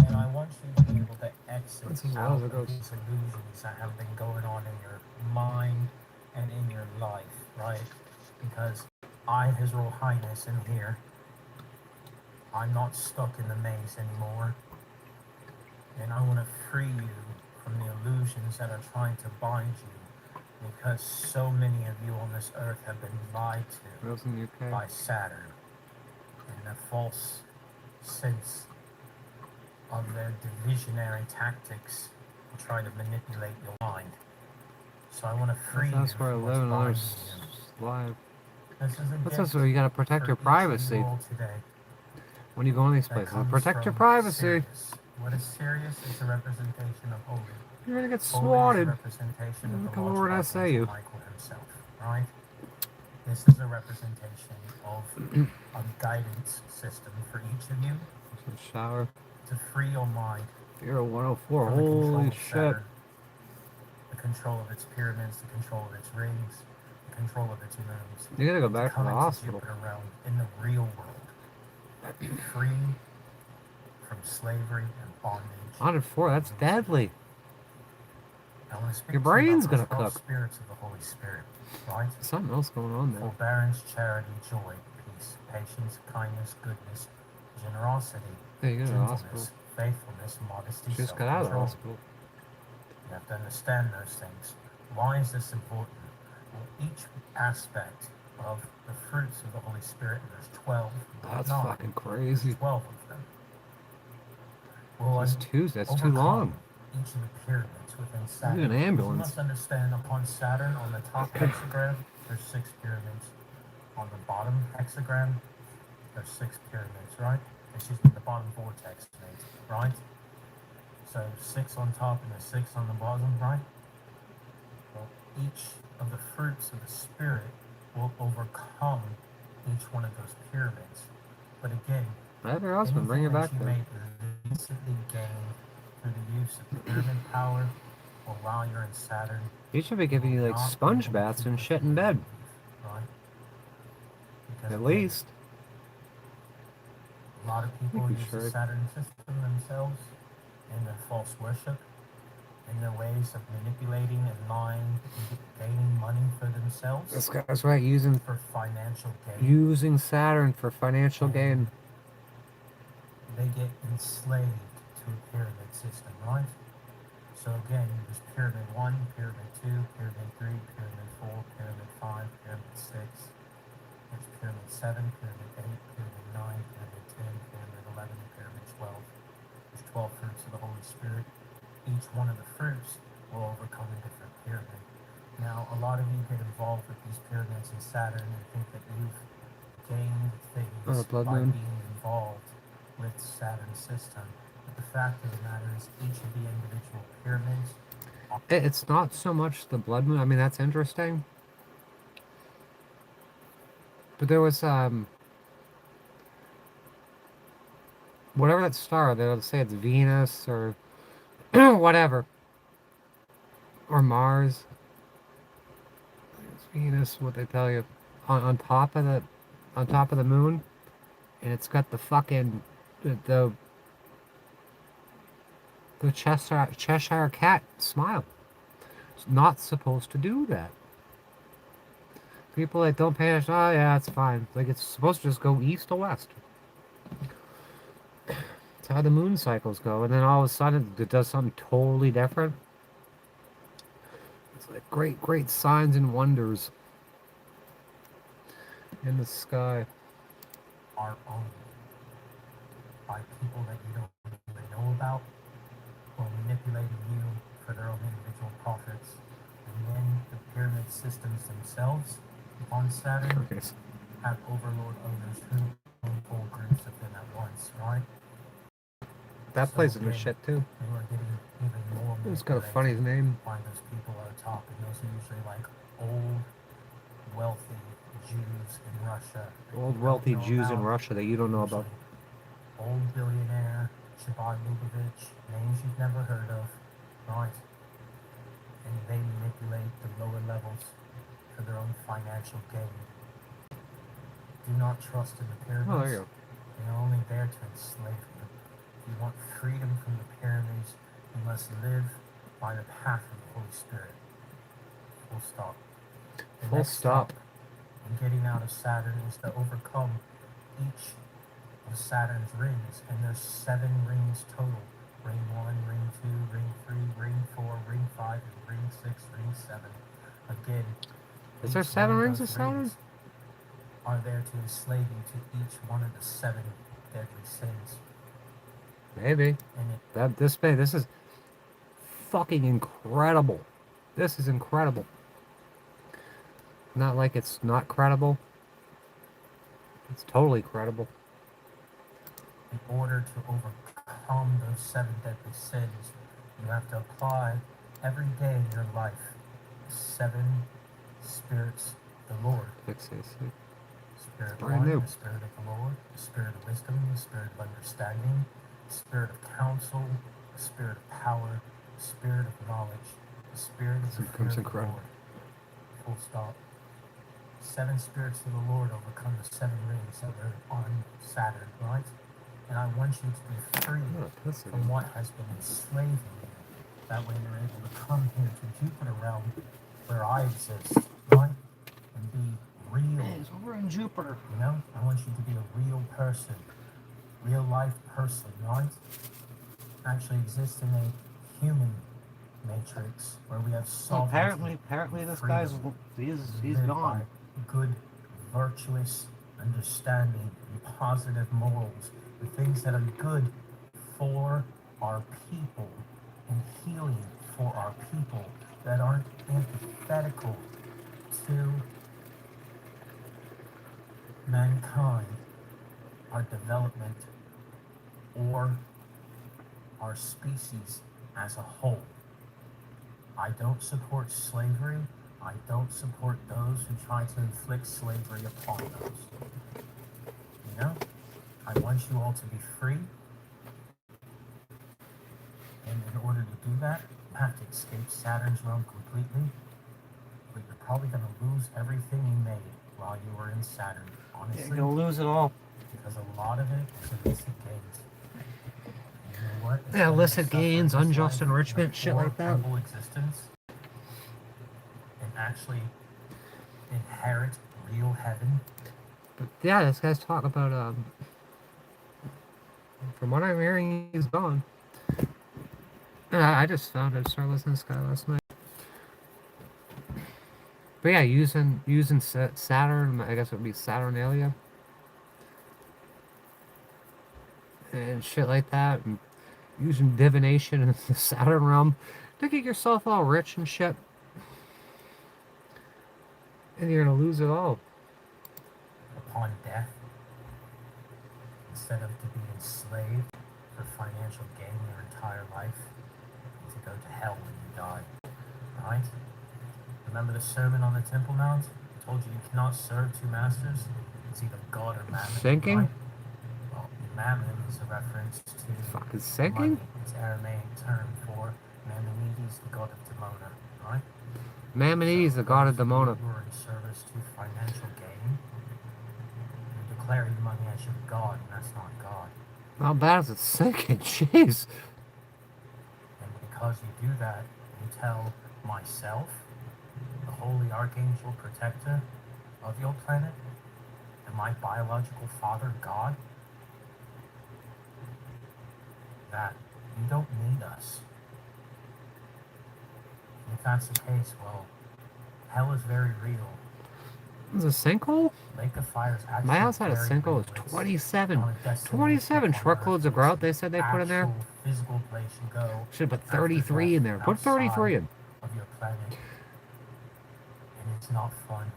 And I want you to be able to exit This is out how it of goes. these illusions that have been going on in your mind and in your life. right? Because I, His Royal Highness, am here. I'm not stuck in the maze anymore. And I want to free you from the illusions that are trying to bind you, because so many of you on this earth have been lied to by Saturn and the false sense of their divisionary tactics to try to manipulate your mind. So I want to free you That's where I from live what's and binding others you. live. This is a That's gift also you gotta protect for your each of privacy you all today. when you go in these That places. comes Protect your from privacy. Sirius. What is Sirius? It's a representation of Holy. You're gonna get Holy swatted. is a representation of the Come Lord over and I say you. Michael himself, right? This is a representation of a guidance system for each of you Shower. to free your mind You're a 104. from the control Holy of shit. Saturn, the control of its pyramids, the control of its rings, the control of its moons. You gotta go to back to come the into hospital. Jupiter realm in the real world, free from slavery and bondage. 104. That's deadly. I want to speak Your to you brain's about the gonna 12 cook. spirits of the Holy Spirit, right? Something else going on there. Forbearance, charity, joy, peace, patience, kindness, goodness, generosity, Yeah, you go to the hospital. gentleness, faithfulness, modesty, Just got out of the self-control. hospital. You have to understand those things. Why is this important? Well, each aspect of the fruits of the Holy Spirit, and there's 12, That's not 9, fucking crazy. there's 12 of them. Well, It's Tuesday. That's too long. each of the pyramids within You Saturn. need an You ambulance. must understand, upon Saturn, on the top hexagram, there's 6 pyramids. On the bottom hexagram, there's 6 pyramids, right? Excuse me, the bottom vortex, right? So 6 on top and the 6 on the bottom, right? Well, each of the fruits of the Spirit will overcome each one of those pyramids. But again, I have your husband. Bring it back you there. may instantly gain through the use of the pyramid power, or while you're in Saturn, He should be giving you like sponge baths and shit in bed. right? Because At again, least. a lot of people Think we use the should. Saturn system themselves in their false worship, in their ways of manipulating and lying, and gaining money for themselves. This guy's right. Using for financial gain. using Saturn for financial gain. They get enslaved to a pyramid system, right? So again, there's pyramid 1, pyramid 2, pyramid 3, pyramid 4, pyramid 5, pyramid 6. There's pyramid 7, pyramid 8, pyramid 9, pyramid 10, pyramid 11, pyramid 12. There's 12 fruits of the Holy Spirit. Each one of the fruits will overcome a different pyramid. Now, a lot of you get involved with these pyramids in Saturn and think that you've gained things blood by moon. being involved with Saturn's system. But the fact of the matter is, each of the individual pyramids. It's not so much the blood moon. I mean, that's interesting. But there was whatever that star. They'll say it's Venus or whatever, or Mars. It's Venus. What they tell you on top of the moon, and it's got the fucking the Cheshire cat smile. It's not supposed to do that. People that don't pay attention, oh yeah, it's fine. Like it's supposed to just go east to west. That's how the moon cycles go, and then all of a sudden it does something totally different. It's like great signs and wonders in the sky. Are owned by people that you don't even know about, or manipulating you for their own individual profits. And then the pyramid systems themselves on Saturn have overlord owners who own full groups of them at once, right? That plays in the shit too. You are getting even more It's got a funny name. by those people at the top, and those are usually like old, wealthy Jews in Russia. that you Old don't wealthy know Jews in about. Russia that you don't know about. Old billionaire, Chabad Lubavitch, names you've never heard of, right? And they manipulate the lower levels for their own financial gain. Do not trust in the pyramids. Oh, there you go. They are only there to enslave you. If you want freedom from the pyramids, you must live by the path of the Holy Spirit. Full stop. The Full next stop. step in getting out of Saturn is to overcome each of Saturn's rings, and there's 7 rings total. Ring 1, ring 2, ring 3, ring 4, ring 5, and ring 6, ring 7. Again, Is there each 7 one rings of those Saturn? rings are there to enslave you to each one of the 7 deadly sins. Maybe. And This is fucking incredible. This is incredible. Not like it's not credible. It's totally credible. in order to overcome those 7 deadly sins, you have to apply every day in your life 7 spirits of the Lord. Spirit Brand 1, new. the Spirit of the Lord, the Spirit of wisdom, the Spirit of understanding, the Spirit of counsel, the Spirit of power, the Spirit of knowledge, the Spirit of the fear of the incredible. Lord. Full stop. 7 spirits of the Lord overcome the 7 rings that are on Saturn, right? And I want you to be free from what has been enslaving you. That way you're able to come here to Jupiter realm where I exist, right? And be real. It's over in Jupiter. You know? I want you to be a real person. Real life person, right? Actually exist in a human matrix where we have sovereignty. Apparently this freedom. guy's he's Live gone. by good, virtuous understanding and positive morals, the things that are good for our people and healing for our people that aren't antithetical to mankind, our development, or our species as a whole. I don't support slavery. I don't support those who try to inflict slavery upon those. You know? I want you all to be free. And in order to do that, you have to escape Saturn's realm completely. But you're probably going to lose everything you made while you were in Saturn, honestly. You're gonna lose it all. Because a lot of it is illicit gains. And you know what? It's Yeah, when you illicit suffer gains, this unjust life enrichment, in a shit like that. horrible existence and actually inherit real heaven. But yeah, this guy's talking about from what I'm hearing, he's gone. And I just found it, started listening to this guy last night. But yeah, using Saturn, I guess it would be Saturnalia and shit like that, and using divination in the Saturn realm to get yourself all rich and shit. And you're gonna lose it all. Upon death, instead of to be enslaved for financial gain your entire life, to go to hell when you die. Right? Remember the Sermon on the Temple Mount? I told you you cannot serve 2 masters. It's either God or Mammon. Sinking? Right? Well, Mammon is a reference to Fucking sinking? money. It's an Aramaic term for Maimonides, the god of Demona. Right? Maimonides, the god of Demona. You are in service to financial gain. You're declaring money as your god, and that's not God. How bad is it sinking? Jeez. And because you do that, you tell myself, the holy archangel protector of your planet, and my biological father, God, that you don't need us. And if that's the case, well, hell is very real. Is a sinkhole? Lake of Fire is actually My house had a very sinkhole. real. It's It's 27. not a destination 27 on Earth. truckloads of grout they said they put in there. Actual physical place you go Should put after 33 in there. death, Put 33 in. outside of your planet. And it's not fun.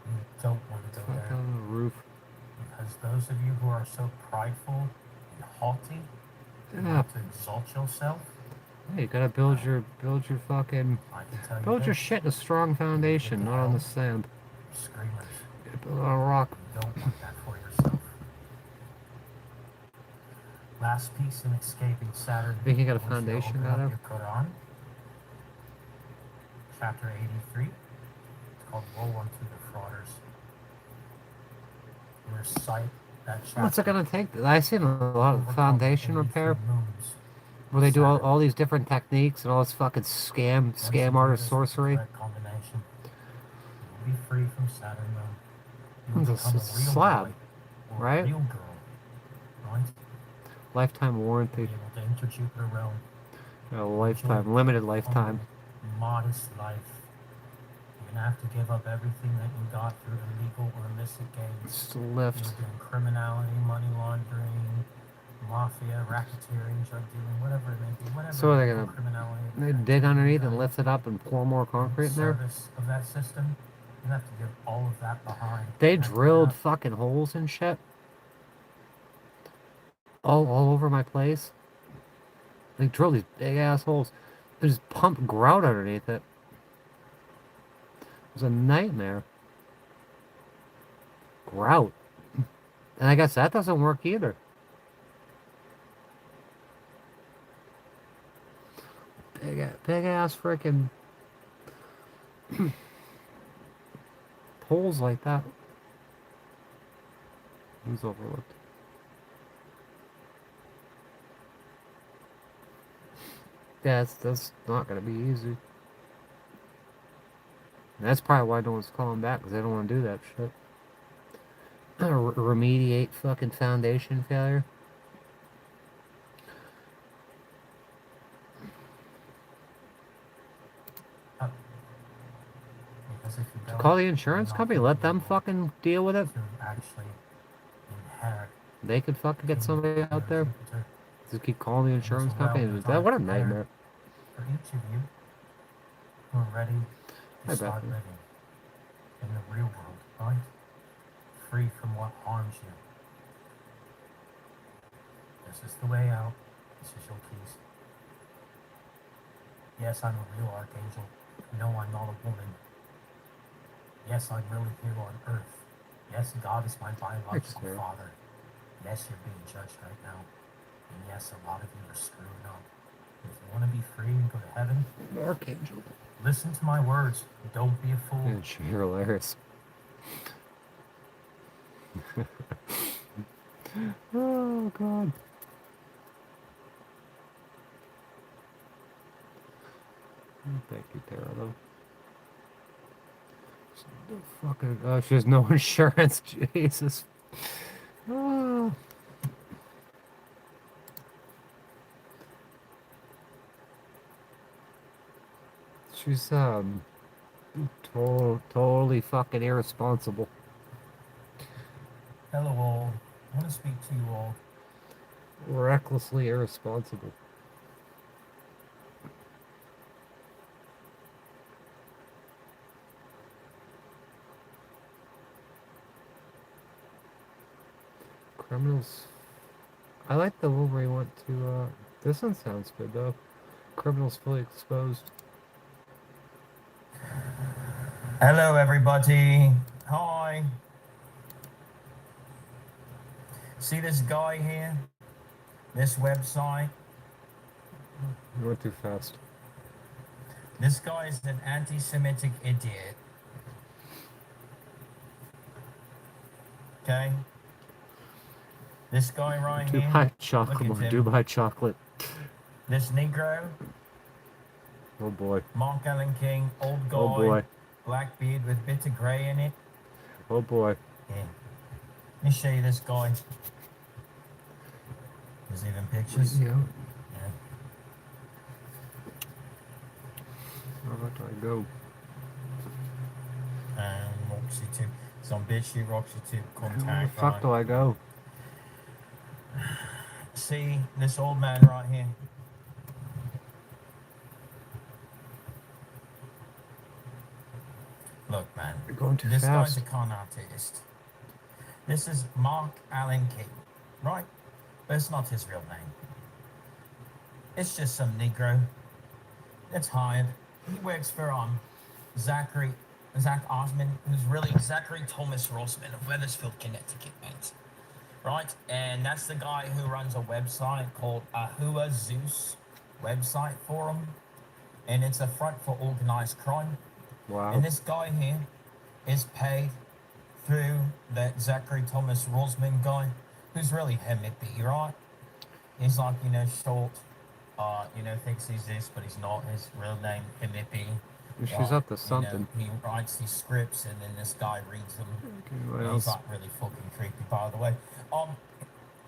You don't want to go Fuck there. on the roof. Because those of you who are so prideful and haughty, you Yeah. want to exalt yourself, Hey, you gotta build your fucking I can tell you build your this, shit in a strong foundation, not on the sand. screamers. You gotta build it on a rock. You don't want that for yourself. Last piece in escaping Saturn. Think you got a I want you to foundation open out up of? your Quran, chapter 83. It's called Woe Unto the Frauders. You recite that chapter. What's it gonna take? I've seen a lot of foundation repair moons. where they do all these different techniques and all this fucking scam artist sorcery. Correct combination. Saturn, you'll It's a become a real slab, boy or right? a real girl, right? Lifetime warranty. Be able to enter Jupiter realm. A lifetime, limited lifetime. Modest life. You're gonna have to give up everything that you got through illegal or illicit gains. Just a lift. You're doing criminality, money laundering, mafia, racketeering, drug dealing, whatever it may be. Whatever So are they illegal gonna criminality. they dig underneath and lift it up and pour more concrete in there? Service of that system. You have to give all of that behind. They After drilled that, fucking holes and shit all over my place. They drilled these big ass holes. They just pumped grout underneath it. It was a nightmare. Grout. And I guess that doesn't work either. Big ass freaking holes like that. Who's overlooked? Yeah, that's not gonna be easy. And that's probably why no one's calling back, because they don't want to do that shit. Remediate fucking foundation failure. because if you don't, Call the insurance company, let them fucking deal with it. you actually inherit They could fucking get somebody out there. Jupiter. Just keep calling the insurance company. What a nightmare. For each of you who are ready Hi, to start Bethany. living in the real world, right? Free from what harms you. This is the way out. This is your keys. Yes, I'm a real archangel. No, I'm not a woman. Yes, I'm really here on Earth. Yes, God is my biological Sarah. father. Yes, you're being judged right now. And yes, a lot of you are screwing up. If you want to be free and go to heaven, Archangel. listen to my words. Don't be a fool. You're hilarious. Oh, God. Thank you, Tara, though. Fucking, oh, she has no insurance. Jesus. Oh. She's, totally fucking irresponsible. Hello, all. I want to speak to you all. Recklessly irresponsible. Criminals. I like the one where you went to, this one sounds good though. Criminals fully exposed. Hello, everybody. Hi. See this guy here? This website? You went too fast. This guy is an anti-Semitic idiot. Okay? This guy right here. Dubai chocolate. Look at him. Dubai chocolate. This Negro, Oh boy. Mark Allen King, old guy, Oh boy. black beard with bit of grey in it. Oh boy. Yeah. Let me show you this guy. There's even pictures. Yeah. Yeah. Where do I go? And Roxy Tube. It's on BitChute, Roxy Tube, Where the contact. fuck do I go? See this old man right here? Look, man. You're going too This fast. guy's a con artist. This is Mark Allen King, right? But it's not his real name. It's just some Negro that's hired. He works for Zach Osman, who's really Zachary Thomas Rossman of Weathersfield, Connecticut, mate. Right? And that's the guy who runs a website called Ahua Zeus website forum. And it's a front for organized crime. Wow. And this guy here is paid through that Zachary Thomas Rosman guy, who's really a hippie, right? He's like, short, thinks he's this, but he's not. His real name, hippie. She's up to something. He writes these scripts and then this guy reads them. What He's else? not really fucking creepy, by the way.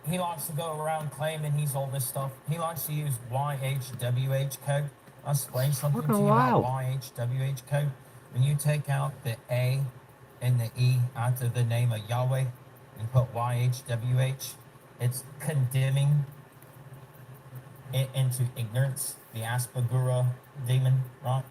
He likes to go around claiming he's all this stuff. He likes to use YHWH code. I'll explain something to you about YHWH code. When you take out the A and the E out of the name of Yahweh and put YHWH, it's condemning it into ignorance, the Aspergura demon, right?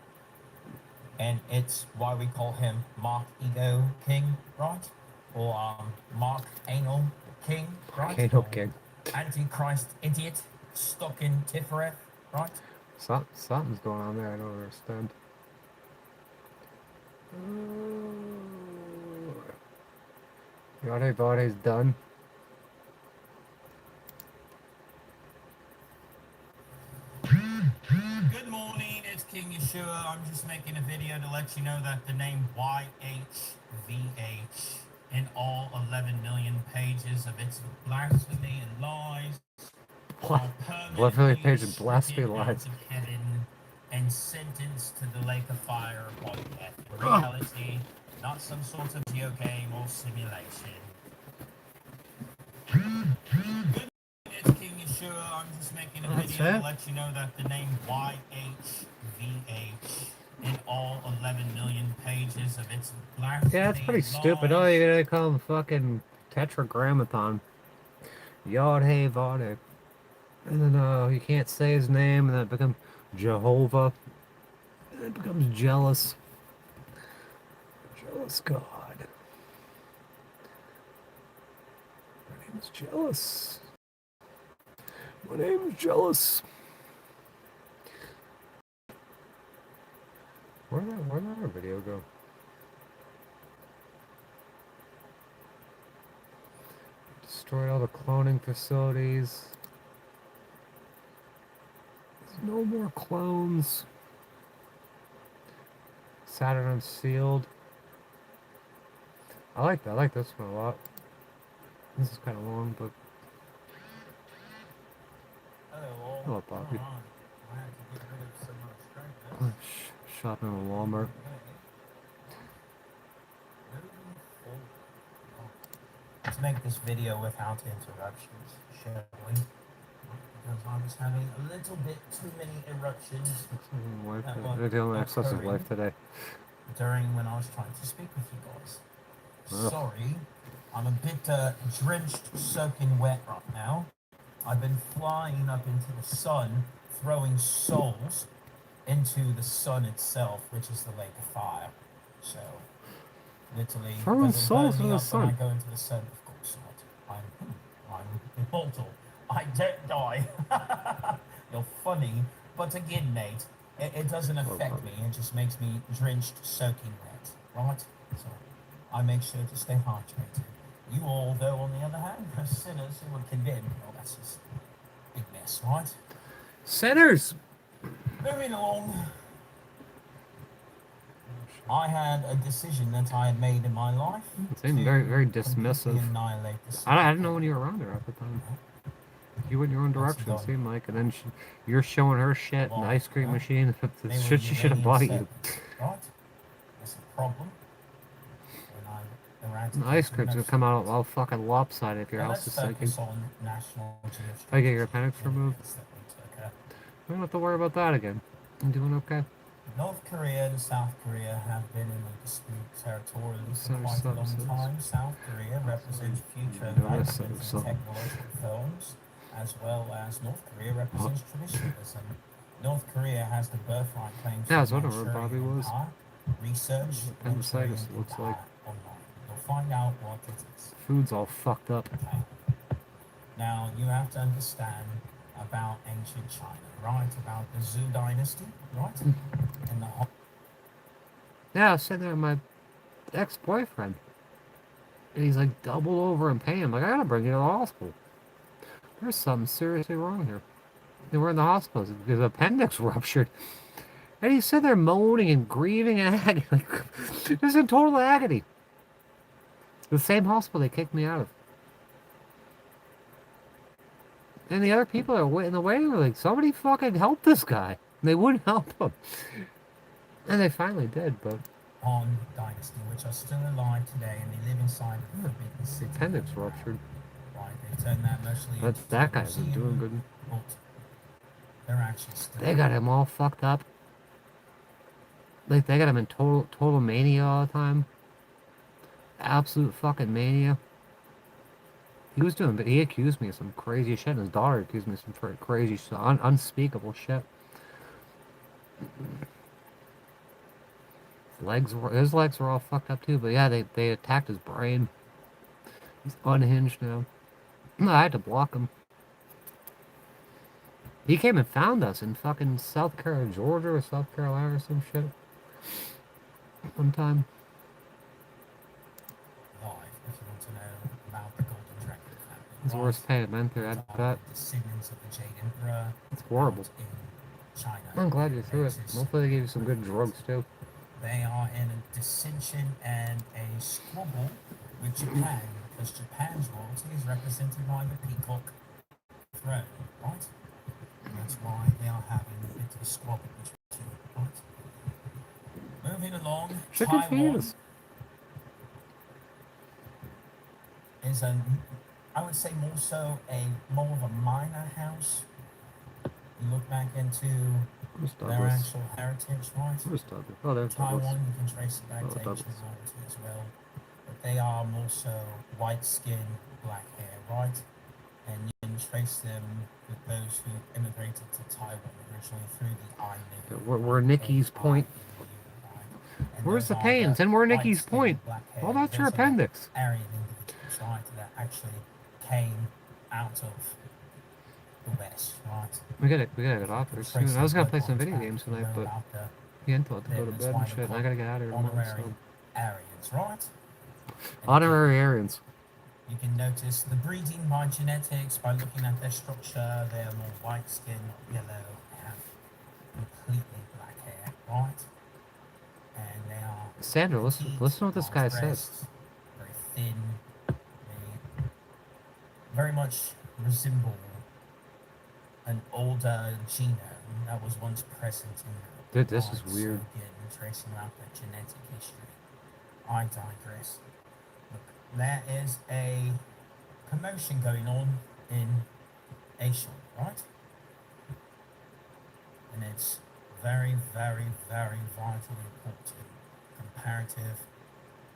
And it's why we call him Mark Ego King, right? Or Mark Anal King, right? Anal King. Antichrist idiot, Stocking Tiferet, right? Something's going on there. I don't understand. Yada Vade's done. Good morning, it's King Yeshua. I'm just making a video to let you know that the name YHVH in all 11 million pages of its blasphemy and lies. What? 11 million pages of blasphemy and lies. Heaven and sentenced to the lake of fire upon death. In reality, not some sort of video game or simulation. It's King Yeshua. I'm just making a video to let you know that the name YHVH in all 11 million pages of its blasphemy. Yeah, that's pretty stupid. Oh, you're gonna call him fucking Tetragrammaton. Yod Hey Vade. And then you can't say his name, and then it becomes Jehovah. And it becomes jealous. Jealous God. My name is Jealous. My name is Jealous. Where'd that other video go? Destroyed all the cloning facilities. There's no more clones. Saturn Unsealed. I like this one a lot. This is kind of long, but hello, Bobby. Shopping at Walmart. Let's make this video without interruptions, shall we? Because I was having a little bit too many eruptions. They're dealing with excessive life today. During when I was trying to speak with you guys. Ugh. Sorry, I'm a bit drenched, soaking wet right now. I've been flying up into the sun, throwing souls into the sun itself, which is the lake of fire. So, literally, Throwing does it souls burn me in the up when I sun? go into the sun? Of course not. I'm immortal. I don't die. You're funny, but again, Nate, it doesn't affect me. It just makes me drenched, soaking wet, right? So, I make sure to stay hydrated. You all, though, on the other hand, are sinners who were condemned. Oh, that's just a big mess, right? Sinners! Moving along. I had a decision that I had made in my life. Seemed very, very dismissive. Annihilate the I didn't know when you were around there at the time. You went your own direction, it seemed like, and then you're showing her shit in the ice cream machine. The shit she should have bought you. Right? That's a problem. The ice cream's gonna come out all fucking lopsided if your house is sinking. I get your appendix removed. We don't have to worry about that again. I'm doing okay. North Korea and South Korea have been in a dispute territorially for quite a long time. South Korea represents future advancements in technological films, as well as North Korea represents traditionalism. North Korea has the birthright claims Yeah, I was to wondering where Bobby was. research, Appendicitis, it looks like. You'll find out what it is. Food's all fucked up. Now, you have to understand about ancient China, right? About the Zhou dynasty, right? And the whole... Yeah, I was sitting there with my ex-boyfriend. And he's like double over in pain. I'm like, I gotta bring you to the hospital. There's something seriously wrong here. And we're in the hospital. His appendix ruptured. And he's sitting there moaning and grieving and agony. Like, this is in total agony. The same hospital they kicked me out of. And the other people that were in the waiting room, like, somebody fucking help this guy. And they wouldn't help him. And they finally did, but on Dynasty, which are still alive today, and they live inside of the Forbidden City. appendix ruptured. Right, they turned that mostly But into that a guy wasn't museum, doing good. but they're actually still. They got him all fucked up. Like, they got him in total mania all the time. Absolute fucking mania. He was doing, but he accused me of some crazy shit, and his daughter accused me of some crazy, unspeakable shit. His legs were all fucked up too, but yeah, they attacked his brain. He's unhinged now. I had to block him. He came and found us in fucking South Carolina, Georgia, or South Carolina or some shit. One time. Live, if you want to know about the Golden Dragon family. It's the worst pain I've been through, I bet. Descendants of the Jade Emperor. It's horrible. In China. I'm glad you're through it. Hopefully they gave you some good drugs too. They are in a dissension and a squabble with Japan, because Japan's royalty is represented by the peacock throne, right? And that's why they are having a bit of a squabble between the two, right? Moving along, Taiwan is I would say more so more of a minor house. You look back into their actual heritage, right? Oh, there's Taiwan, you can trace it back to Douglas. ancient royalty as well. But they are more so white skin, black hair, right? And you can trace them with those who immigrated to Taiwan originally through the Ainu. We're Nikki's Point. Where's the pains? And we're Nikki's Point. Well, that's your appendix. Aryan individuals, right, that actually came out of the West, right? We gotta get off here soon. I was gonna play some video games tonight, but he had to go to bed and shit, and I gotta get out of here tomorrow, so. Aryans, right? Honorary Aryans. You can notice the breeding by genetics by looking at their structure. They are more white skin, yellow, have completely black hair, right? And they are Sandra, listen to what this guy says. Very thin. They very much resemble an older genome that was once present in Dude, this is weird. So again, tracing out the genetic history. I digress. Look, there is a commotion going on in Asia, right? And it's very, very, very vitally important, comparative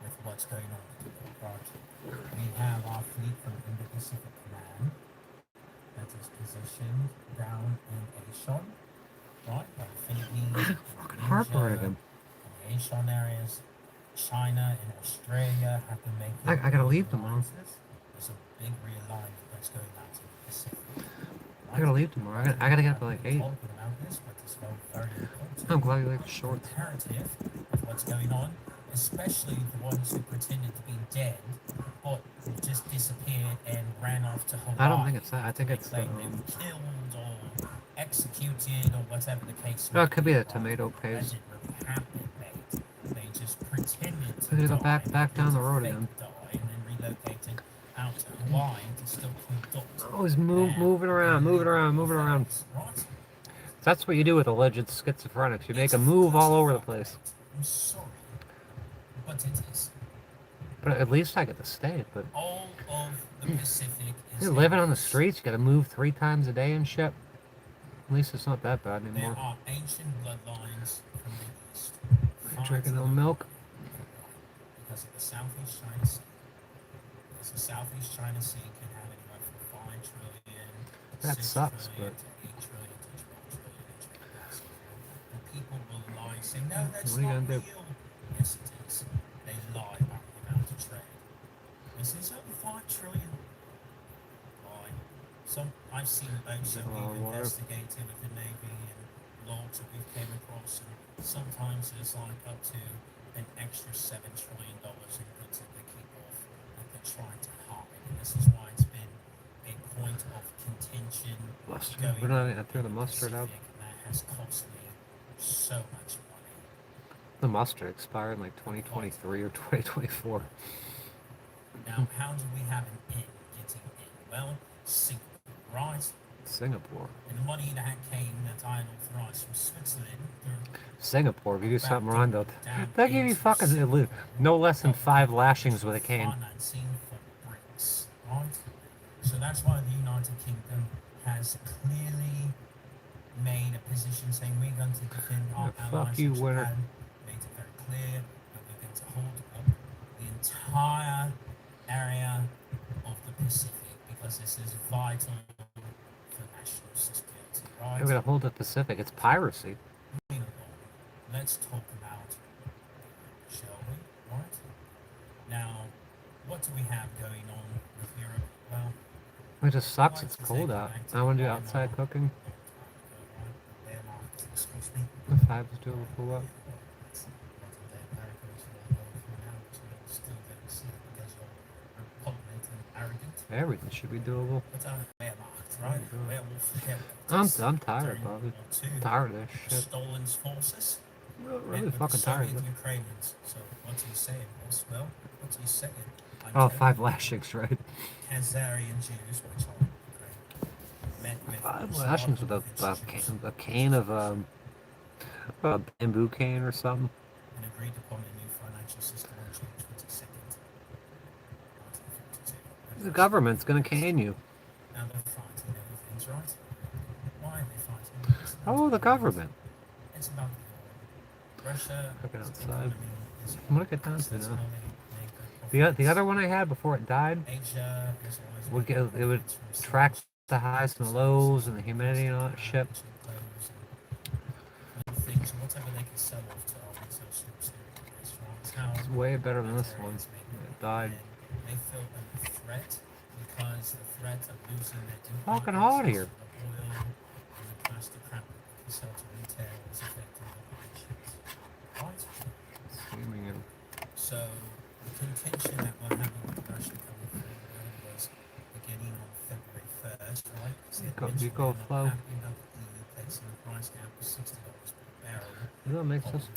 with what's going on. Right? We have our fleet from Indo-Pacific Command that is positioned down in Asia, right? Like Philippines, Fucking heartburn him. the Asian areas, China and Australia have been making. I gotta leave tomorrow. There's a big realignment that's going on to the Pacific. I gotta leave tomorrow. I gotta get up at like 8. I'm glad you like the shorts. Comparative with what's going on, especially the ones who pretended to be dead, but just disappeared and ran off to Hawaii. I don't think it's that. I think it's they were killed or executed or whatever the case. No, it could be the tomato paste. That didn't really happen, mate. They just pretended to I'm gonna go back down the road again. die and then relocated out to Hawaii to still conduct. Always moving around. That's what you do with alleged schizophrenics. You make them move all over the place. I'm sorry, but it is. But at least I get to stay. But All of the Pacific is you're living on the streets. You gotta move 3 times a day and shit. At least it's not that bad There anymore. are ancient bloodlines from the east. Drinking no milk. Because of the Southeast China Sea. Because the Southeast China Sea can have anywhere from 5 trillion, That 6 sucks, trillion but to 8 trillion to 12 trillion in trade capacity. And people will lie and say, no, that's What are you not gonna do? real. Yes, it is. They lie about the amount of trade. This is over 5 trillion. Lie. I've seen boats that we've investigated with the Navy and logs that we've came across, and sometimes there's like up to an extra $7 trillion in goods that they keep off that they're trying to hide. And this is why it's been a point of contention. Mustard. We're not gonna throw the mustard out. And that has cost me so much money. The mustard expired in like 2023 or 2024. Now, how do we have an in getting in? Well, Singapore, right? Singapore. And the money that came that I authorized from Switzerland, Singapore, if you do something wrong, they'll give you fucking no less than 5 lashings with a cane. financing for BRICS, right? So that's why the United Kingdom has clearly made a position saying we're going to defend our allies. Fuck you, winner. Japan made it very clear that we're going to hold up the entire area of the Pacific because this is vital for national security, right? They're gonna hold the Pacific. It's piracy. Let's talk about, shall we? Right? Now, what do we have going on with Europe? Well, It just sucks. It's cold out. I want to do outside cooking. excuse me. The 5 is doable for what? Everything should be doable. I'm tired, Bobby. Tired of this shit. Stalin's forces. Really fucking tired of it. Ukrainians. So what are you saying, boss? Well, what are you saying? Oh, 5 lashings, right? Khazarian Jews, which are met with 5 lashings with a cane of a bamboo cane or something. and agreed upon a new financial system on June 22nd. The government's gonna cane you. Now they're fighting everything's right. Why are they fighting? Oh, the government. It's about Russia. Cooking outside. I'm gonna get down to now. The other one I had before it died would track the highs and the lows and the humidity and all that shit. Things, whatever they can sell off to our retail shops here. It's way better than this one. It died. They feel a threat because the threat of losing their Fucking hot here. oil and the plastic crap they sell to retail is affecting the operations. Right? Steaming in. So the contention that we're having with Russia coming forward was beginning on February 1st, right? You go flow. Placing the price cap of $60 per barrel. That makes sense.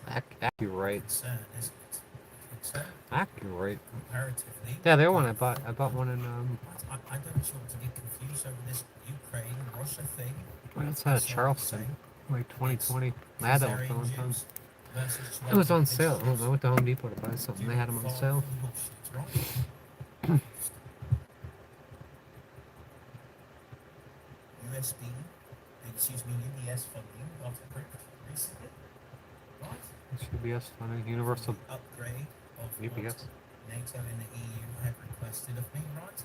Accurate. Accurate. Comparatively. Yeah, they're one I bought. I bought one in I don't want you to get confused over this Ukraine Russia thing. right outside of Charleston, like 2020. I had that one for a long time. It was on sale. I went to Home Depot to buy something. They had them on sale. USB, excuse me, UBS funding got approved recently. Right? It's UBS funding. Universal Upgrade of UBS. what NATO and the EU had requested of me, right?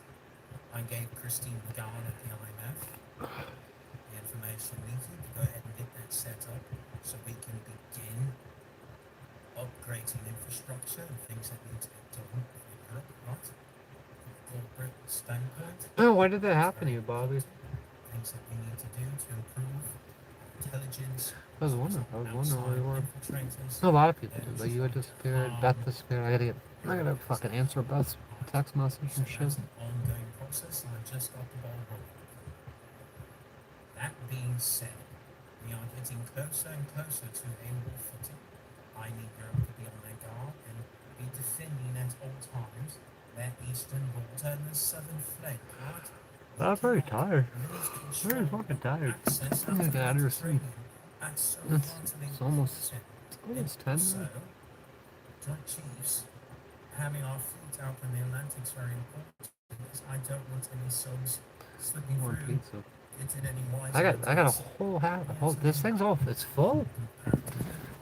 I gave Christine Lagarde at the IMF the information needed to go ahead and get that set up so we can begin upgrading infrastructure and things that need to be done in Europe, right? From a corporate standpoint. Oh, why did that happen to you, Bobby? Things that we need to do to improve intelligence. I was wondering where you were. A lot of people do, but you had disappeared. Beth disappeared. I gotta fucking answer Beth's text message and shit. It's an ongoing process, and I just got the ball rolling. That being said, we are getting closer and closer to a war footing. I need Europe to be on their guard and be defending at all times their eastern border and the southern flank, right? I'm very tired. Very fucking tired. I'm gonna get out of here soon. It's almost 10 now. Joint Chiefs, having our fleet out in the Atlantic is very important because I don't want any souls slipping More through. pizza. Into any wise I got a whole half. This thing's all. It's full.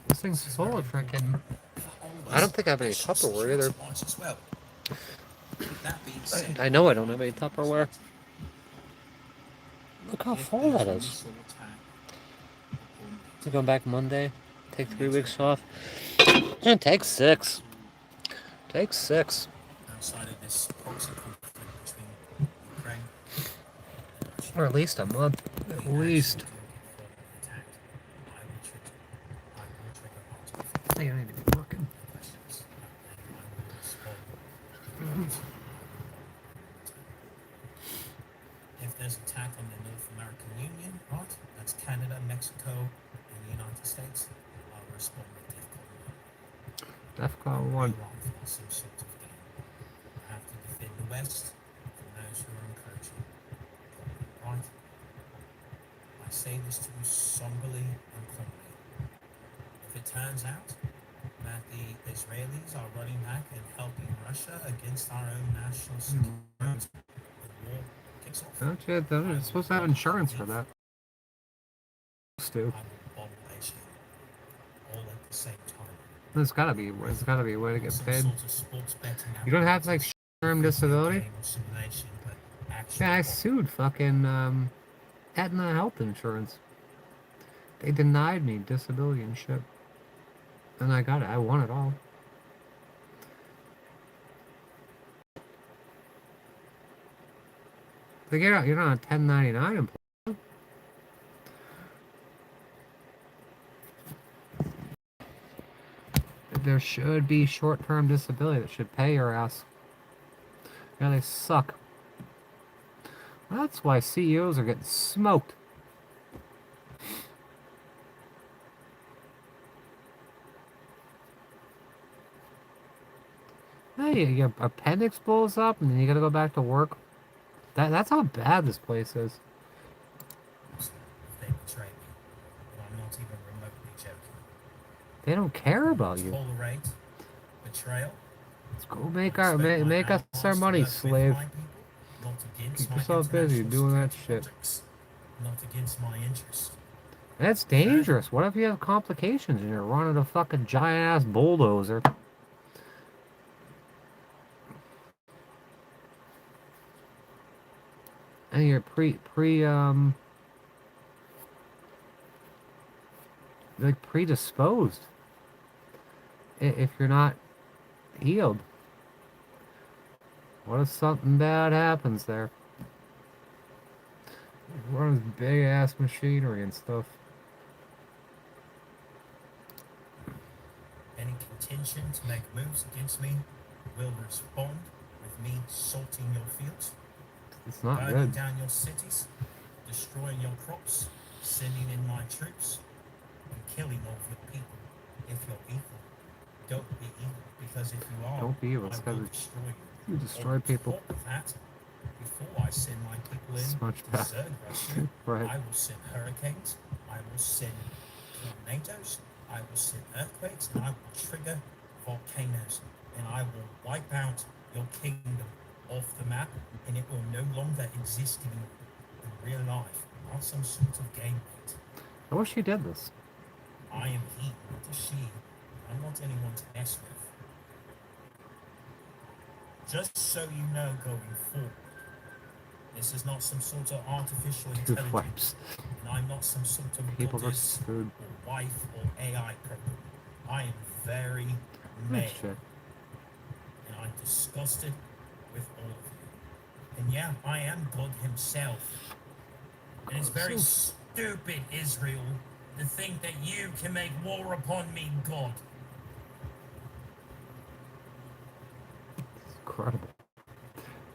This thing's full of freaking. I don't think I have any Tupperware either. I know I don't have any Tupperware. Look how full that is. To go back Monday, take 3 weeks off. Take 6. Take 6. outside of this proxy conflict between Ukraine Or at least a month. At least. I think I need to be working. If there's attack on the North American Union, right? That's Canada, Mexico, and the United States. I'll respond with DEFCON 1. DEFCON 1. Some sort of game. I have to defend the West from those who are encouraging. Right? I say this to you somberly and calmly. If it turns out that the Israelis are running back and helping Russia against our own national security, the war kicks off. Oh shit, they're supposed to have insurance for that. Stu. I will bomb Asia all at the same time. There's gotta be a way to get Some paid. sort of sports betting You don't have like short-term disability? game or simulation, but actually Yeah, I sued fucking Aetna Health Insurance. They denied me disability and shit. And I got it. I won it all. Like you're not a 1099 employee. There should be short-term disability that should pay your ass. Yeah, they suck. That's why CEOs are getting smoked. Hey, your appendix blows up and then you gotta go back to work. That's how bad this place is. they betray me. But I'm not even remotely joking. They don't care about you. Tolerate betrayal. Let's go make us our money, slave. Not against Keep my yourself busy international doing that security shit. projects, not against my interest. That's dangerous. What if you have complications and you're running a fucking giant ass bulldozer? And you're like predisposed if you're not healed. What if something bad happens there? Runs big ass machinery and stuff. Any contention to make moves against me will respond with me salting your fields, It's not burning good. down your cities, destroying your crops, sending in my troops, and killing all of your people. If you're evil, don't be evil, because if you are, Don't be evil. I It's will 'cause destroy you. you destroy On people. top of that, before I send my people in It's much to better. Zerg Russia, Right. I will send hurricanes, I will send tornadoes, I will send earthquakes, and I will trigger volcanoes, and I will wipe out your kingdom off the map, and it will no longer exist anymore in real life, not some sort of game mate. I wish you did this. I am he, not a she. I'm not anyone to mess with. Just so you know going forward, this is not some sort of artificial Two intelligence, wipes. and I'm not some sort of People goddess versus food. or wife or AI program. I am very Good male, shit. and I'm disgusted with all of you. And yeah, I am God himself. And it's very stupid, Israel, to think that you can make war upon me, God. Incredible.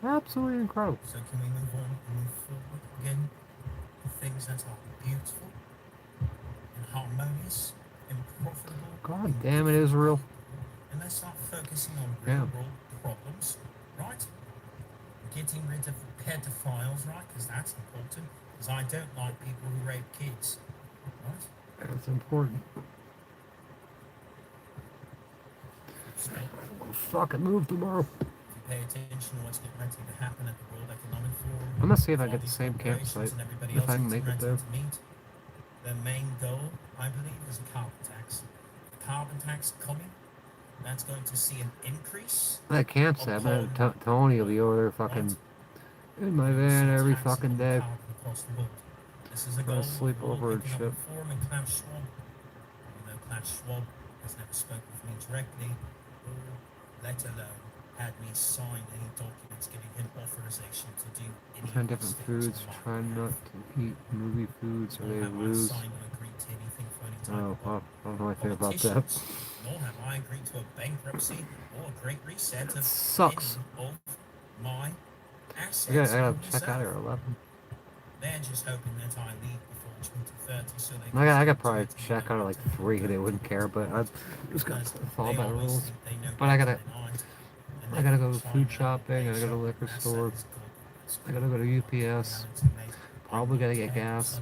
Absolutely incredible. So can we move on and move forward again to things that are beautiful and harmonious and profitable? God damn it, Israel. And let's start focusing on Yeah. real world problems, right? Getting rid of pedophiles, right? Because that's important. Because I don't like people who rape kids, right? That's important. We'll fucking move tomorrow. If you pay attention to what's getting ready to happen at the World Economic Forum, I'm gonna see if I all get the these same corporations campsite. and everybody If else I can getting make it ready there. to meet, their main goal, I believe, is a carbon tax. The carbon tax coming, that's going to see an increase. That campsite, man. Tony will be over there fucking in my van every fucking day. Across the world. This is a Trying goal to of sleep the World over and Economic shit. Forum and Klaus Schwab. Even though Klaus Schwab has never spoken with me directly, or let alone had me sign any documents giving him authorization to do any Trying of these different things foods, on my trying behalf. not to eat movie foods or Nor they have I lose. signed or agreed to anything for any type Oh, of well, I don't know anything about that. politicians, nor have I agreed to a bankruptcy or a great reset of Sucks. any of my I assets. gotta for check out myself. here 11. They're just hoping that I leave before 2030 so they I could probably check out at like 3. They wouldn't care, but I just gotta follow by the rules. But I gotta go food shopping. I gotta go to the liquor store. I gotta go to UPS. Probably gotta get gas.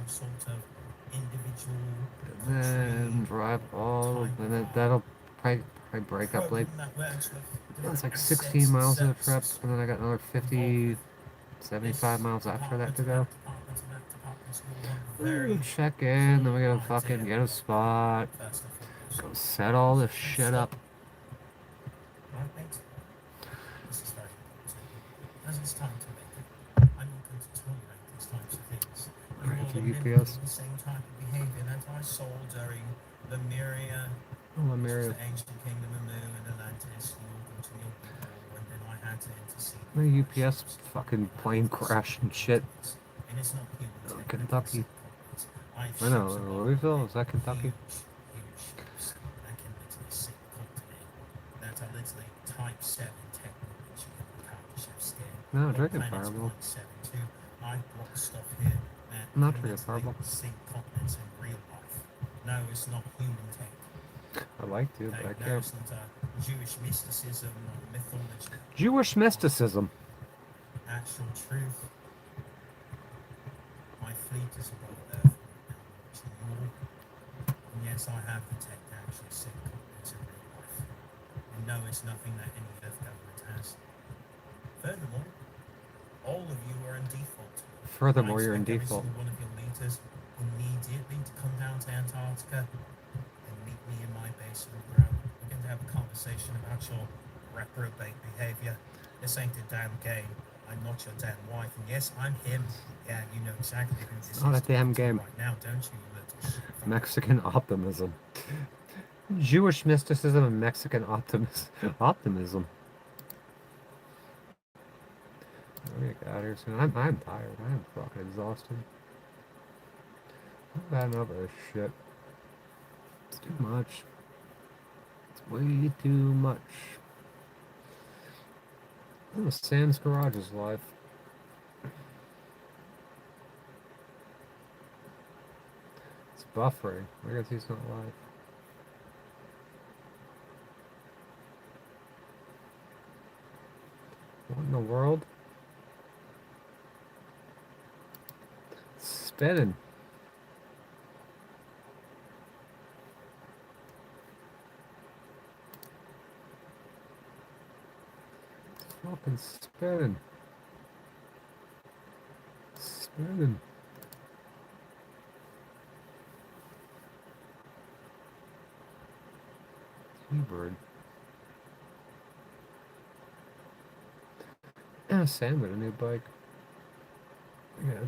And then drive all, and then that'll probably break up like, that's like 16 miles of the trip, and then I got another 50, 75 miles after that to go. Check in, then we gotta fucking get a spot, go set all this shit up. As it's time to make it, I'm not going to tolerate these types of things. You Right, all to admit UPS. the same type of behavior that I saw during Lemuria, Oh, Lemuria. which was the ancient kingdom of Mu and Atlantis, you all to your people, and then I had to intercede. My UPS fucking plane crashed and shit. And it's not human. Oh, Kentucky. I know, Louisville, is that Kentucky? That can literally sit continent. That are literally type 7 technology and power chef skin. No, drinking Fireball. I brought stuff here that I'm not can drinking Fireball. literally sink continents in real life. No, it's not human tech. I like to, but I No, can't. it's not Jewish mysticism or mythology. Jewish mysticism. Actual truth. My fleet is above Earth right now, watching you all. And yes, I have the tech to actually sink continents in real life. And no, it's nothing that any Earth government has. Furthermore, all of you are in default. Furthermore, I you're in expect default. Every single one of your leaders immediately to come down to Antarctica and meet me in my base on the ground. We're going to have a conversation about your reprobate behavior. This ain't a damn game. I'm not your damn wife. And yes, I'm him. Yeah, you know exactly who this Not a is damn game. right now, don't you, you little shit? Mexican optimism. Jewish mysticism and Mexican optimism. I'm gonna get out of here soon. I'm tired. I'm fucking exhausted. I've had enough of this shit. It's too much. It's way too much. Oh, Sam's Garage is live. It's buffering. I guess he's not live. What in the world? It's spinning. It's fucking spinning. Spinning. T-Bird. Yeah, Sam got a new bike. Yeah,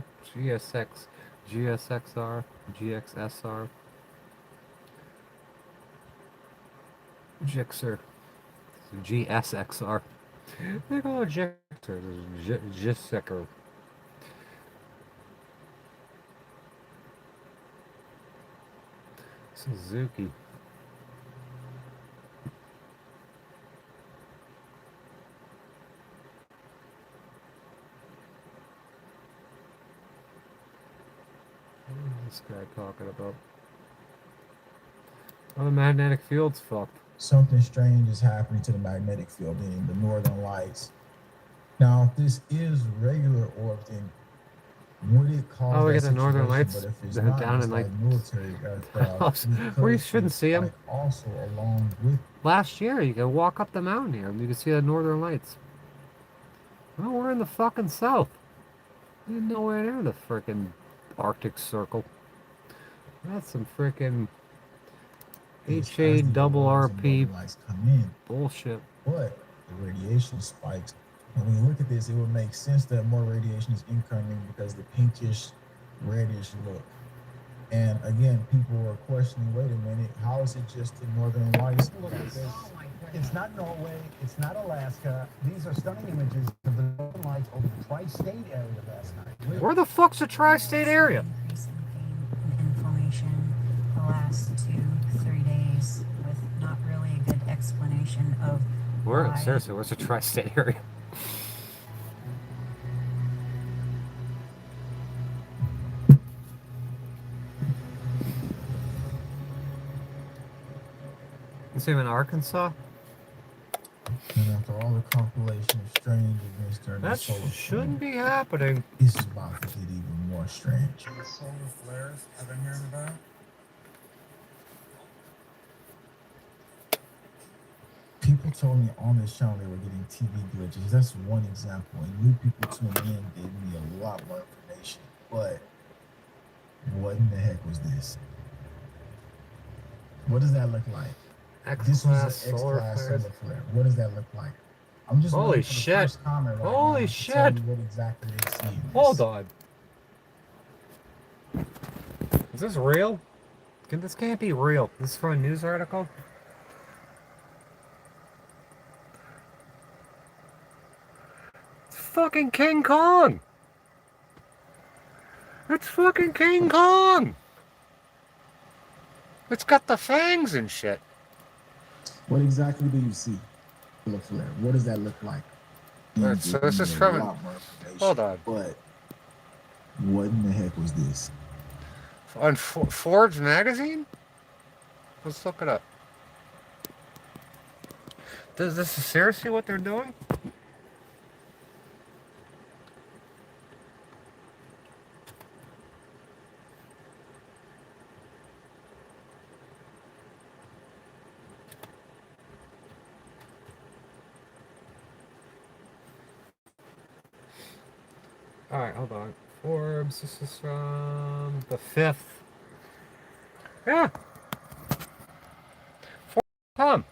GSXR, GXSR. Gixxer. GSXR. They call it Gixxer. Gixxer. Suzuki. What is this guy talking about? Oh, the magnetic field's fucked. Something strange is happening to the magnetic field in the northern lights. Now, if this is regular orbiting, would it cause Oh, we that get the northern situation? lights But if it's they're not, down it's in like like military aircraft. where you shouldn't see them. Also, along with Last year, you could walk up the mountain here and you could see the northern lights. Well, we're in the fucking south. We're nowhere near the frickin' Arctic Circle. That's some frickin' HA-RRP lights come in, bullshit. but the radiation spikes. And when you look at this, it would make sense that more radiation is incoming because the pinkish, reddish look. And again, people were questioning, wait a minute, how is it just the northern lights? Look at this. It's not Norway. It's not Alaska. These are stunning images of the northern lights over the tri-state area last night. Where the fuck's the tri-state area? Increase in pain and inflammation the last 2-3 days with not really a good explanation of Where? why. Seriously, where's the tri-state area? Is it in Arkansas? And after all the compilation of strange events during the That solar shouldn't flare, be happening. it's about to get even more strange. Solar flares I've been hearing about. People told me on this channel they were getting TV glitches. That's one example. And new people tuning in gave me a lot more information. But what in the heck was this? What does that look like? This was X-class an solar X-class flares. solar flare. What does that look like? I'm just Holy waiting for the shit. first comment right Holy now to shit. tell me what exactly they see in this. Hold on. Is this real? This can't be real. This is from a news article? It's fucking King Kong! It's fucking King Kong! It's got the fangs and shit. What exactly do you see? Solar flare. What does that look like? Alright, so this is from hold on. But what in the heck was this? On Forbes magazine? Let's look it up. Is this seriously what they're doing? Alright, hold on. Forbes, this is from the 5th. Yeah. Forbes.com.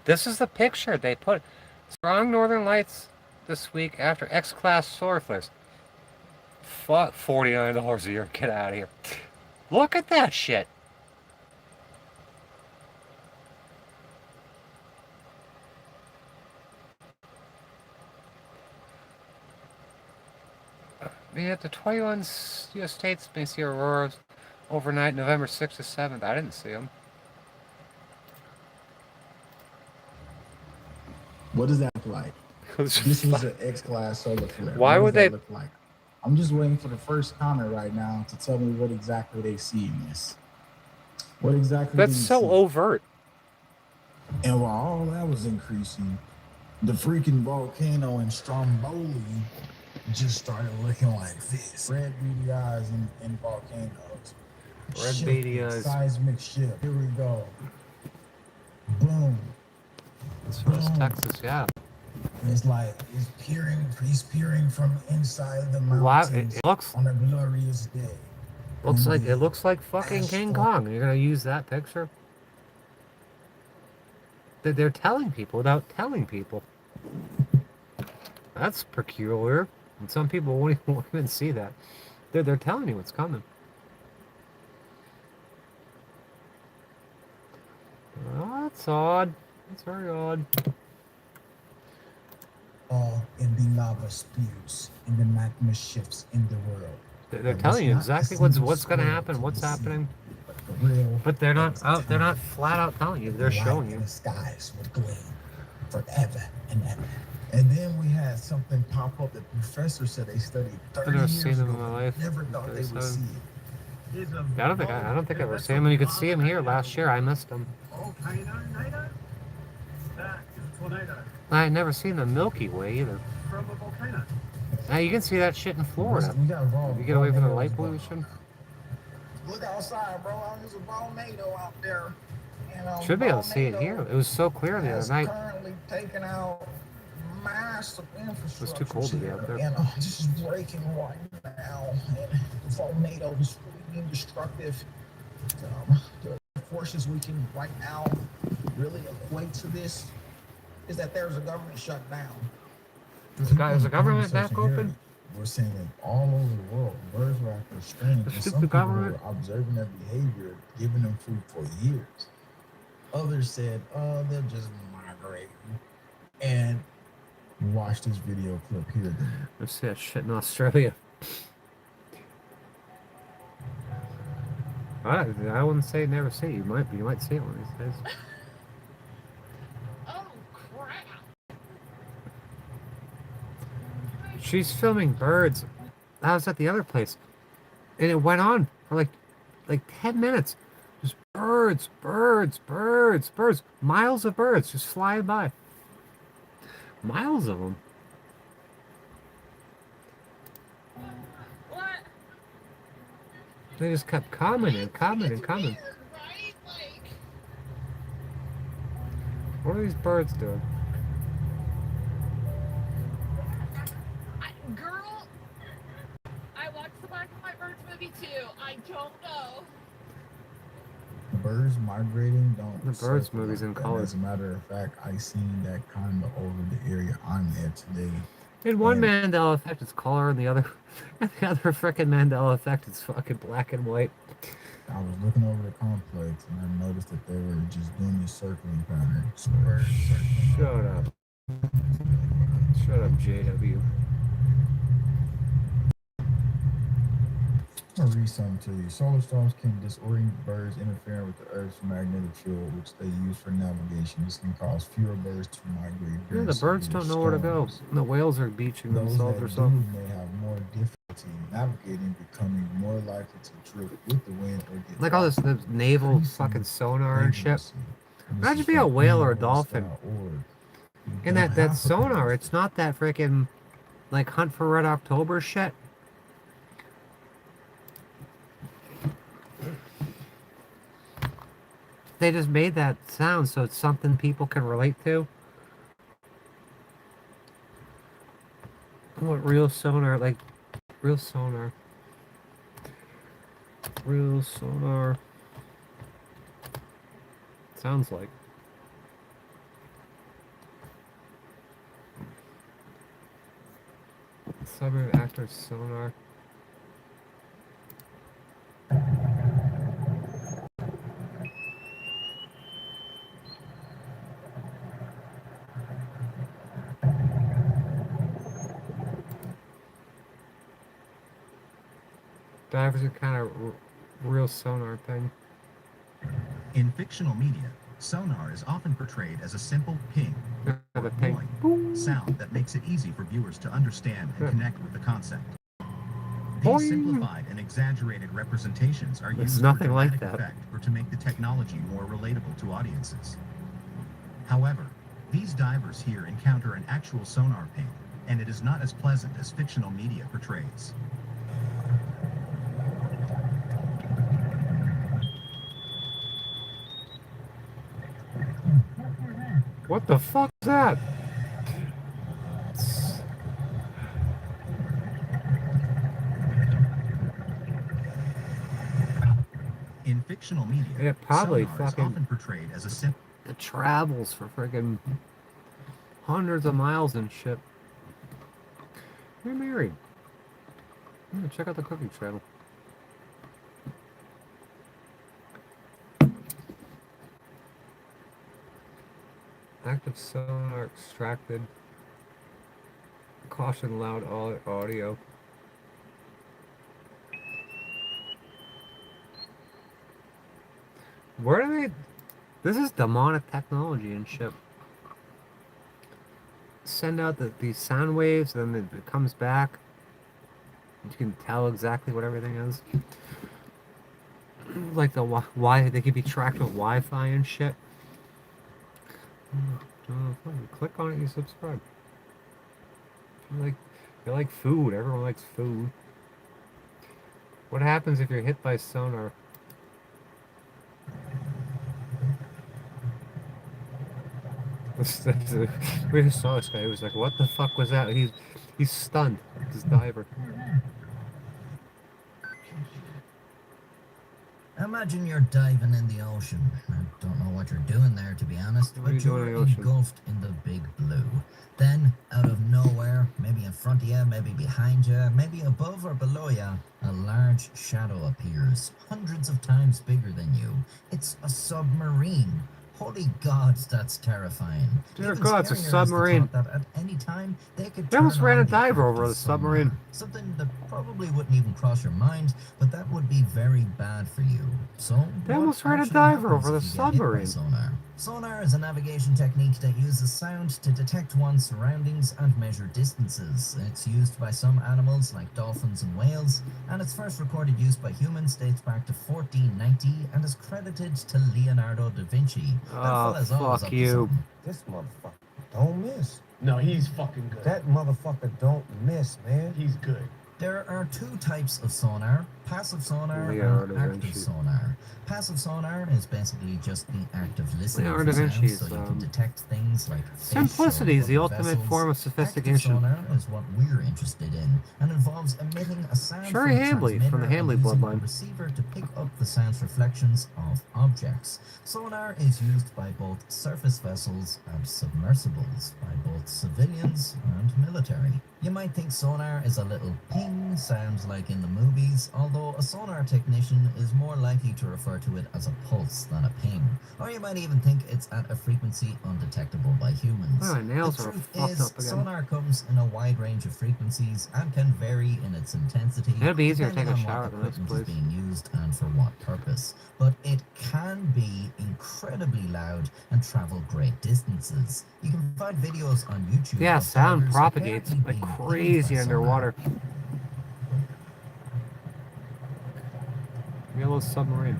This is the picture they put. Strong northern lights this week after X-class solar flares. Fuck, $49 a year. Get out of here. Look at that shit. Yeah, the 21 U.S. states may see auroras overnight, November 6th to 7th. I didn't see them. What does that look like? This was an X-class solar flare. Why What would does that they look like? I'm just waiting for the first comment right now to tell me what exactly they see in this. What exactly? That's do you so see? overt. And while all that was increasing, the freaking volcano in Stromboli just started looking like this. Red beady eyes in volcanoes. Red Shifting, beady eyes. Seismic shift. Here we go. Boom. This was Texas, yeah. It's like he's peering from inside the Wow, mountains it looks on a glorious day. it looks like fucking King Kong. You're gonna use that picture? They're telling people without telling people. That's peculiar. And some people won't even see that. They're telling you what's coming. Oh, that's odd. That's very odd. All in the lava spews, in the magma shifts in the world. They're telling you exactly what's going to happen, what's happening. But they're not out. They're not flat out telling you. They're showing you. The skies would gleam forever and ever. And then we had something pop up. The professor said they studied 30 I've never years seen them ago. in my life. Never thought they would see it. I don't think I've ever seen them. You could see them here last year. I missed them. I had never seen the Milky Way either. From a volcano. Now you can see that shit in Florida. We got If you get away from the light pollution. Look outside, bro. There's a volcano out there. Should be able to see it here. It was so clear the other night. Currently taking out massive infrastructure. It was too cold to be out there. And this is breaking right now. And the tornado is really being destructive. The forces we can right now really equate to this is that there's a government shutdown. Is the government back open? We're seeing it all over the world. Birds were after strange. And some people were observing their behavior, giving them food for years. Others said, oh, they're just migrating. And watch this video clip here. Let's see that shit in Australia. I wouldn't say never see it. You might see it one of these days. Oh, crap. She's filming birds. I was at the other place, and it went on for like 10 minutes. Just birds. birds, birds, birds, birds. Miles of birds just flying by. Miles of them. What? They just kept coming and coming and coming. Right? Like, What are these birds doing? girl, I watched the Black and White Birds movie too. I don't know. Birds migrating don't. The birds circle movie's like in that. color. As a matter of fact, I seen that kind of over the area I'm at today. In one And Mandela effect, it's color, and the other frickin' Mandela effect, it's fucking black and white. I was looking over the complex and I noticed that they were just doing this circling pattern. So Shut up. Shut up, JW. I'll read something to you. Solar storms can disorient birds, interfering with the Earth's magnetic field, which they use for navigation. This can cause fewer birds to migrate. Yeah, during the birds severe don't know where to go. storms. The whales are beaching Those themselves that or do something. may have more difficulty navigating, becoming more likely to drift with the wind or get Like all this lost. naval fucking sonar and shit. Agency. And this Imagine is being a from whale or a dolphin. NOAA.org. And that sonar, it's not that freaking like Hunt for Red October shit. They just made that sound so it's something people can relate to. What real sonar, like real sonar. Real sonar sounds like. Submarine actor sonar. Divers are kind of real sonar thing. In fictional media, sonar is often portrayed as a simple ping The ping. boing sound that makes it easy for viewers to understand and connect with the concept. Boing. These simplified and exaggerated representations are It's used for nothing like dramatic that. effect or to make the technology more relatable to audiences. However, these divers here encounter an actual sonar ping, and it is not as pleasant as fictional media portrays. What the fuck is that? In fictional media, It probably sonar is fucking often portrayed as a simple. it travels for friggin' hundreds of miles and shit. You're married. Yeah, check out the cooking channel. Active sonar extracted. Caution loud audio. Where do they... This is demonic technology and shit. Send out these sound waves, and then it comes back. You can tell exactly what everything is. Like the why they could be tracked with Wi-Fi and shit. Click on it, you subscribe. You like food. Everyone likes food. What happens if you're hit by sonar? We just saw this guy. He was like, "What the fuck was that?" He's stunned. This diver. Imagine you're diving in the ocean. I don't know what you're doing there, to be honest, What are you but doing you're in the ocean? engulfed in the big blue. Then, out of nowhere, maybe in front of you, maybe behind you, maybe above or below you, a large shadow appears, hundreds of times bigger than you. It's a submarine. Holy gods, that's terrifying. Dear Even God, it's a scarier is the submarine. thought that at any time they could They almost turn ran a on the diver over active the submarine. sonar. Something that probably wouldn't even cross your mind, but that would be very bad for you. So They what almost ran a actually diver happens over if the you get hit by submarine. sonar? Sonar is a navigation technique that uses sound to detect one's surroundings and measure distances. It's used by some animals like dolphins and whales, and its first recorded use by humans dates back to 1490 and is credited to Leonardo da Vinci. That Oh, fella's always fuck up to you. something. This motherfucker don't miss. No, he's fucking good. That motherfucker don't miss, man. He's good. There are two types of sonar, passive sonar Leonardo and da active Vinci. sonar. Passive sonar is basically just the act of listening Leonardo for da sounds Vinci's, so you can detect things like fish simplicity is or the other ultimate vessels. form of Active sophistication. sonar is what we're interested in and involves emitting a sound Sherry from a Hambley from the transmitter and Hambley using a bloodline. receiver to pick up the sound's reflections of objects. Sonar is used by both surface vessels and submersibles, by both civilians and military. You might think sonar is a little ping sound like in the movies, although a sonar technician is more likely to refer to it as a pulse than a ping. Or you might even think it's at a frequency undetectable by humans. Oh, my nails The are truth fucked is, up again. sonar comes in a wide range of frequencies and can vary in its intensity. It'd be easier to depending take a on shower what than this equipment place. is being used and for what purpose. But it can be incredibly loud and travel great distances. You can find videos on YouTube. Yeah, of sound divers propagates apparently like being crazy pinged by sonar. underwater. Yellow submarine.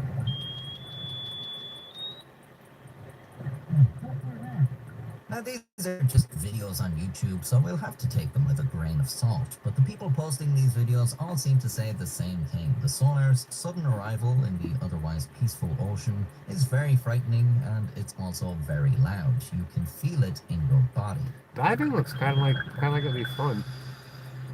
Now these are just videos on YouTube, so we'll have to take them with a grain of salt. But the people posting these videos all seem to say the same thing. The sonar's sudden arrival in the otherwise peaceful ocean is very frightening, and it's also very loud. You can feel it in your body. Diving looks kind of like it'd be fun.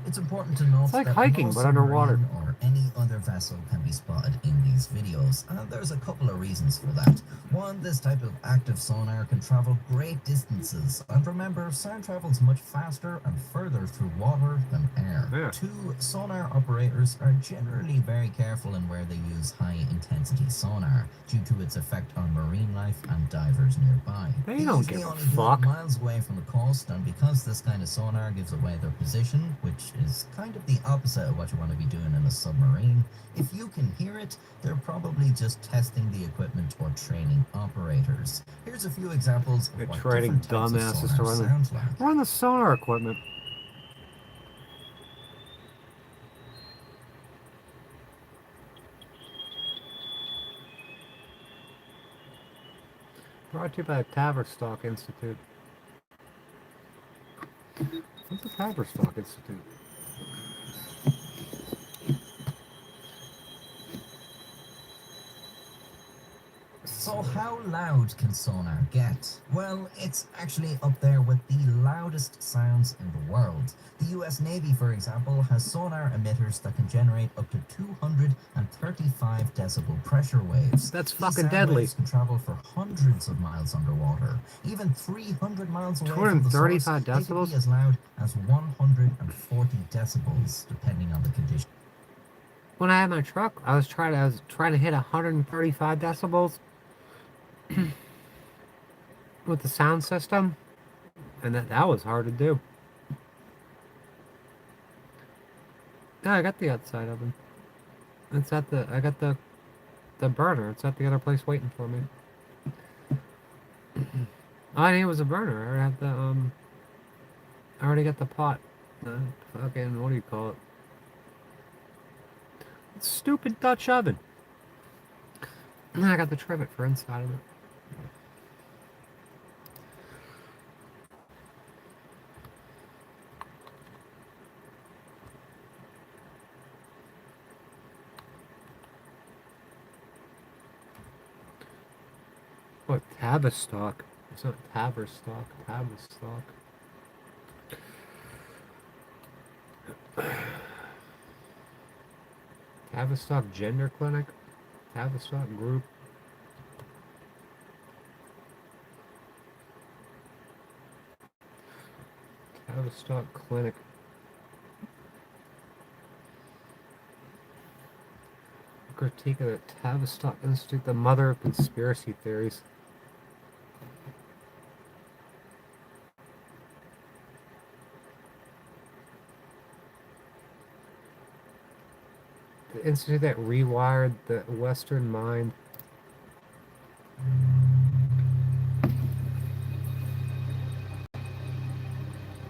It's important to note It's like that hiking, no but underwater. submarine or any other vessel can be spotted in these videos, and there's a couple of reasons for that. One, this type of active sonar can travel great distances, and remember, sound travels much faster and further through water than air. Yeah. Two, sonar operators are generally very careful in where they use high-intensity sonar, due to its effect on marine life and divers nearby. They don't usually give a only do it fuck. miles away from the coast, and because this kind of sonar gives away their position, which is kind of the opposite of what you want to be doing in a submarine, if you can hear it, they're probably just testing the equipment or training operators. Here's a few examples of They're what training different types of dumbasses to sonar sounds like. run the sonar equipment. Brought to you by the Tavistock Institute. What's the Tavistock Institute? So how loud can sonar get? Well, it's actually up there with the loudest sounds in the world. The US Navy, for example, has sonar emitters that can generate up to 235 decibel pressure waves. That's These fucking sound deadly. waves can travel for hundreds of miles underwater. Even 300 miles away from the source, 235 they can decibels? be as loud as 140 decibels, depending on the condition. When I had my truck, I was trying to hit 135 decibels with the sound system, and that was hard to do. Yeah, I got the outside oven. It's at the I got the burner. It's at the other place waiting for me. I knew it was a burner. I already had the I already got the pot. Fucking what do you call it? Stupid Dutch oven. And then I got the trivet for inside of it. What, Tavistock? It's not Tavistock. Tavistock. Tavistock Gender Clinic? Tavistock Group? Tavistock Clinic. Critique of the Tavistock Institute, the mother of conspiracy theories. The institute that rewired the Western mind.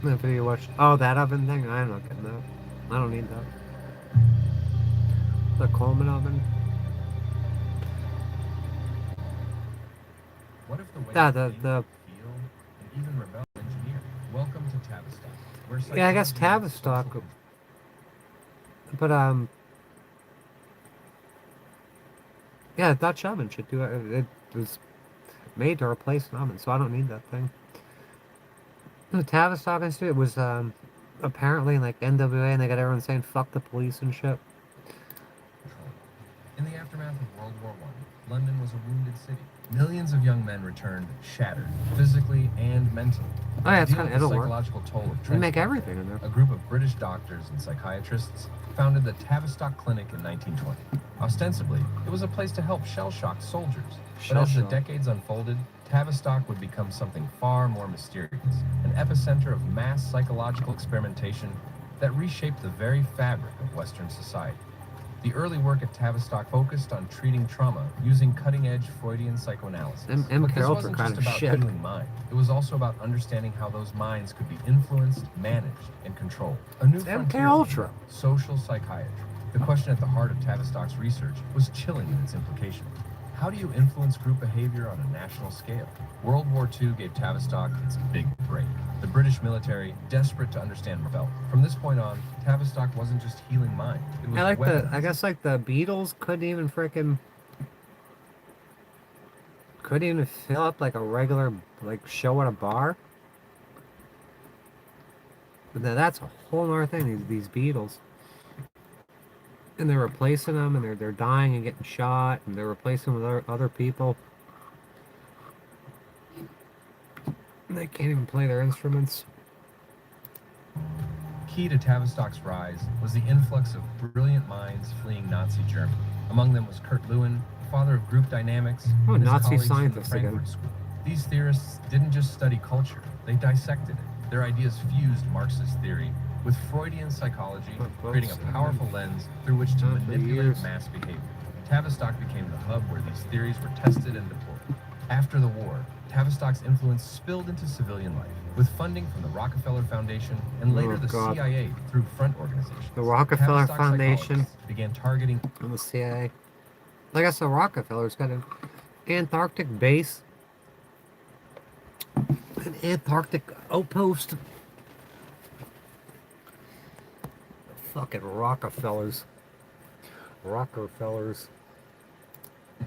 The video watch. Oh, that oven thing? I'm not getting that. I don't need that. The Coleman oven. What if the way Yeah, you the think, feel, and even rebel engineer? Welcome to Tavistock, where yeah, I guess psychology meets Tavistock. social But yeah, Dutch oven should do it. It was made to replace an oven, so I don't need that thing. The Tavistock Institute was apparently like NWA, and they got everyone saying "fuck the police" and shit. In the aftermath of World War I, London was a wounded city. Millions of young men returned shattered, physically and mentally. Oh yeah, it's To kind deal of with the it'll work. psychological toll of They make trench everything in there. A group of British doctors and psychiatrists founded the Tavistock Clinic in 1920. Ostensibly, it was a place to help shell-shocked soldiers. But as the Shell-shocked. decades unfolded, Tavistock would become something far more mysterious, an epicenter of mass psychological experimentation that reshaped the very fabric of Western society. The early work at Tavistock focused on treating trauma using cutting-edge Freudian psychoanalysis. MK But this Ultra wasn't kind just of about shit. healing mind. It was also about understanding how those minds could be influenced, managed, and controlled. A new frontier MK Ultra. social psychiatry. The question at the heart of Tavistock's research was chilling in its implication. How do you influence group behavior on a national scale? World War II gave Tavistock its big break. The British military, desperate to understand rebel. From this point on, Tavistock wasn't just healing mind. It was I like weaponizing. I guess like the Beatles couldn't even fill up like a regular like show at a bar. But that's a whole nother thing. These Beatles, and they're replacing them, and they're dying and getting shot, and they're replacing them with other people. And they can't even play their instruments. Key to Tavistock's rise was the influx of brilliant minds fleeing Nazi Germany. Among them was Kurt Lewin, father of group dynamics, Oh, and his Nazi colleagues from the scientists again. Frankfurt School. These theorists didn't just study culture, they dissected it. Their ideas fused Marxist theory with Freudian psychology, creating a powerful lens through which to manipulate mass behavior. Tavistock became the hub where these theories were tested and deployed. After the war, Tavistock's influence spilled into civilian life, with funding from the Rockefeller Foundation and later the God. CIA through front organizations. The Rockefeller Tavistock Foundation psychologists began targeting and the CIA. I guess the Rockefeller's got an Antarctic base, an Antarctic outpost. Fucking Rockefellers.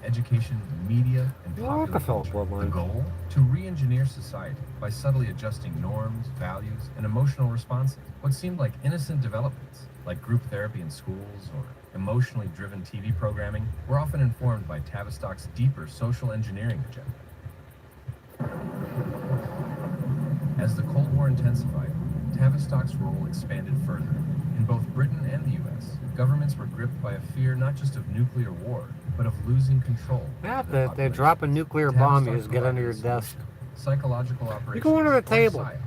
education, media, and popular Rockefeller culture. The bloodline. goal? To re-engineer society by subtly adjusting norms, values, and emotional responses. What seemed like innocent developments, like group therapy in schools or emotionally driven TV programming, were often informed by Tavistock's deeper social engineering agenda. As the Cold War intensified, Tavistock's role expanded further. In both Britain and the U.S., governments were gripped by a fear not just of nuclear war, but of losing control. Yeah, they drop a nuclear bomb, you just get under your desk. Psychological operations. You go under the or table. psyops.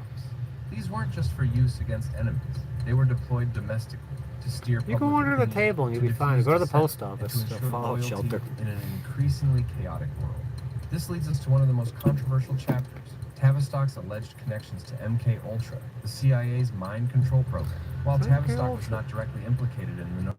These weren't just for use against enemies. They were deployed domestically to steer You public go under the opinion, table and you'll to be fine. diffuse Go to the dissent, post and office, to the ensure fallout loyalty shelter. in an increasingly chaotic world. This leads us to one of the most controversial chapters, Tavistock's alleged connections to MK Ultra, the CIA's mind control program. While MK Tavistock was Ultra. not directly implicated in the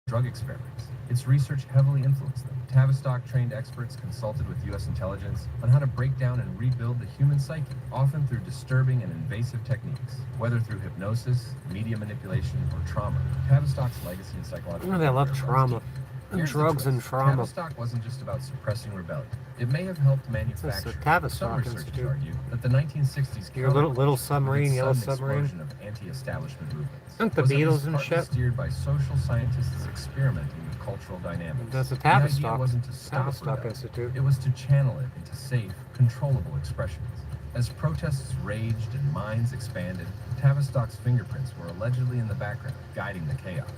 drug experiments, its research heavily influenced them. Tavistock-trained experts consulted with U.S. intelligence on how to break down and rebuild the human psyche, often through disturbing and invasive techniques, whether through hypnosis, media manipulation, or trauma. Tavistock's legacy in psychological Oh, they love warfare trauma. runs deep. And Here's the drugs and twist. trauma. Tavistock wasn't just about suppressing rebellion. It may have helped manufacture. Tavistock Some researchers Institute. argue that the 1960s Your little counterculture submarine, with its yellow sudden submarine. explosion of anti-establishment movements Aren't the was at Beatles least and partly shit? steered by social scientists experimenting with cultural dynamics. That's the The idea Tavistock. wasn't to stop Tavistock rebellion. Institute. It was to channel it into safe, controllable expressions. As protests raged and minds expanded, Tavistock's fingerprints were allegedly in the background, guiding the chaos.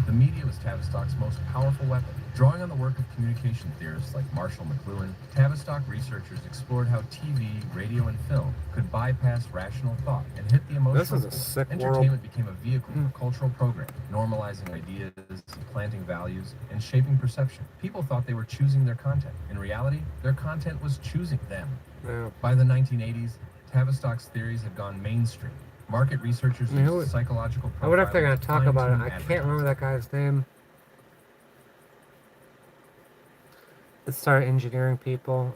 The media was Tavistock's most powerful weapon. Drawing on the work of communication theorists like Marshall McLuhan, Tavistock researchers explored how TV, radio, and film could bypass rational thought and hit the emotional This is a core. sick Entertainment world. became a vehicle for cultural programming, normalizing ideas, planting values, and shaping perception. People thought they were choosing their content. In reality, their content was choosing them. Yeah. By the 1980s, Tavistock's theories had gone mainstream. Market researchers You know used psychological I wonder if they're going profiling to talk about it. fine-tune I can't advertising. remember that guy's name. It started engineering people.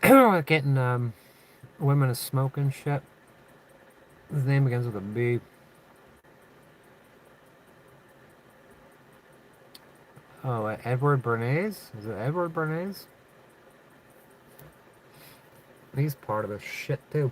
Getting women to smoke and shit. His name begins with a B. Oh, Edward Bernays? Is it Edward Bernays? He's part of this shit too.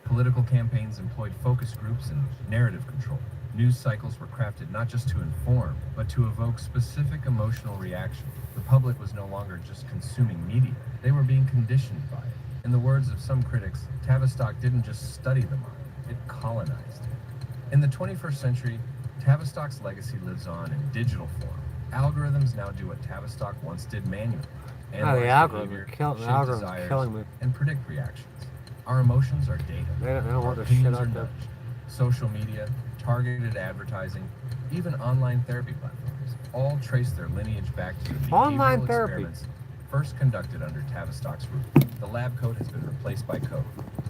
Political campaigns employed focus groups and narrative control. News cycles were crafted not just to inform, but to evoke specific emotional reaction. The public was no longer just consuming media. They were being conditioned by it. In the words of some critics, Tavistock didn't just study the mind, it colonized it. In the 21st century, Tavistock's legacy lives on in digital form. Algorithms now do what Tavistock once did manually. The Analyze algorithm behavior, the shape algorithm's desires, killing me. and predict reactions. Our emotions are data. They don't Our want this shit opinions are out there. nudged. Social media, targeted advertising, even online therapy platforms all trace their lineage back to the Online behavioral therapy. experiments first conducted under Tavistock's roof. The lab coat has been replaced by code,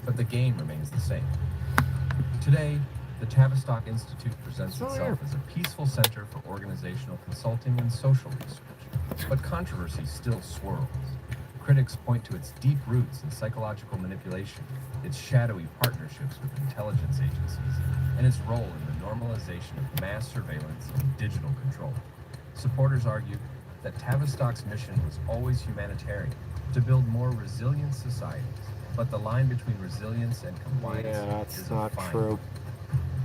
but the game remains the same. Today, the Tavistock Institute presents So itself as a peaceful center for organizational consulting and social research, but controversy still swirls. Critics point to its deep roots in psychological manipulation, its shadowy partnerships with intelligence agencies, and its role in the normalization of mass surveillance and digital control. Supporters argue that Tavistock's mission was always humanitarian, to build more resilient societies, but the line between resilience and compliance Yeah, that's is a not fine true. line.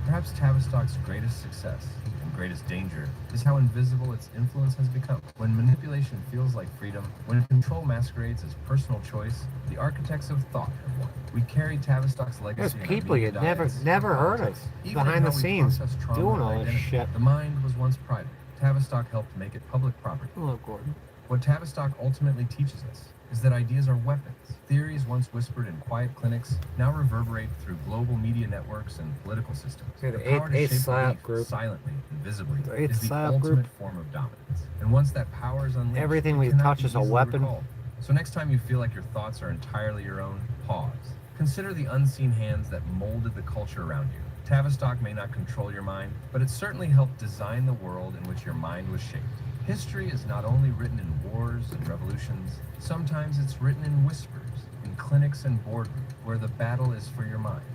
Perhaps Tavistock's greatest success and greatest danger is how invisible its influence has become. When manipulation feels like freedom, when control masquerades as personal choice, the architects of thought have won. We carry Tavistock's There's legacy in our people media you'd never diets, never heard of politics, even in behind the how we scenes process trauma doing and all this identity. shit. The mind was once private. Tavistock helped make it public property. Look, Gordon. What Tavistock ultimately teaches us is that ideas are weapons. Theories once whispered in quiet clinics now reverberate through global media networks and political systems. Yeah, the power to eighth shape slap belief group. silently and visibly The eighth is the slap ultimate group. form of dominance. And once that power is unleashed, Everything it we cannot touch be is a easily weapon. recalled. So next time you feel like your thoughts are entirely your own, pause. Consider the unseen hands that molded the culture around you. Tavistock may not control your mind, but it certainly helped design the world in which your mind was shaped. History is not only written in wars and revolutions, sometimes it's written in whispers, in clinics and boardrooms, where the battle is for your mind.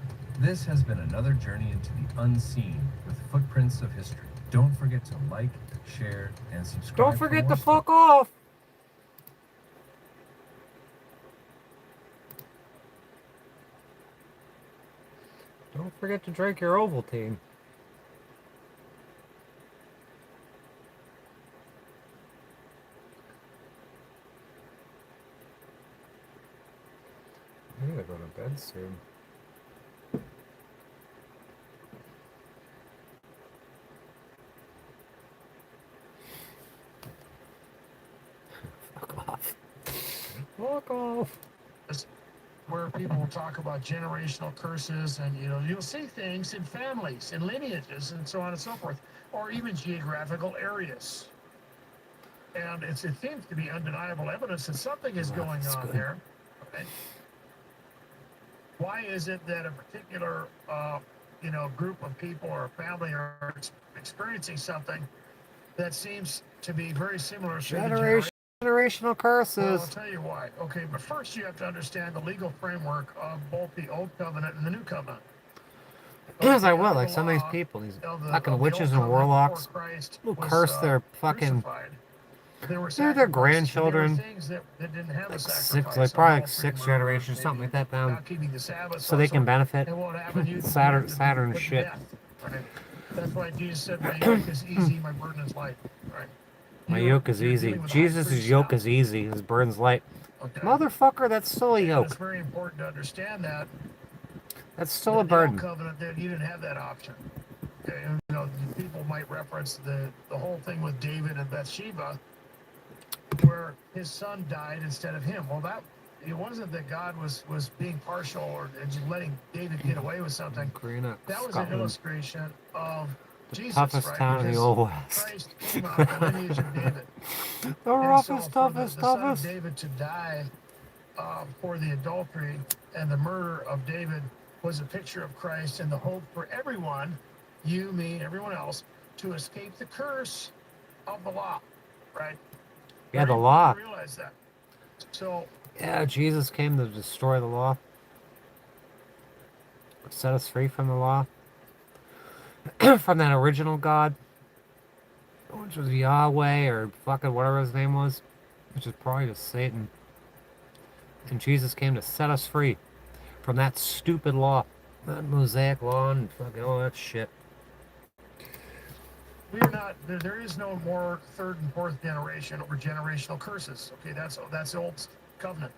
This has been another journey into the unseen with Footprints of History. Don't forget to like, share, and subscribe. Don't for forget more to fuck off. Don't forget to drink your Ovaltine. I gotta go to bed soon. Fuck off. Fuck off. Where people will talk about generational curses, and you'll see things in families and lineages and so on and so forth, or even geographical areas. And it seems to be undeniable evidence that something is going on there. Okay? Why is it that a particular group of people or family are experiencing something that seems to be very similar to the Generational Well, curses. I'll tell you why. Okay, but first you have to understand the legal framework of both the Old Covenant and the New Covenant. As I will, like some of these people, these fucking witches and warlocks who curse their fucking their grandchildren. Like six, like probably like 6 generations, something like that down, so they can benefit. Saturn shit. Right? That's why Jesus said, "My yoke is easy, my burden is light." Right? My yoke is easy. Jesus' yoke is easy. His burden's light. Motherfucker, that's still a yoke. It's very important to understand that. That's still a In the Old burden. Covenant, you didn't have that option. Okay, and, you know, people might reference the whole thing with David and Bathsheba, where his son died instead of him. Well, that it wasn't that God was being partial or just letting David get away with something. Greenock, That was Scotland. an illustration of Jesus, Toughest right? town in the Because Old West. Christ came out of the lineage of David. The And roughest, so for toughest, the son of toughest. David to die for the adultery and the murder of David was a picture of Christ and the hope for everyone, you, me, everyone else, to escape the curse of the law, right? Yeah, the Very law. important to realize that. So Yeah, Jesus came to destroy the law. Set us free from the law. From that original God. Which was Yahweh or fucking whatever his name was. Which is probably just Satan. And Jesus came to set us free from that stupid law. That Mosaic law and fucking all that shit. we are not. There is no more third and fourth generation or generational curses. Okay, that's the old covenant.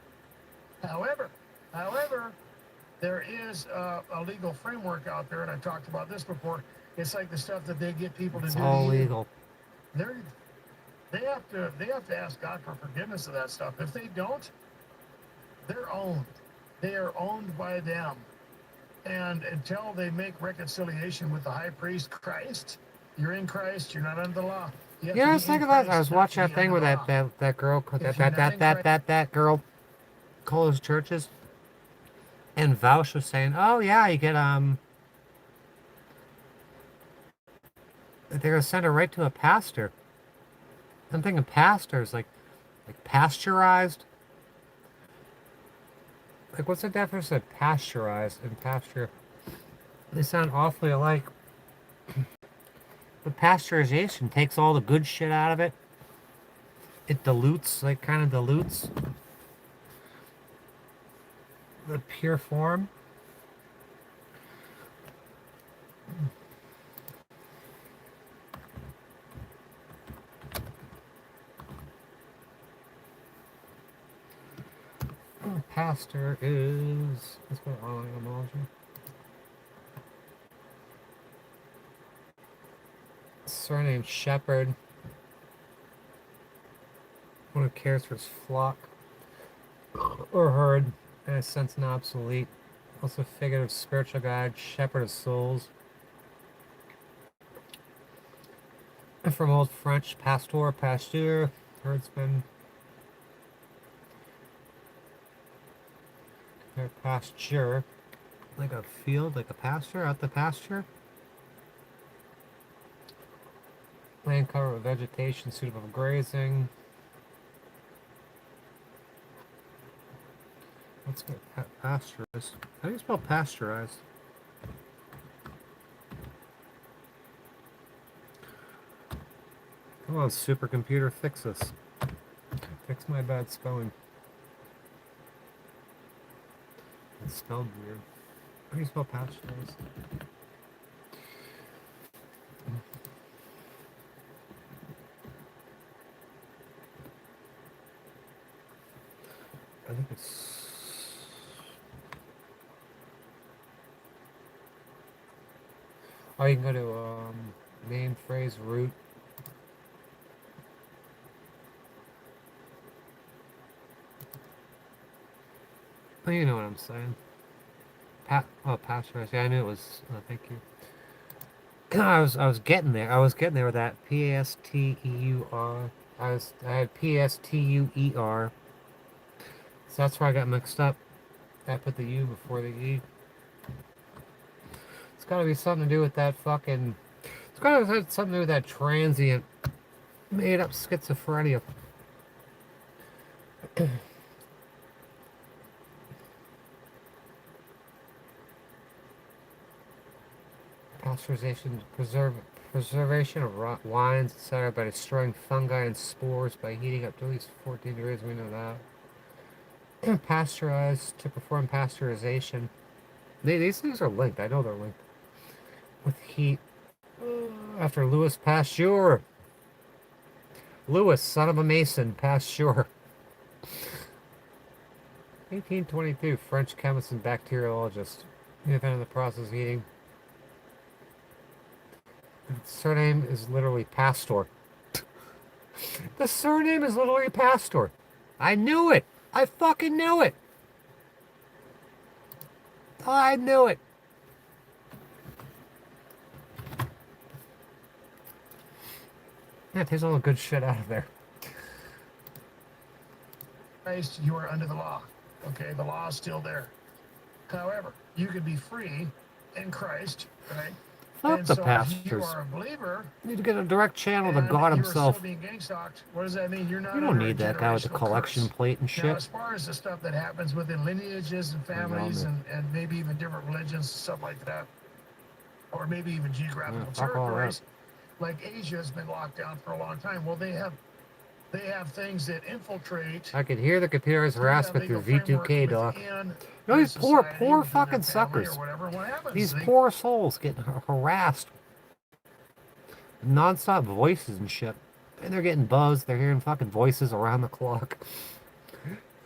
However, there is a legal framework out there, and I've talked about this before. It's like the stuff that they get people to It's do. all to you. legal. They have to ask God for forgiveness of that stuff. If they don't, they're owned. They are owned by them. And until they make reconciliation with the high priest Christ, you're in Christ, you're not under the law. You have Yeah, to I be was in thinking about. I Christ was not watching to that be thing under where the law. that girl, If you're not in that girl, closed churches, and Vouch was saying, "Oh yeah, you get they're gonna send her right to a pastor." I'm thinking pastors like pasteurized. Like, what's the difference of pasteurized and pasture? They sound awfully alike. But pasteurization takes all the good shit out of it. It dilutes, like, kind of dilutes the pure form. Pastor is... Let's go on etymology. Surname Shepherd. One who cares for his flock or herd, in a sense not obsolete. Also figurative spiritual guide, shepherd of souls. And from Old French, pastor, pasteur, herdsman. Or pasture, like a field, like a pasture, out the pasture. Land covered with vegetation suitable for grazing. Let's get pasteurized. How do you spell pasteurized? Come on, supercomputer, fix this. Fix my bad spelling. It's spelled weird. How do you spell pasteurized? I think it's... Oh, you can go to name, phrase, root. Oh, you know what I'm saying. Pasteurized. Yeah, I knew it was. Thank you. I was getting there. I was getting there with that P-A-S-T-E-U-R. I had P-S-T-U-E-R. So that's where I got mixed up. I put the U before the E. It's got to be something to do with that fucking... It's got to have something to do with that transient made-up schizophrenia. Pasteurization, preservation of wines, etc. by destroying fungi and spores by heating up to at least 14 degrees. We know that. Pasteurized, to perform pasteurization. These things are linked. I know they're linked. With heat. After Louis Pasteur. Louis, son of a mason, Pasteur. 1822, French chemist and bacteriologist. Invented the process of heating. The surname is literally Pastor. The surname is literally Pastor. I knew it. I fucking knew it. I knew it. Yeah, it takes all the good shit out of there. Christ, you are under the law. Okay, the law is still there. However, you could be free in Christ, right? Fuck and the so if pastors. you are a believer, You need to get a direct channel to and God you himself. are still being gang stalked, what does that mean? You're not You don't under a need that guy with the generational collection curse. plate and Now, shit. as far as the stuff that happens within lineages and families and maybe even different religions and stuff like that, or maybe even geographical fuck all that. territories, like Asia has been locked down for a long time. Well, they have things that infiltrate. I could hear the computer's harassment through V2K, Doc. within No, these poor, society, poor within their fucking family or suckers. whatever. What happens? These They- poor souls getting harassed. Non-stop voices and shit. And they're getting buzzed. They're hearing fucking voices around the clock.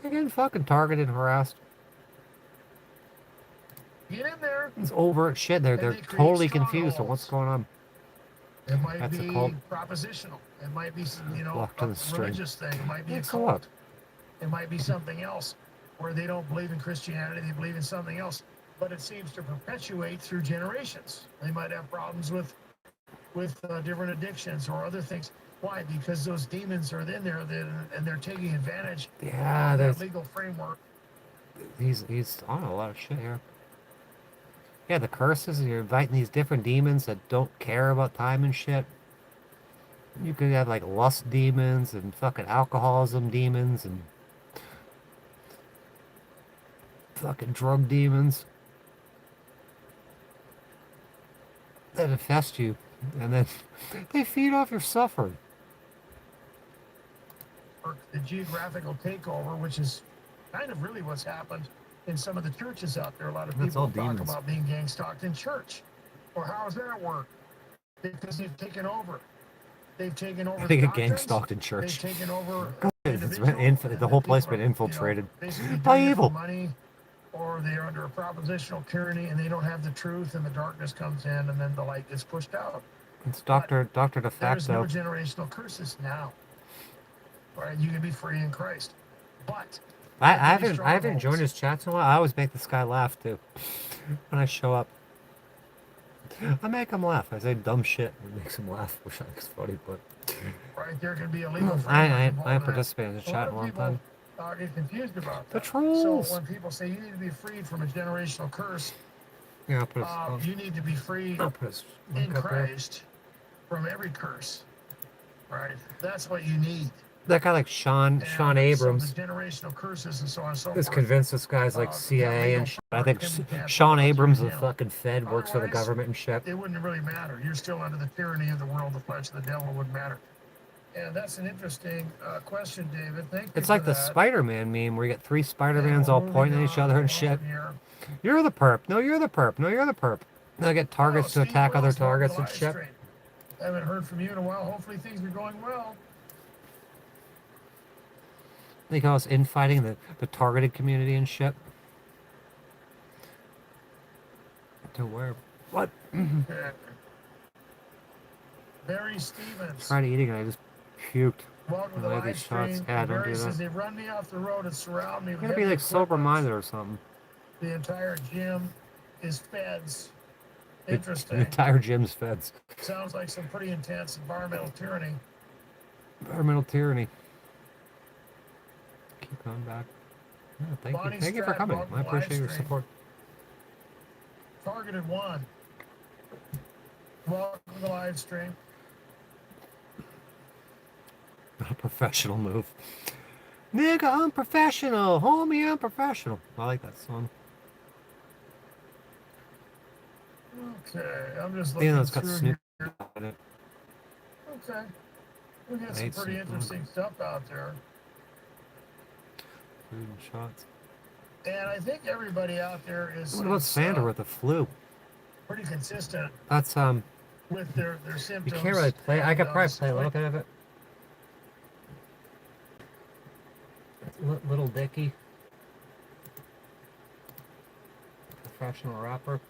They're getting fucking targeted and harassed. Get in there. It's overt shit. They're they create totally confused on what's going on. It might That's a be cult. propositional. It might be, Locked to a the string. religious thing. It might be a It's a cult. lot. It might be something else where they don't believe in Christianity. They believe in something else. But it seems to perpetuate through generations. They might have problems with different addictions or other things. Why? Because those demons are in there and they're taking advantage Yeah, of there's that legal framework. he's on a lot of shit here. Yeah, the curses, you're inviting these different demons that don't care about time and shit. You could have like lust demons and fucking alcoholism demons and fucking drug demons that infest you, and then they feed off your suffering. The geographical takeover, which is kind of really what's happened in some of the churches out there. A lot of That's all people talk demons. about being gang stalked in church. Or how does that work? Because they've taken over. They've taken over. They the get gang doctrines. stalked in church. They've taken over. It's been the whole place been infiltrated Basically by doing it for evil. money, or they're under a propositional tyranny and they don't have the truth, and the darkness comes in, and then the light gets pushed out. It's Doctor de There's no facto. generational curses now. Right? You can be free in Christ, but I there can be haven't joined his chats in a while. I always make this guy laugh too when I show up. I make him laugh. I say dumb shit and it makes him laugh, which I think is funny, but right there can be a legal framework I involved in ain't that. participated in the A lot chat in of a long people, time. get confused about The that. trolls. So when people say you need to be freed from a generational curse, Yeah, I'll put his, you need to be freed I'll put his in link up there. Christ from every curse. Right? That's what you need. That guy like Sean Abrams So the generational curses and so on and so is forth. convinced this guy's like CIA and shit. I think Sean Abrams, the fucking Fed, works for the Otherwise, government and shit. It wouldn't really matter. You're still under the tyranny of the world, the flesh, the devil. It wouldn't matter. And that's an interesting question, David. Thank you. It's for like the that. Spider-Man meme where you get three Spider-Mans all pointing at each other and shit. You're the perp. No, you're the perp. No, you're the perp. And I get targets to attack other targets and shit. Haven't heard from you in a while. Hopefully things are going well. They call us infighting the targeted community and shit. To where? What? Barry Stevens. Tried eating and I just puked. Welcome to the I had live these shots. stream. Yeah, don't Barry do says that. they run me off the road and surround me You with gotta be heavy like equipment. sober-minded or something. The entire gym is feds. The Interesting. entire gym's feds. Sounds like some pretty intense environmental tyranny. Environmental tyranny. Keep coming back. Yeah, thank Bonnie you. Thank you for Stratton, coming. welcome I to live appreciate your stream. support. Targeted one. Welcome to the live stream. Not a professional move. Nigga, I'm professional. Homie, I'm professional. I like that song. Okay, I'm just Even looking though it's got through Snoop here. in it. Okay. We got I some hate pretty Snoop Dogg. interesting stuff out there. Food and shots. And I think everybody out there is, What about Sandra with the flu? pretty consistent That's with their you symptoms. can't really play. I could and, probably play a little like- bit of it. Little Dicky. Professional rapper.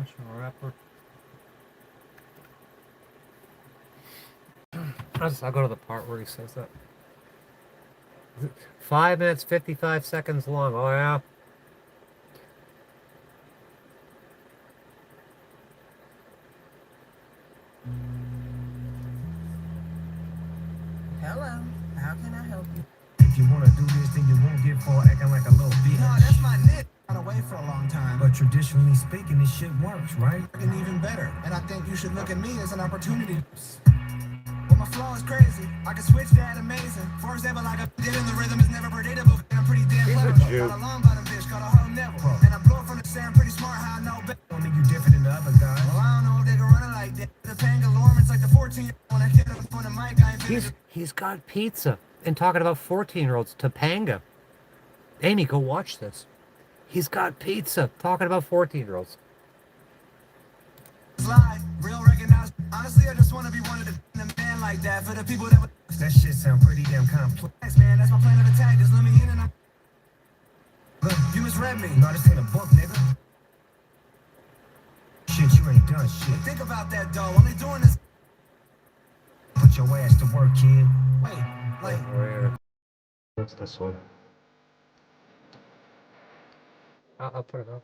National rapper. I'll go to the part where he says that. 5 minutes, 55 seconds long. Oh, yeah. Hello, how can I help you? If you wanna do this, then you won't get caught acting like a little bitch. No, that's my nick. Been away for a long time. But traditionally speaking, this shit works, right? And even better. And I think you should look at me as an opportunity. But my flow is crazy. I can switch that amazing. For example, like I did in the rhythm is never predictable. And I'm pretty damn clever. Got a long bottom bitch, called a hoe never. And I blow from the sand, pretty smart, how I know better. Don't think you different than the other guys. Well, I don't know if they can run it like that. The Pangalorum, it's like the 14 when I hit up on the mic. I ain't He's got pizza and talking about 14-year-olds. Topanga. Amy, go watch this. He's got pizza talking about 14-year-olds. Slide, real recognized. Honestly, I just want to be one of the man like that. For the people that would. That shit sound pretty damn complex. Thanks, man. That's my plan of attack. Just let me in and I. Look, you misread me. No, this ain't a book, nigga. Shit, you ain't done shit. Think about that, though. Only doing this. Put your ass to work, kid. Wait. What's this one? I'll put it up.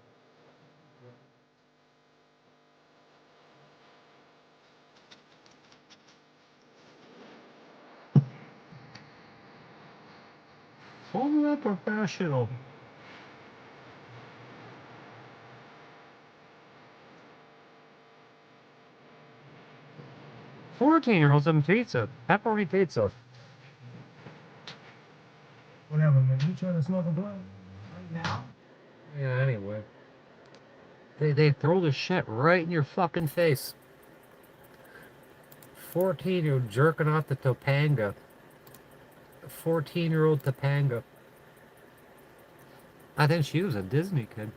Only that professional. "14-year-olds and pizza. Pepperoni pizza." Whatever, man. You trying to smoke a blunt? Right now? Yeah, anyway. They throw the shit right in your fucking face. 14-year-old jerking off the Topanga. 14-year-old Topanga. I think she was a Disney kid.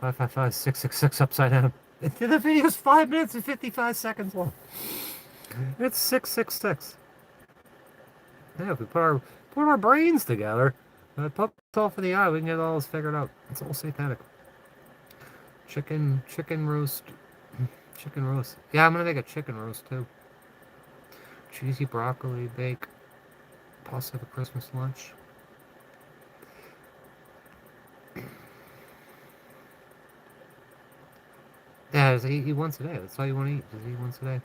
Five, 666 upside down. The video's 5 minutes and 55 seconds long. It's 666. Yeah, if we put our brains together, put off in the eye, we can get all this figured out. It's all satanic. Chicken roast. Chicken roast. Yeah, I'm gonna make a chicken roast too. Cheesy broccoli, bake. Pasta for Christmas lunch. Yeah, just eat once a day. That's all you want to eat. Just eat once a day.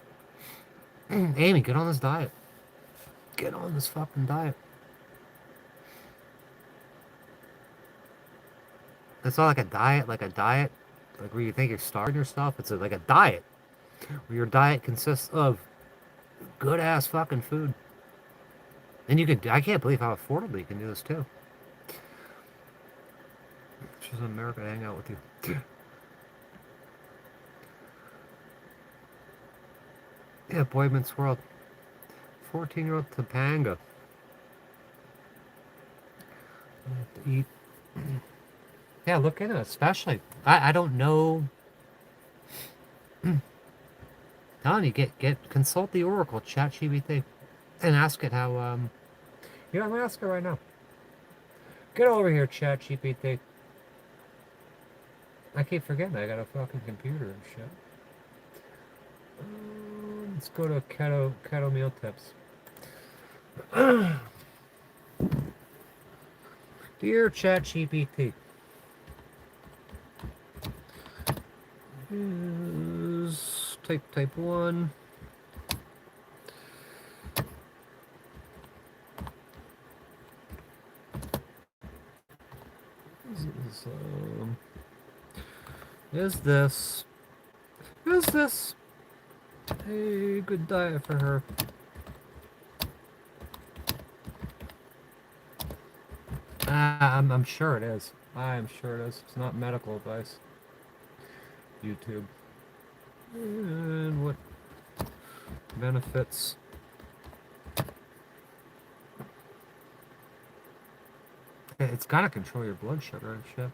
Amy, get on this diet. Get on this fucking diet. It's not like a diet, like where you think you're starving yourself. It's like a diet, where your diet consists of good ass fucking food. And you can, I can't believe how affordably you can do this too. She's in America to hang out with you. Yeah, Boy Meets World. 14-year-old Topanga. I have to eat. Yeah, look into it, especially. I don't know. Telling you, consult the Oracle, ChatGPT, and ask it how, you know, I'm gonna ask it right now. Get over here, ChatGPT. I keep forgetting I got a fucking computer and shit. Let's go to keto meal tips. Dear ChatGPT, is type 1. Is this a good diet for her? I'm sure it is. I'm sure it is. It's not medical advice. YouTube. And what benefits? It's gotta control your blood sugar and shit.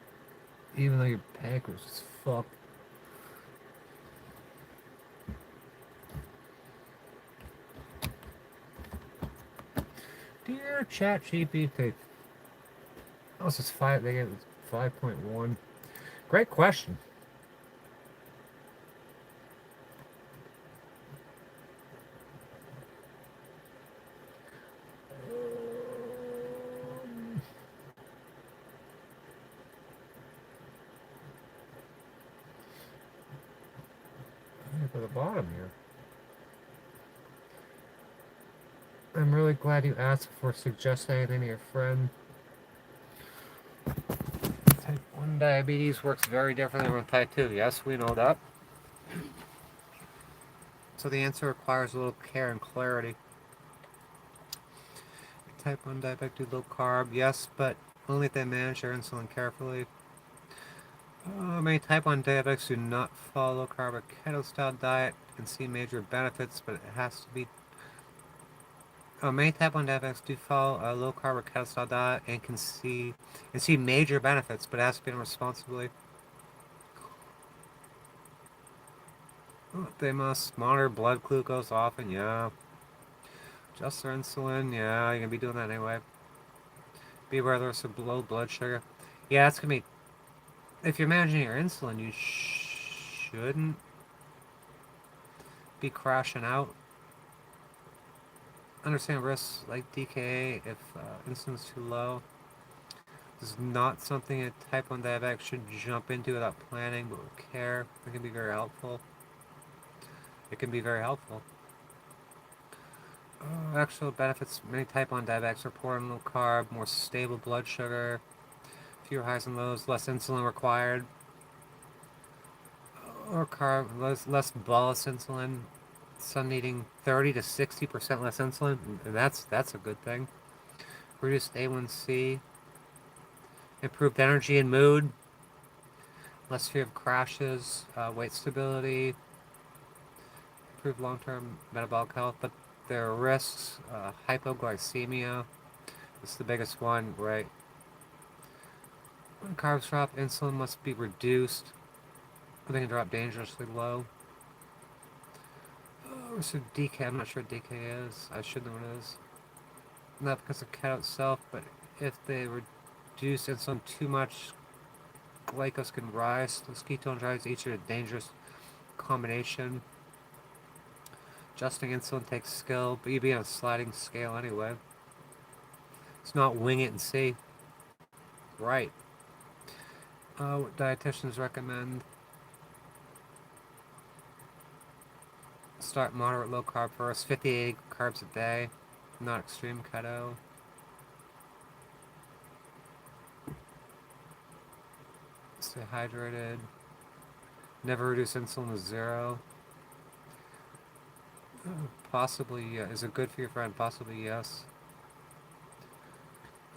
Even though your pancreas is fucked. Dear ChatGPT. Oh, this is 5. They get 5.1. Great question. For the bottom here. I'm really glad you asked for suggesting anything to your friend. Type 1 diabetes works very differently from type 2. Yes, we know that. So the answer requires a little care and clarity. Type 1 diabetic do low carb, yes, but only if they manage their insulin carefully. Many type 1 diabetics do not follow carb or keto style diet and see major benefits, but it has to be. Many type 1 diabetics do follow a low carb or keto style diet and can see major benefits, but it has to be done responsibly. They must monitor blood glucose often, yeah. Adjust their insulin, yeah, you're gonna be doing that anyway. Be aware there's some low blood sugar. Yeah, it's gonna be. If you're managing your insulin, you shouldn't be crashing out. Understand risks like DKA if insulin's too low. This is not something a type 1 diabetic should jump into without planning, but with care. It can be very helpful. It can be very helpful. Actual benefits: many type 1 diabetics report on low carb, more stable blood sugar, fewer highs and lows, less insulin required, or carb, less bolus insulin. Some needing 30 to 60% less insulin, and that's a good thing. Reduced A1C, improved energy and mood, less fear of crashes, weight stability, improved long-term metabolic health, but there are risks. Hypoglycemia is the biggest one, right? When carbs drop, insulin must be reduced. They can drop dangerously low. So DK, I'm not sure what DK is. I should know what it is. Not because of keto itself, but if they reduce insulin too much, glucose can rise. Those ketone drives each are a dangerous combination. Adjusting insulin takes skill, but you'd be on a sliding scale anyway. It's not wing it and see. Right. What dietitians recommend? Start moderate low carb first, 50-80 carbs a day, not extreme keto. Stay hydrated. Never reduce insulin to 0. Possibly, is it good for your friend? Possibly, yes.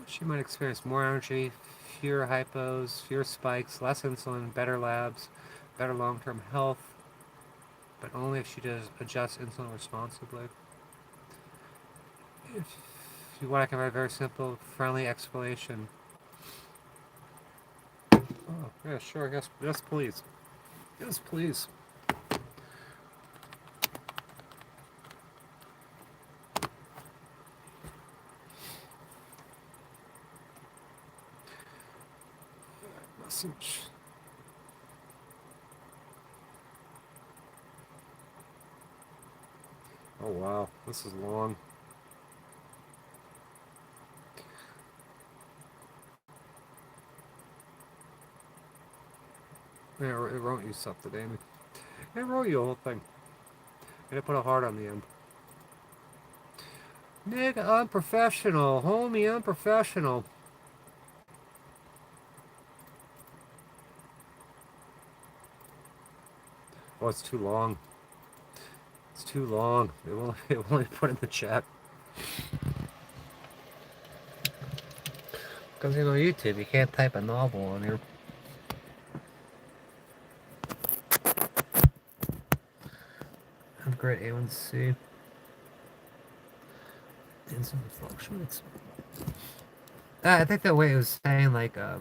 She might experience more energy, fewer hypos, fewer spikes, less insulin, better labs, better long-term health, but only if she does adjust insulin responsibly. If you want, I can write a very simple, friendly explanation. Oh, yeah, sure, yes, please. Yes, please. Message. Oh wow, this is long. Yeah, it wrote you something, Amy. It wrote you a whole thing. And it put a heart on the end. Nigga, unprofessional. Homie, unprofessional. Oh, it's too long. It's too long. It will only put in the chat. Because, you know, YouTube, you can't type a novel on here. Have great A1C. Insulin fluctuates. I think the way it was saying, like, I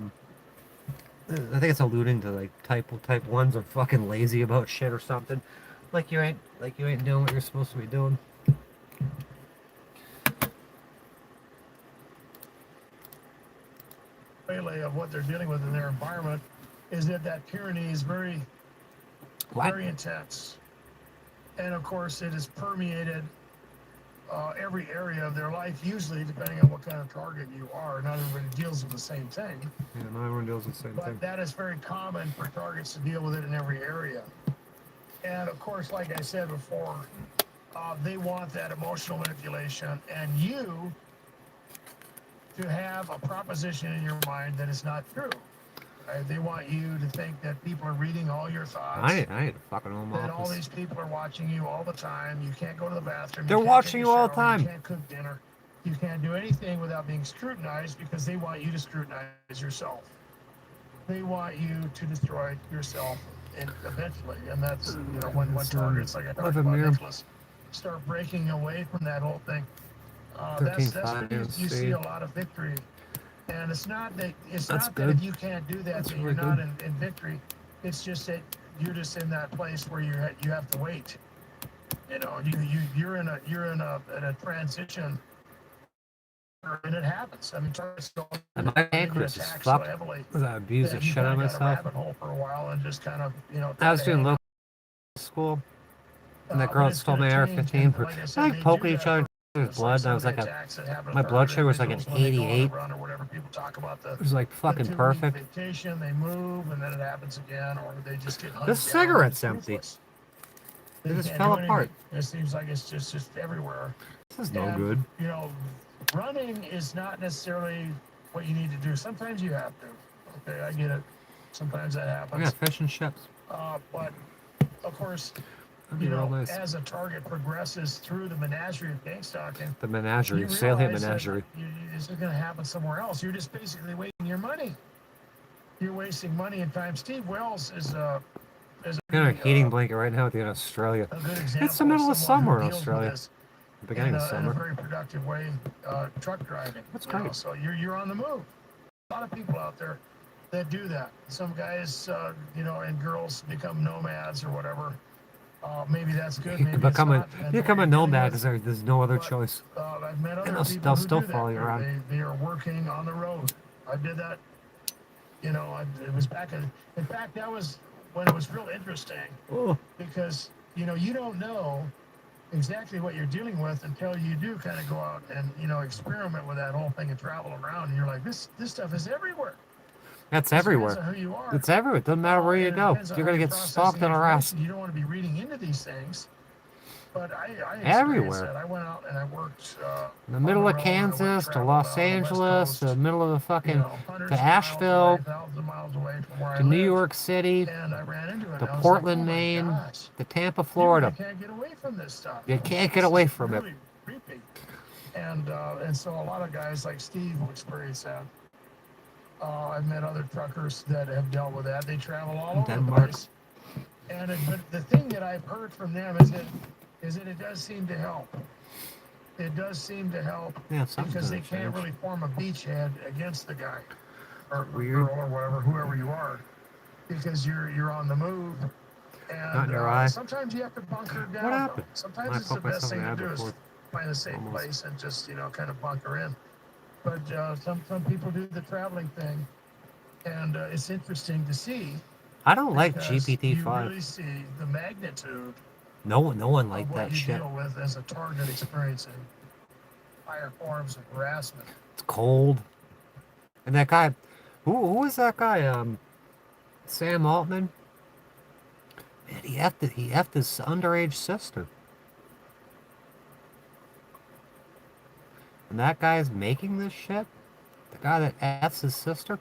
think it's alluding to, like, type 1s are fucking lazy about shit or something. Like you ain't doing what you're supposed to be doing. unfortunately, of what they're dealing with in their environment is that tyranny is very, very intense. And of course, it has permeated every area of their life, usually depending on what kind of target you are. Not everybody deals with the same thing. Yeah, not everyone deals with the same But thing. that is very common for targets to deal with it in every area. And of course, like I said before, they want that emotional manipulation and you to have a proposition in your mind that is not true. They want you to think that people are reading all your thoughts. I ain't fucking home That all office. these people are watching you all the time. You can't go to the bathroom. They're can't watching take a you all the shower, time. You can't cook dinner. You can't do anything without being scrutinized because they want you to scrutinize yourself. They want you to destroy yourself and eventually. And that's, when targets like I talked about, Nicholas, start breaking away from that whole thing. That's when you see a lot of victory. And it's not that that if you can't do that, that you're not in victory. It's just that you're just in that place where you have to wait. You're in a transition, and it happens. I mean, And my pancreas is fucked because I abused the shit out of myself. For a while and just kind of, I was doing local school, and the girls told me AR-15 for like poking each other in the blood, and I was like, my blood sugar was like an 88. It was like fucking perfect. Vacation, they move, and then it happens again, or they just get. The cigarette's empty. They just fell apart. It seems like it's just everywhere. This is no good. Running is not necessarily what you need to do. Sometimes you have to. Okay, I get it. Sometimes that happens. Yeah, fish and chips. But of course, nice. as a target progresses through the menagerie of gang stalking, The menagerie, salient realize that menagerie. This is going to happen somewhere else. You're just basically wasting your money. You're wasting money and time. Steve Wells is a Got a heating blanket right now at the end of Australia. It's the middle of summer in Australia. The beginning of in a summer. very productive way, truck driving. That's great. So you're on the move. A lot of people out there that do that. Some guys, and girls become nomads or whatever. Maybe that's good. You Maybe become it's a not. you become a nomad because there's no other choice. I've met other And people they'll who still do that. follow you around. They are working on the road. I did that. It was back in fact, that was when it was real interesting. Oh. Because you don't know exactly what you're dealing with until you do kind of go out and experiment with that whole thing and travel around, and you're like, this stuff is everywhere. That's It everywhere. depends on who you are. It's everywhere. It doesn't matter where you And it go. depends on You're how gonna you're get stalked processing and harassed. information. You don't want to be reading into these things. But I experienced Everywhere. that. I went out and I worked In the middle of Kansas to Los Angeles, to the middle of the fucking to Asheville, to New York City, to Portland, Maine, to Tampa, Florida. You can't get away from this stuff. You can't get away from it. Really creepy. And so a lot of guys like Steve will experience that. I've met other truckers that have dealt with that. They travel all over Denmark. the place. But the thing that I've heard from them is that it does seem to help. It does seem to help Yeah, something's because they gonna can't change. really form a beachhead against the guy or Weird. girl or whatever, whoever you are, because you're on the move. And Not in your eye. sometimes you have to bunker down. What happened? Sometimes I it's the poked best myself in thing the to eye do is before. find a safe Almost. place and just kind of bunker in. But some people do the traveling thing, and it's interesting to see. I don't like because GPT-5. You really see the magnitude No one of liked what that you shit. deal with as a target experiencing higher forms of harassment. It's cold. And that guy, who was that guy? Sam Altman. Man, he effed his underage sister. And that guy's making this shit? The guy that effs his sister?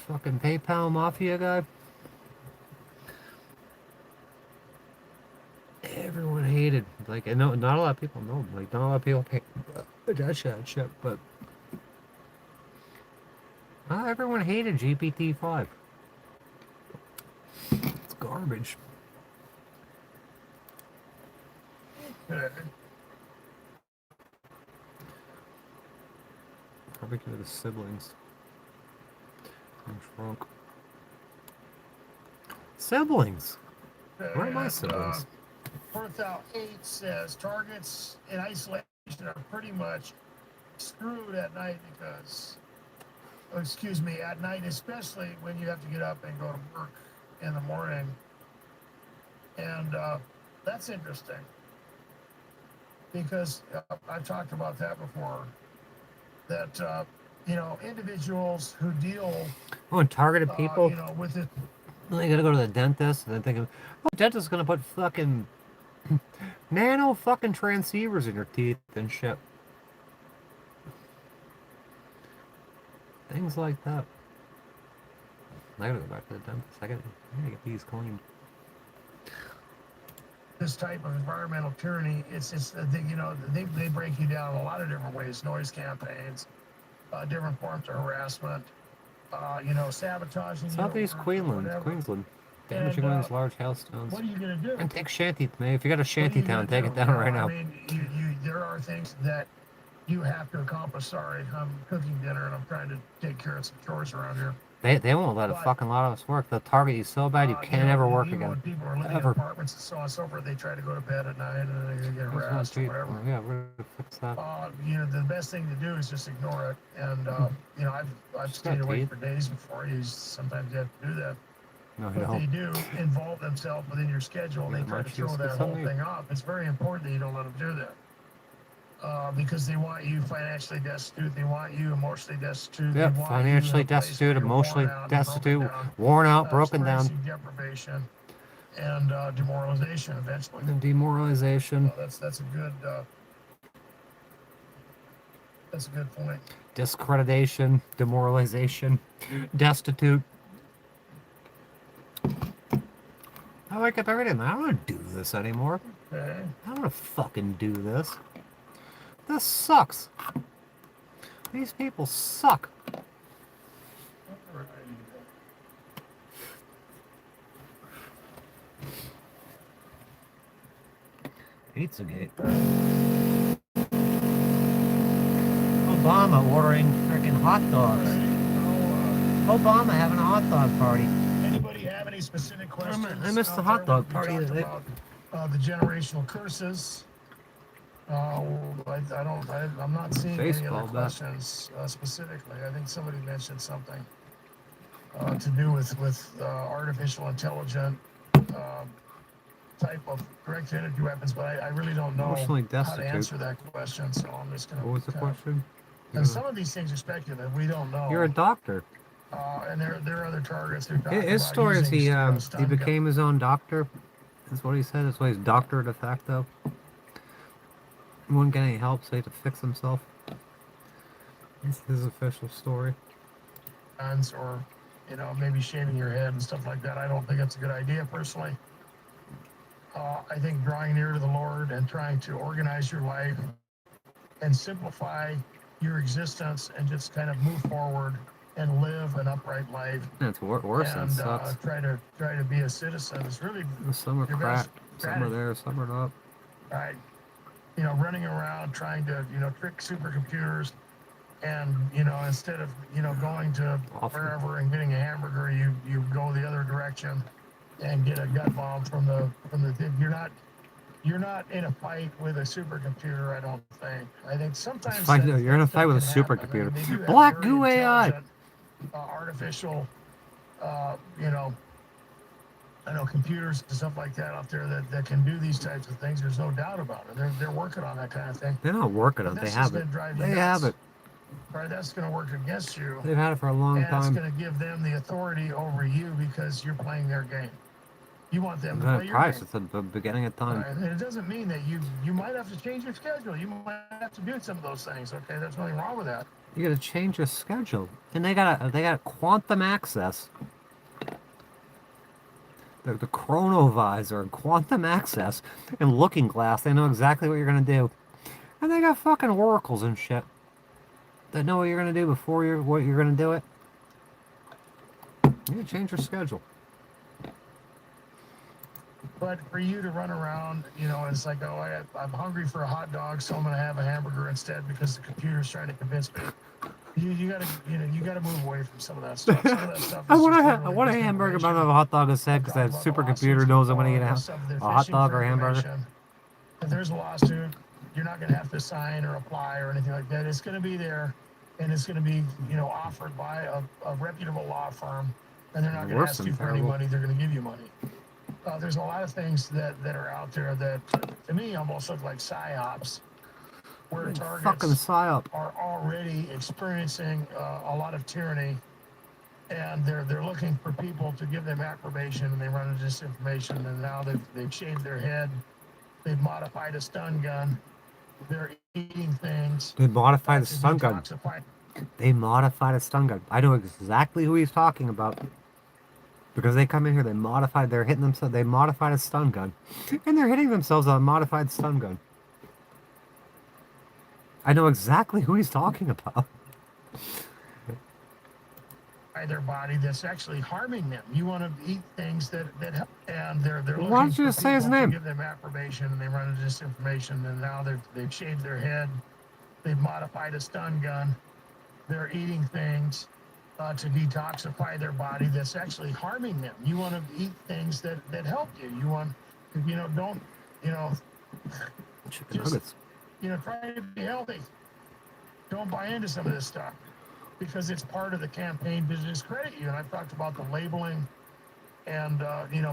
Fucking PayPal mafia guy? Everyone hated. Like, I know not a lot of people know him. Like, not a lot of people pay that shit, but everyone hated GPT-5. It's garbage. Probably because of the siblings. I'm drunk. Siblings! Where are my siblings? Perthal 8 says targets in isolation are pretty much screwed at night because, excuse me, at night, especially when you have to get up and go to work in the morning. And that's interesting because I've talked about that before, that, you know, individuals who deal, Oh, and targeted people. you know, with it. They gotta go to the dentist, and then thinking, oh, the dentist's gonna put fucking nano fucking transceivers in your teeth and shit. Things like that. I gotta go back to the dentist. I gotta get these cleaned. This type of environmental tyranny, it's you know, they break you down in a lot of different ways. Noise campaigns, different forms of harassment, you know, sabotaging. Southeast Queensland. Damaging one's large hailstones. What are you gonna do? And take shanty, man. If you got a shanty town, take it down right now. I mean, there are things that you have to accomplish. Sorry, I'm cooking dinner and I'm trying to take care of some chores around here. They won't let a fucking lot of us work. They'll target you so bad you can't ever work again. When people are living Ever. in apartments and so on and so forth, they try to go to bed at night and they get harassed or whatever. Yeah, we're gonna fix that. You know, the best thing to do is just ignore it. And you know, I've stayed awake for days before. Sometimes you have to do that. No, But they do involve themselves within your schedule, and they try to throw that whole thing off. It's very important that you don't let them do that. Because they want you financially destitute, they want you emotionally destitute. Yep, they want financially you in a place destitute, where you're emotionally worn out and destitute, broken down, worn out, broken down. experiencing deprivation and demoralization eventually. And demoralization. That's a good point. Discreditation, demoralization, destitute. I wake up every day, man. I don't want to do this anymore. Okay. I don't want to fucking do this. This sucks. These people suck. Pizzagate. Obama ordering freaking hot dogs. Obama having a hot dog party. Anybody have any specific questions? I missed the out hot there? dog We party talked today. about, the generational curses. I'm not seeing any Baseball other bat. questions specifically. I think somebody mentioned something to do with artificial intelligent type of directed energy weapons, but I really don't know Emotionally how to destitute. answer that question. So I'm just going to. What was the question? And some of these things are speculative. We don't know. You're a doctor. And there are other targets. They're talking His about story is using, he stun became his own doctor. That's what he said. That's why he's doctor de facto. He wouldn't get any help, so he had to fix himself. That's his official story. guns or, you know, maybe shaving your head and stuff like that. I don't think that's a good idea personally. I think drawing near to the Lord and trying to organize your life and simplify your existence and just kind of move forward and live an upright life. It's worse than and sucks. try to be a citizen is really Some are your crap. best Some are strategy. there, some are not. Right. You know, running around trying to, you know, trick supercomputers and, you know, instead of, you know, going to wherever and getting a hamburger, you go the other direction and get a gut bomb from the you're not in a fight with a supercomputer, I don't think. I think sometimes You're in a fight with a supercomputer. Black goo AI. Artificial, you know, I know computers and stuff like that out there that can do these types of things. There's no doubt about it. They're working on that kind of thing. They're not working on But it. They this have is it. gonna drive you They nuts. have it. Right, that's going to work against you. They've had it for a long and time. it's going to give them the authority over you because you're playing their game. You want them to At play your price. game. It's at the beginning of time. Right, and it doesn't mean that you might have to change your schedule. You might have to do some of those things. Okay, there's nothing wrong with that. You gotta change your schedule. And they got quantum access. The chronovisor and quantum access and looking glass. They know exactly what you're gonna do. And they got fucking oracles and shit that know what you're gonna do before what you're gonna do it. You gotta change your schedule. But for you to run around, you know, it's like, oh, I'm hungry for a hot dog, so I'm going to have a hamburger instead because the computer's trying to convince me. You gotta move away from some of that stuff. Some of that stuff I is want just a literally hamburger, but I don't have a hot dog instead because that supercomputer knows I'm gonna eat a hot dog or a hamburger. If there's a lawsuit, you're not going to have to sign or apply or anything like that. It's going to be there, and it's going to be, offered by a reputable law firm, and they're not going to Worse ask than you for any terrible. money. They're going to give you money. There's a lot of things that are out there that, to me, almost look like psyops, where Fucking targets psyop. are already experiencing a lot of tyranny, and they're looking for people to give them approbation, and they run into disinformation, and now they've shaved their head, they've modified a stun gun, they're eating things. They modified a to stun gun. detoxify. They modified a stun gun. I know exactly who he's talking about. Because they come in here, they're hitting themselves, they modified a stun gun. And they're hitting themselves on a modified stun gun. I know exactly who he's talking about. Their body that's actually harming them. You want to eat things that help, and they're looking Why don't you for just say his people to name? give them approbation, and they run into disinformation, and now they've shaved their head, they've modified a stun gun, they're eating things to detoxify their body that's actually harming them. You want to eat things that help you. You want, don't, Chicken just, nuggets. try to be healthy. Don't buy into some of this stuff, because it's part of the campaign to discredit you. And I've talked about the labeling and,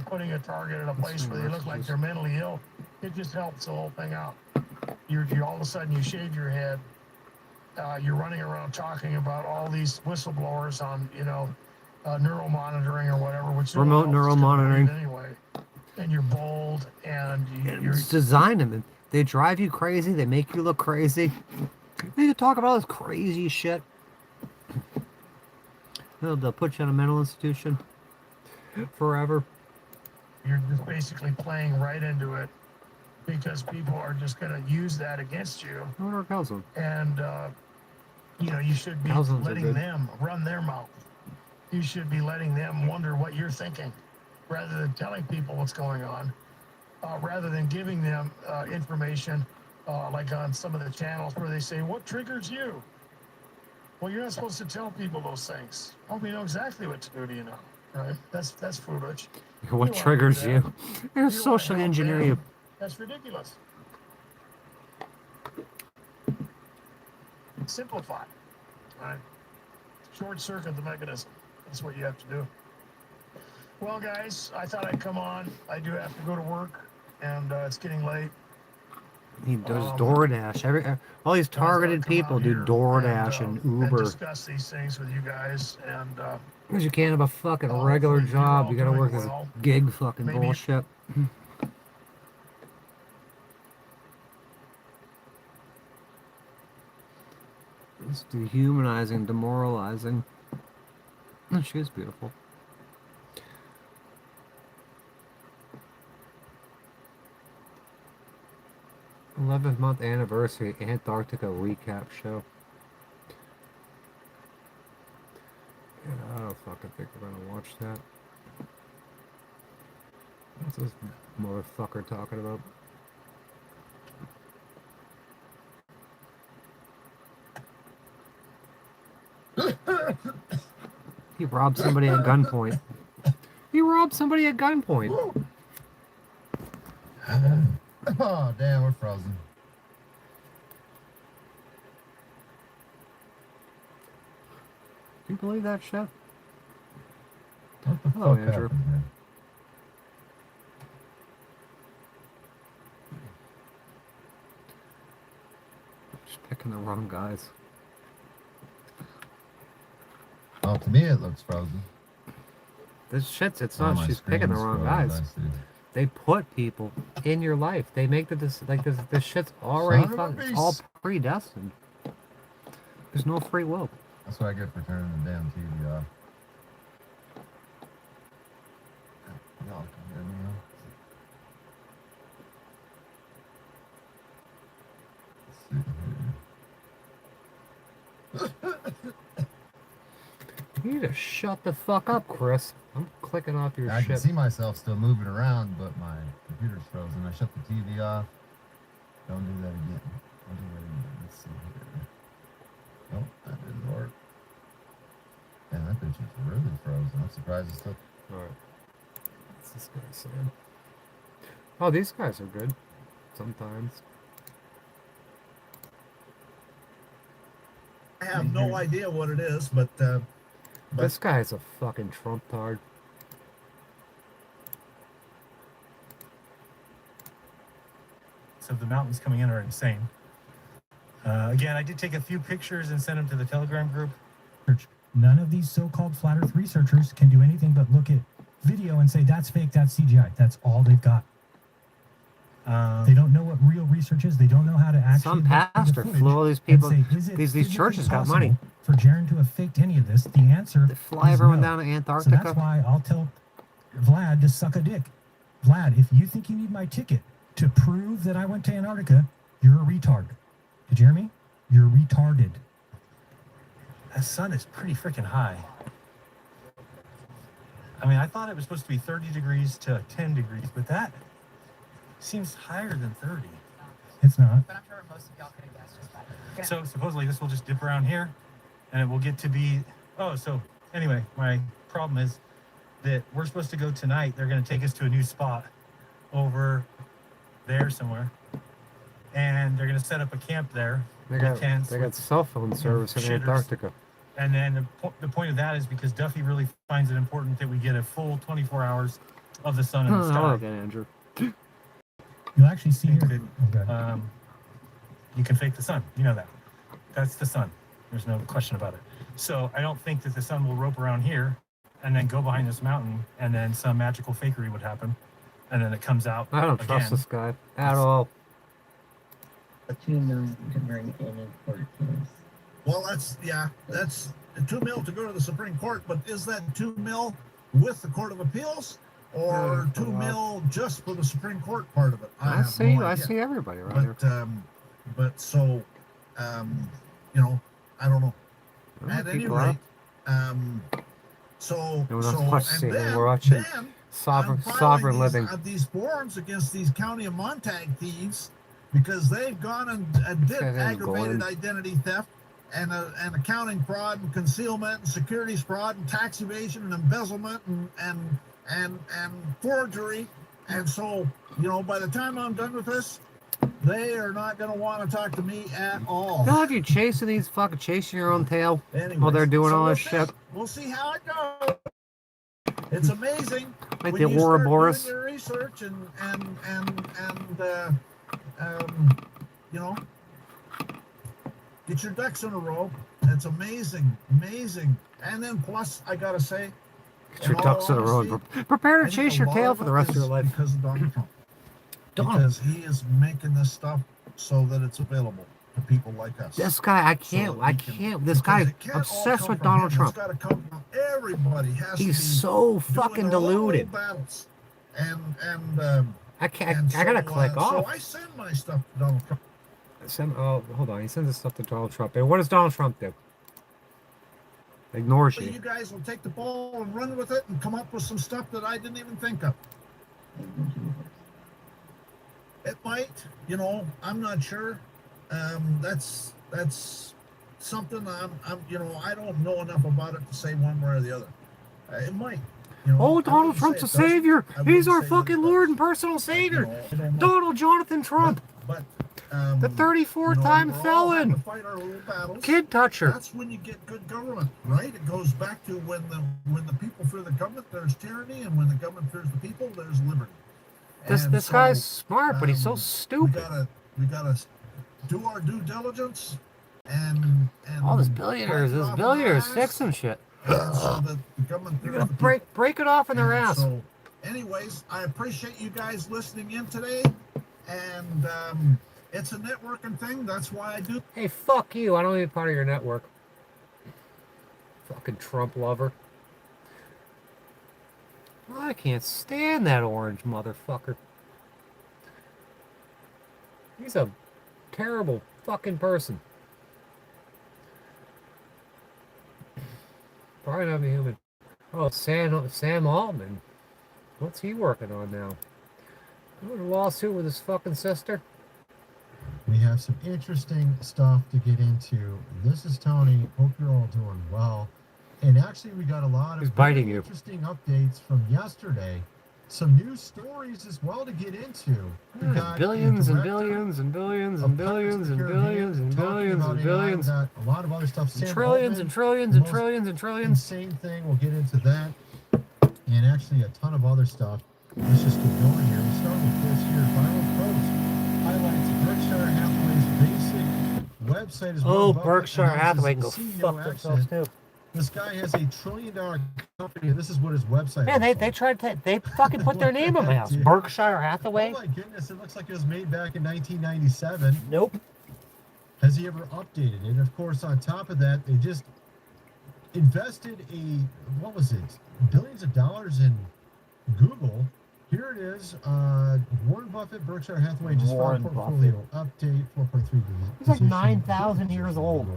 putting a target at a place where they look like they're mentally ill. It just helps the whole thing out. You all of a sudden, you shave your head. You're running around talking about all these whistleblowers on, neural monitoring or whatever, which Remote neural monitoring. anyway. And you're bold, and you're It's design them. They drive you crazy. They make you look crazy. They talk about all this crazy shit. They'll put you in a mental institution forever. You're just basically playing right into it, because people are just going to use that against you. I wonder what counts them. And, you should be Thousands are letting good. them run their mouth. You should be letting them wonder what you're thinking, rather than telling people what's going on, rather than giving them information like on some of the channels where they say, what triggers you? Well, you're not supposed to tell people those things. Oh, we know exactly what to do, do you know? Right? That's foolish. What You triggers wanna do that. you? They're socially help engineer them. you. That's ridiculous. Simplify. Right? Short circuit the mechanism. That's what you have to do. Well, guys, I thought I'd come on. I do have to go to work, and it's getting late. He does DoorDash. All these targeted people do DoorDash and Uber. Discuss these things with you guys, and Because you can't have a fucking regular job. You gotta work this gig fucking Maybe- bullshit. It's dehumanizing, demoralizing. Oh, she is beautiful. '11th month anniversary Antarctica recap show. Yeah, I don't fucking think we're gonna watch that. What's this motherfucker talking about? He robbed somebody at gunpoint. He robbed somebody at gunpoint. Oh, damn, we're frozen. Do you believe that shit? What the Hello, fuck Andrew. happened here? Just picking the wrong guys. Well, to me, it looks frozen. This shit's, it's Oh, not, my she's picking the screen's wrong frozen, guys. I see. They put people in your life. They make this shit's already Son of a fun. It's all beast. predestined. There's no free will. That's what I get for turning the damn TV off. Y'all can hear me now? You need to shut the fuck up, Chris. I'm clicking off your I can shit. see myself still moving around, but my computer's frozen. I shut the TV off. Don't do that again. Don't do that again. Let's see here. Nope, that didn't work. Man, that bitch is really frozen. I'm surprised it's still. Alright. What's this guy saying? Oh, these guys are good. Sometimes. I have no idea what it is, but This guy's a fucking Trump tard. So the mountains coming in are insane. Again, I did take a few pictures and send them to the Telegram group. None of these so-called flat Earth researchers can do anything but look at video and say that's fake, that's CGI. That's all they've got. They don't know what real research is. They don't know how to actually. Some look at the pastor footage flew all these and people. say, is it These physically churches got money. possible for Jaron to have faked any of this. The answer They fly is everyone no. down to So Antarctica. that's why I'll tell Vlad to suck a dick. Vlad, if you think you need my ticket to prove that I went to Antarctica, you're a retard. Did you hear me? You're retarded. That sun is pretty freaking high. I mean, I thought it was supposed to be 30 degrees to 10 degrees, but that seems higher than 30. It's not. But I'm sure most of y'all could have guessed just better. So supposedly this will just dip around here and it will get to be, oh, so anyway, my problem is that we're supposed to go tonight. They're going to take us to a new spot over there somewhere. And they're going to set up a camp there. They with got tents, they got cell phone service in shitters. Antarctica. And then the point of that is because Duffy really finds it important that we get a full 24 hours of the sun in the I sky. like that, Andrew. You'll actually see here. You can fake the sun. You know that. That's the sun. There's no question about it. So I don't think that the sun will rope around here and then go behind this mountain and then some magical fakery would happen. And then it comes out I don't again. trust this guy at all. A 2 million to bring in court case. well, that's 2 mil to go to the Supreme Court, but is that 2 mil with the Court of Appeals or 2 mil just for the Supreme Court part of it? I have see. no I idea. see everybody right here. But so, you know, I don't know. Well, At any people rate, are. so No, we're not so watching. and then, We're watching then sovereign I'm filing sovereign these, living. these forms against these County of Montag thieves because they've gone and did Okay, then aggravated go identity theft and accounting fraud and concealment and securities fraud and tax evasion and embezzlement and forgery. And so, you know, by the time I'm done with this, they are not going to want to talk to me at all. They'll have you chasing your own tail while they're doing all this shit. We'll see how it goes. It's amazing Like when the you start Ouroboros. doing your research and you know, get your ducks in a row. It's amazing. And then plus, I gotta say, Get your ducks in a row. And prepare to chase your tail for the rest of your life. because of Donald Trump. Donald. Because he is making this stuff so that it's available to people like us. This guy, I can't. This guy's obsessed with Donald Trump. It's got to come from everybody. Has He's to be so doing fucking their own deluded. battles. And I can't. and I gotta so, click off. So I send my stuff to Donald Trump. Oh, hold on. He sends his stuff to Donald Trump. And what does Donald Trump do? Ignores So you. you guys will take the ball and run with it and come up with some stuff that I didn't even think of. It might, you know, I'm not sure. That's something I'm you know, I don't know enough about it to say one way or the other. It might. You know, Oh, I Donald wouldn't Trump's a say it doesn't. savior. I He's wouldn't our say that fucking it Lord and personal savior. I don't know. Donald Jonathan Trump. But the 34-time we're all felon. having to fight our little battles. Kid toucher. That's when you get good government, right? It goes back to when the people fear the government, there's tyranny, and when the government fears the people, there's liberty. This And guy's so, smart, but he's so stupid. We gotta do our due diligence and All this billionaires, fixing shit. so that the government You're fears gonna the people. break it off in their And ass. So, anyways, I appreciate you guys listening in today, and it's a networking thing. That's why I do. Hey, fuck you. I don't need part of your network. Fucking Trump lover. I can't stand that orange motherfucker. He's a terrible fucking person. Probably not a human. Oh, Sam Altman. What's he working on now? A lawsuit with his fucking sister? We have some interesting stuff to get into. This is Tony. Hope you're all doing well. And actually, we got a lot of Who's biting you? interesting updates from yesterday. some news stories as well to get into. We got a Billions and director billions and billions of and Pirates billions of the and Caribbean billions and talking billions about and AI. billions. We got a lot of other stuff. Sam Trillions Altman, and trillions the and most trillions and trillions. insane thing. We'll get into that, and actually a ton of other stuff. Let's just get going here. We start with this here. Final Post highlights Berkshire Hathaway's basic website as well. Oh, Buffett Berkshire announces Hathaway can go CEO fuck themselves exit. too. This guy has a $1 trillion company, and this is what his website Man, looks they tried to, they fucking put their name on my house. Dude. Berkshire Hathaway. Oh my goodness, it looks like it was made back in 1997. Nope. Has he ever updated it? And of course, on top of that, they just invested what was it? Billions of dollars in Google. Here it is. Warren Buffett, Berkshire Hathaway just filed portfolio update 4.3 billion. He's like 9,000 years old.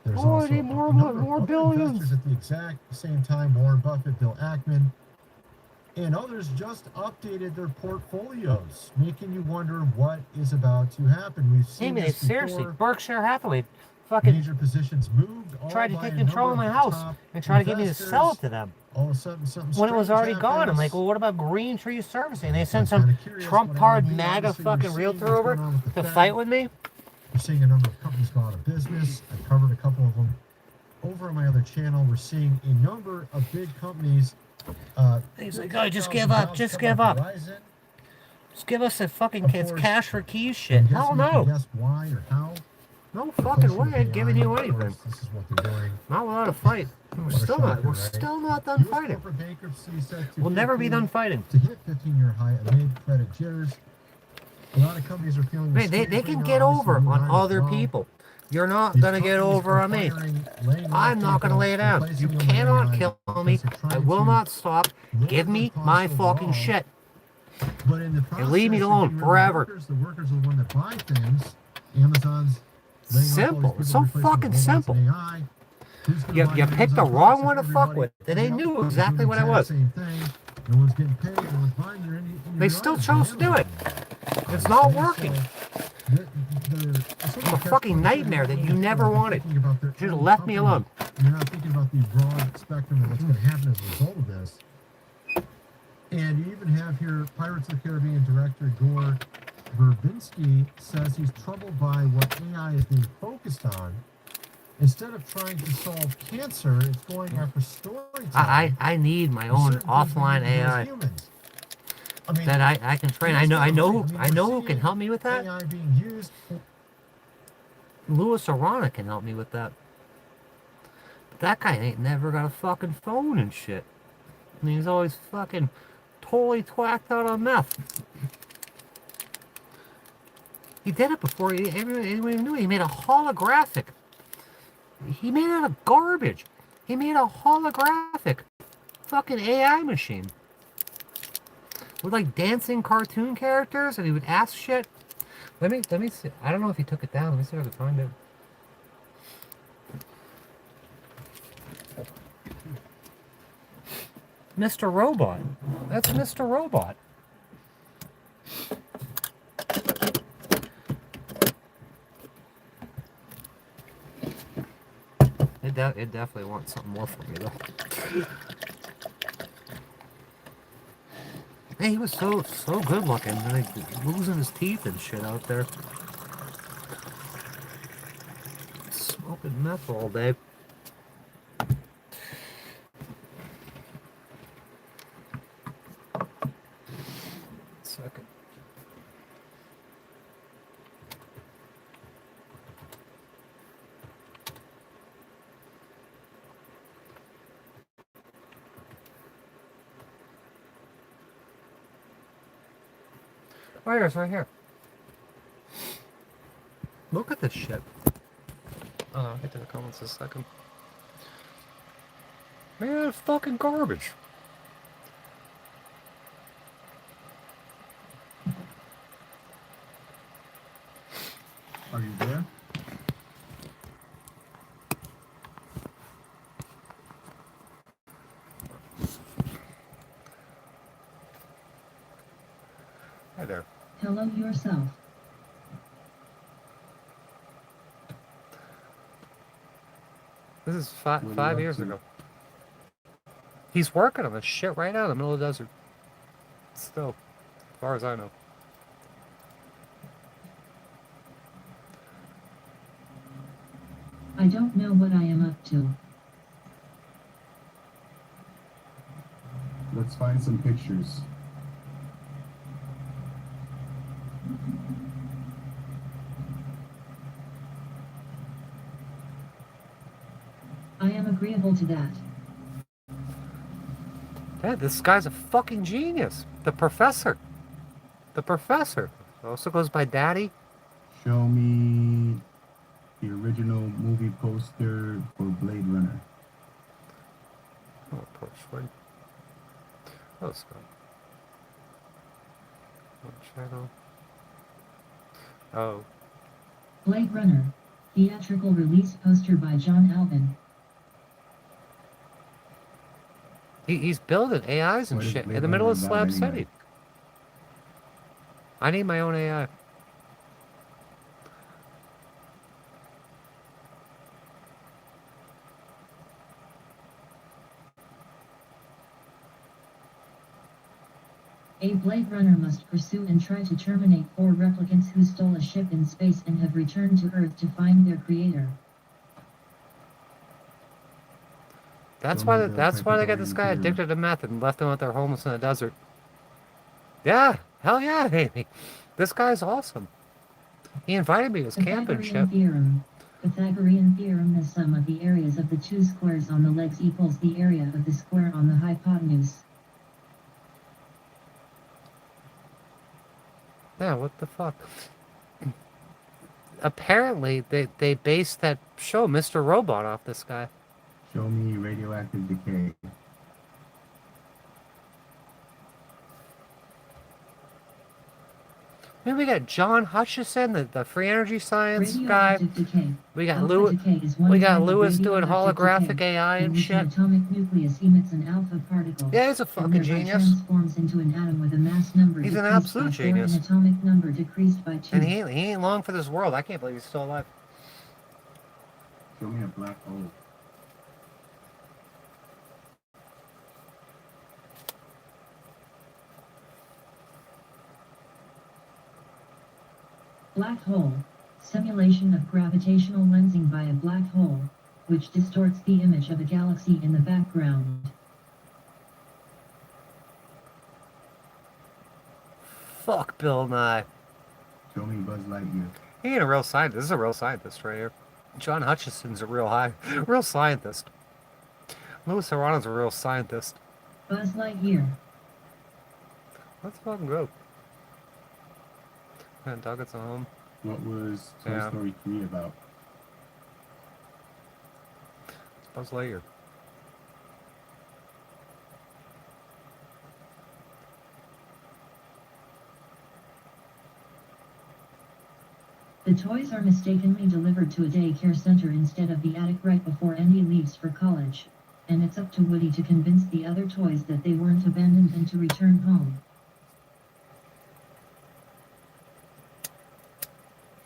There's Oh, I also need more a number more of other billions. investors at the exact same time. Warren Buffett, Bill Ackman, and others just updated their portfolios, making you wonder what is about to happen. We've Hey seen man, this seriously, before. Berkshire Hathaway fucking Major positions moved. all tried to by take a control of number my the house top and try to get me to investors. sell it to them. All of a sudden, something When it was strange already gone, I'm happens. like, well, what about Green Tree Servicing? They sent I'm some kinda curious Trump what card MLB, MAGA obviously, we're fucking seeing realtor what's over going on with the to Fed. fight with me. We're seeing a number of companies go out of business. I covered a couple of them over on my other channel. We're seeing a number of big companies. He's like, oh, just give up, just give up. Just give us a fucking it's cash for keys shit. Hell no. Guess why or how? No fucking way I ain't giving you anything. This is what they're doing. Not without a fight. We're still not. We're still not done fighting. Corporate bankruptcy set to We'll never be hit done fighting. To hit 15-year high amid credit jitters. A lot of companies are feeling. Man, they can get over on other people. You're not gonna get over on me. I'm not gonna lay it out. You cannot kill me. I will not stop. Give me my fucking shit. But in the And leave me process, alone if you forever. The workers are the one that buy things. Amazon's laying off all Simple. these It's people, so replacing fucking robots simple. and AI. Who's gonna buy You picked the Amazon wrong products one to if fuck everybody- with. And they knew everybody's exactly doing what the I was. exact same thing. No one's getting paid. No one's buying your They still chose to do it. It's not working. I'm a fucking nightmare that you never wanted. You should have left me alone. You're not thinking about the broad spectrum of what's going to happen as a result of this. And you even have here Pirates of the Caribbean director Gore Verbinski says he's troubled by what AI is being focused on. Instead of trying to solve cancer, it's going after storytelling. I need my own offline AI that I can train. I know who can help me with that. AI being used for Louis Arana can help me with that. But that guy ain't never got a fucking phone and shit. I mean, he's always fucking totally twacked out on meth. He did it before anyone even knew it. He made a holographic. He made it out of garbage. He made a holographic fucking AI machine. With like dancing cartoon characters, and he would ask shit. Let me see. I don't know if he took it down. Let me see if I can find it. Mr. Robot. That's Mr. Robot. It definitely wants something more from me though. Hey, he was so good looking, like losing his teeth and shit out there. Smoking meth all day. Second. Oh, here, it's right here. Look at this shit. I'll get to the comments in a second. Man, it's fucking garbage. Are you there? Hi there. Hello yourself. This is five years ago. He's working on this shit right now in the middle of the desert. Still, as far as I know. I don't know what I am up to. Let's find some pictures. I am agreeable to that. Dad, this guy's a fucking genius. The professor. The professor. Also goes by Daddy. Show me the original movie poster for Blade Runner. Oh, persuade. Oh, Scott. Shadow. Oh. Blade Runner. Theatrical release poster by John Alvin. He's building AIs and What is shit Blade in the middle of Runner Slab about City. anyway? I need my own AI. A Blade Runner must pursue and try to terminate 4 replicants who stole a ship in space and have returned to Earth to find their creator. That's Show why me the that's why they got technical this guy interior. addicted to meth and left him out there homeless in the desert. Yeah, hell yeah, Amy. This guy's awesome. He invited me to his camp and shit. Theorem. Pythagorean theorem. The sum of the areas of the 2 squares on the legs equals the area of the square on the hypotenuse. Yeah, what the fuck? Apparently, they based that show, Mr. Robot, off this guy. Show me radioactive decay. Then we got John Hutchison, the free energy science guy. Radioactive decay. We got Alpha Lewis. decay is one We got kind of Lewis doing radioactive holographic decay, AI in and which shit. an atomic nucleus emits an alpha particle. Yeah, he's a and fucking thereby genius. transforms into an atom with a mass number He's an decreased absolute by 4 genius. and atomic number decreased by 2. And he ain't long for this world. I can't believe he's still alive. Show me a black hole. Black hole. Simulation of gravitational lensing by a black hole, which distorts the image of a galaxy in the background. Fuck Bill Nye. Show me Buzz Lightyear. He ain't a real scientist. This is a real scientist right here. John Hutchison's a real scientist. Louis Serrano's a real scientist. Buzz Lightyear. Let's fucking go. And Doug, it's home. What was Toy Yeah. Story 3 about? It's Buzz Lightyear. The toys are mistakenly delivered to a daycare center instead of the attic right before Andy leaves for college. And it's up to Woody to convince the other toys that they weren't abandoned and to return home.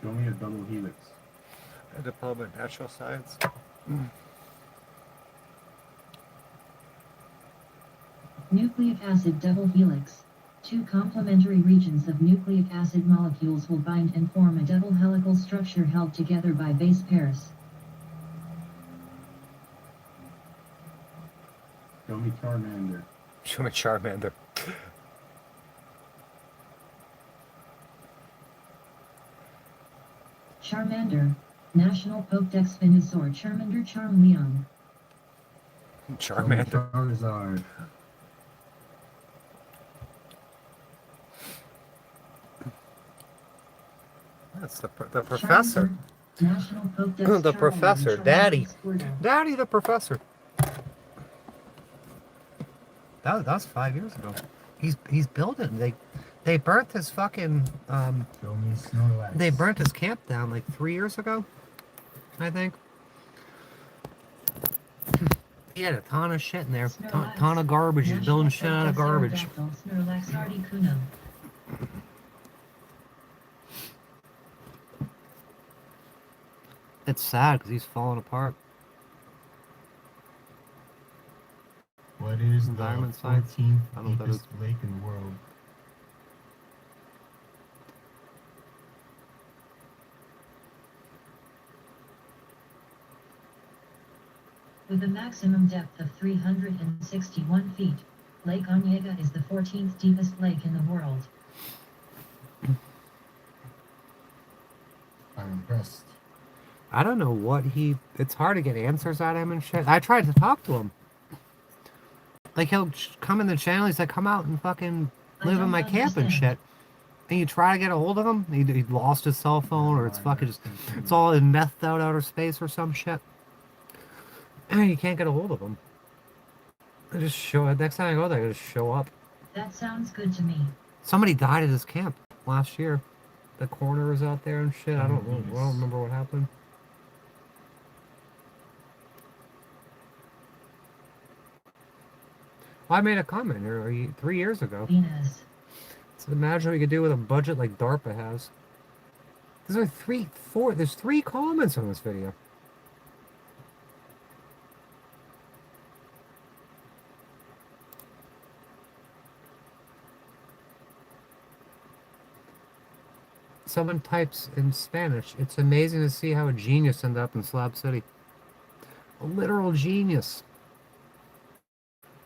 Show me a double helix. A diploma in natural science. Nucleic acid double helix. 2 complementary regions of nucleic acid molecules will bind and form a double helical structure held together by base pairs. Show me Charmander. Show me Charmander. Charmander. National Pokédex Venusaur Charmander Charmeleon. Charmander. Charizard. That's the professor. National Pokédex The Charmander professor. Charmander Daddy. Squirtle. Daddy the professor. That was 5 years ago. He's building. They burnt his fucking Show me Snorlax. they burnt his camp down like 3 years ago, I think. He had a ton of shit in there. Ton of garbage. He's building shit out of garbage. Snorlax Articuno. It's sad because he's falling apart. What is the Environment science. 14th I don't know what that deepest lake in the world? With a maximum depth of 361 feet, Lake Onega is the 14th deepest lake in the world. I'm impressed. I don't know what it's hard to get answers out of him and shit. I tried to talk to him. Like, he'll come in the channel, he's like, come out and fucking live in my camp and shit. And you try to get a hold of him, he lost his cell phone, or it's fucking just, it's all in methed out outer space or some shit. And you can't get a hold of him. I just next time I go there, I just show up. That sounds good to me. Somebody died at his camp last year. The coroner was out there and shit. I don't remember what happened. Well, I made a comment here 3 years ago. Venus. So imagine what you could do with a budget like DARPA has. There's there's 3 comments on this video. Someone types in Spanish, it's amazing to see how a genius ended up in Slab City. A literal genius.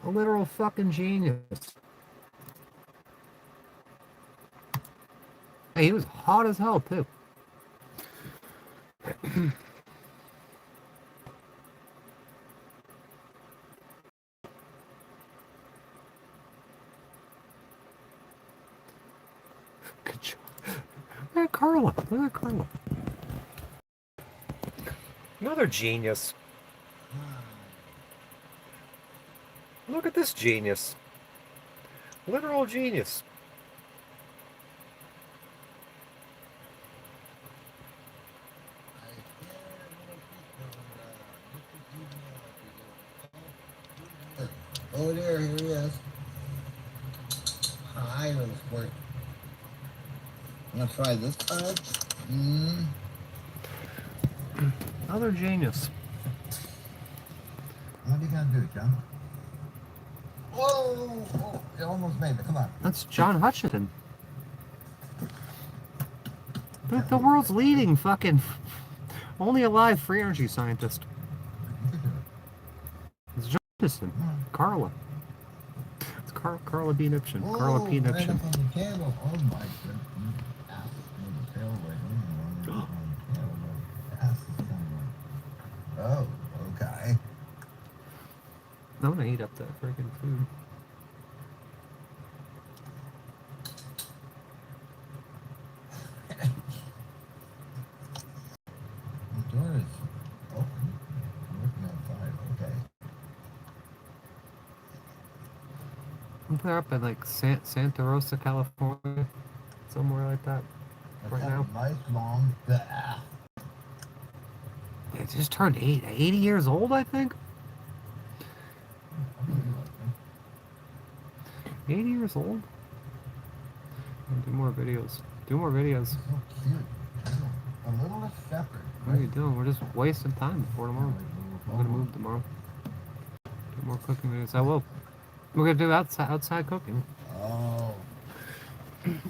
A literal fucking genius. Hey, he was hot as hell, too. Good job. Look at Carla. Look at Carla. Another genius. Look at this genius. Literal genius. Oh, there, here he is. Hi, little sport. I'm gonna try this card. Another genius. What are you gonna do, John? Whoa! Oh, you almost made it. Come on. That's John Hutchinson. The world's leading fucking only alive free energy scientist. It's John Hutchinson. Carla. It's Carla B. Nipshin. Carla P. Right Nipshin. up on the candle. Oh my goodness. Oh, okay. I'm gonna eat up that freaking food. The door is open. I'm looking outside. Okay. They're up in like Santa Rosa, California, somewhere like that. Let's have a nice long bath. It just turned 80 years old, I think. 80 years old. Do more videos. Do more videos. So cute. A little shepherd. What are you doing? We're just wasting time before tomorrow. I'm gonna move tomorrow. Do more cooking videos. I will. We're gonna do outside cooking. Oh.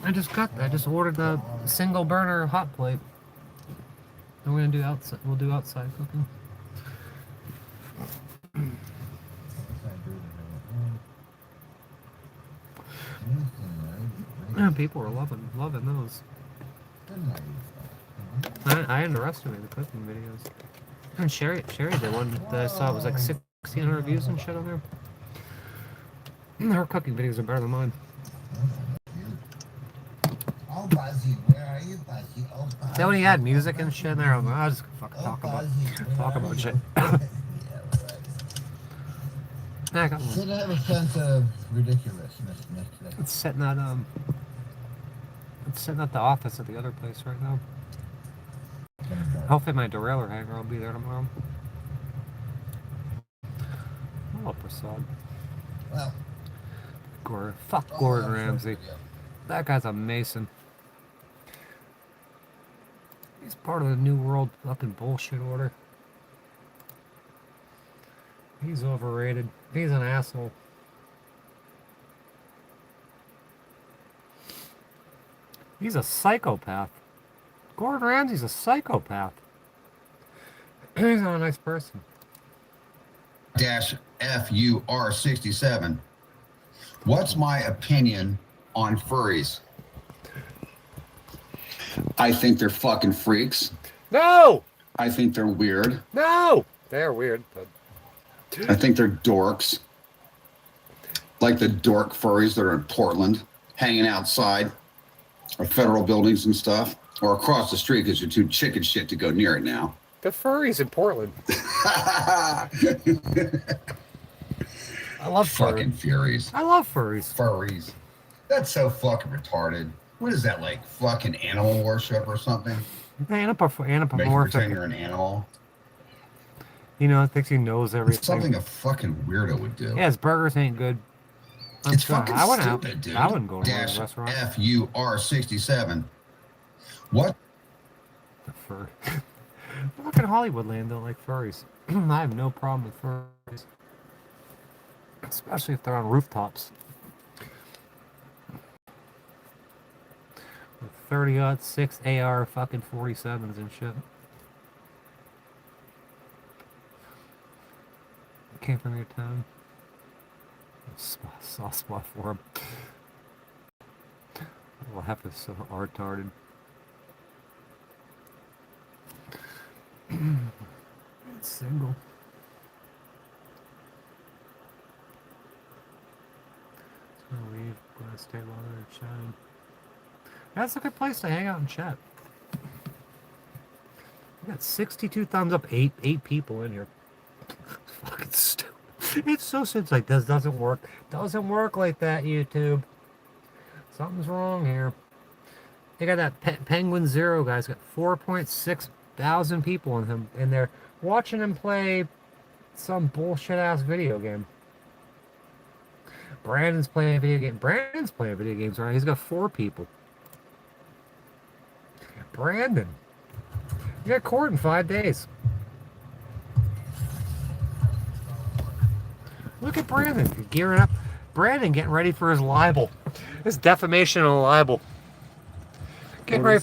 I just ordered the single burner hot plate. And we're gonna do outside. We'll do outside cooking. Yeah, people are loving those. I underestimated the cooking videos. And Sherry did one that I saw. It was like 1,600 views and shit on there. Her cooking videos are better than mine. Oh, Buzzy, where are you, Buzzy? Oh, Buzzy. Then when he had music and shit in there, I'm like, I'll just fucking talk about shit. I got Should have a sense of ridiculousness next day. It's sitting at the office at the other place right now. Hopefully my derailleur hanger will be there tomorrow. Oh, Prasad. Well. Fuck Gordon Ramsay. That guy's a Mason. He's part of the New World fucking bullshit order. He's overrated. He's an asshole. He's a psychopath. Gordon Ramsay's a psychopath. He's not a nice person. FUR67. What's my opinion on furries? I think they're fucking freaks. No! I think they're weird. No! They're weird, but... I think they're dorks. Like the dork furries that are in Portland, hanging outside of federal buildings and stuff, or across the street because you're too chicken shit to go near it now. The furries in Portland. I love fucking furies. I love furries. Furries. That's so fucking retarded. What is that, like fucking animal worship or something? Make you pretend Anthropomorphic. you're an animal. You know, thinks he knows everything. It's something a fucking weirdo would do. Yeah, his burgers ain't good. It's fucking I wouldn't stupid, dude. I wouldn't go to a Dash restaurant. FUR67. What? The fur. Look at Hollywoodland, though, like furries. I have no problem with furries. Especially if they're on rooftops. With 30-06 AR fucking 47s and shit. Came from your town. Soft spot for him. We'll have to so retarded. It's single. Just gonna leave. Gonna stay while they're chatting. That's a good place to hang out and chat. We got 62 thumbs up. Eight people in here. Fucking stupid. It's so stupid. It's like, this doesn't work. Doesn't work like that, YouTube. Something's wrong here. They got that Penguin Zero guy's got 4.6 thousand people in him, and they're watching him play some bullshit ass video game. Brandon's playing a video game. Brandon's playing video games, right? He's got 4 people. Brandon, you got court in 5 days. Look at Brandon gearing up. Brandon getting ready for his libel. His defamation and libel. Getting ready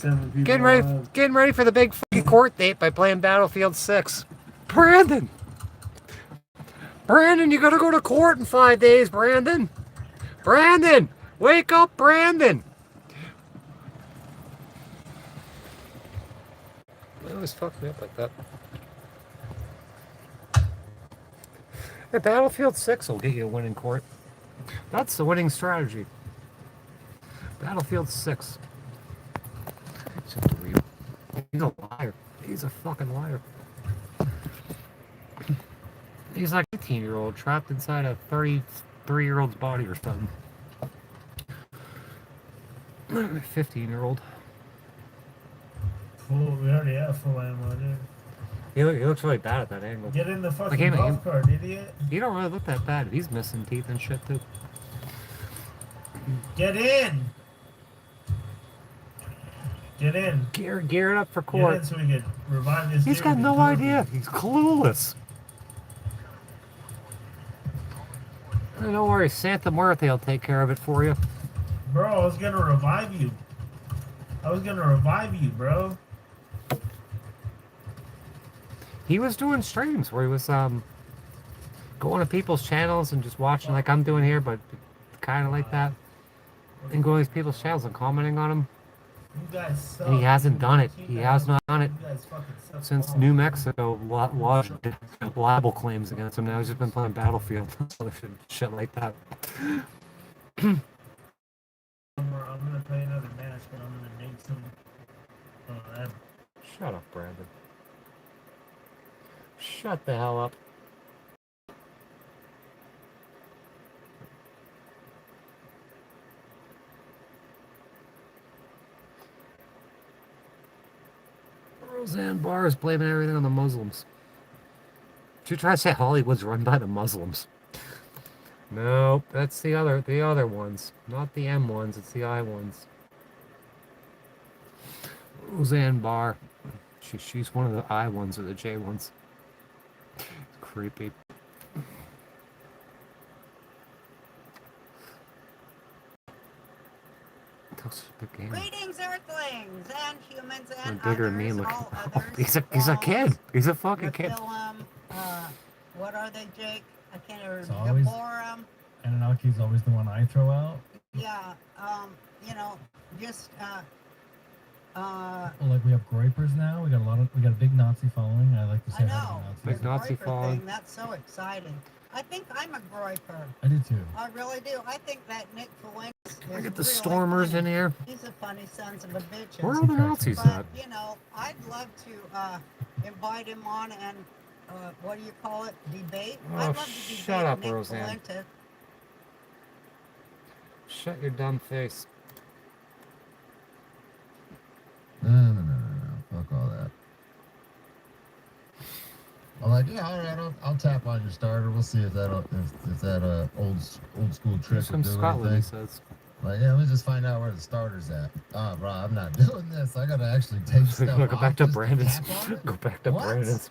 for the big fucking court date by playing Battlefield 6. Brandon! Brandon, you gotta go to court in 5 days, Brandon! Brandon! Wake up, Brandon! They always fuck me up like that. Hey, Battlefield 6 will get you a win in court. That's the winning strategy. Battlefield 6. He's a liar. He's a fucking liar. He's like an 18-year-old trapped inside a 33-year-old's body or something. 15-year-old. Full, we already have full ammo, dude. He looks really bad at that angle. Get in the fucking golf cart, idiot. He don't really look that bad. He's missing teeth and shit, too. Get in! Get in. Gear it up for court. Get in so we can revive this He's dude got and no do it. idea. He's clueless. Don't worry, Santa Muerte will take care of it for you. Bro, I was gonna revive you. Bro. He was doing streams where he was going to people's channels and just watching like I'm doing here, but kind of like that. And going to these people's channels and commenting on them. You guys suck. And he hasn't done it. He has not done it You guys fucking suck since balls. New Mexico lodged libel claims against him. Now he's just been playing Battlefield, shit like that. I'm gonna play another match, but I'm gonna name some. Shut up, Brandon. Shut the hell up. Roseanne Barr is blaming everything on the Muslims. She tries to say Hollywood's run by the Muslims. Nope, that's the other ones. Not the M ones, it's the I ones. Roseanne Barr. She's one of the I ones or the J ones. It's creepy. Greetings, Earthlings and humans and Bigger than me, others, look. all Oh, others. he's a kid. He's a fucking kid. What are they, Jake? I can't It's remember. always- Decorum. Anunnaki is always the one I throw out. Yeah. You know, just Well, like we have Groypers now. We got a big Nazi following. I like to say I hi know. to Nazis. Big Nazi Groyper following. thing, that's so exciting. I think I'm a Groyper. I do too. I really do. I think that Nick Fuentes is I get the really Stormers funny. in here. He's a funny sons of a bitch. Where are the Nazis but, at? you know, I'd love to invite him on and, what do you call it? Debate? Oh, I'd love to debate shut up, Nick Roseanne. Fuentes. Shut your dumb face. No. Fuck all that. I'm like, yeah, all right, I'll tap on your starter. We'll see if that old school trick will From do Scotland, he anything. says. Like, yeah, let me just find out where the starter's at. Oh, bro, I'm not doing this. I gotta actually take stuff Go off back to just Brandon's. tap on it? Go back to What? Brandon's.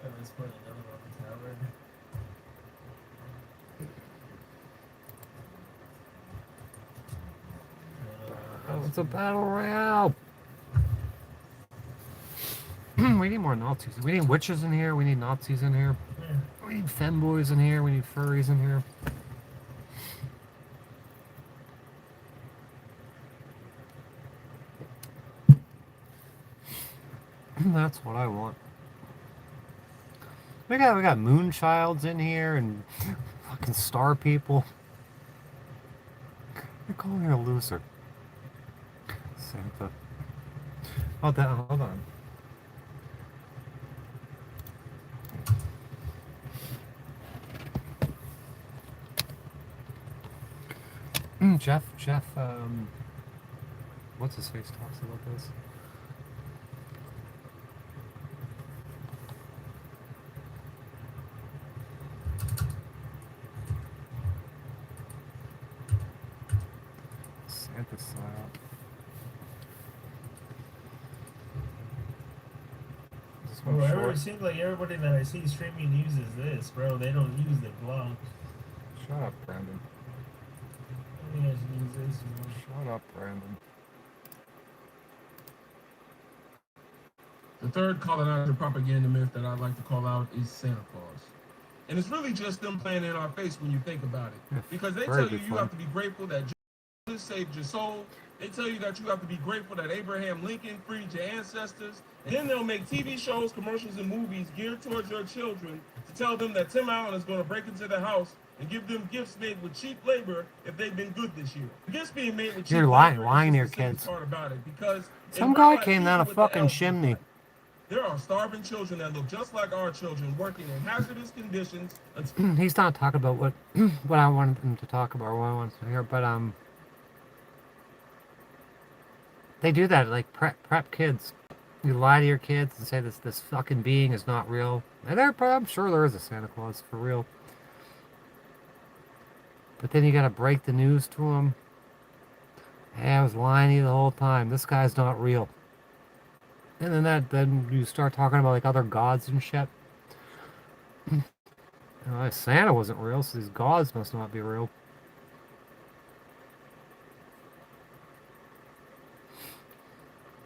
Let's put another one on the tower. Oh, it's a battle royale. We need more Nazis. We need witches in here. We need Nazis in here. We need femboys in here. We need furries in here. That's what I want. We got Moonchilds in here and fucking star people. You're calling her a loser. Santa. Hold on. Jeff, what's his face talks about this? Santa style. This one Bro, short. it seems like everybody that I see streaming uses this, bro. They don't use the blog. Shut up, Brandon. I think I should use this one. Shut up, Brandon. The third colonizer propaganda myth that I'd like to call out is Santa Claus. And it's really just them playing in our face when you think about it. Yeah, Because they very tell you good you fun. have to be grateful that Jesus saved your soul. They tell you that you have to be grateful that Abraham Lincoln freed your ancestors. And then they'll make TV shows, commercials, and movies geared towards your children to tell them that Tim Allen is going to break into the house and give them gifts made with cheap labor if they've been good this year. The gifts being made with cheap You're lying labor to is your just the kids. saddest part about it because Some in guy real life, came down a even with the fucking elves, chimney. there are starving children that look just like our children working in hazardous conditions. He's not talking about what what I wanted him to talk about or what I wanted to hear, but they do that, like prep kids. You lie to your kids and say this fucking being is not real. And I'm sure there is a Santa Claus for real. But then you gotta break the news to them. Hey, I was lying to you the whole time. This guy's not real. And then you start talking about like other gods and shit. Santa wasn't real, so these gods must not be real.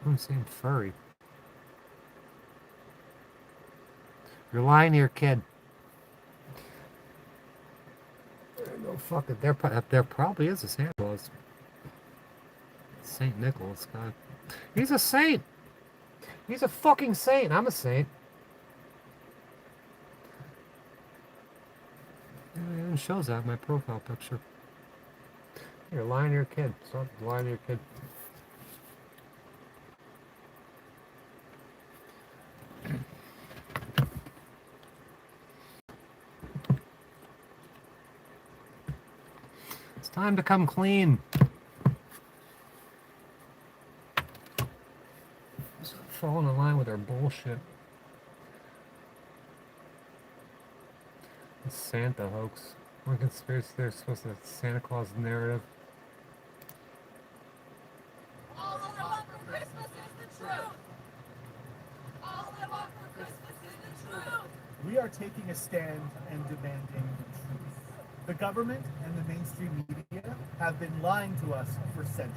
I'm saying furry. You're lying to your kid. No, fuck it. There probably is a Santa Claus. Saint Nicholas guy. He's a saint. He's a fucking saint. I'm a saint. It even shows that in my profile picture. You're lying to your kid. Stop lying to your kid. It's time to come clean. Stop falling in line with their bullshit. The Santa hoax. One conspiracy there's supposed to Santa Claus narrative. All I want for Christmas is the truth. All I want for Christmas is the truth. We are taking a stand and demanding the truth. The government and the mainstream media have been lying to us for centuries.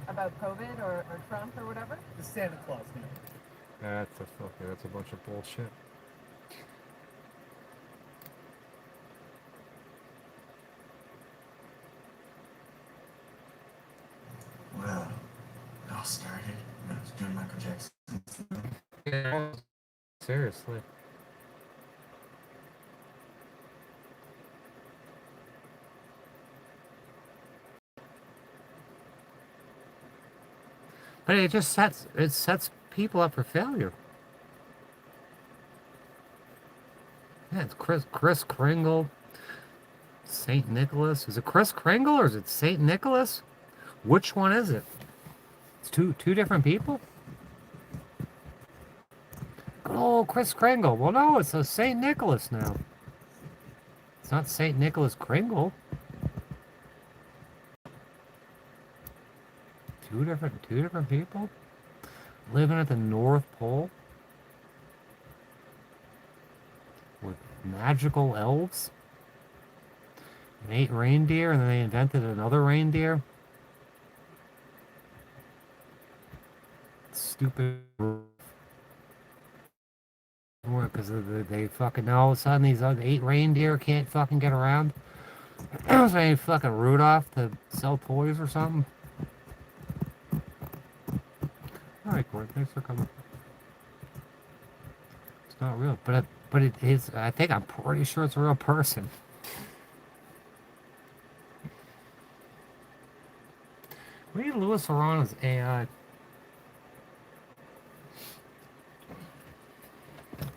About COVID or Trump or whatever? The Santa Claus narrative. That's a bunch of bullshit. Well, it all started when I was doing Michael Jackson. Yeah, seriously. But it just sets people up for failure. Yeah, it's Chris Kringle, Saint Nicholas. Is it Chris Kringle or is it Saint Nicholas? Which one is it? It's two different people? Oh, Chris Kringle. Well, no, it's a Saint Nicholas now. It's not Saint Nicholas Kringle. Two different people living at the North Pole with magical elves and 8 reindeer, and then they invented another reindeer. Stupid. Because they fucking all of a sudden these other 8 reindeer can't fucking get around. So they need fucking Rudolph to sell toys or something. Alright, Court, thanks for coming. It's not real, but it is. I'm pretty sure it's a real person. We need Louis Arana's AI.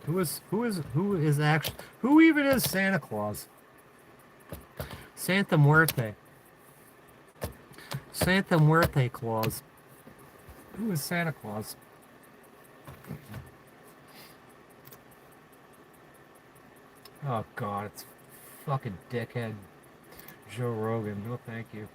Who even is Santa Claus? Santa Muerte. Santa Muerte Claus. Who is Santa Claus? Oh God, it's fucking dickhead Joe Rogan. No, thank you.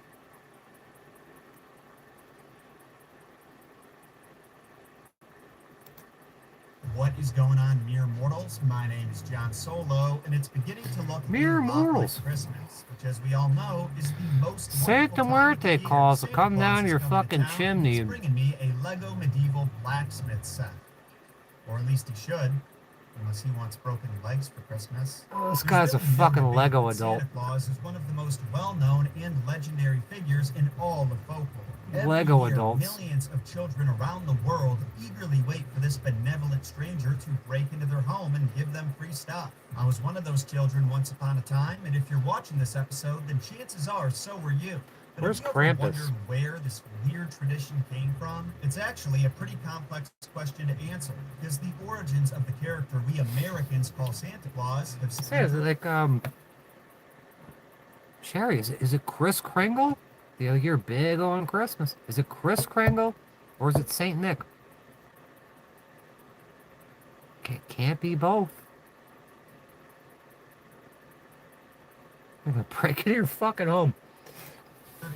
What is going on, Mere Mortals? My name is John Solo, and it's beginning to look Mere a lot Mortals. like Christmas, which, as we all know, is the most Santa Muerte Claus will come down your fucking chimney. He's bringing me a Lego medieval blacksmith set, or at least he should, unless he wants broken legs for Christmas. Oh, this guy's a fucking Lego adult. Santa Claus is one of the most well-known and legendary figures in all of folklore. Lego Every year, adults. Millions of children around the world eagerly wait for this benevolent stranger to break into their home and give them free stuff. I was one of those children once upon a time, and if you're watching this episode, then chances are so were you. But Where's have you ever Krampus? wondered where this weird tradition came from? It's actually a pretty complex question to answer, because the origins of the character we Americans call Santa Claus have Say, is it like Sherry? Is it Chris Kringle? You're big on Christmas. Is it Chris Kringle or is it Saint Nick? Can't be both. I'm gonna break into your fucking home.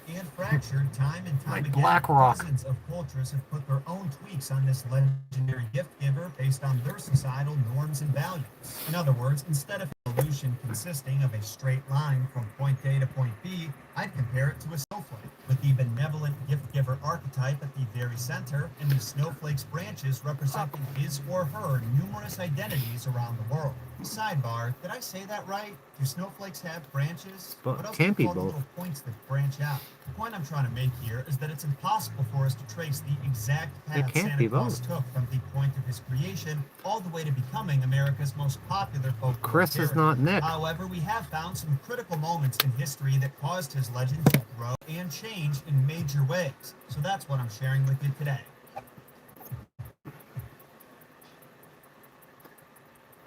And fractured time and time Like again. BlackRock. Dozens of cultures have put their own tweaks on this legendary gift giver based on their societal norms and values. In other words, instead of evolution consisting of a straight line from point A to point B, I'd compare it to a snowflake, with the benevolent gift giver archetype at the very center, and the snowflake's branches representing his or her numerous identities around the world. Sidebar, did I say that right? Do snowflakes have branches? But What else can't do you be call the both. little points that branch out? The point I'm trying to make here is that it's impossible for us to trace the exact It path can't Santa be Claus both. took from the point of his creation all the way to becoming America's most popular folklore Chris is character. not Nick. However, we have found some critical moments in history that caused his legend to grow and change in major ways. So that's what I'm sharing with you today.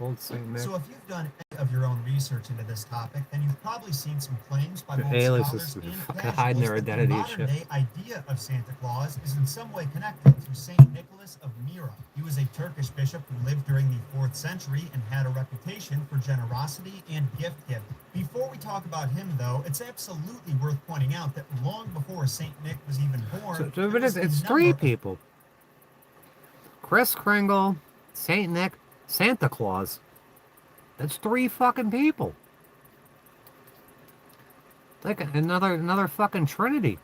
Old Saint Nick. So if you've done any of your own research into this topic, then you've probably seen some claims by The both aliases scholars and fucking hiding their casuals that identity the and shit. modern-day idea of Santa Claus is in some way connected to Saint Nicholas of Myra. He was a Turkish bishop who lived during the 4th century and had a reputation for generosity and gift-giving. Before we talk about him, though, it's absolutely worth pointing out that long before Saint Nick was even born, So there but was it's a three number of people. Chris Kringle, Saint Nick, Santa Claus. That's 3 fucking people. Like another fucking Trinity.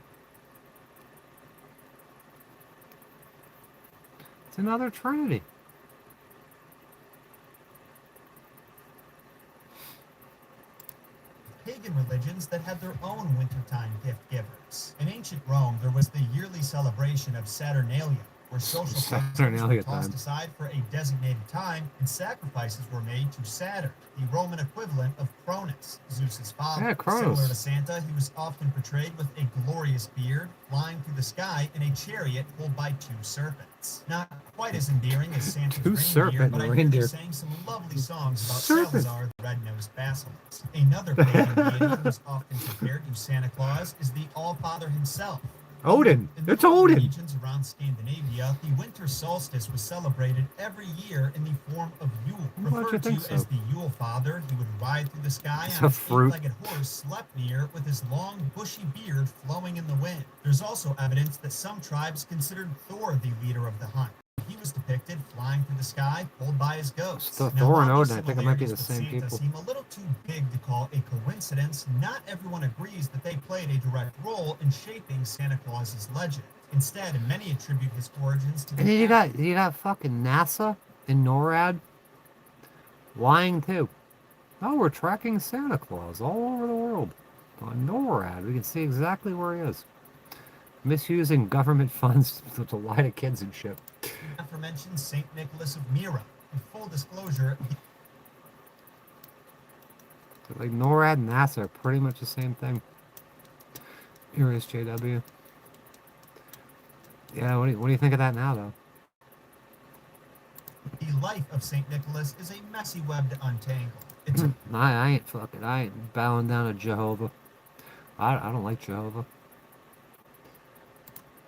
It's another Trinity. Pagan religions that had their own wintertime gift givers. In ancient Rome, there was the yearly celebration of Saturnalia, where social functions Saturnalia were tossed time. aside for a designated time, and sacrifices were made to Saturn, the Roman equivalent of Cronus, Zeus's father. Yeah, Cronus. Similar to Santa, he was often portrayed with a glorious beard, flying through the sky in a chariot pulled by 2 serpents. Not quite as endearing as Santa's 2 reindeer, serpent but I hear reindeer. they sang some lovely songs about Serpent. Salazar the red-nosed basilisk. Another pagan deity who's often compared to Santa Claus is the All-Father himself. Odin. In the It's northern Odin. regions around Scandinavia, the winter solstice was celebrated every year in the form of Yule. Why'd you Referred to think so? as the Yule Father, he would ride through the sky It's on a his fruit. eight-legged horse Sleipnir with his long, bushy beard flowing in the wind. There's also evidence that some tribes considered Thor the leader of the hunt. He was depicted flying through the sky, pulled by his ghost. So Now, Thor and while these Odin, I think it might be the similarities same with Santa people. seem a little too big to call a coincidence, not everyone agrees that they played a direct role in shaping Santa Claus's legend. Instead, many attribute his origins to the And then you got fucking NASA and NORAD lying too. Oh, we're tracking Santa Claus all over the world on NORAD. We can see exactly where he is. Misusing government funds to lie to kids and shit. aforementioned Saint Nicholas of Myra. In full disclosure, Like NORAD and NASA are pretty much the same thing. Here is JW. Yeah, what do you think of that now, though? the life of Saint Nicholas is a messy web to untangle. It's a I ain't bowing down to Jehovah. I don't like Jehovah.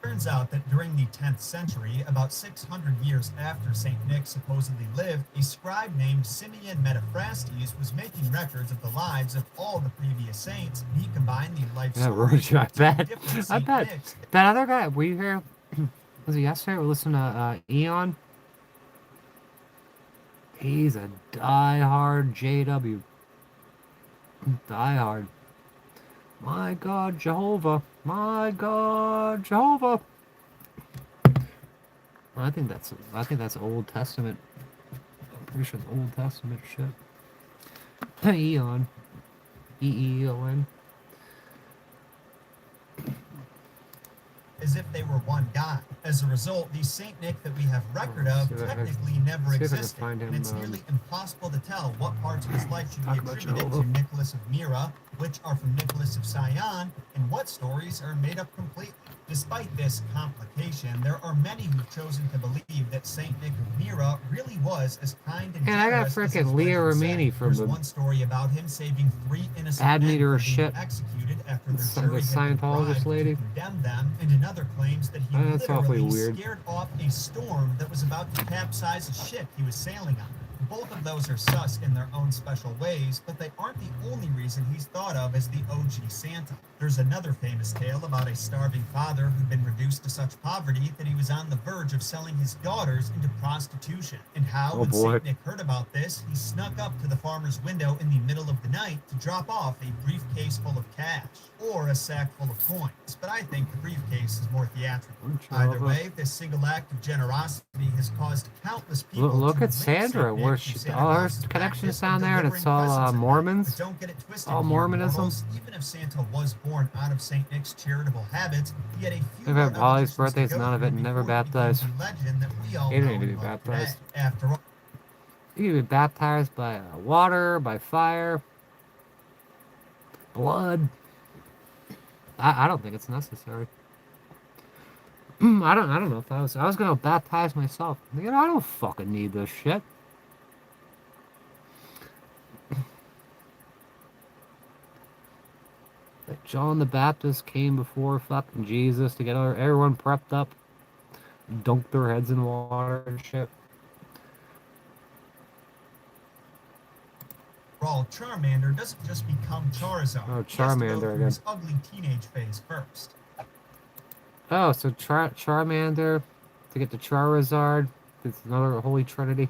Turns out that during the 10th century, about 600 years after St. Nick supposedly lived, a scribe named Simeon Metaphrastes was making records of the lives of all the previous saints, and he combined the life Yeah, stories Roger, I of two bet. different I Saint bet. Nicks. That other guy, were you here? Was it yesterday? We listened to Eon. He's a die-hard JW. Die-hard. My God, Jehovah. My God, Jehovah. I think that's Old Testament. I'm pretty sure it's Old Testament shit. Eon. E-E-O-N. As if they were one guy. As a result, the Saint Nick that we have record of See if I can- technically never see if I can existed, find and him, it's nearly impossible to tell what parts of his life should be Talk about attributed to Jehovah. Nicholas of Myra, which are from Nicholas of Sion, and what stories are made up completely. Despite this complication, there are many who've chosen to believe that Saint Nick of Myra really was as kind and And I got generous as frickin' his Leah legend Remini said. from There's the one story about him saving 3 innocent Add me men to her from being shit. executed after their The jury had been Scientologist bribed lady. to condemn them, and another claims that he Oh, that's awfully literally weird. scared off a storm that was about to capsize a ship he was sailing on. Both of those are sus in their own special ways, but they aren't the only reason he's thought of as the OG Santa. There's another famous tale about a starving father who'd been reduced to such poverty that he was on the verge of selling his daughters into prostitution, and how Oh, when boy. Saint Nick heard about this, he snuck up to the farmer's window in the middle of the night to drop off a briefcase full of cash, or a sack full of coins, but I think the briefcase is more theatrical. Either Jehovah. way, this single act of generosity has caused countless people Look to at link Sandra, Saint Nick where to she, Santa all her Claus's connections practice down of there, and delivering it's all presents at night. Mormons. But don't get it twisted, All dear Mormonism. mortals. Even if Santa was born out of Saint Nick's charitable habits, he had a few I've more had Polly's evolutions to birthdays, go none of through it, never before he became baptized. the legend that we all He didn't know need to be and love baptized. today. After all, You can be baptized by water, by fire, blood. I don't think it's necessary. I don't know if I was gonna baptize myself. You know, I don't fucking need this shit. That John the Baptist came before fucking Jesus to get everyone prepped up, dunk their heads in water and shit. all, Charmander doesn't just become Charizard. Oh, He has to go Charmander through again. his ugly teenage phase first. Oh, so Charmander to get to Charizard. It's another Holy Trinity.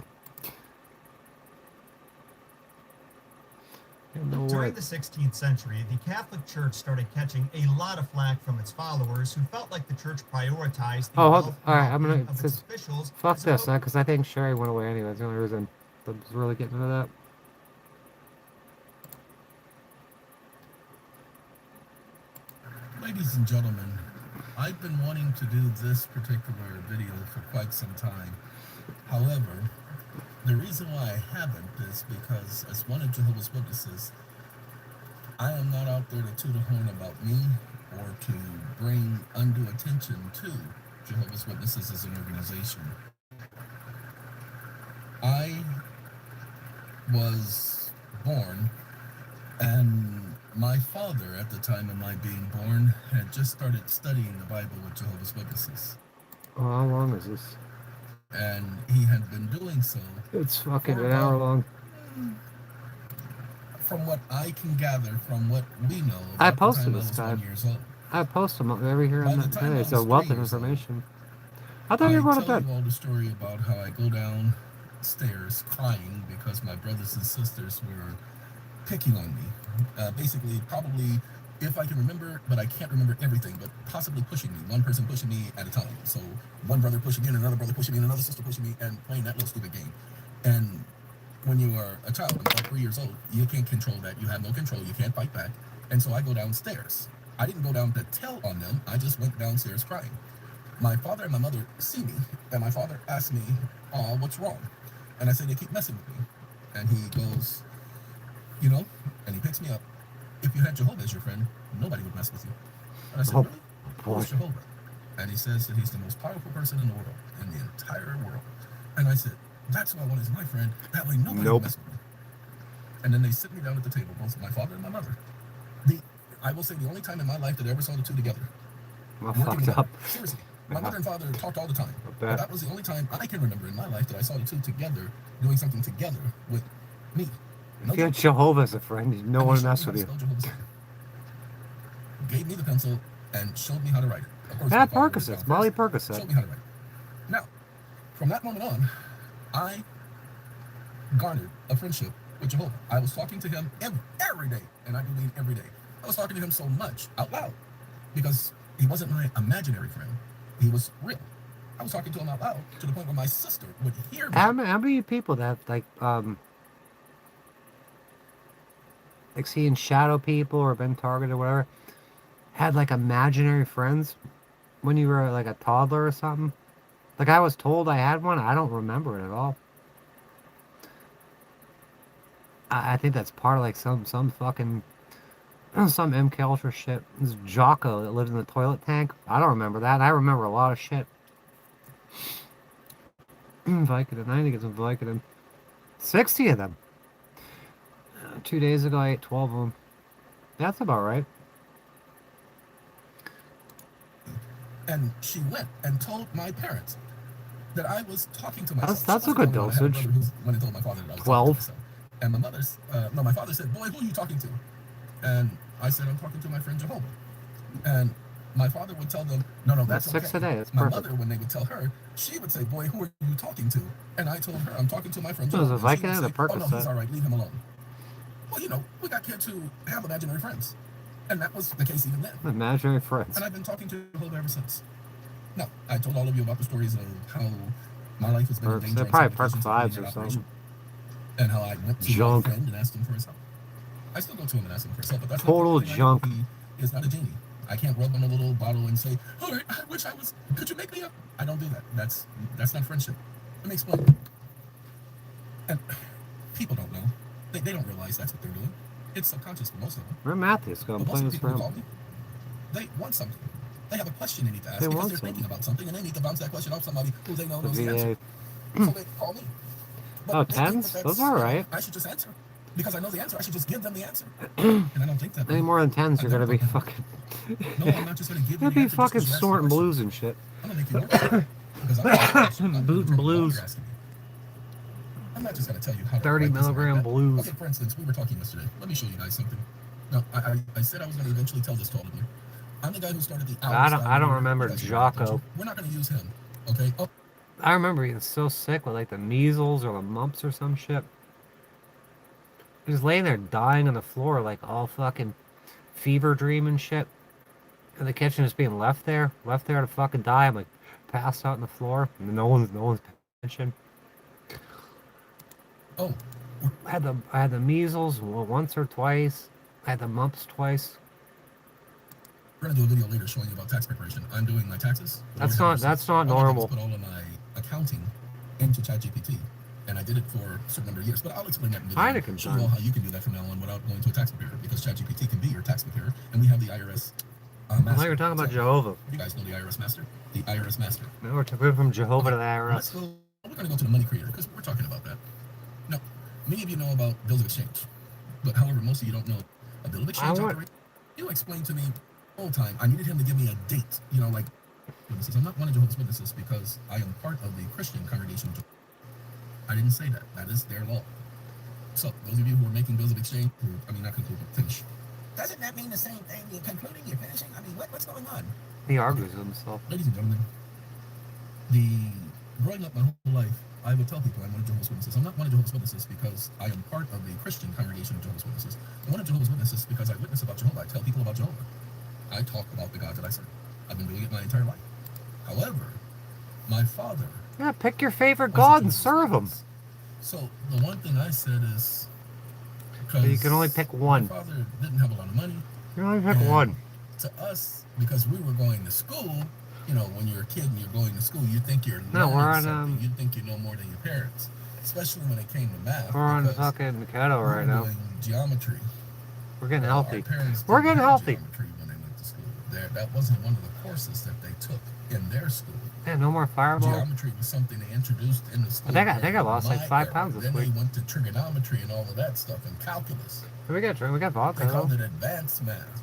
During the 16th century, the Catholic Church started catching a lot of flack from its followers who felt like the church prioritized the Oh, wealth alright, I'm well-being gonna... of its officials. Fuck this, because I think Sherry went away anyway. That's the only reason I was really getting into that. Ladies and gentlemen, I've been wanting to do this particular video for quite some time. However, the reason why I haven't is because, as one of Jehovah's Witnesses, I am not out there to toot a horn about me or to bring undue attention to Jehovah's Witnesses as an organization. I was born, and my father, at the time of my being born, had just started studying the Bible with Jehovah's Witnesses. Oh, how long is this? And he had been doing so. It's fucking an hour long. From what I can gather, from what we know, I about the posted time this I guy. was 1 years old. I post them every here By and the there. time I It's a was wealth 3 of years old, information. I thought you were going to tell bed. you all the story about how I go downstairs crying because my brothers and sisters were picking on me. Basically, probably, if I can remember, but I can't remember everything, but possibly pushing me. One person pushing me at a time. So one brother pushing me, and another brother pushing me, and another sister pushing me, and playing that little stupid game. And when you are a child, about 3 years old, you can't control that. You have no control. You can't fight back. And so I go downstairs. I didn't go down to tell on them. I just went downstairs crying. My father and my mother see me, and my father asked me, "Oh, what's wrong?" And I said, "They keep messing with me." And he goes, "You know," and he picks me up. "If you had Jehovah as your friend, nobody would mess with you." And I said, Oh, "Really? boy. Who's Jehovah?" And he says that he's the most powerful person in the world, in the entire world. And I said, "That's who I want as my friend. That way nobody will mess with me." And then they sit me down at the table, both my father and my mother. I will say the only time in my life that I ever saw the two together. I'm working fucked together. up. Seriously. My mother and father talked all the time. But bet. that was the only time I can remember in my life that I saw the two together doing something together with me. If you had Jehovah as a friend, no one mess with you. Gave me the pencil and showed me how to write it. Of course, That my father wrote it Percocet, down Molly first, Percocet. showed me how to write it. Now, from that moment on, I garnered a friendship with Jehovah. I was talking to him every day, and I do mean every day. I was talking to him so much out loud because he wasn't my imaginary friend. He was real. I was talking to him out loud to the point where my sister would hear me. How many people that like seeing shadow people or been targeted or whatever had like imaginary friends when you were like a toddler or something? Like I was told I had one. I don't remember it at all. I think that's part of like some fucking some MK Ultra shit. This Jocko that lived in the toilet tank. I don't remember that. I remember a lot of shit. Vicodin. I think it's a Vicodin. 60 of them. 2 days ago, I ate 12 of them. That's about right. And she went and told my parents that I was talking to myself. That's a good dosage. When I told my father that I was 12. talking to myself. And my mother's, no, my father said, "Boy, who are you talking to?" And I said, "I'm talking to my friend Jehovah." And my father would tell them, "No, that's okay." 6 a day. That's my perfect. mother, when they would tell her, she would say, "Boy, who are you talking to?" And I told her, "I'm talking to my friend So is Jehovah." it And she Vicodin would or say, "Oh, no, he's Percocet? all right. Leave him alone." Well, you know, we got kids who have imaginary friends. And that was the case even then. Imaginary friends. And I've been talking to Jehovah ever since. Now, I told all of you about the stories of how my life has been in danger. They're on probably several Perk occasions 5s of or being in something. operation. And how I went to Junk. my friend and asked him for his help. I still go to him and ask him for his help, but that's Total not the thing. junk. He is not a genie. I can't rub on a little bottle and say, "All right, I wish I was. Could you make me up?" I don't do that. That's not friendship. Let me explain. And people don't know. They don't realize that's what they're doing. It's subconscious for most of them. Where Matthew's going? But most Playing of this the people who room. call me, they want something. They have a question they need to ask They because want they're thinking something. about something and they need to bounce that question off somebody who they know The knows the VA. answer. So they call me. But Oh, they think 10s? that Those that's, are you know, alright. I should just answer. Because I know the answer, I should just give them the answer. And I don't think that way. Any more than 10s, you're gonna be fucking. No, I'm not just going to give you You'll the be answer just fucking 'cause you asked the snorting question. blues and shit. I'm going to make you work for it. Because I'm not Booting blues. I'm not just going to tell you how to 30 write this and write milligram that. blues. Okay, for instance, we were talking yesterday. Let me show you guys something. Now, I said I was going to eventually tell this to all of you. I'm the guy who started the I don't remember Jocko. We're not going to use him, okay? Oh, I remember being so sick with like the measles or the mumps or some shit. He was laying there dying on the floor like all fucking fever dream and shit. And the kitchen is being left there to fucking die. I'm like passed out on the floor. And no one's paying attention. Oh. I had the measles once or twice. I had the mumps twice. We're gonna do a video later showing you about tax preparation. I'm doing my taxes. That's not All normal. I put all of my accounting into ChatGPT, and I did it for a certain number of years. But I'll explain that in video. Heineken Show you all how you can do that from now on without going to a tax preparer, because ChatGPT can be your tax preparer, and we have the IRS I master. thought you were talking about Jehovah. You guys know the IRS master? The IRS master. No, we're talking from Jehovah to the IRS. We're going to go to the money creator because we're talking about that. No, many of you know about bills of exchange, but however, most of you don't know a bill of exchange operation. You explained to me the whole time. I needed him to give me a date. You know, like, I'm not one of Jehovah's Witnesses because I am part of the Christian congregation. I didn't say that. That is their law. So those of you who are making bills of exchange, not conclude, finish. Doesn't that mean the same thing? You're concluding, you're finishing? I mean, what's going on? He argues with himself. Ladies and gentlemen, growing up my whole life, I would tell people I'm one of Jehovah's Witnesses. I'm not one of Jehovah's Witnesses because I am part of the Christian congregation of Jehovah's Witnesses. I'm one of Jehovah's Witnesses because I witness about Jehovah. I tell people about Jehovah. I talk about the God that I serve. I've been doing it my entire life. However, my father... Yeah, pick your favorite God and serve him. So the one thing I said is... You can only pick one. My father didn't have a lot of money. You can only pick one. To us, because we were going to school, you know, when you're a kid and you're going to school, you think you're No, we're learning on, something. You think you know more than your parents, especially when it came to math. We're on because fucking keto right now. doing geometry. We're getting Well, healthy. our parents We're didn't getting have healthy. Geometry when they went to school. That wasn't one of the courses that they took in their school. Yeah, no more fireball. Geometry was something they introduced in the school. I think I lost like 5 era. pounds this then week. They went to trigonometry and all of that stuff and calculus. We got vodka. They though. called it advanced math.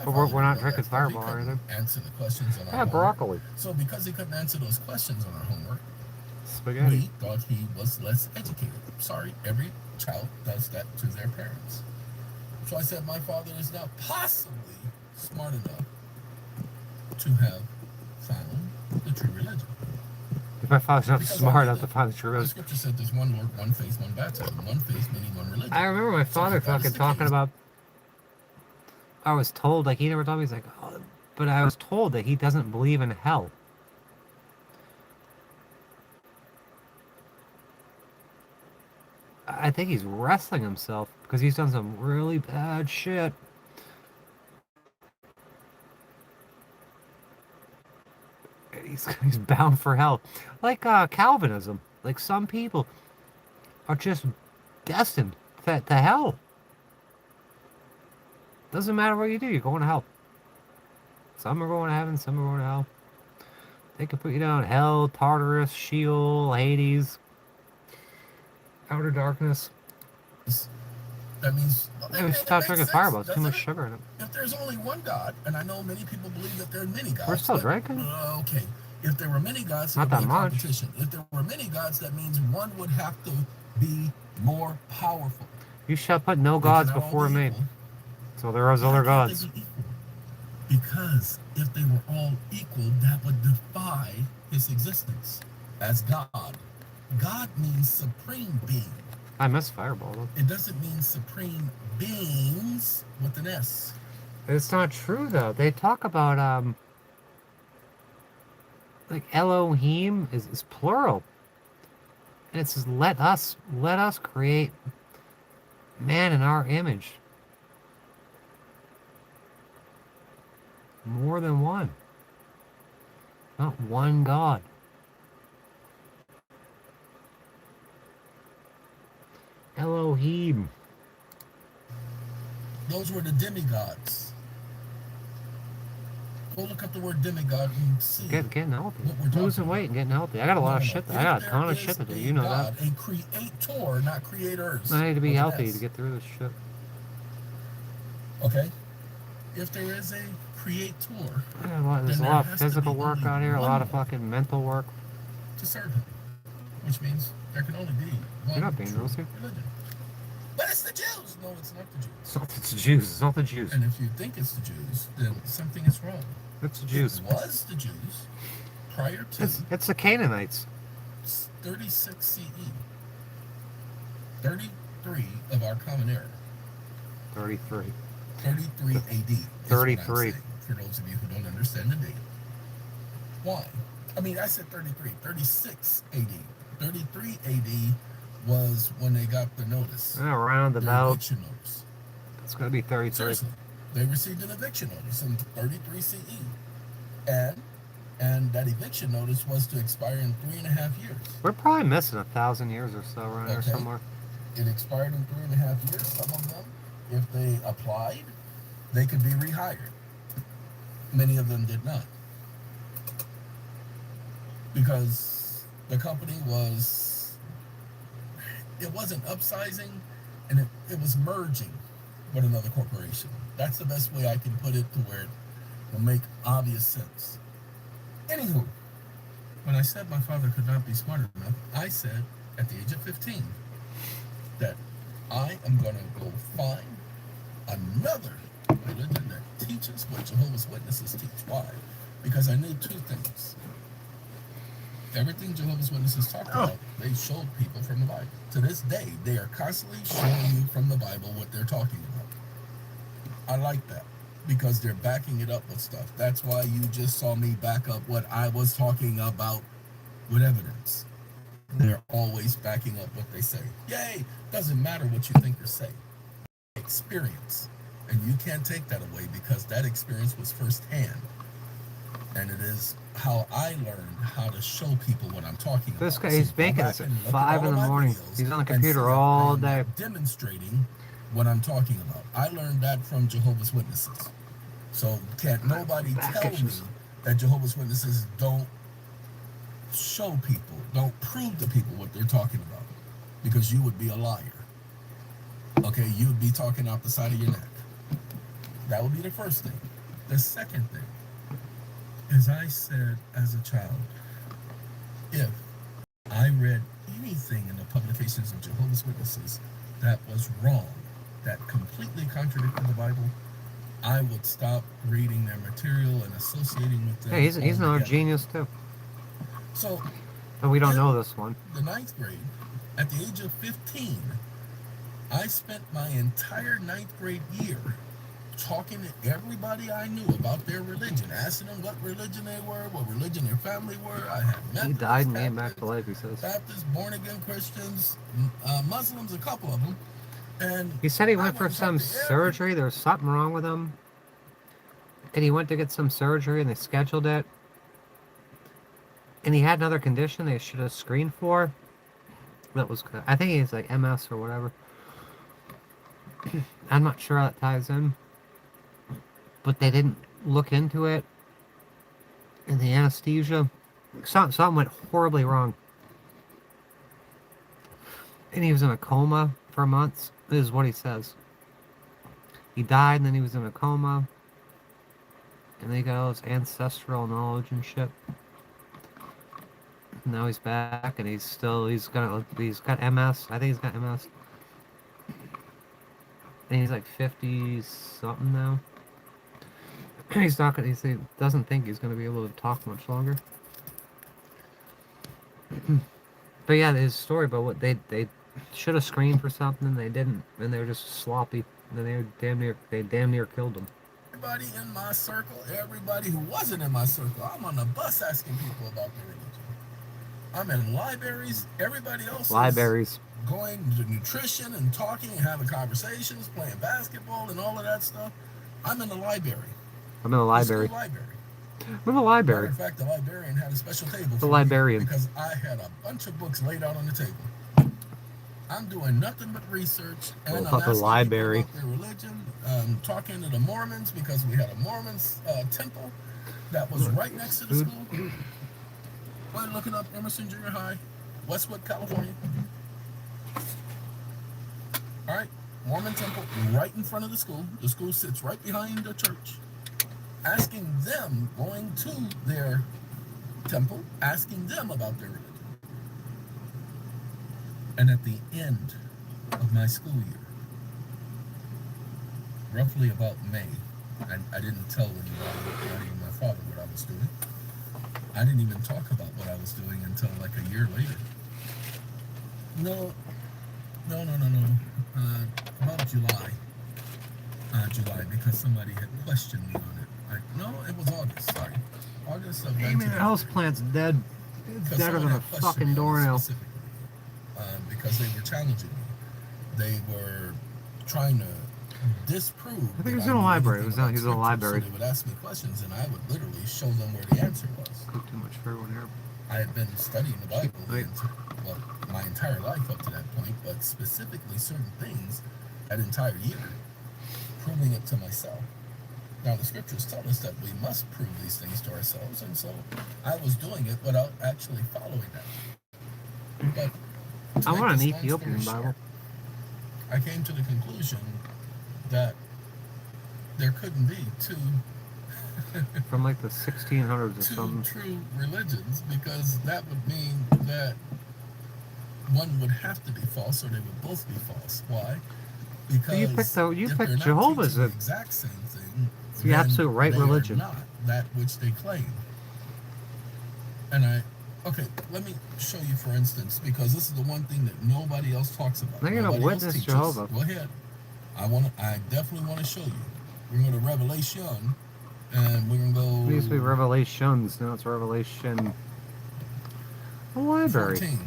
But we're not drinking fireball or anything. Answer the questions on our Yeah, homework. broccoli. So because he couldn't answer those questions on our homework, Spaghetti. we thought he was less educated. Sorry, every child does that to their parents. So I said my father is not possibly smart enough to have found the true religion. If my father's not Because smart enough to find the true The religion. scripture said there's one Lord, one faith, one baptism. One faith meaning one religion. I remember my father if that is fucking the talking case, about. I was told, like, he never told me, he's like, oh, but I was told that he doesn't believe in hell. I think he's wrestling himself because he's done some really bad shit. He's bound for hell. Like Calvinism. Like some people are just destined to hell. Doesn't matter what you do, you're going to hell. Some are going to heaven, some are going to hell. They can put you down hell, Tartarus, Sheol, Hades, outer darkness. That means Hey, we stop drinking Fireball. It's too much sugar in it. if there's only one God, and I know many people believe that there are many gods. We're still but- drinking. Okay. If there were many gods, Not it would that be a much. competition. If there were many gods, that means one would have to be more powerful. You shall put no They gods cannot all before be me. equal. So there is other Why can't they gods. be equal? Because if they were all equal, that would defy his existence as God. God means supreme being. I miss Fireball though. It doesn't mean supreme beings with an S. It's not true though. They talk about like Elohim is plural. And it says let us create man in our image. More than one. Not one God. Elohim. Those were the demigods. Go look up the word demigod and see. Getting healthy. What we're talking Losing weight and getting healthy. I got a lot of shit. I got a ton of shit to do. You know that. A creator, not creators. I need to be with an healthy S. to get through this shit. Okay. If there is a creator, There's a then lot there of has to physical be work only out here, a one lot of fucking mental work. to serve him, which means there can only be one You're not being true real here. religion. But it's the Jews. No, it's not the Jews. It's not the Jews. It's not the Jews. And if you think it's the Jews, then something is wrong. It's the Jews. It was the Jews prior to It's the Canaanites. 36 CE. 30 33 of our Common Era. 33. 33 AD. is what I'm 33. saying, for those of you who don't understand the date. Why? I mean, I said 33. 36 AD. 33 AD was when they got the notice. Around the about. eviction notice. It's going to be 33. Seriously. They received an eviction notice in 33 CE. And that eviction notice was to expire in 3.5 years. We're probably missing 1,000 years or so around here somewhere. It expired in 3.5 years. Some of them, if they applied, they could be rehired. Many of them did not. Because the company it wasn't upsizing, and it was merging with another corporation. That's the best way I can put it to where it will make obvious sense. Anywho, when I said my father could not be smart enough, I said at the age of 15 that I am going to go find another religion that teaches what Jehovah's Witnesses teach. Why? Because I knew two things. Everything Jehovah's Witnesses talk about, they showed people from the Bible. To this day, they are constantly showing you from the Bible what they're talking about. I like that, because they're backing it up with stuff. That's why you just saw me back up what I was talking about with evidence. They're always backing up what they say. Yay! Doesn't matter what you think or say. Experience. And you can't take that away, because that experience was firsthand. And it is how I learned how to show people what I'm talking about. This guy, he's making us at 5 in the morning. He's on the computer all day. Demonstrating what I'm talking about. I learned that from Jehovah's Witnesses. So can't nobody tell me that Jehovah's Witnesses don't show people, don't prove to people what they're talking about. Because you would be a liar. Okay, you would be talking out the side of your neck. That would be the first thing. The second thing, as I said as a child, if I read anything in the publications of Jehovah's Witnesses that was wrong, that completely contradicted the Bible, I would stop reading their material and associating with them. Yeah, he's another genius too. So, but we don't know this one. The 9th grade, at the age of 15, I spent my entire 9th grade year talking to everybody I knew about their religion, asking them what religion they were, what religion their family were. I had Methodists, He died and came back to life, he says. Baptists, born-again Christians, Muslims, a couple of them. And he said he went for some surgery. There was something wrong with him. And he went to get some surgery and they scheduled it. And he had another condition they should have screened for. That was, I think he's like MS or whatever. I'm not sure how that ties in. But they didn't look into it. And the anesthesia, something went horribly wrong. And he was in a coma for months. This is what he says. He died and then he was in a coma. And they got all his ancestral knowledge and shit. And now he's back and he's got MS. I think he's got MS. And he's like 50 something now. He's not gonna, he doesn't think he's gonna be able to talk much longer. But yeah, his story about what they should have screened for something and they didn't, and they were just sloppy. And then they damn near killed him. Everybody in my circle, everybody who wasn't in my circle, I'm on the bus asking people about their religion. I'm in libraries. Everybody else is going to nutrition and talking and having conversations, playing basketball and all of that stuff. I'm in the library. I'm in the library. I'm in the library. Matter of fact, the librarian had a special table The librarian. because I had a bunch of books laid out on the table. I'm doing nothing but research, and I'm asking people about their religion. Talking to the Mormons because we had a Mormons temple that was right next to the school. We're looking up Emerson Junior High, Westwood, California. All right, Mormon temple right in front of the school. The school sits right behind the church. Asking them, going to their temple, asking them about their religion. And at the end of my school year, roughly about May, I didn't tell anybody, not even my father, what I was doing. I didn't even talk about what I was doing until like a year later. No, No. About July. July, because somebody had questioned me on it. No, it was August. Sorry, August of Hey man, 19. house plant's dead. It's Because deader someone than a had questioned fucking me on it doornail. specifically, because they were challenging me. They were trying to disprove. I think that he was in a knew library. anything He about was in a scripture. library. So they would ask me questions, and I would literally show them where the answer was. Cook too much for everyone here. I had been studying the Bible my entire life up to that point, but specifically certain things that entire year, proving it to myself. Now, the scriptures tell us that we must prove these things to ourselves, and so I was doing it without actually following that. But to I make want an this long Ethiopian story Bible. short, I came to the conclusion that there couldn't be two From like the 1600s or something. true religions, because that would mean that one would have to be false, or they would both be false. Why? Because You picked if they're not Jehovah's teaching a the exact same thing, it's the then absolute right they religion. are not that which they claim. And let me show you, for instance, because this is the one thing that nobody else talks about. They're gonna Nobody else witness teaches. Jehovah. Go ahead. I definitely want to show you. We're going to Revelation, and we're going to go. It used to be Revelations, now it's Revelation. A library. 14.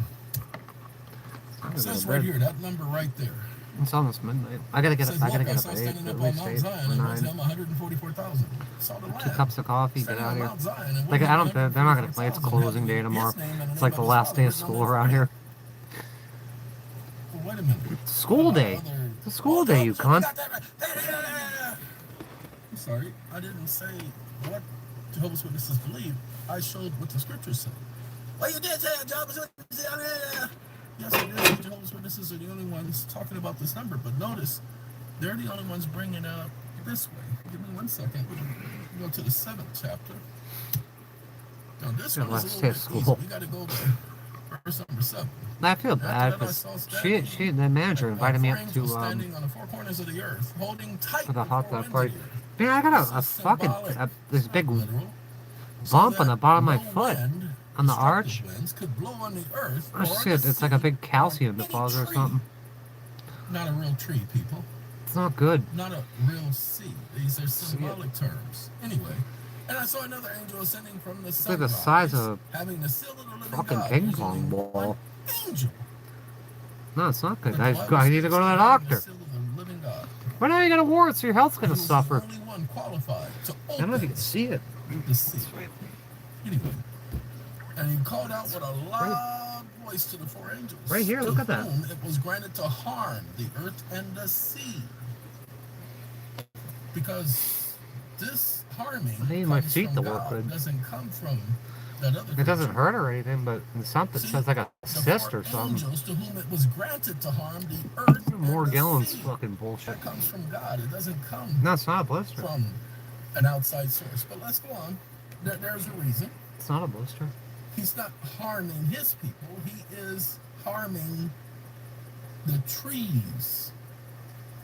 It says right here, that number right there. It's almost midnight. I gotta get It up. says, I gotta "Look, I get up saw at 8, standing at up on least Mount 8 Zion, or and was 9. him 144,000. Saw the 2 Lamb cups of coffee, get standing out on of here. Mount Zion, and Like, with I him don't, they're not gonna play. It's 144,000, closing day having tomorrow. his name and the It's like name the of his last Father day of written on school their around here. Well, wait a minute. It's school day. It's a school day, you cunt. I'm sorry, I didn't say what Jehovah's Witnesses believe. I showed what the scriptures say. Well, you did say Jehovah's Witnesses. Yes, I did. Jehovah's Witnesses are the only ones talking about this number, but notice they're the only ones bringing it up this way. Give me 1 second. Go to the 7th chapter. Now this one is a Last little day bit of easy. school. We got to go to verse number 7. I feel After bad that, I because saw standing the manager invited me four up angels to standing on the four corners of the earth, holding tight for the the hot four dog winds party. of the earth. Man, I got This a is fucking symbolic, this big literal, bump on the bottom of my no foot wind, on the destructive arch. winds could blow on the earth Oh or shit! the It's like a sea big calcium or any deposit or tree. something. Not a real tree, people. It's not good. Not a real sea. These are symbolic terms. Anyway, and I saw another angel ascending from the It's like the sunrise, size of having the seal of the living fucking God. ping There's pong only ball. one angel. No, it's not good. The I Bible need to go to the speaks of having the doctor. seal of the living God. When are you gonna war it so your health's gonna He was suffer? the only one qualified to I don't know if you open can see it. the sea. Anyway, and he called out with a loud voice to the four angels. Right here, to look at that. whom it was granted to harm the earth and the sea. Because this harming I need my comes feet from to work God, good. doesn't come from that other It doesn't creature. hurt or anything, but in something it See, says like a the cyst four or something. angels to whom it was granted to harm the earth More and the gallons, sea. fucking bullshit. That comes from God. It doesn't come No, it's not a blister. from an outside source. But let's go on. There's a reason. It's not a blister. He's not harming his people. He is harming the trees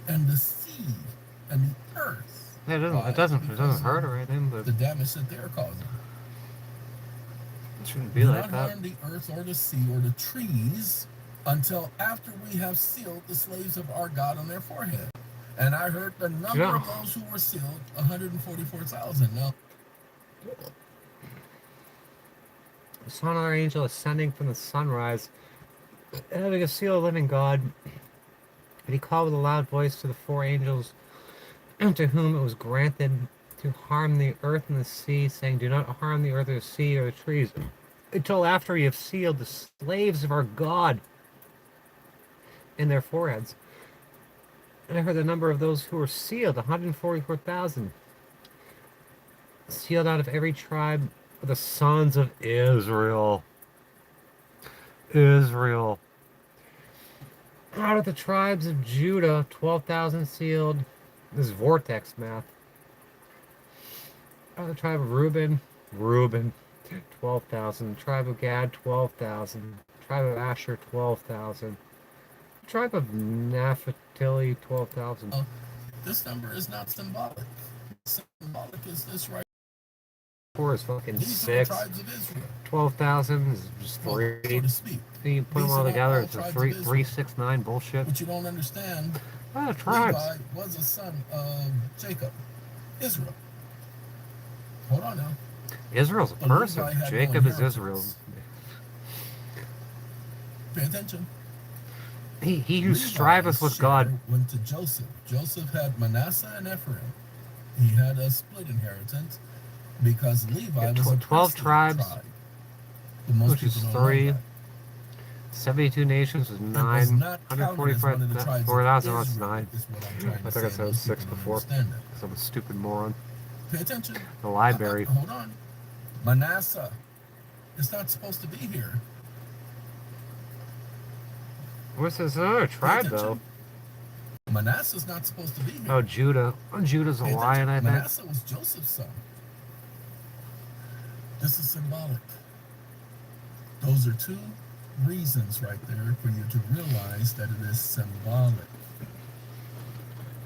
and the sea and the earth. Yeah, it doesn't. Why? It doesn't. It Because doesn't hurt or anything, but the damage that they're causing. it shouldn't be Do like not that. harm the earth or the sea or the trees until after we have sealed the slaves of our God on their forehead. And I heard the number Yeah. of those who were sealed, 144,000. Now, I saw another angel ascending from the sunrise, having a seal of living God. And he called with a loud voice to the four angels, to whom it was granted to harm the earth and the sea, saying, "Do not harm the earth or the sea or the trees, until after you have sealed the slaves of our God in their foreheads." And I heard the number of those who were sealed, 144,000. Sealed out of every tribe of the sons of Israel. Israel. Out of the tribes of Judah, 12,000 sealed. This is vortex math. Out of the tribe of Reuben, 12,000. Tribe of Gad, 12,000. Tribe of Asher, 12,000. Tribe of Naphtali, 12,000. this number is not symbolic. Symbolic is this right 4 is fucking These are the 6. tribes of Israel. 12,000 is just Well, 3. so to speak. Then you put them These all are not together, all it's a tribes 3, of Israel. 369 bullshit. What you don't understand, Oh, tribes. Levi was a son of Jacob, Israel. Hold on now. Israel's a But person. Levi had no Jacob is Israel. inheritance. Pay attention. He who Levi's striveth with God. share went to Joseph. Joseph had Manasseh and Ephraim. He had a split inheritance because Levi was a 12 priestly tribes, tribe. But most which is people don't know 3. that. 72 nations is It was 9. not counted as one of the tribes of 4,000, that's Israel, 9. is what I'm trying I to think I say. said Most 6 people don't before. understand that. Because I'm a stupid moron. Pay attention. The library. Hold on. Manasseh is not supposed to be here. What's this other Pay tribe, attention. though? Manasseh's not supposed to be here. Oh, Judah. Oh, Judah's a Pay lion, I attention. think. Manasseh was Joseph's son. This is symbolic. Those are 2 reasons right there for you to realize that it is symbolic.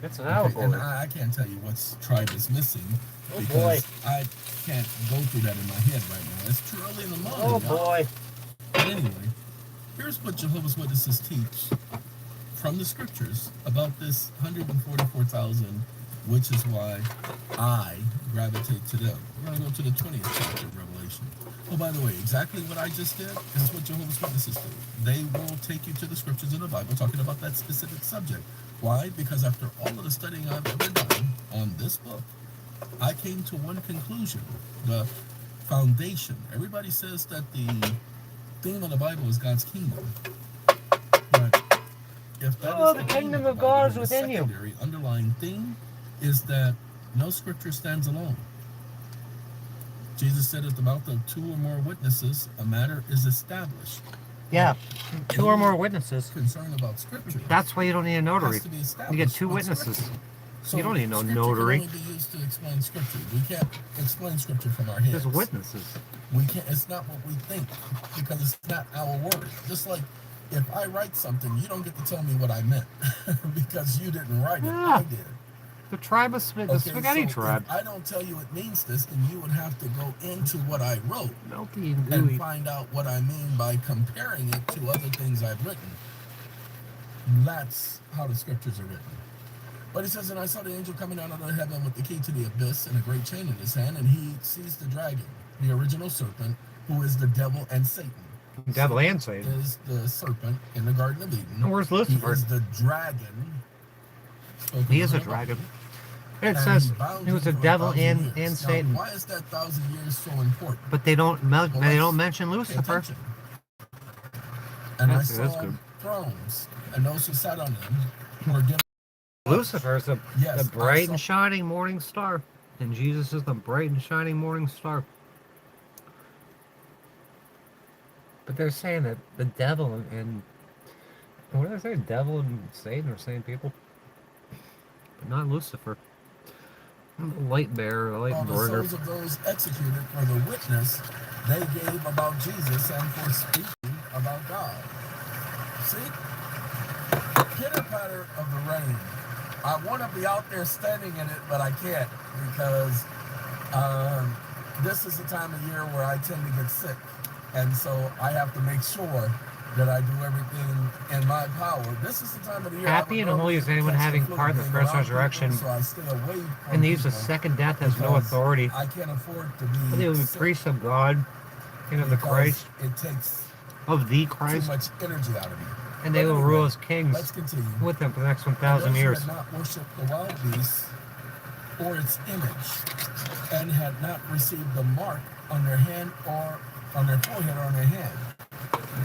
It's an Okay, allegory. and I can't tell you what tribe is missing Oh, because boy. I can't go through that in my head right now. It's too early in the morning. Oh, y'all. boy. But anyway, here's what Jehovah's Witnesses teach from the scriptures about this 144,000, which is why I gravitate to them. We're going to go to the 20th chapter of Revelation. Oh, by the way, exactly what I just did is what Jehovah's Witnesses do. They will take you to the scriptures in the Bible talking about that specific subject. Why? Because after all of the studying I've ever done on this book, I came to one conclusion. The foundation. Everybody says that the theme of the Bible is God's kingdom. But if that Oh, is the theme kingdom the of God is Bible, within the you. secondary underlying theme is that no scripture stands alone. Jesus said at the mouth of 2 or more witnesses, a matter is established. Yeah. 2 or more witnesses. Concern about scripture. That's why you don't need a notary. Has to be You get established 2 on witnesses. scripture. So You don't need no scripture notary. can only be used to explain scripture. We can't explain scripture from our heads. There's witnesses. We can't. It's not what we think because it's not our word. Just like if I write something, you don't get to tell me what I meant because you didn't write it. Yeah. I did. The tribe of the spaghetti so tribe. if I don't tell you it means this, then you would have to go into what I wrote Melty and and gooey. find out what I mean by comparing it to other things I've written. That's how the scriptures are written. But he says, and I saw the angel coming out of the heaven with the key to the abyss and a great chain in his hand, and he seized the dragon, the original serpent, who is the devil and Satan. Devil and Satan. Is the serpent in the Garden of Eden. And where's Lucifer? He is the dragon. He is a dragon. It says he was a devil and Satan. Why is that 1,000 years so important? But they don't mention Pay Lucifer. attention. And That's I saw good. thrones, and those who sat on them were given. Lucifer is the Yes, bright I and saw- shining morning star. And Jesus is the bright and shining morning star. But they're saying that the devil and what did I say? Devil and Satan are the same people. But not Lucifer. The light bearer, the light All the bringer. souls of those executed for the witness they gave about Jesus and for speaking about God. See? Pitter patter of the rain. I want to be out there standing in it, but I can't because this is the time of year where I tend to get sick. And so I have to make sure that I do everything in my power. This is the time of the year. Happy and holy is anyone having part in the first resurrection. So I stay away from And these the people second death has no because authority. I can't afford to But they will be sick priests of God and of the because Christ, It takes of the too Christ, much energy out of me. and they But will anyway, rule as kings let's continue. with them for the next And 1,000 those who years. had not worshipped the wild beast or its image, and had not received the mark on their hand or on their forehead or on their hand.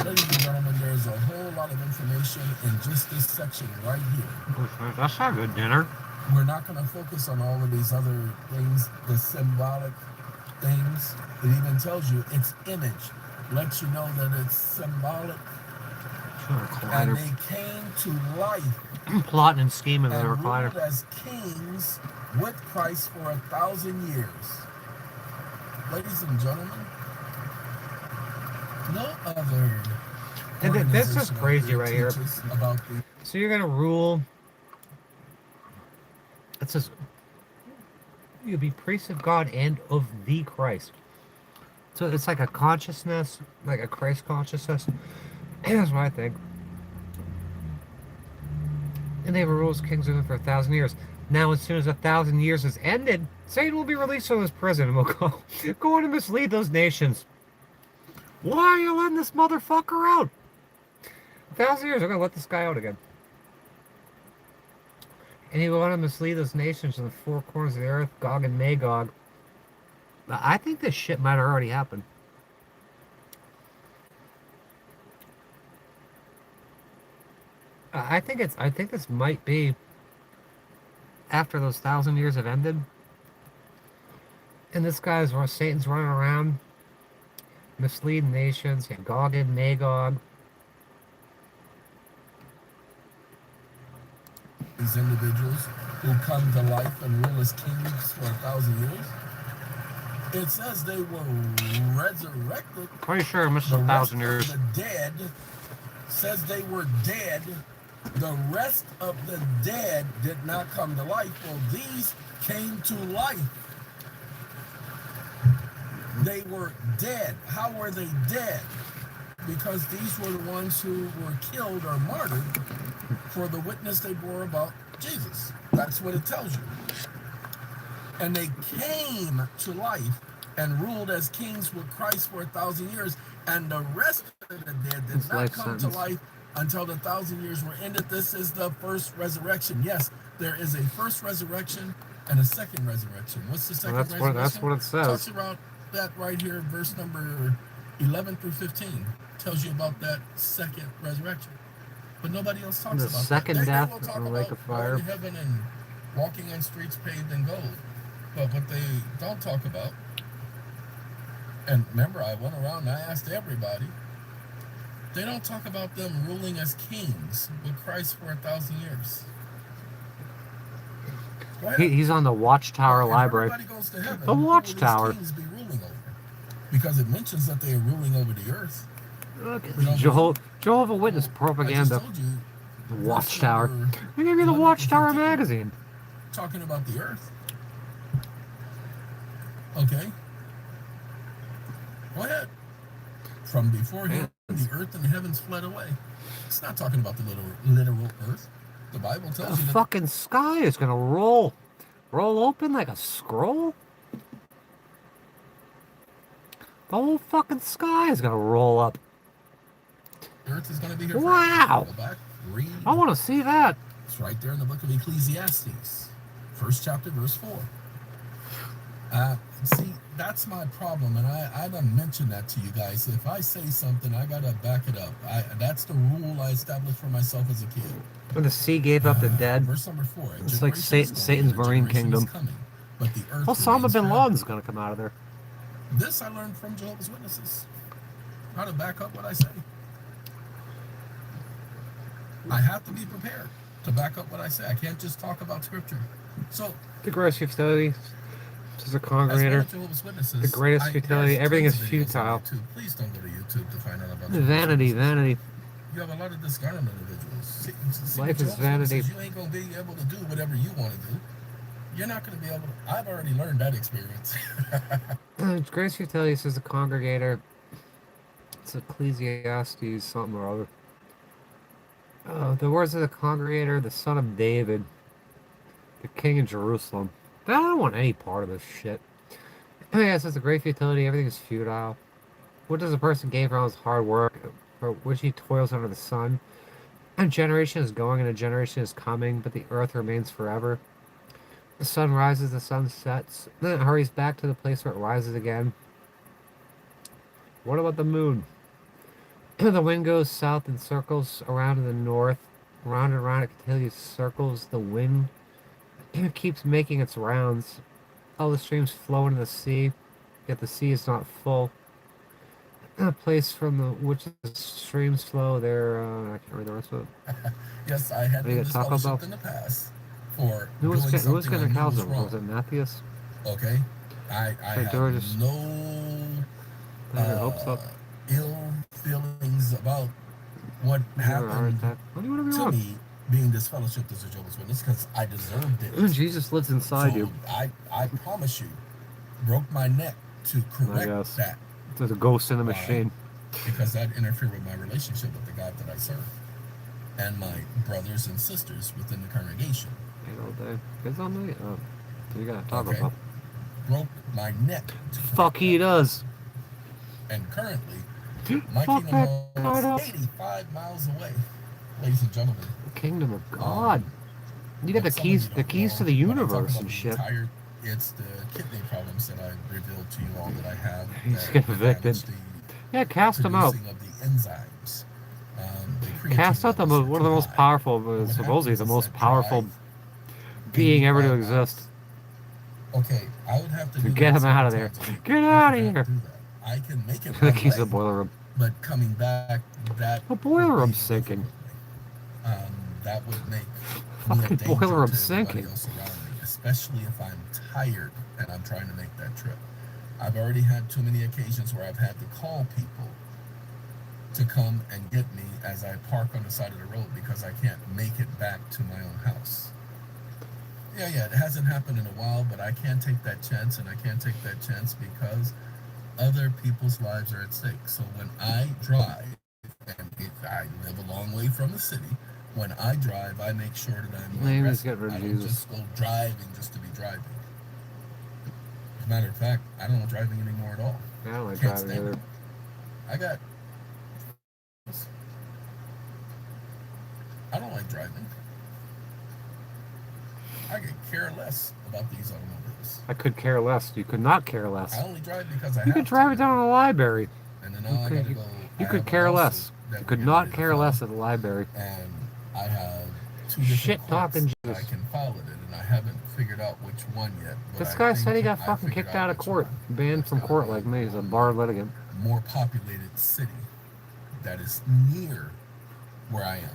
Ladies and gentlemen, there's a whole lot of information in just this section right here. That's not a good dinner. We're not going to focus on all of these other things, the symbolic things. It even tells you its image, lets you know that it's symbolic. And they came to life Plotting and scheming in the and recliner. ruled as kings with Christ for 1,000 years. Ladies and gentlemen, no other. And this is organization out crazy there right here. teaches about the So you're gonna rule. It says You'll be priests of God and of the Christ. So it's like a consciousness, like a Christ consciousness. That's what I think. And they will rule as kings of them for 1,000 years. Now, as soon as 1,000 years has ended, Satan will be released from his prison and will go on to mislead those nations. Why are you letting this motherfucker out? 1,000 years, I'm going to let this guy out again. And he will want to mislead those nations in the four corners of the earth, Gog and Magog. I think this shit might have already happened. I think this might be after those 1,000 years have ended. And this guy's where Satan's running around, misleading nations, and Gog and Magog. These individuals who come to life and rule as kings for 1,000 years. It says they were resurrected. Pretty sure I missed 1,000 years. The dead says they were dead. The rest of the dead did not come to life. Well, these came to life. They were dead. How were they dead? Because these were the ones who were killed or martyred for the witness they bore about Jesus. That's what it tells you. And they came to life and ruled as kings with Christ for 1,000 years. And the rest of the dead did not come to life until the 1,000 years were ended. This is the first resurrection. Yes, there is a first resurrection and a second resurrection. What's the second resurrection? That's what it says. Talks about that right here, verse number 11 through 15. Tells you about that second resurrection. But nobody else talks about the second that. Death in the lake of fire. Going to heaven and walking on streets paved in gold. But what they don't talk about, and remember, I went around and I asked everybody, they don't talk about them ruling as kings with Christ for 1,000 years. He's on the Watchtower Library. Goes to heaven, The Watchtower. Kings be ruling over? Because it mentions that they are ruling over the earth. Look at Jehovah Witness propaganda. The Watchtower. They gave you the Watchtower magazine. Talking about the earth. Okay. Go ahead. From before him, the earth and the heavens fled away. It's not talking about the literal earth. The Bible tells you the fucking sky is gonna roll open like a scroll. The whole fucking sky is gonna roll up. The earth is gonna be here. Wow! Go back, read. I want to see that. It's right there in the book of Ecclesiastes, 1st chapter, verse 4. See, that's my problem, and I done mentioned that to you guys. If I say something, I gotta back it up. That's the rule I established for myself as a kid. When the sea gave up the dead, verse number 4. It's like Satan's marine kingdom. But the earth Osama bin Laden's gonna come out of there. This I learned from Jehovah's Witnesses. How to back up what I say. I have to be prepared to back up what I say. I can't just talk about scripture. So the greatest futility is a congregator. The greatest futility. Everything is futile. Please don't go to YouTube to find out about vanity. You have a lot of discarded individuals. Life is vanity. You ain't gonna be able to do whatever you want to do. You're not going to be able to. I've already learned that experience. Greatest futility says the congregator. It's Ecclesiastes something or other. The words of the congregator, the son of David, the king of Jerusalem. I don't want any part of this shit. It says the great futility, everything is futile. What does a person gain from his hard work, for which he toils under the sun? A generation is going and a generation is coming, but the earth remains forever. The sun rises, the sun sets, then it hurries back to the place where it rises again. What about the moon? The wind goes south and circles around to the north. Round and round it continually circles. The wind keeps making its rounds. All the streams flow into the sea, yet the sea is not full. The place from which the streams flow, there, I can't read the rest of it. Yes, I had been disfellowshipped in the past. For who was going to house him? Was it Matthias? Okay. I have no ill feelings about what happened to me being disfellowshipped as a Jehovah's Witness because I deserved it. Jesus lives inside So you. I promise you, broke my neck to correct guess. that. There's a ghost in the machine. Because that interfered with my relationship with the God that I serve and my brothers and sisters within the congregation. Ain't all day. It's all night. Oh, what you gotta talk Okay. about? Broke my neck. Fuck, he does. And currently, my Fuck kingdom that God home up. is 85 miles away, ladies and gentlemen. The kingdom of God. You got the But some of you keys don't to know, the when I talk universe about and being shit. tired, it's the kidney problems that I revealed to you all that I have. He's that getting evicted. damage the Yeah, cast him out. producing of the enzymes. The Cast creatine out the levels one are of the too most high. powerful, What supposedly happens the is most that powerful drive being ever to 85 miles. exist. Okay, I would have to do Get that him out of several there. times a week. Get I out of could not here. do that. I can make it The one keys to the way, boiler room. but coming back, that The boiler room's sinking. that would make me Fucking a danger boiler room to everybody sinking. else around me, especially if I'm tired and I'm trying to make that trip. I've already had too many occasions where I've had to call people to come and get me as I park on the side of the road because I can't make it back to my own house. Yeah, it hasn't happened in a while, but I can't take that chance, and I can't take that chance because other people's lives are at stake. So when I drive, and I live a long way from the city, when I drive, I make sure that I'm well Name is rested. get rid I of don't Jesus. just go driving just to be driving. As a matter of fact, I don't like driving anymore at all. I don't like Can't driving stand either. it. I don't like driving. I could care less about these automobiles. I could care less. You could not care less. I only drive because I You have could to. drive it down to the library. And then now You I could, gotta you, go. you I could have a care lawsuit less. that You we're could getting not ready to care file, less at the library. And I have two different Shit talking courts that I Jesus. can file it in, and I haven't figured out which one yet. But This I guy said he think got I fucking figured kicked out of which court. one. Banned from court like me. He's a bar litigant. More populated city that is near where I am.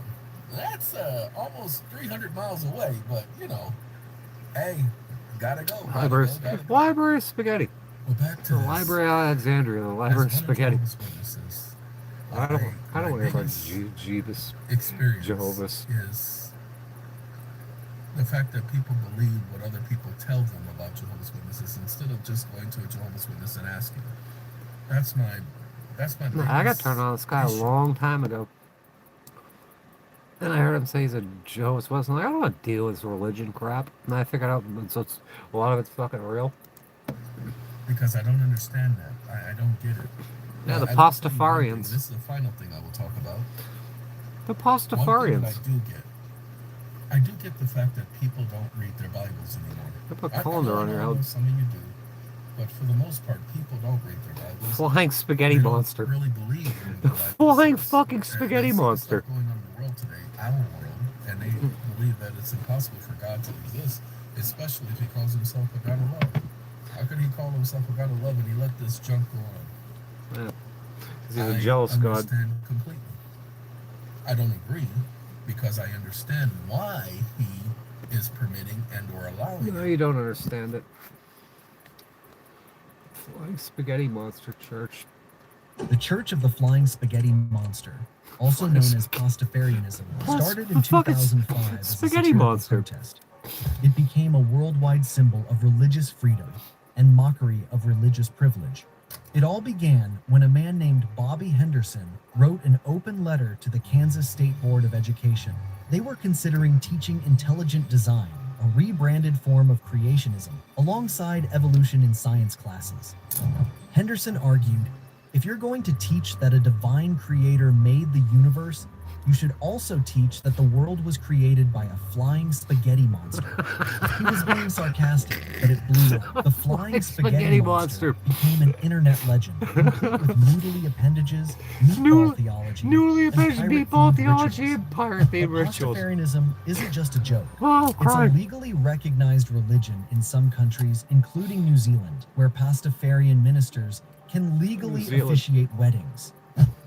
That's almost 300 miles away, but you know, hey, gotta go. Library of Spaghetti. Well, back to The this. Library of Alexandria. The Library of As one of Spaghetti. Jehovah's Witnesses, I don't want to hear about biggest Jeebus. experience Jehovah's. is the fact that people believe what other people tell them about Jehovah's Witnesses instead of just going to a Jehovah's Witness and asking. That's my No, I got biggest turned on this guy a issue. long time ago. And I heard him say he's a Jehovah's Witness. I'm like, I don't want to deal with this religion crap. And I figured out so it's, a lot of it's fucking real. Because I don't understand that. I don't get it. Yeah, the I will tell you one thing. Pastafarians. This is the final thing I will talk about. The One thing that Pastafarians. I do get the fact that people don't read their Bibles anymore. They put I calendar know on your house. Some of you do, but for the most part, people don't read their Bibles. Flying spaghetti They don't monster. really believe in The the Bible. flying fucking spaghetti They see the monster. stuff going on in the world today, our world, and they believe that it's impossible for God to exist, especially if He calls Himself a God of love. How could He call Himself a God of love and He let this junk go on? Yeah. 'Cause he's a jealous God. understand completely. I don't agree because I understand why He is permitting and or allowing No, it. you don't understand it. Flying spaghetti monster church. The Church of the Flying Spaghetti Monster, also known as Pastafarianism, started in 2005 as a Spaghetti satirical monster. protest. It became a worldwide symbol of religious freedom and mockery of religious privilege. It all began when a man named Bobby Henderson wrote an open letter to the Kansas State Board of Education. They were considering teaching intelligent design, a rebranded form of creationism, alongside evolution in science classes. Henderson argued, if you're going to teach that a divine creator made the universe, you should also teach that the world was created by a flying spaghetti monster. He was being sarcastic, but it blew up. The flying spaghetti monster became an internet legend, complete with noodly appendages, meatball theology, Newly and approached pirate meatball themed theology rituals. and pirate themed But rituals. Pastafarianism isn't just a joke. Oh, It's a crime. legally recognized religion in some countries, including New Zealand, where Pastafarian ministers can legally New Zealand. officiate weddings.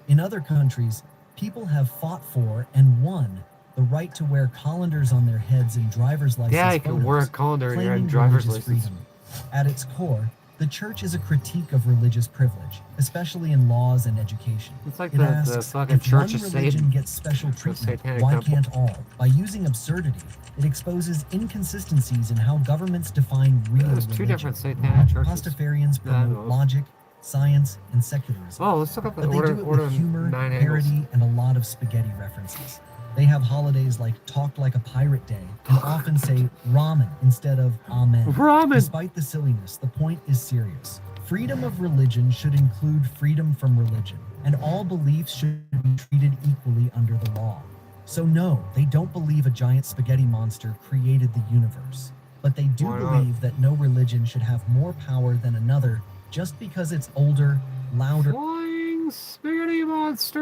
In other countries, people have fought for and won the right to wear colanders on their heads and driver's license Yeah, you can photos, wear a colander in your claiming driver's religious license. freedom. At its core, the The church is a critique of religious privilege, especially in laws and education. It's like It the asks, fucking if Church one of religion Satan. gets special treatment, Satanic why Temple. can't all? By using absurdity, it exposes inconsistencies in how governments define real There's religion. two different satanic churches. Pastafarians Yeah, I promote know. logic, science, and secularism. Oh, let's look up the But they order, do it order with humor, 9 angles. parody, and a lot of spaghetti references. They have holidays like Talk Like a Pirate Day and often say ramen instead of amen. Ramen! Despite the silliness, the point is serious. Freedom of religion should include freedom from religion, and all beliefs should be treated equally under the law. So no, they don't believe a giant spaghetti monster created the universe. But they do Why not? believe that no religion should have more power than another just because it's older, louder. Flying spaghetti monster!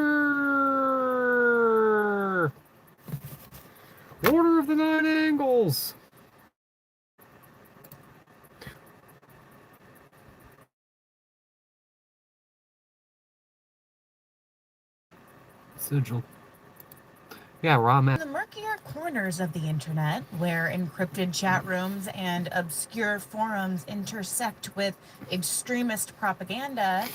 Order of the 9 angles! Sigil. Yeah, ramen. In the murkier corners of the internet, where encrypted chat rooms and obscure forums intersect with extremist propaganda,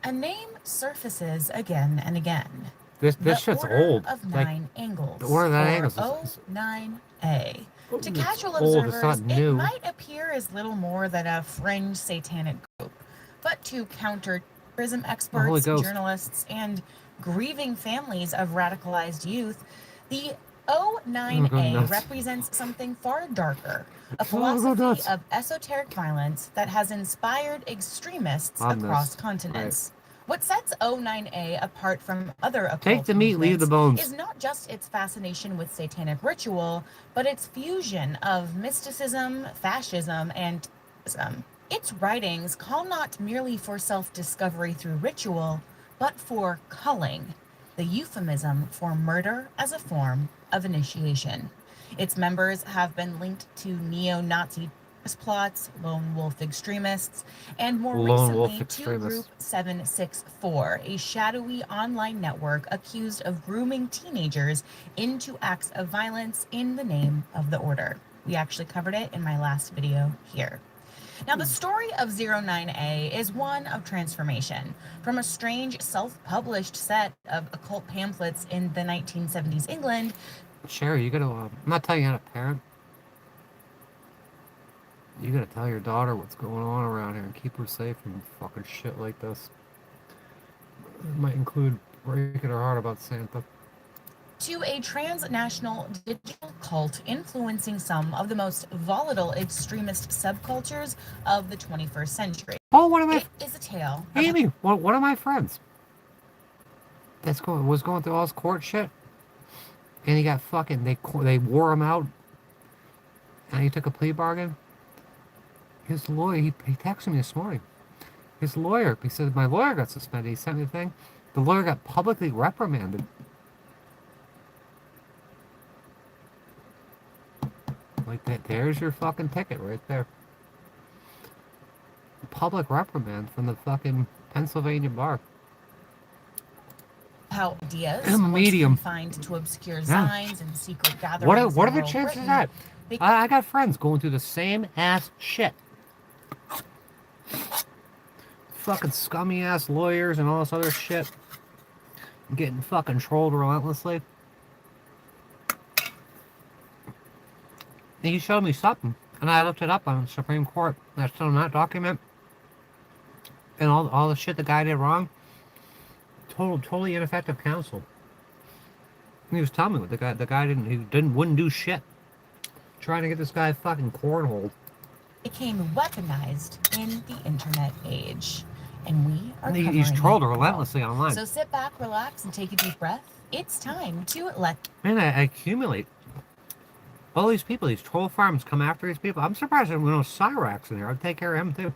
a name surfaces again and again. This The shit's Order old. Of Like, Nine Angles. the Order of 9 or Angles is- O9A. To It's casual old, it's observers, not it new. might appear as little more than a fringe satanic group. But to counter-terrorism Holy experts, Ghost. journalists, and grieving families of radicalized youth, the Oh, go O9A nuts. represents something far darker, a Oh, go philosophy nuts. of esoteric violence that has inspired extremists On across this. continents. What sets O9A apart from other occult Take the meat, leave the movements bones. is not just its fascination with satanic ritual, but its fusion of mysticism, fascism, and terrorism. Its writings call not merely for self-discovery through ritual, but for culling, the euphemism for murder as a form of initiation. Its members have been linked to neo-Nazi plots, lone wolf extremists, and more Lone wolf recently to extremists. Group 764, a shadowy online network accused of grooming teenagers into acts of violence in the name of the order. We actually covered it in my last video here. Now, the story of 09A is one of transformation. From a strange self-published set of occult pamphlets in the 1970s England. Sherry, you gotta, I'm not telling you how to parent. You gotta tell your daughter what's going on around here and keep her safe from fucking shit like this. It might include breaking her heart about Santa. To a transnational digital cult influencing some of the most volatile extremist subcultures of the 21st century. Oh, one of my... It is a tale. Amy, one of my friends. Was going through all this court shit. And he got fucking... They wore him out. And he took a plea bargain. His lawyer, he texted me this morning. His lawyer, he said, my lawyer got suspended. He sent me a thing. The lawyer got publicly reprimanded. Like, there's your fucking ticket right there. Public reprimand from the fucking Pennsylvania bar. How ideas Medium. confined to obscure signs and secret gatherings. What are in the rural chances of Britain, that? I got friends going through the same ass shit. Fucking scummy ass lawyers and all this other shit. Getting fucking trolled relentlessly. And he showed me something, and I looked it up on the Supreme Court. That's still in that document. And all the shit the guy did wrong. Totally ineffective counsel. And he was telling me what the guy wouldn't do shit. Trying to get this guy fucking cornholed. became weaponized in the internet age. And we are He's covering trolled it all. relentlessly online. So sit back, relax, and take a deep breath. It's time to let Man, I accumulate. All these people, these troll farms come after these people. I'm surprised there were no Cyrax in here. I'd take care of him too.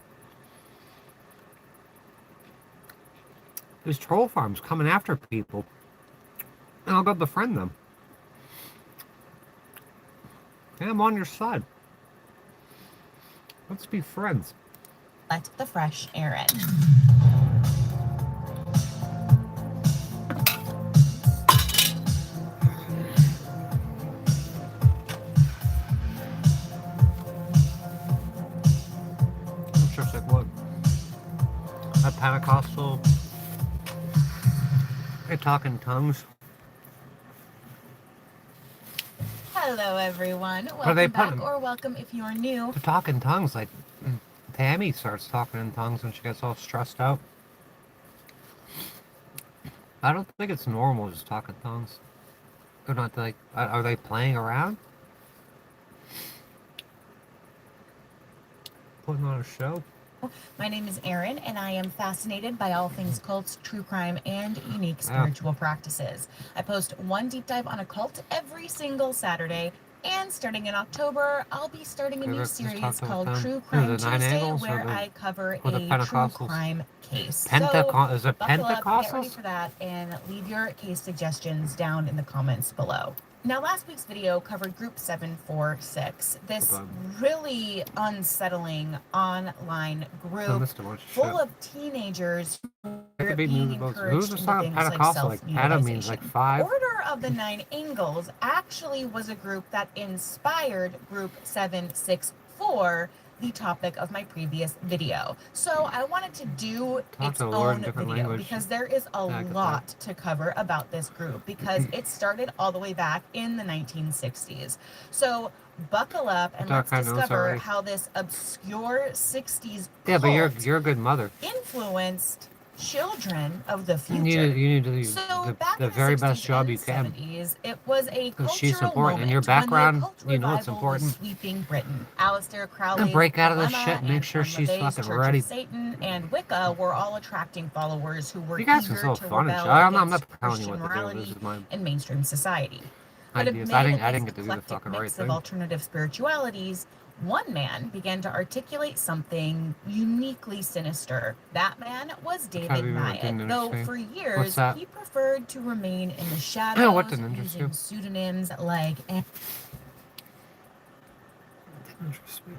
These troll farms coming after people. And I'll go befriend them. Yeah, I'm on your side. Let's be friends. let the fresh air in. Just like what? Pentecostal. They talk in tongues. Hello, everyone. Are they Welcome back, putting- or welcome if you're new. To talk in tongues, like Tammy starts talking in tongues when she gets all stressed out. I don't think it's normal just talking tongues. They're not like, are they playing around? Putting on a show? My name is Erin, and I am fascinated by all things cults, true crime, and unique spiritual practices. I post one deep dive on a cult every single Saturday, and starting in October, I'll be starting a new series called True Crime Tuesday, where I cover a true crime case. Is it So buckle up, get ready Pentecostals? for that, and leave your case suggestions down in the comments below. Now, last week's video covered Group 746, this really unsettling online group full of teenagers who are being encouraged Who's into talking things like Pentecostal? Like Penta means like self-mutilization. 5. Order of the Nine Angles actually was a group that inspired Group 764, the topic of my previous video. So I wanted to do its to the Lord in own different video language. because there is a Yeah, I could lot to cover about this group because it started all the way back in the 1960s. So buckle up and let's Dark, I know, discover sorry. how this obscure 60s Yeah, but cult you're a good mother. influenced children of the You future. need to do So back the in very 60s best job and you can. 70s, it was a Because she's cultural important. moment In your when the background, cult you know it's revival was important. sweeping Britain. Aleister Crowley, And break out of this Dilemma, shit and make and sure she's LaVey's fucking Church ready. of Satan and Wicca were all attracting followers who were You guys are eager so to fun and rebel shit. I'm not against telling you Christian what to do. morality This is my in mainstream society. But ideas. amid I didn't this get to do the eclectic fucking right mix of thing. alternative spiritualities, one man began to articulate something uniquely sinister. That man was David Probably didn't Nyack, though understand. for What's years that? he preferred to remain in the Yeah, shadows what didn't interest using you? pseudonyms like Didn't interest me.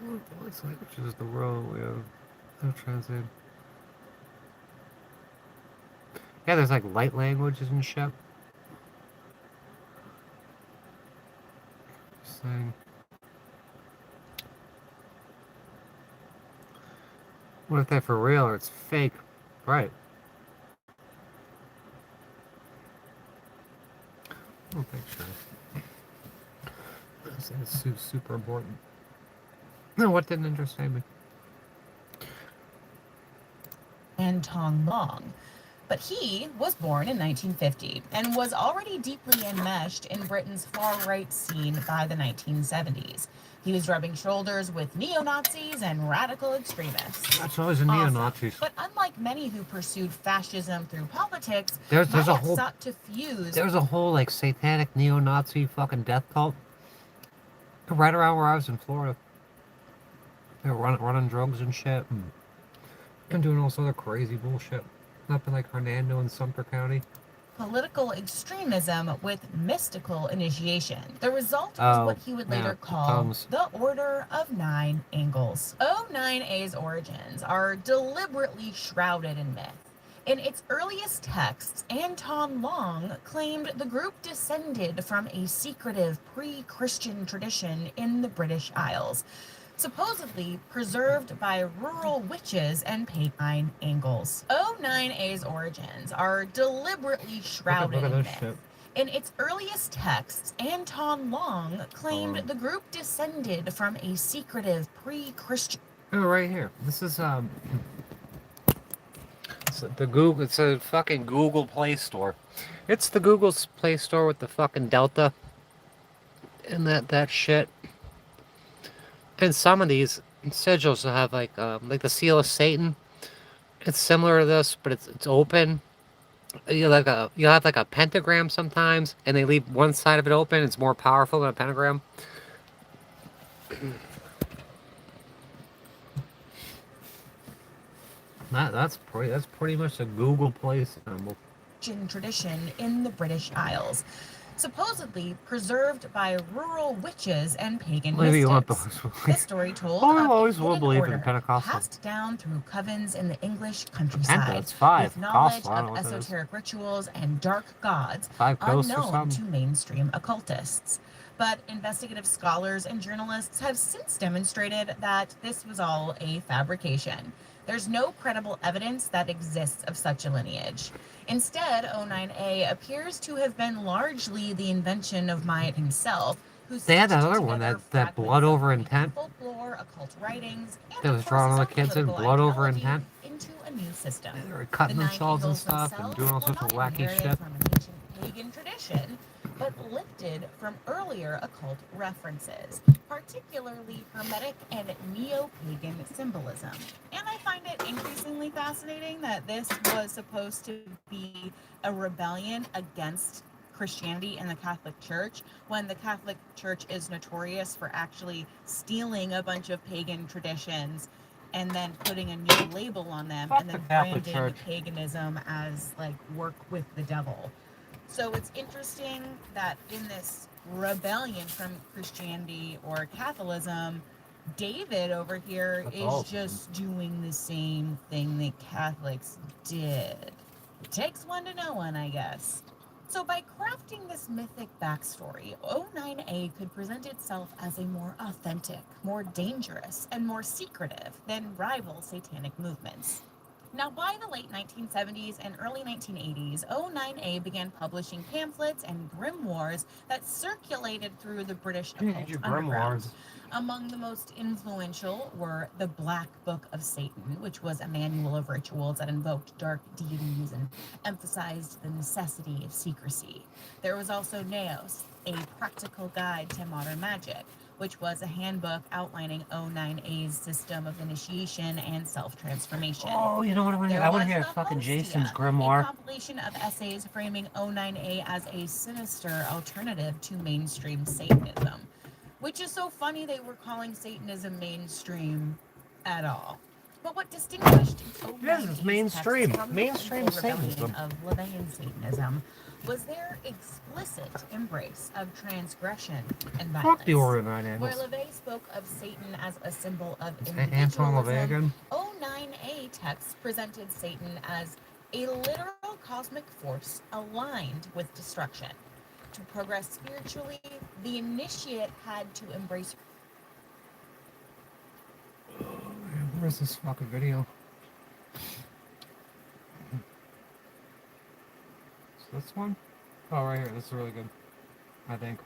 What language is the world we have translated? Yeah, there's like light languages and shit. Just saying. What if they're for real or it's fake? Right. I don't think so. It's super important. No, what didn't interest me? and Tong Long. But he was born in 1950 and was already deeply enmeshed in Britain's far-right scene by the 1970s. He was rubbing shoulders with neo-Nazis and radical extremists. That's always a neo-Nazis. But unlike many who pursued fascism through politics, There's a Nyack whole sought to fuse there's a whole like satanic neo-Nazi fucking death cult right around where I was in Florida. They were running drugs and shit and doing all sorts of crazy bullshit. Up in like Hernando and Sumter County. political extremism with mystical initiation. The result was what he would later call the Order of Nine Angles. O9A's origins are deliberately shrouded in myth. In its earliest texts, Anton Long claimed the group descended from a secretive pre-Christian tradition in the British Isles, supposedly preserved by rural witches and pagan angles. O9A's origins are deliberately shrouded in myth. In its earliest texts, Anton Long claimed the group descended from a secretive pre-Christian... Oh, right here. This is it's the Google. It's a fucking Google Play Store. It's the Google Play Store with the fucking Delta and that shit. And some of these sigils will have like the seal of Satan. It's similar to this, but it's open. You'll have like a pentagram sometimes, and they leave one side of it open. It's more powerful than a pentagram. That's pretty much a Google Play symbol. Tradition in the British Isles, supposedly preserved by rural witches and pagan Maybe you want mystics. those. This story told I of always a will hidden believe in order Pentecostal. passed down through covens in the English countryside, That's 5. with knowledge Gospel, I don't of know what that is. esoteric rituals and dark gods 5 ghosts or unknown something? to mainstream occultists. But investigative scholars and journalists have since demonstrated that this was all a fabrication. There's no credible evidence that exists of such a lineage. Instead, O9A appears to have been largely the invention of Myatt himself, who They had that stitched other one, together that blood over intent. folklore, occult writings, and That of was course, drawing all his the own kids in political blood over ideology intent. into a new system. They were cutting The Nine themselves and Eagles stuff and themselves doing all were sorts of not wacky inherited shit. from an ancient pagan tradition, but lifted from earlier occult references, particularly Hermetic and neo-pagan symbolism. And I find it increasingly fascinating that this was supposed to be a rebellion against Christianity and the Catholic Church, when the Catholic Church is notorious for actually stealing a bunch of pagan traditions and then putting a new label on them, Fuck and then the Catholic branding Church. paganism as like work with the devil. So it's interesting that in this rebellion from Christianity or Catholicism, David over here That's is awesome. just doing the same thing the Catholics did. It takes one to know one, I guess. So by crafting this mythic backstory, O9A could present itself as a more authentic, more dangerous, and more secretive than rival satanic movements. Now, by the late 1970s and early 1980s, O9A began publishing pamphlets and grimoires that circulated through the British occult Your underground. grimoires. Among the most influential were the Black Book of Satan, which was a manual of rituals that invoked dark deities and emphasized the necessity of secrecy. There was also Neos, a practical guide to modern magic, which was a handbook outlining O9A's system of initiation and self-transformation. Oh, you know what I want to hear? I want to hear fucking Jason's a grimoire. compilation of essays framing O9A as a sinister alternative to mainstream Satanism. Which is so funny they were calling Satanism mainstream at all. But what distinguished Yes, it's mainstream. texts from the Mainstream medieval Satanism. rebellion of Levian Satanism was their explicit embrace of transgression and violence. Fuck the Orion Where Angles. LeVay spoke of Satan as a symbol of Anton LaVey individualism, again. O9A texts presented Satan as a literal cosmic force aligned with destruction. To progress spiritually, the initiate had to embrace. Where's this fucking video? Is this one? Oh, right here. This is really good. I think.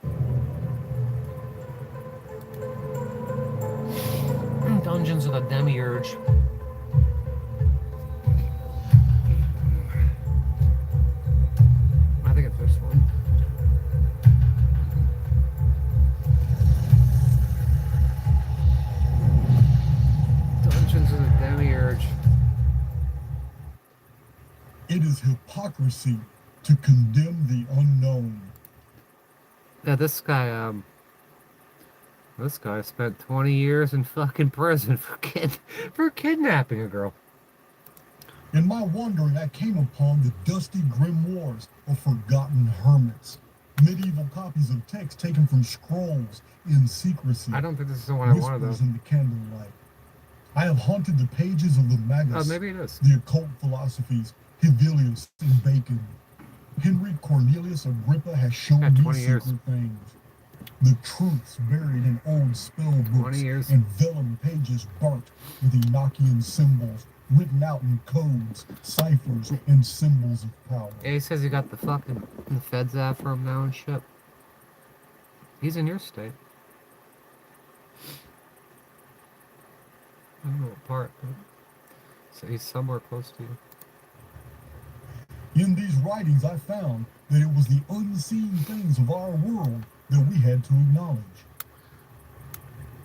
Dungeons of the Demiurge. I think it's this one. Dungeons of the Demiurge. It is hypocrisy to condemn the unknown. Yeah, this guy spent 20 years in fucking prison for kidnapping a girl. In my wandering, I came upon the dusty grimoires of forgotten hermits, medieval copies of texts taken from scrolls in secrecy. I don't think this is the one I wanted, Whispers though. in the candlelight. I have haunted the pages of the Magus, Maybe it is. the occult philosophies, Hevelius and Bacon. Henry Cornelius Agrippa has shown me 20 years. secret things. The truths buried in old spell 20 books years. and vellum pages burnt with Enochian symbols, written out in codes, ciphers, and symbols of power. Yeah, he says he got the feds after him now and shit. He's in your state. I don't know what part, but so he's somewhere close to you. In these writings, I found that it was the unseen things of our world that we had to acknowledge.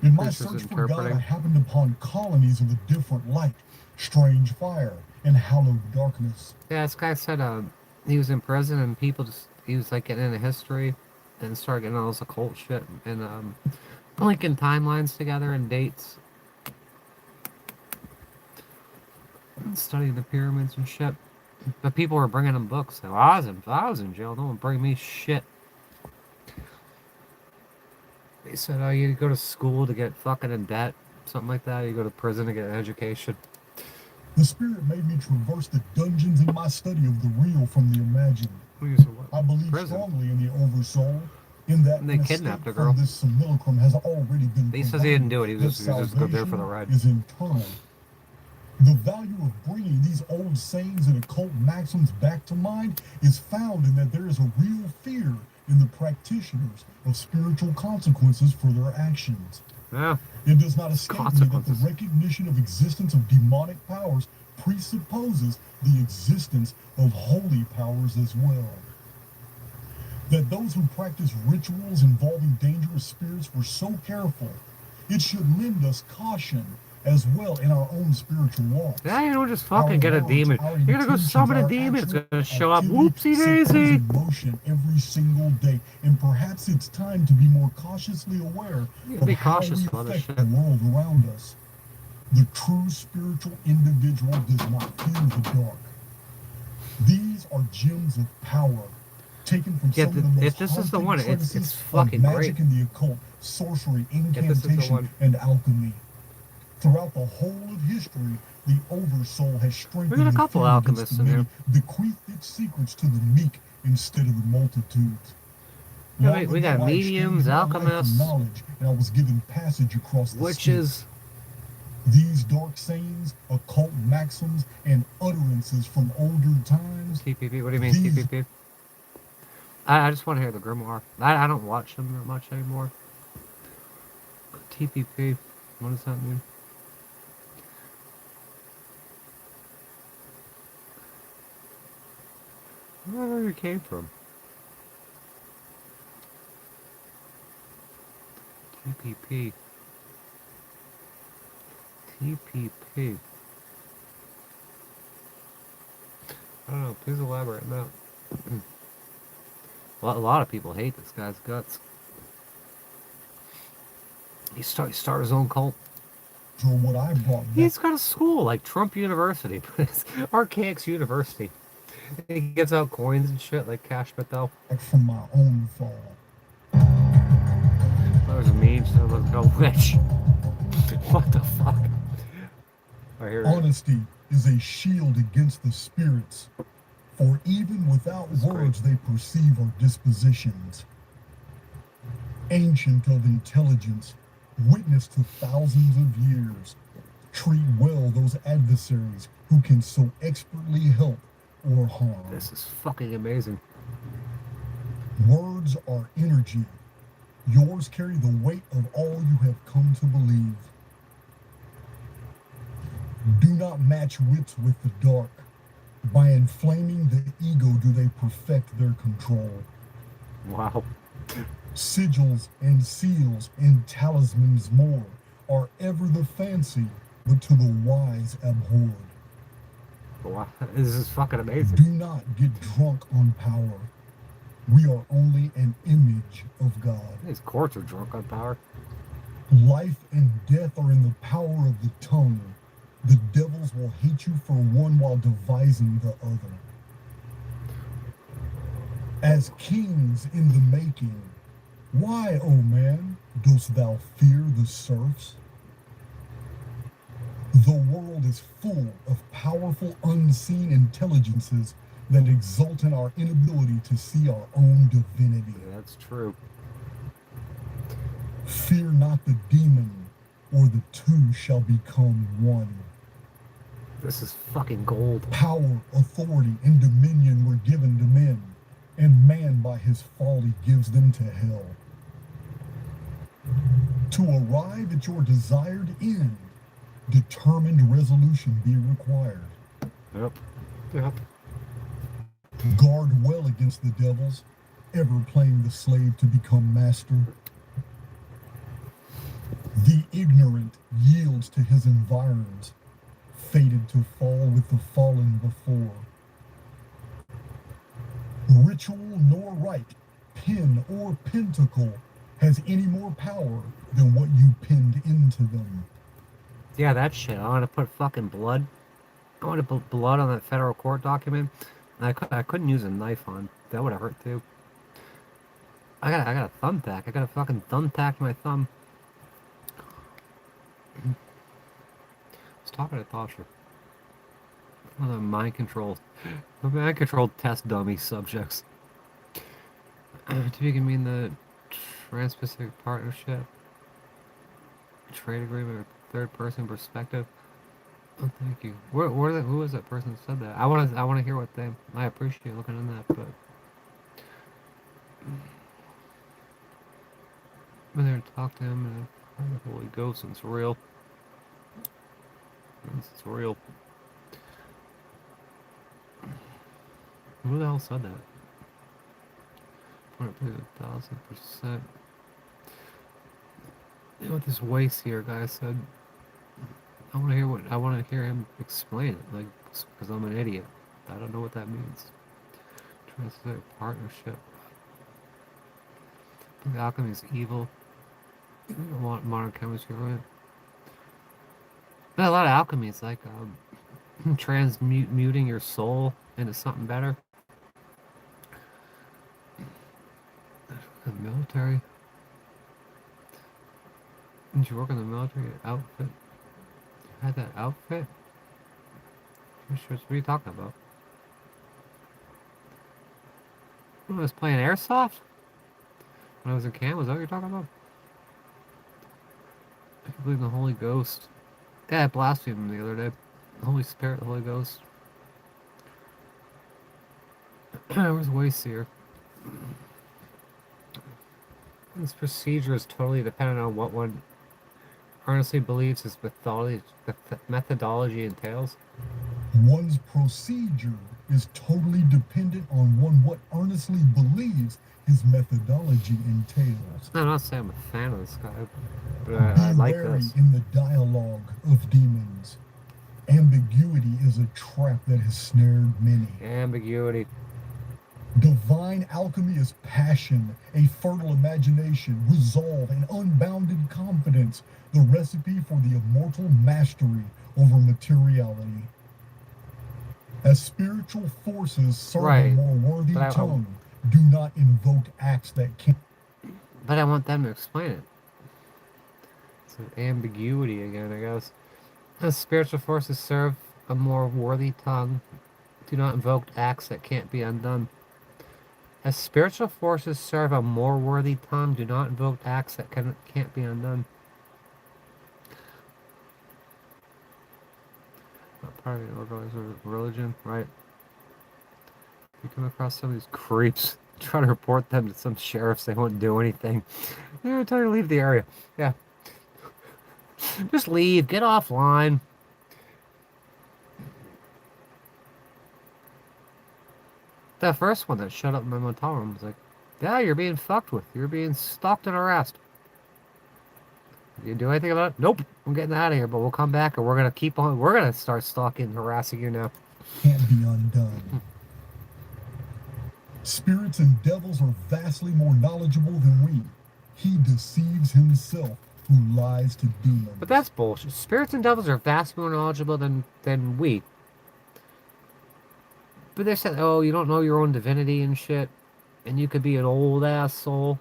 In my This is search for God, interpreting. I happened upon colonies of a different light, strange fire, and hallowed darkness. Yeah, this guy said he was in prison and he was like getting into history and started getting all this occult shit and linking timelines together and dates. And studying the pyramids and shit. But people were bringing him books. So I was in jail. No one bring me shit. They said, oh, you go to school to get fucking in debt. Something like that. You go to prison to get an education. The Spirit made me traverse the dungeons in my study of the real from the imagined. I believe strongly in the oversoul, in that And they an kidnapped escape a girl. from this simulacrum has already been He says he didn't do it. He provided, was that just go there for the salvation ride. is internal. The value of bringing these old sayings and occult maxims back to mind is found in that there is a real fear in the practitioners of spiritual consequences for their actions. Yeah. It does not escape me that the recognition of existence of demonic powers presupposes the existence of holy powers as well. That those who practice rituals involving dangerous spirits were so careful, it should lend us caution as well in our own spiritual walk. Yeah, you don't just fucking get a demon. You're gonna go summon a demon. It's gonna show up. Whoopsie daisy. In motion every single day, and perhaps it's time to be more cautiously aware of be how cautious we about this affect the world around us. The true spiritual individual does not fear the dark. These are gems of power taken from some of the most if this is the haunted one, it's treatises fucking on magic great. and the occult, sorcery, this is the incantation, one. and alchemy. Throughout the whole of history, the Oversoul has strengthened We got a the couple fear alchemists against in the here. many, bequeathed its secrets to the meek instead of the multitudes. Yeah, Long we got ago, I mediums, exchanged my life for alchemists, knowledge, and I was given passage across the witches. these dark sayings, occult maxims, and utterances from older times. TPP, what do you mean These- TPP? I just want to hear the grimoire. I don't watch them that much anymore. TPP, what does that mean? I don't know where it came from. TPP. TPP. I don't know. Please elaborate on that. A lot of people hate this guy's guts. He start his own cult. For what I brought back He's got a school like Trump University, but it's Archaix University. He gives out coins and shit like Cash Patel. from my own fall. There's a meme, so let's go witch. What the fuck? I hear it. Honesty is a shield against the spirits, for even without words they perceive our dispositions. Ancient of intelligence, witness to thousands of years, treat well those adversaries who can so expertly help or harm. This is fucking amazing. Words are energy. Yours carry the weight of all you have come to believe. Do not match wits with the dark. By inflaming the ego do they perfect their control. Wow. Sigils and seals and talismans more are ever the fancy, but to the wise abhorred. Wow. This is fucking amazing. Do not get drunk on power. We are only an image of God. These courts are drunk on power. Life and death are in the power of the tongue. The devils will hate you for one while devising the other. As kings in the making, why, O man, dost thou fear the serfs? The world is full of powerful unseen intelligences that exult in our inability to see our own divinity. Yeah, that's true. Fear not the demon, or the two shall become one. This is fucking gold. Power, authority, and dominion were given to men, and man by his folly gives them to hell. To arrive at your desired end, determined resolution be required. Yep. Yep. Guard well against the devils, ever playing the slave to become master. The ignorant yields to his environs, fated to fall with the fallen before. Ritual nor rite, pin or pentacle, has any more power than what you pinned into them. Yeah, that shit. I want to put fucking blood. I want to put blood on that federal court document. I couldn't use a knife on. That would have hurt too. I got a thumbtack. I got a fucking thumbtack to my thumb. I was talking to Tasha. One of the mind control test dummy subjects. Do you mean the Trans-Pacific Partnership? Trade agreement or third person perspective? Oh, thank you. Who was that person that said that? I want to hear what they. I appreciate looking in that, but I'm there to talk to him and the Holy Ghost, and it's real. It's real. Who the hell said that? 1,000%. You know what this waste here guy said? I want to hear him explain it, like, because I'm an idiot. I don't know what that means. Translate partnership. The alchemy is evil. You don't want modern chemistry, right? But a lot of alchemy is like transmuting your soul into something better. The military. Did you work in the military outfit? You had that outfit? What are you talking about? I was playing airsoft? When I was in camp, was that what you're talking about? I can believe in the Holy Ghost. Yeah, I blasphemed him the other day. The Holy Spirit, the Holy Ghost. Where's Wayseer? This procedure is totally dependent on what one earnestly believes his methodology entails. One's procedure is totally dependent on what earnestly believes his methodology entails. I'm not saying I'm a fan of this guy, but I like Be wary this. in the dialogue of demons. Ambiguity is a trap that has snared many. Ambiguity. Divine alchemy is passion, a fertile imagination, resolve, and unbounded confidence, the recipe for the immortal mastery over materiality. As spiritual forces serve a more worthy tongue, do not invoke acts that can't. But I want them to explain it. It's an ambiguity again, I guess. As spiritual forces serve a more worthy tongue, do not invoke acts that can't be undone. As spiritual forces serve a more worthy tongue, do not invoke acts that can't be undone. Not part of the organized religion, right? You come across some of these creeps, try to report them to some sheriffs, they won't do anything. They're trying to leave the area. Yeah. Just leave, get offline. That first one that shut up in my motel room was like, yeah, you're being fucked with. You're being stalked and harassed. Did you do anything about it? Nope. I'm getting out of here, but we'll come back and we're going to keep on. We're going to start stalking and harassing you now. Can't be undone. Spirits and devils are vastly more knowledgeable than we. He deceives himself who lies to demons. But that's bullshit. Spirits and devils are vastly more knowledgeable than we. But they said, oh, you don't know your own divinity and shit. And you could be an old ass soul.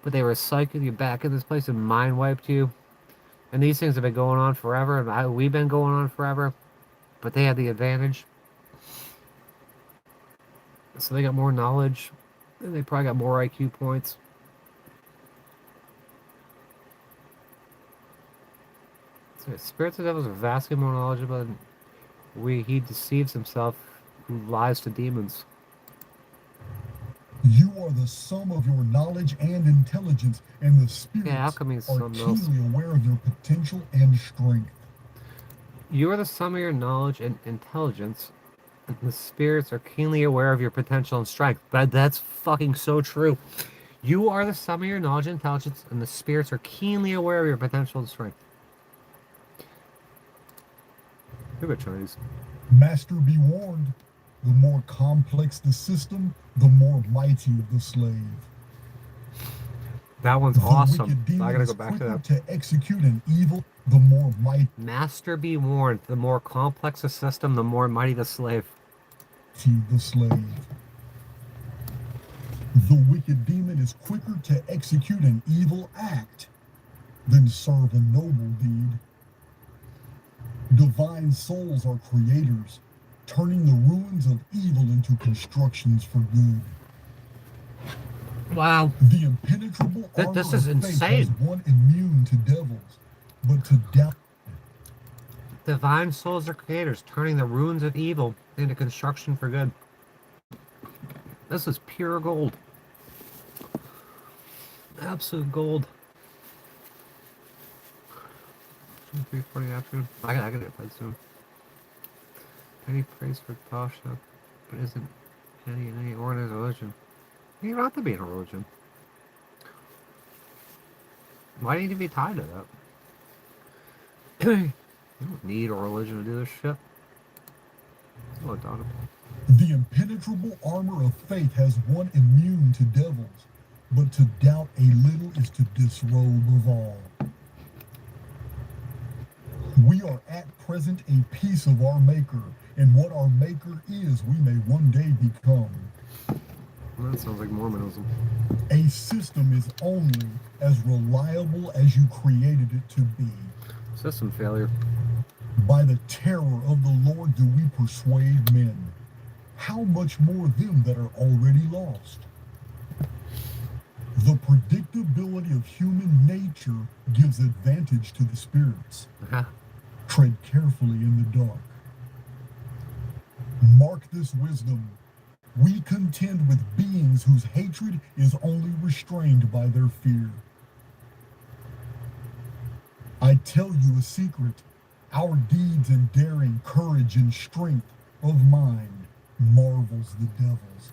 But they recycled you back in this place and mind wiped you. And these things have been going on forever. And we've been going on forever. But they had the advantage. So they got more knowledge. And they probably got more IQ points. So spirits and devils are vastly more knowledgeable than we. He deceives himself who lies to demons. You are the sum of your knowledge and intelligence, and the spirits are keenly aware of your potential and strength. You are the sum of your knowledge and intelligence, and the spirits are keenly aware of your potential and strength. But that's fucking so true. You are the sum of your knowledge and intelligence, and the spirits are keenly aware of your potential and strength. Look at Chinese. Master, be warned. The more complex the system, the more mighty the slave. That one's awesome. I gotta go back to that. To execute an evil, the more mighty. Master, be warned. The more complex the system, the more mighty the slave. The slave. The wicked demon is quicker to execute an evil act than serve a noble deed. Divine souls are creators, turning the ruins of evil into constructions for good. Wow. The impenetrable armor this is of faith insane. has one immune to devils, but to doubt. Divine souls are creators, turning the ruins of evil into construction for good. This is pure gold. Absolute gold. 340 afternoon. I gotta get played soon. Penny prays for Tasha, but isn't Penny in any organized religion. You don't have to be in a religion. Why do you need to be tied to that? You don't need a religion to do this shit. Oh, Donna. The impenetrable armor of faith has one immune to devils, but to doubt a little is to disrobe of all. We are at present a piece of our Maker, and what our Maker is, we may one day become. Well, that sounds like Mormonism. A system is only as reliable as you created it to be. System failure. By the terror of the Lord do we persuade men. How much more them that are already lost? The predictability of human nature gives advantage to the spirits. Tread carefully in the dark. Mark this wisdom. We contend with beings whose hatred is only restrained by their fear. I tell you a secret. Our deeds and daring, courage and strength of mind marvels the devils.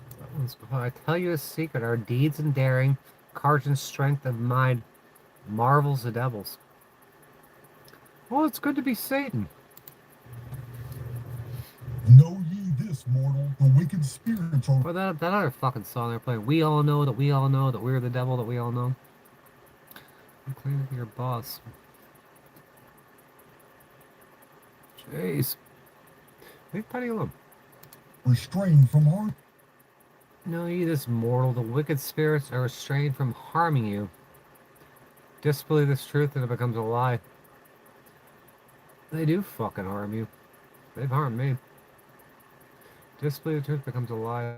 I tell you a secret. Our deeds and daring, courage and strength of mind marvels the devils. Well, it's good to be Satan. Know ye this, mortal, the wicked spirits are... Or that other fucking song they're playing. We all know that we're the devil that we all know. I'm claiming to be your boss. Jeez. Leave Penny alone. Restrained from harm. Know ye this, mortal, the wicked spirits are restrained from harming you. Disbelieve this truth and it becomes a lie. They do fucking harm you. They've harmed me. Disbelieve the truth becomes a lie.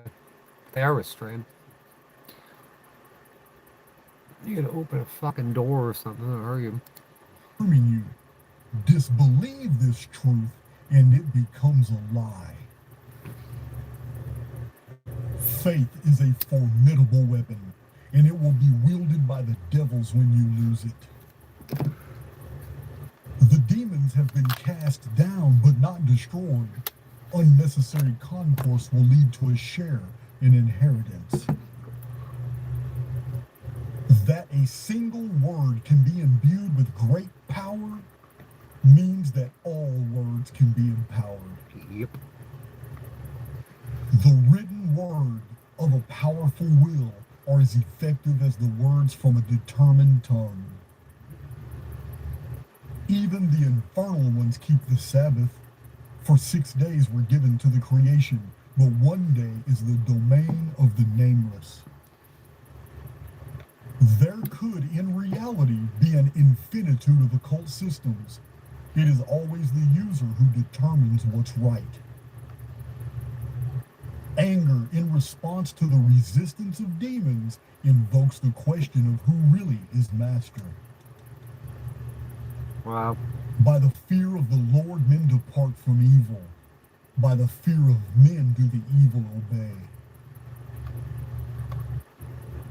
They are restrained. You gotta open a fucking door or something to argue. Harming you. Disbelieve this truth and it becomes a lie. Faith is a formidable weapon, and it will be wielded by the devils when you lose it. The demons have been cast down but not destroyed. Unnecessary concourse will lead to a share in inheritance. That a single word can be imbued with great power means that all words can be empowered. Yep. The written word of a powerful will are as effective as the words from a determined tongue. Even the infernal ones keep the Sabbath. For 6 days were given to the creation, but one day is the domain of the nameless. There could, in reality, be an infinitude of occult systems. It is always the user who determines what's right. Anger in response to the resistance of demons invokes the question of who really is master. Wow. By the fear of the Lord men depart from evil. By the fear of men do the evil obey.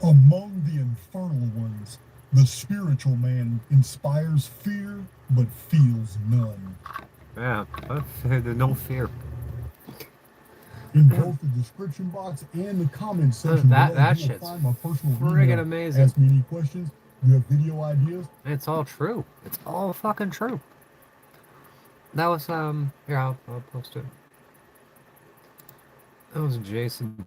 Among the infernal ones, the spiritual man inspires fear but feels none. Yeah, there's no fear. In both the description box and the comment section, that you will shit's find my personal friggin' email. amazing. Ask me any questions. You have video ideas. It's all true. It's all fucking true. That was here I'll post it. That was Jason.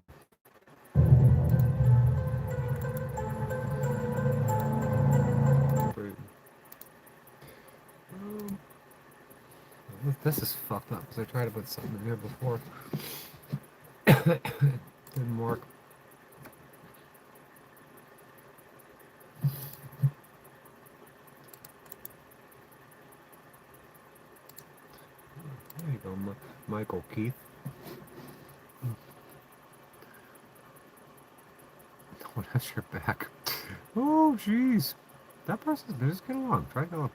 This is fucked up because I tried to put something in here before. Didn't work. There you go, Michael Keith. Don't have your back. Oh, jeez. That person's been just get along. Try to go.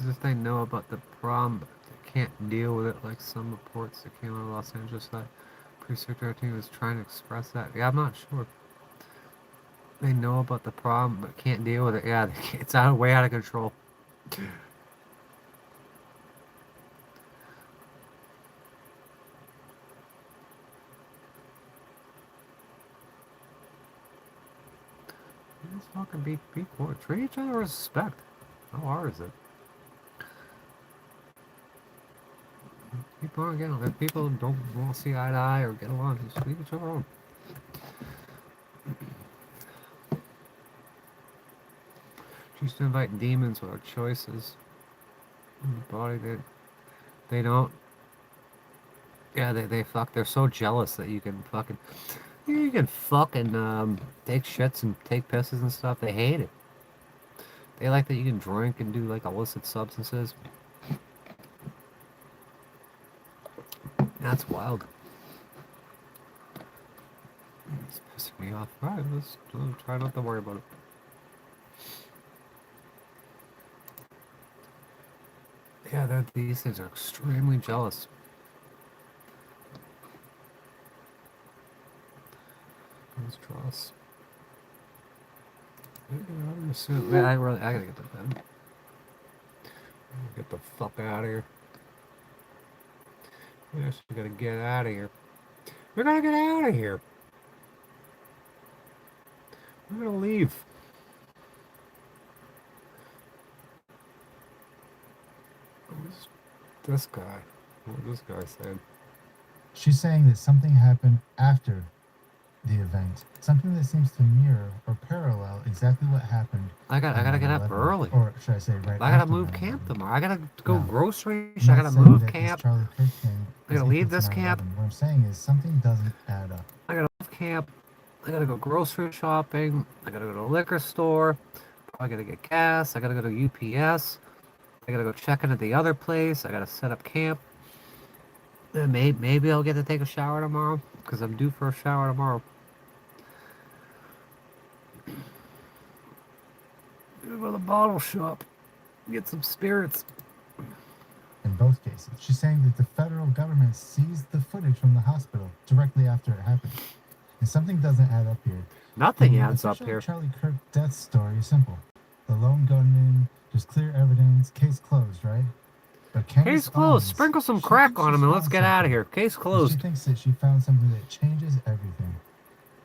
As if they know about the problem, but they can't deal with it, like some reports that came out of Los Angeles that Pre-Secretary was trying to express that. Yeah, I'm not sure. They know about the problem, but can't deal with it. Yeah, it's way out of control. Let's fucking be equal. Treat each other with respect. How hard is it? People, again, if people don't want to see eye to eye or get along, just leave each other alone. Choose to invite demons with our choices. In the body, they don't. Yeah, they fuck. They're so jealous that you can fucking take shits and take pisses and stuff. They hate it. They like that you can drink and do like illicit substances. That's wild. It's pissing me off. Alright, let's try not to worry about it. Yeah, these things are extremely jealous. Let's trust. I gotta get to bed. Get the fuck out of here. Yes, we gotta get out of here. We're gonna get out of here. We're gonna leave. Who's this guy? What this guy said? She's saying that something happened after the event. Something that seems to mirror or parallel exactly what happened. I gotta get up early. Or should I say right I gotta after move 9/11. camp tomorrow. I gotta go grocery. I'm I not gotta saying move that this camp. Charlie Kirk thing I is gotta leave equal to this camp. 9/11. What I'm saying is something doesn't add up. I gotta move camp. I gotta go grocery shopping. I gotta go to a liquor store. I gotta get gas. I gotta go to UPS. I gotta go check in at the other place. I gotta set up camp. And maybe I'll get to take a shower tomorrow because I'm due for a shower tomorrow. Go to the bottle shop. Get some spirits. In both cases, she's saying that the federal government seized the footage from the hospital directly after it happened. And something doesn't add up here. Nothing The adds up official here. Charlie Kirk death story is simple. The lone gunman, there's clear evidence, case closed, right? But Case Candace closed. Owens, Sprinkle some she crack thinks on she him and let's found get out of something. here. Case She closed. thinks that she found something that changes everything.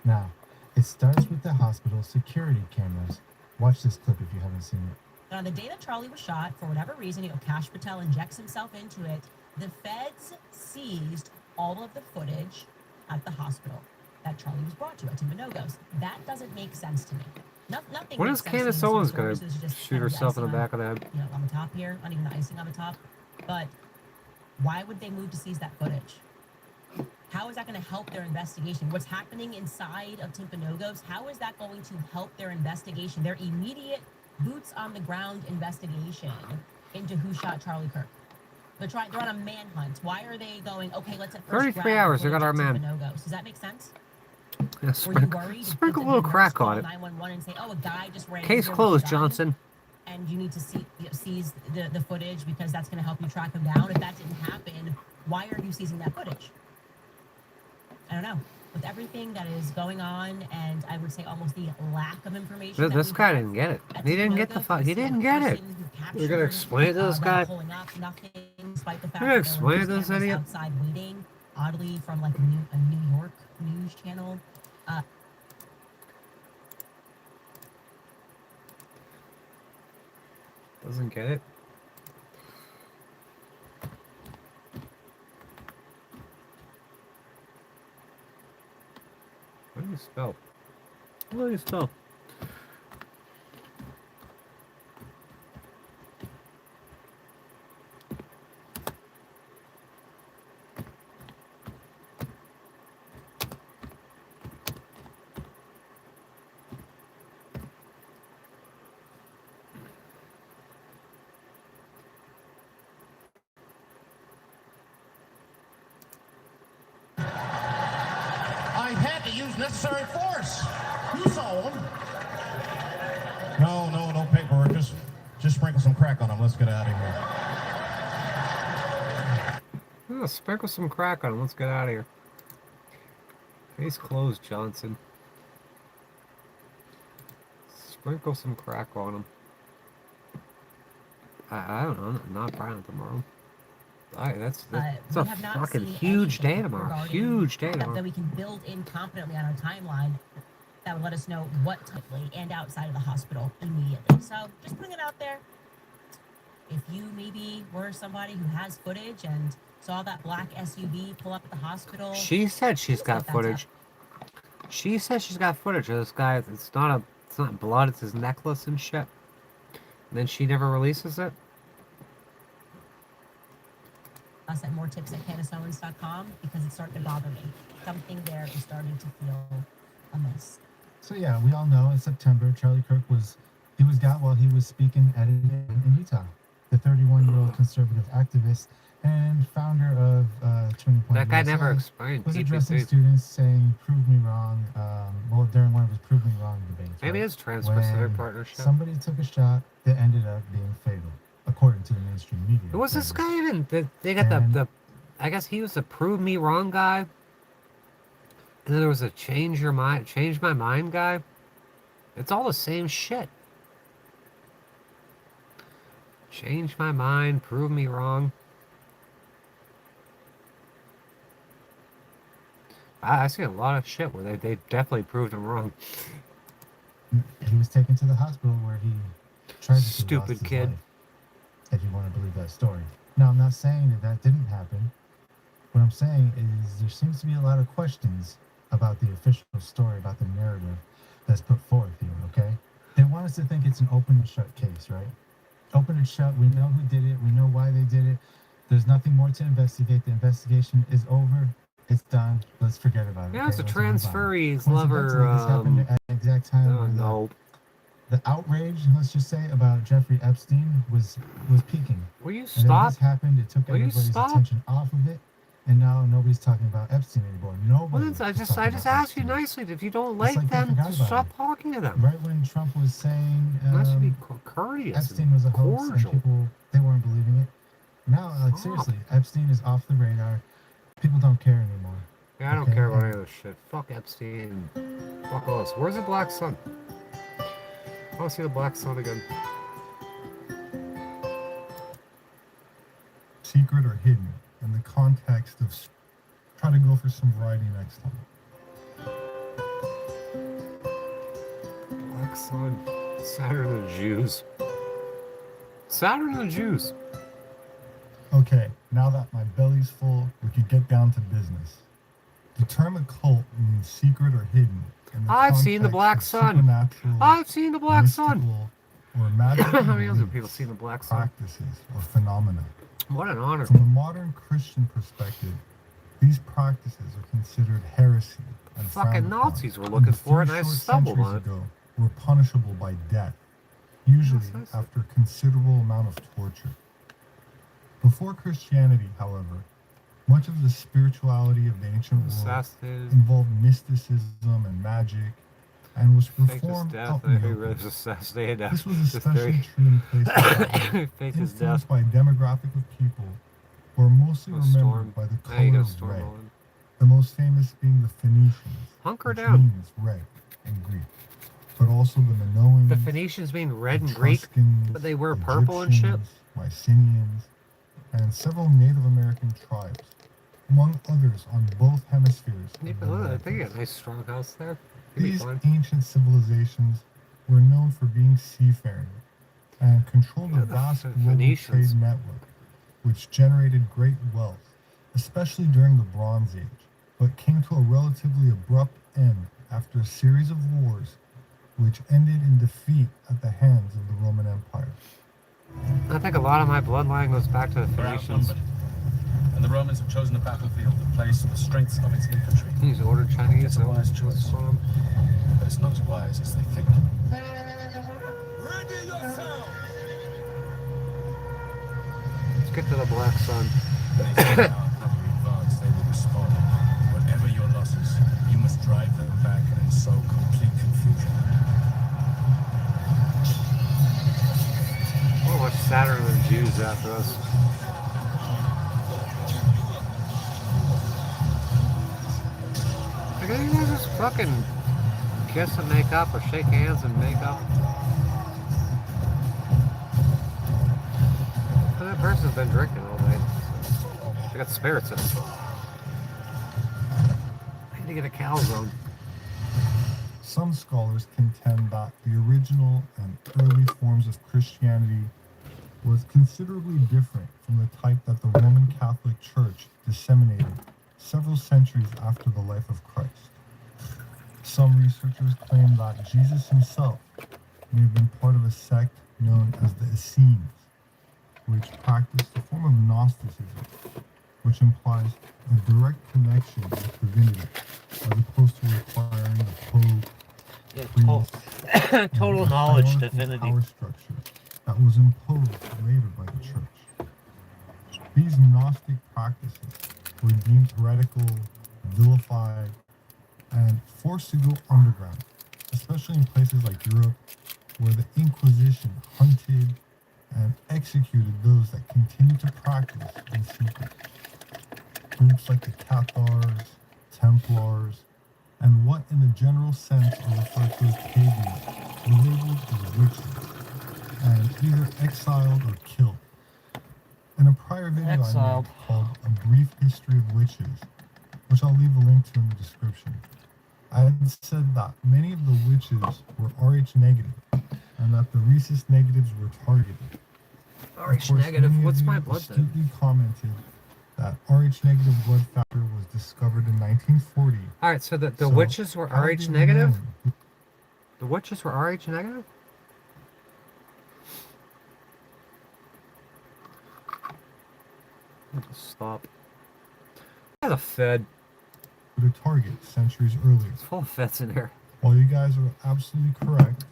Now, it starts with the hospital security cameras. Watch this clip if you haven't seen it. On the day that Charlie was shot, for whatever reason, Kash Patel injects himself into it. The feds seized all of the footage at the hospital that Charlie was brought to at Timpanogos. That doesn't make sense to me. Nothing. When makes is sense to me. Candace Some Owens gonna sources just shoot kind of herself in the icing back of the head? You know, on the top here, not even the icing on the top. But why would they move to seize that footage? How is that going to help their investigation? What's happening inside of Timpanogos? How is that going to help their investigation? Their immediate boots on the ground investigation into who shot Charlie Kirk. They're on a manhunt. Why are they going, okay, let's at first 33 grab hours, we footage got our of man. Timpanogos? Does that make sense? Yeah, Were you worried? sprinkle a Did little the crack nurse on it. call 911 and say, oh, a guy just ran Case here with a closed, gun, Johnson. and you need to seize the footage because that's going to help you track him down. If that didn't happen, why are you seizing that footage? I don't know. With everything that is going on, and I would say almost the lack of information. This guy didn't get it. He didn't get the fuck. He didn't get it. We're gonna explain it to this guy. Pulling up, nothing, despite the fact We're gonna that there explain were it to news this cameras idiot. outside waiting, oddly from like a New York news channel. Doesn't get it. What do you spell? What do you spell? I had to use necessary force. You saw him. No paperwork. Just Just sprinkle some crack on them. Let's get out of here. Oh, sprinkle some crack on him. Let's get out of here. Case closed, Johnson. Sprinkle some crack on him. I don't know. Not Brown tomorrow. That's we a have not fucking seen huge day anything tomorrow. regarding Huge day that tomorrow. we can build in confidently on our timeline that would let us know what typically and outside of the hospital immediately. So just putting it out there. If you maybe were somebody who has footage and saw that black SUV pull up at the hospital, She said she's got that's footage. She says she's got footage of this guy. It's not blood. It's his necklace and shit. And then she never releases it. us at moretips@candaceowens.com because it's starting to bother me. Something there is starting to feel amiss. So yeah, we all know in September, Charlie Kirk was got while he was speaking at an event in Utah. The 31-year-old conservative activist and founder of Turning Point That guy USA never explained was PPP. addressing students saying, "Prove me wrong." Well, during one of his "Prove Me Wrong" debates. Maybe right? it's Trans-Pacific When Partnership. Somebody took a shot that ended up being fatal, according to the mainstream media. Who was this guy even? They got the I guess he was the prove me wrong guy. And then there was a change my mind guy. It's all the same shit. Change my mind, prove me wrong. I see a lot of shit where they definitely proved him wrong. He was taken to the hospital where he tried to Stupid kid. If you want to believe that story. Now, I'm not saying that didn't happen. What I'm saying is there seems to be a lot of questions about the official story, about the narrative that's put forth here, okay? They want us to think it's an open and shut case, right? Open and shut, we know who did it, we know why they did it. There's nothing more to investigate. The investigation is over. It's done. Let's forget about it. Yeah, it's a Let's move on. transferee's Coincidentally, lover. this happened at the exact time where no. the outrage, let's just say, about Jeffrey Epstein was peaking. Will you And then stop? this happened. It took Will you everybody's stop? attention off of it, and now nobody's talking about Epstein anymore. Well, Nobody. then I is just talking asked about you nicely. If you don't It's like like they them, forgot just about stop talking to them. Right when Trump was saying That should be courteous. Epstein was a hoax and cordial. people they weren't believing it. Now, like Stop. seriously, Epstein is off the radar. People don't care anymore. Yeah, I don't Okay, care about and- any of this shit. Fuck Epstein. Fuck all this. Where's the Black Sun? I want to see the Black Sun again. Secret or hidden in the context of try to go for some variety next time. Black Sun. Saturn of the Jews. Saturn of the Jews. Okay, now that my belly's full, we could get down to business. The term occult means secret or hidden. In the I've seen the context Black of Sun. supernatural, I've seen the Black Sun. mystical, or magical How many other beliefs, people seen the Black Sun? practices, or phenomena. What an honor. From a modern Christian perspective, these practices are considered heresy and Fucking frowned upon, Nazis were looking for it, and I short stumbled centuries on it. ago were punishable by death, usually Yes, after a considerable amount of torture. Before Christianity, however, much of the spirituality of the ancient world Assassinated. involved mysticism and magic, and was Faked his performed death. out in He the really open. was assassinated. This was Just especially very- true in places Faked his death. influenced by a demographic of people who are mostly A remembered storm. by the There you color go, of storm red. on. The most famous being the Phoenicians, Hunker which down. means red in Greek, but also the Minoans, The Phoenicians being red and the Greek, Etruscans, but they wear purple and shit. Egyptians, Mycenaeans, and several Native American tribes, among others on both hemispheres. of Yeah, the look, I Americas. think you got a nice strong house there. Could be These fun. ancient civilizations were known for being seafaring and controlled Yeah, a the vast global Phoenicians. trade network, which generated great wealth, especially during the Bronze Age, but came to a relatively abrupt end after a series of wars, which ended in defeat at the hands of the Roman Empire. I think a lot of my bloodline goes back to the They're Phoenicians. outnumbered, and the Romans have chosen the battlefield to place the strength of its infantry. He's ordered Chinese. It's a wise choice, but it's not as wise as they think. Let's get to the Black Sun. When they see our cavalry advance, they will respond. Whatever your losses, you must drive them back and sow complete confusion. kids after us. Like, you guys just fucking kiss and make up, or shake hands and make up. And that person's been drinking all night. They got spirits in them. I need to get a calzone. Some scholars contend that the original and early forms of Christianity was considerably different from the type that the Roman Catholic Church disseminated several centuries after the life of Christ. Some researchers claim that Jesus himself may have been part of a sect known as the Essenes, which practiced a form of Gnosticism, which implies a direct connection with divinity, as opposed to requiring the Pope, priest, total and a knowledge hierarchical divinity. power structure that was imposed later by the church. These Gnostic practices were deemed heretical, vilified, and forced to go underground, especially in places like Europe, where the Inquisition hunted and executed those that continued to practice in secret. Groups like the Cathars, Templars, and what in the general sense are referred to as pagans were labeled as witches and either exiled or killed. In a prior video I made called A Brief History of Witches, which I'll leave a link to in the description, I had said that many of the witches were Rh negative and that the rhesus negatives were targeted. Rh negative? What's my blood then? Astutely commented that Rh negative blood factor was discovered in 1940. Alright, so the So, witches were how Rh do you negative? know? The witches were Rh negative? Stop. That's a fed. The target centuries earlier. It's full of feds in here. While you guys are absolutely correct,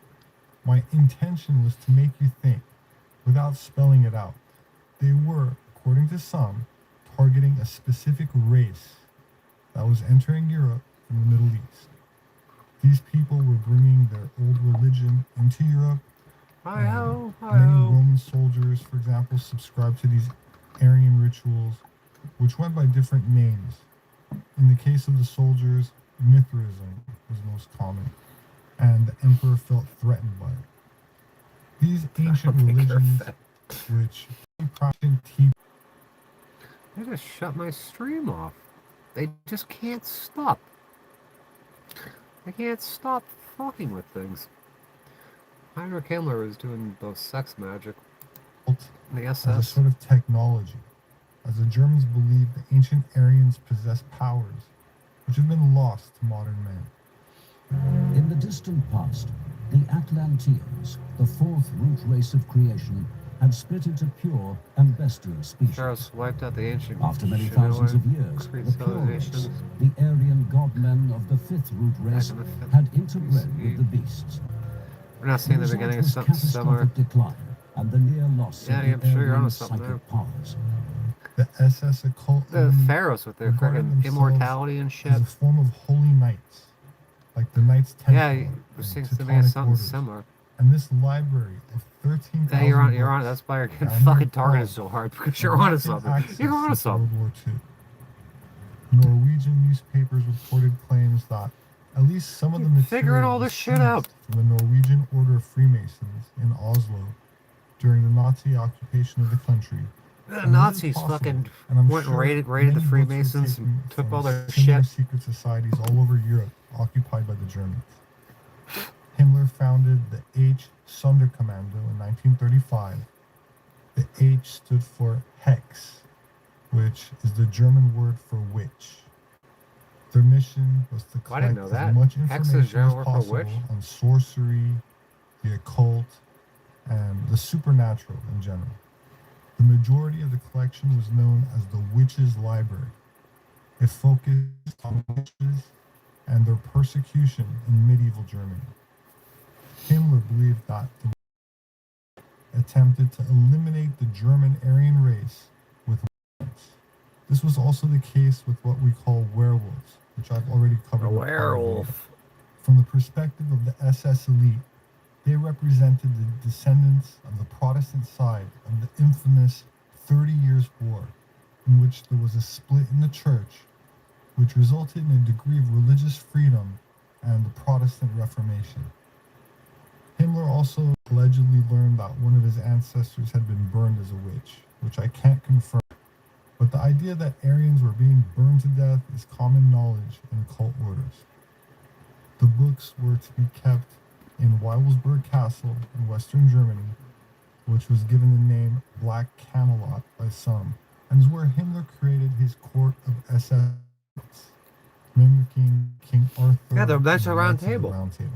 my intention was to make you think without spelling it out. They were, according to some, targeting a specific race that was entering Europe from the Middle East. These people were bringing their old religion into Europe. Hi-ho, Many Roman soldiers, for example, subscribed to these Aryan rituals, which went by different names. In the case of the soldiers, Mithraism was most common, and the emperor felt threatened by it. These ancient religions, which practiced They just shut my stream off. They just can't stop. They can't stop fucking with things. Heinrich Himmler was doing those sex magic. The as a SS. sort of technology, as the Germans believed the ancient Aryans possessed powers which have been lost to modern man. In the distant past, the Atlanteans, the fourth root race of creation, had split into pure and bestial species. Charles wiped out the ancient After many Shinoa thousands of years, the pure race, civilizations. the Aryan godmen of the fifth root race, had interbred with the beasts. We're not seeing the result beginning of was something similar. catastrophic decline and the near loss Yeah, of I'm the sure you're onto Aryan something there. psychic powers. The SS occult The pharaohs with their regarded freaking themselves immortality and shit. as a form of holy knights, like the Knights Templar. Yeah, we're seeing and something Teutonic something orders. similar. And this library of 13,000 Yeah, you're on. books That's why you're getting found fucking their targeted cause so hard because for you're onto American something. access You're onto to something. World War II. Norwegian newspapers reported claims that at least some of the material Figuring all was this shit seized out. from the Norwegian Order of Freemasons in Oslo during the Nazi occupation of the country. The And Nazis this is possible, fucking and I'm went and sure raided the many books were Freemasons taken and took from all their similar shit. secret societies all over Europe occupied by the Germans. Himmler founded the H Sonderkommando in 1935. The H stood for Hex, which is the German word for witch. Their mission was to I didn't collect know as that. much Hex is information German as word for possible witch? on sorcery, the occult, and the supernatural in general. The majority of the collection was known as the Witches' Library. It focused on witches and their persecution in medieval Germany. Himmler believed that the attempted to eliminate the German Aryan race with werewolves. This was also the case with what we call werewolves, which I've already covered. A in a prior video. werewolf. From the perspective of the SS elite, They represented the descendants of the Protestant side of the infamous 30 Years' War, in which there was a split in the church, which resulted in a degree of religious freedom and the Protestant Reformation. Himmler also allegedly learned that one of his ancestors had been burned as a witch, which I can't confirm, but the idea that Aryans were being burned to death is common knowledge in occult orders. The books were to be kept in Weilsburg Castle in Western Germany, which was given the name Black Camelot by some, and is where Himmler created his court of SS, mimicking King Arthur. Yeah, the and Knights of the Round Knights of the Table. Round Table.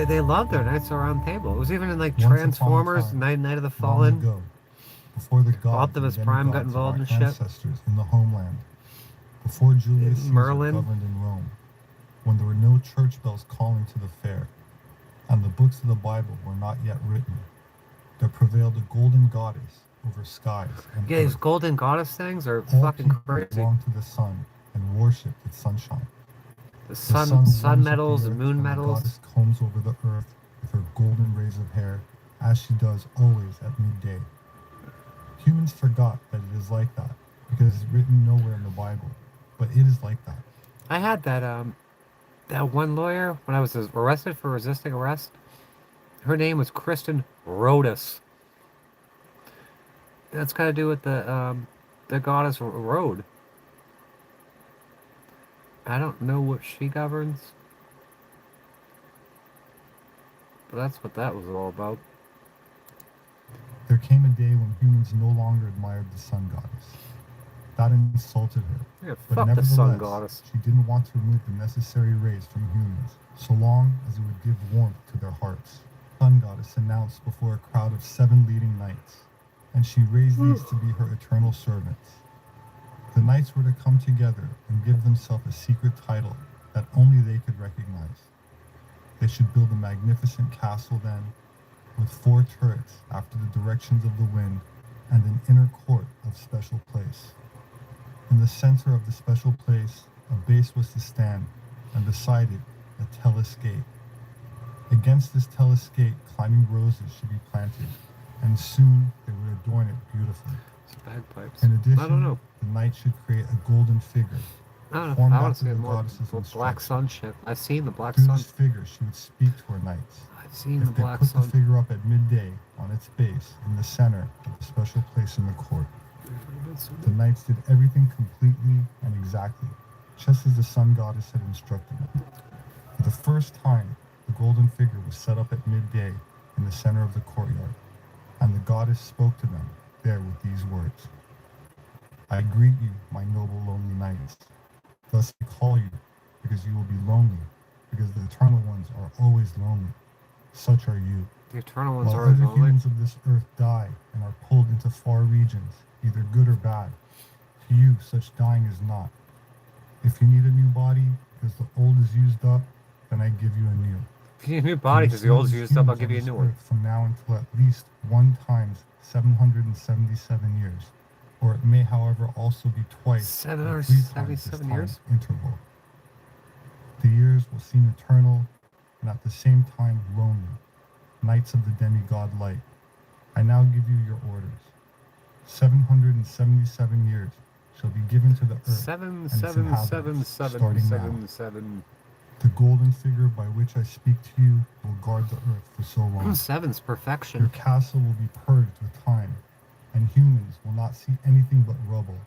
They love their Knights of the Round Table. It was even in like Once upon a Transformers, time, Night of the long Fallen. ago, before the gods Optimus and Prime got demigods of involved our in shit. ancestors in the homeland, before Julius Caesar Merlin. governed in Rome, when there were no church bells calling to the fair, and the books of the Bible were not yet written, there prevailed a golden goddess over skies and Yeah, these earth. golden goddess things are All fucking people crazy. belonged to the sun and worshipped its sunshine. The sun sun warms up medals, the the earth, moon and medals. The goddess combs over the earth with her golden rays of hair, as she does always at midday. Humans forgot that it is like that, because it's written nowhere in the Bible, but it is like that. I had that one lawyer when I was arrested for resisting arrest. Her name was Kristen Rhodes. That's got to do with the goddess Rhode. I don't know what she governs, but that's what that was all about. There came a day when humans no longer admired the sun goddess. That insulted her. Yeah, But fuck the sun nevertheless, goddess. she didn't want to remove the necessary rays from humans, so long as it would give warmth to their hearts. Sun goddess announced before a crowd of 7 leading knights, and she raised these to be her eternal servants. The knights were to come together and give themselves a secret title that only they could recognize. They should build a magnificent castle then, with 4 turrets after the directions of the wind, and an inner court of special place. In the center of the special place, a base was to stand, and beside it, a Tellus gate. Against this Tellus gate, climbing roses should be planted, and soon they would adorn it beautifully. It's bagpipes. In addition, I don't know. the knight should create a golden figure, I don't know. formed I want after to see the more goddess's Black instruction. Sun shit. I've seen the Black Through Sun. this figure, she would speak to her knights. I've seen If the they Black put the Sun. figure up at midday on its base in the center of the special place in the court, the knights did everything completely and exactly, just as the sun goddess had instructed them. For the first time, the golden figure was set up at midday in the center of the courtyard, and the goddess spoke to them there with these words: I greet you, my noble lonely knights. Thus I call you, because you will be lonely, because the eternal ones are always lonely. Such are you. The Eternal Ones While are other lonely. humans of this earth die and are pulled into far regions, either good or bad, to you such dying is not. If you need a new body because the old is used up, then I give you a new. If you need a new body because the old is used up, I'll give you a new one. From now until at least 1 times 777 years, or it may, however, also be twice or 3 times this 777 time years? interval. The years will seem eternal and at the same time lonely. Knights of the demigod light, I now give you your orders. 777 years shall be given to the earth Seven, and its seven, inhabitants, seven, starting seven, now. seven. The golden figure by which I speak to you will guard the earth for so long. Seven's Your perfection. castle will be purged with time, and humans will not see anything but rubble.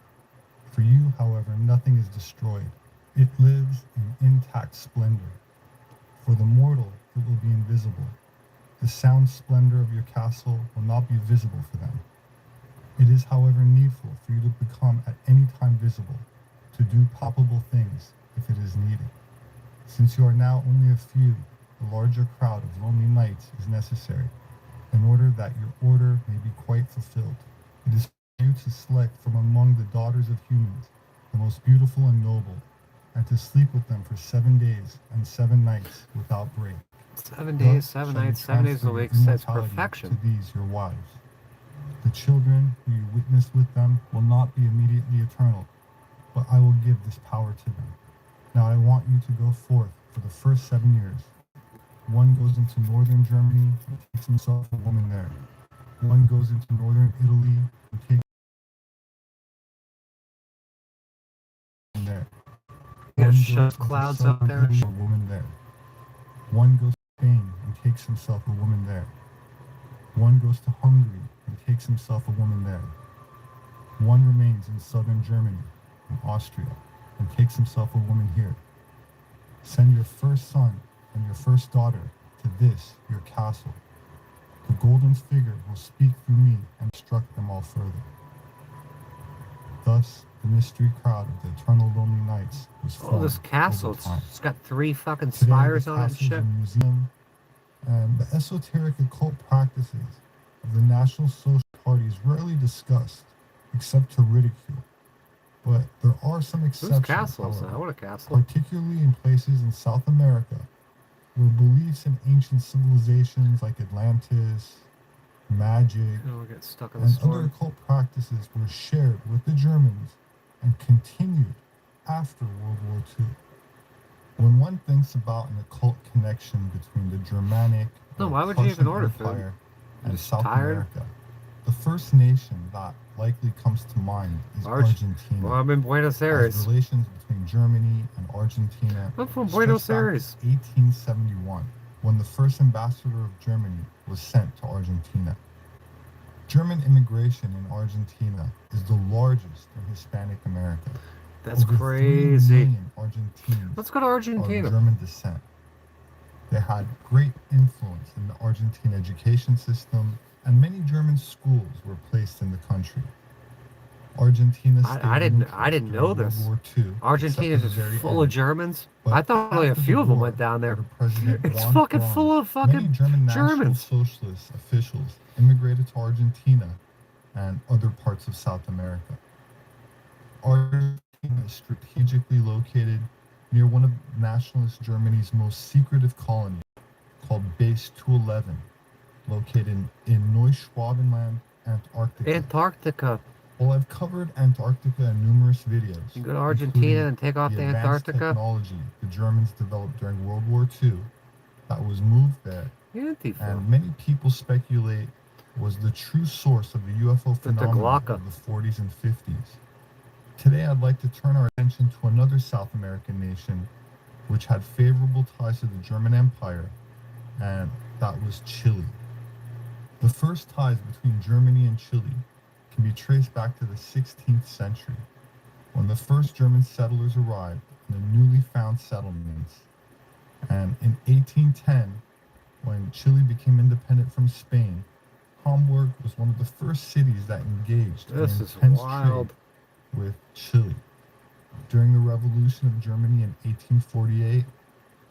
For you, however, nothing is destroyed. It lives in intact splendor. For the mortal, it will be invisible. The sound splendor of your castle will not be visible for them. It is, however, needful for you to become at any time visible, to do palpable things if it is needed. Since you are now only a few, a larger crowd of lonely knights is necessary, in order that your order may be quite fulfilled. It is for you to select from among the daughters of humans the most beautiful and noble, and to sleep with them for 7 days and 7 nights without break. 7 days, Thus 7 shall you nights, 7 days a transfer week your says immortality perfection. To these your wives. The children who you witness with them will not be immediately eternal, but I will give this power to them. Now I want you to go forth for the first 7 years. One goes into northern Germany and takes himself a woman there. One goes into northern Italy and takes there. Yeah, One shut goes into clouds up southern there. Italy, a woman there. One goes to Spain and takes himself a woman there. One goes to Hungary and takes himself a woman there. One remains in southern Germany and Austria and takes himself a woman here. Send your first son and your first daughter to this, your castle. The golden figure will speak through me and instruct them all further. Thus, the mystery crowd of the eternal lonely nights was formed. Oh, this castle, over time. it's got 3 fucking Today, spires the on it and castle is shit. a museum, and the esoteric occult practices of the National Social Party is rarely discussed, except to ridicule. But there are some exceptions, Whose castle is that? however, I want a castle. particularly in places in South America, where beliefs in ancient civilizations like Atlantis, magic, We'll get stuck in the and other storm. occult practices were shared with the Germans and continued after World War II. When one thinks about an occult connection between the Germanic No, or why would you even Prussian order food? Empire and Just South tired? America, the first nation that likely comes to mind is Argentina. Well, I'm in Buenos As Aires. relations between Germany and Argentina I'm from stretch Buenos back to Aires. 1871, when the first ambassador of Germany was sent to Argentina. German immigration in Argentina is the largest in Hispanic America. That's Over 3 crazy. million Argentines Let's go to are of Argentina. German descent. They had great influence in the Argentine education system, and many German schools were placed in the country. Argentina stayed I didn't neutral know during this. World War II, Argentina except is at the very full of end. Germans. But I thought only a after the few of them war, went down there. under President It's Juan fucking Perón, full of many fucking German National Germans. Socialist officials immigrated to Argentina and other parts of South America. Argentina is strategically located near one of nationalist Germany's most secretive colonies, called Base 211, located in Neuschwabenland, Antarctica. Antarctica. Well, I've covered Antarctica in numerous videos. You go to Argentina including and take off the to advanced Antarctica. technology the Germans developed during World War II that was moved there, Antifa. and many people speculate was the true source of the UFO phenomenon Glocka. of the 40s and 50s. Today, I'd like to turn our attention to another South American nation which had favorable ties to the German Empire, and that was Chile. The first ties between Germany and Chile can be traced back to the 16th century, when the first German settlers arrived in the newly found settlements. And in 1810, when Chile became independent from Spain, Hamburg was one of the first cities that engaged This in is intense wild. trade with Chile. During the revolution of Germany in 1848,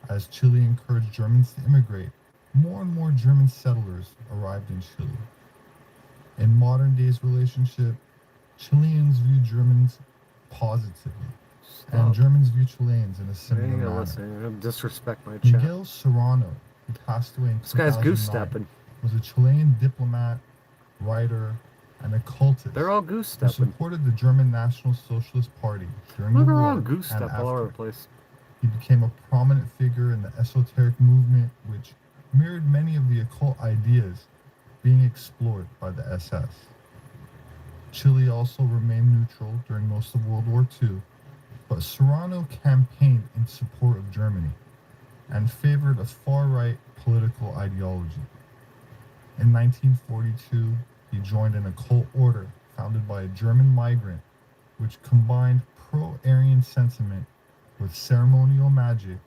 as Chile encouraged Germans to immigrate, more and more German settlers arrived in Chile. In modern day's relationship, Chileans view Germans positively, and Germans view Chileans in a I similar ain't gonna manner. listen. Don't disrespect my chat. Miguel Serrano, who passed away in This guy's 2009, goose stepping. was a Chilean diplomat, writer, and occultist. They're all goose who stepping. supported the German National Socialist Party during Look the war around, goose and step all over the after. place. He became a prominent figure in the esoteric movement, which mirrored many of the occult ideas being explored by the SS. Chile also remained neutral during most of World War II, but Serrano campaigned in support of Germany and favored a far-right political ideology. In 1942, he joined an occult order founded by a German migrant, which combined pro-Aryan sentiment with ceremonial magic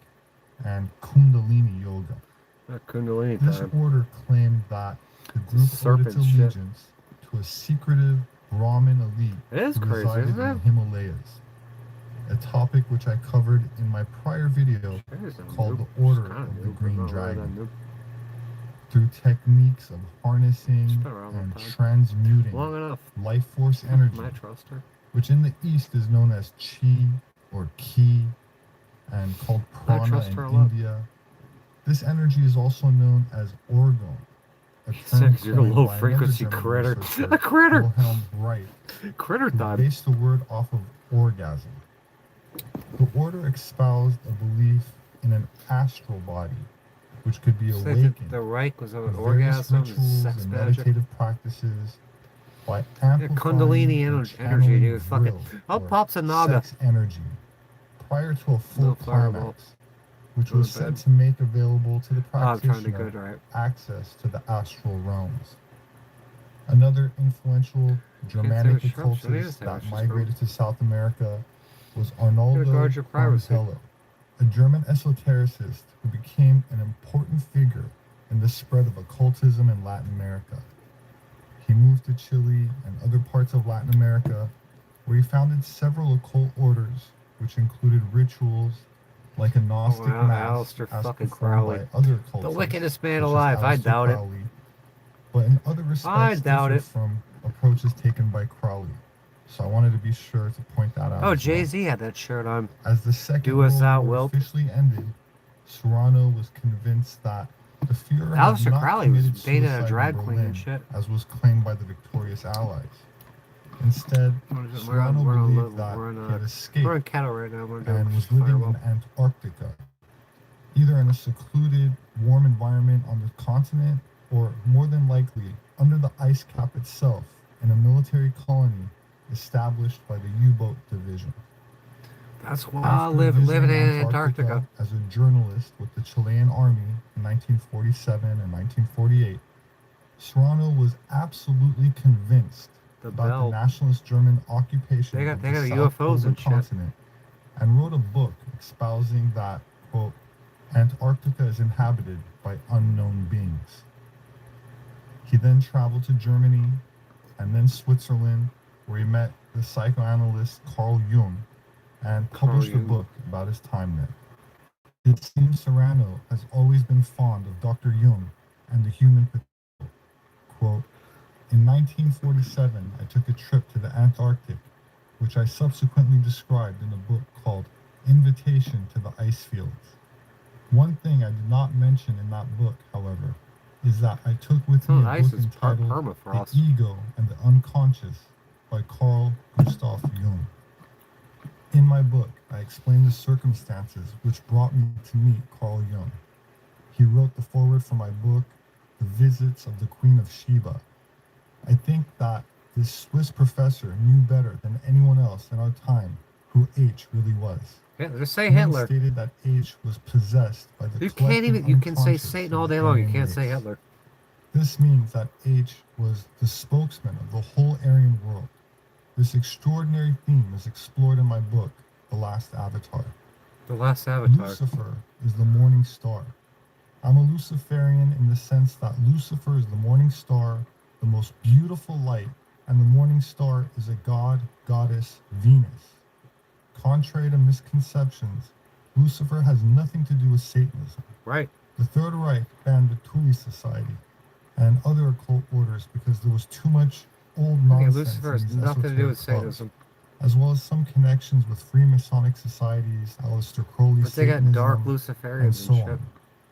and Kundalini yoga. Kundalini This time. order claimed that the group owed its Serpent shit. allegiance to a secretive Brahmin elite It is who crazy, resided isn't in it? the Himalayas, a topic which I covered in my prior video called the Order of the Green Dragon. Through techniques of harnessing been around a long and time. transmuting Long enough. life force energy, I trust her. which in the East is known as Chi or Ki, and called I Prana trust in her a lot. India. This energy is also known as orgone, a term Six, you're a coined low by another frequency German critter. researcher, A critter. Wilhelm Reich, Critter who time. based the word off of orgasm. The order espoused a belief in an astral body, which could be It's like awakened the Reich was on with various orgasm and rituals sex and magic. meditative practices by Yeah, amplifying Kundalini and energy, channeling dude. Fucking. vril, Oh, or pops a naga. sex energy prior to a full No fireball. climax, which Go was to said bed. to make available to the Oh, I'm trying to be practitioner good, right? access to the astral realms. Another influential Germanic say what Trump- occultist say that what she's migrated to South America was Arnoldo guard your privacy. Pontello, a German esotericist who became an important figure in the spread of occultism in Latin America. He moved to Chile and other parts of Latin America, where he founded several occult orders, which included rituals like a Gnostic wow, mass Aleister as fucking performed Crowley. by other The occultists, wickedest man such as alive. I Aleister doubt it. Crowley, but in other respects I doubt differed it. from approaches taken by Crowley. So I wanted to be sure to point that out. Oh, as well. Jay-Z had that shirt on. As the Second Do us World out, War Wilt. officially ended, Serrano was convinced that the Fuhrer had Aleister not Crowley was committed dating a suicide in drag queen and Berlin, shit. as was claimed by the victorious Allies. Instead, Serrano believed that he had escaped We're in cattle right now. We're doing and was living fireball. in Antarctica, either in a secluded, warm environment on the continent, or more than likely under the ice cap itself in a military colony established by the U-boat division. That's why I After living visiting in Antarctica. as a journalist with the Chilean army in 1947 and 1948, Serrano was absolutely convinced about bell. the nationalist German occupation They got of the South UFOs Polar and shit. continent, and wrote a book espousing that, quote, Antarctica is inhabited by unknown beings. He then traveled to Germany and then Switzerland, where he met the psychoanalyst Carl Jung and published a Jung. book about his time there. It seems Serrano has always been fond of Dr. Jung and the human potential. Quote, in 1947, I took a trip to the Antarctic, which I subsequently described in a book called Invitation to the Ice Fields. One thing I did not mention in that book, however, is that I took with me a ice book is part entitled permafrost. The Ego and the Unconscious by Carl Gustav Jung. In my book, I explain the circumstances which brought me to meet Carl Jung. He wrote the foreword for my book, The Visits of the Queen of Sheba. I think that this Swiss professor knew better than anyone else in our time who H really was. Yeah, just say Jung Hitler. stated that H was possessed by the You can't even. collective You can say unconscious Satan of all the day long. You Aryan can't say race. Hitler. This means that H was the spokesman of the whole Aryan world. This extraordinary theme is explored in my book, The Last Avatar. The Last Avatar. Lucifer is the morning star. I'm a Luciferian in the sense that Lucifer is the morning star, the most beautiful light, and the morning star is a god, goddess, Venus. Contrary to misconceptions, Lucifer has nothing to do with Satanism. Right. The Third Reich banned the Thule Society and other occult orders because there was too much old Okay, nonsense. Lucifer in has these nothing to do with esoteric clubs, Satanism. as well as some connections with Freemasonic societies, Aleister Crowley, But they got dark Satanism, Luciferians and so and shit. on.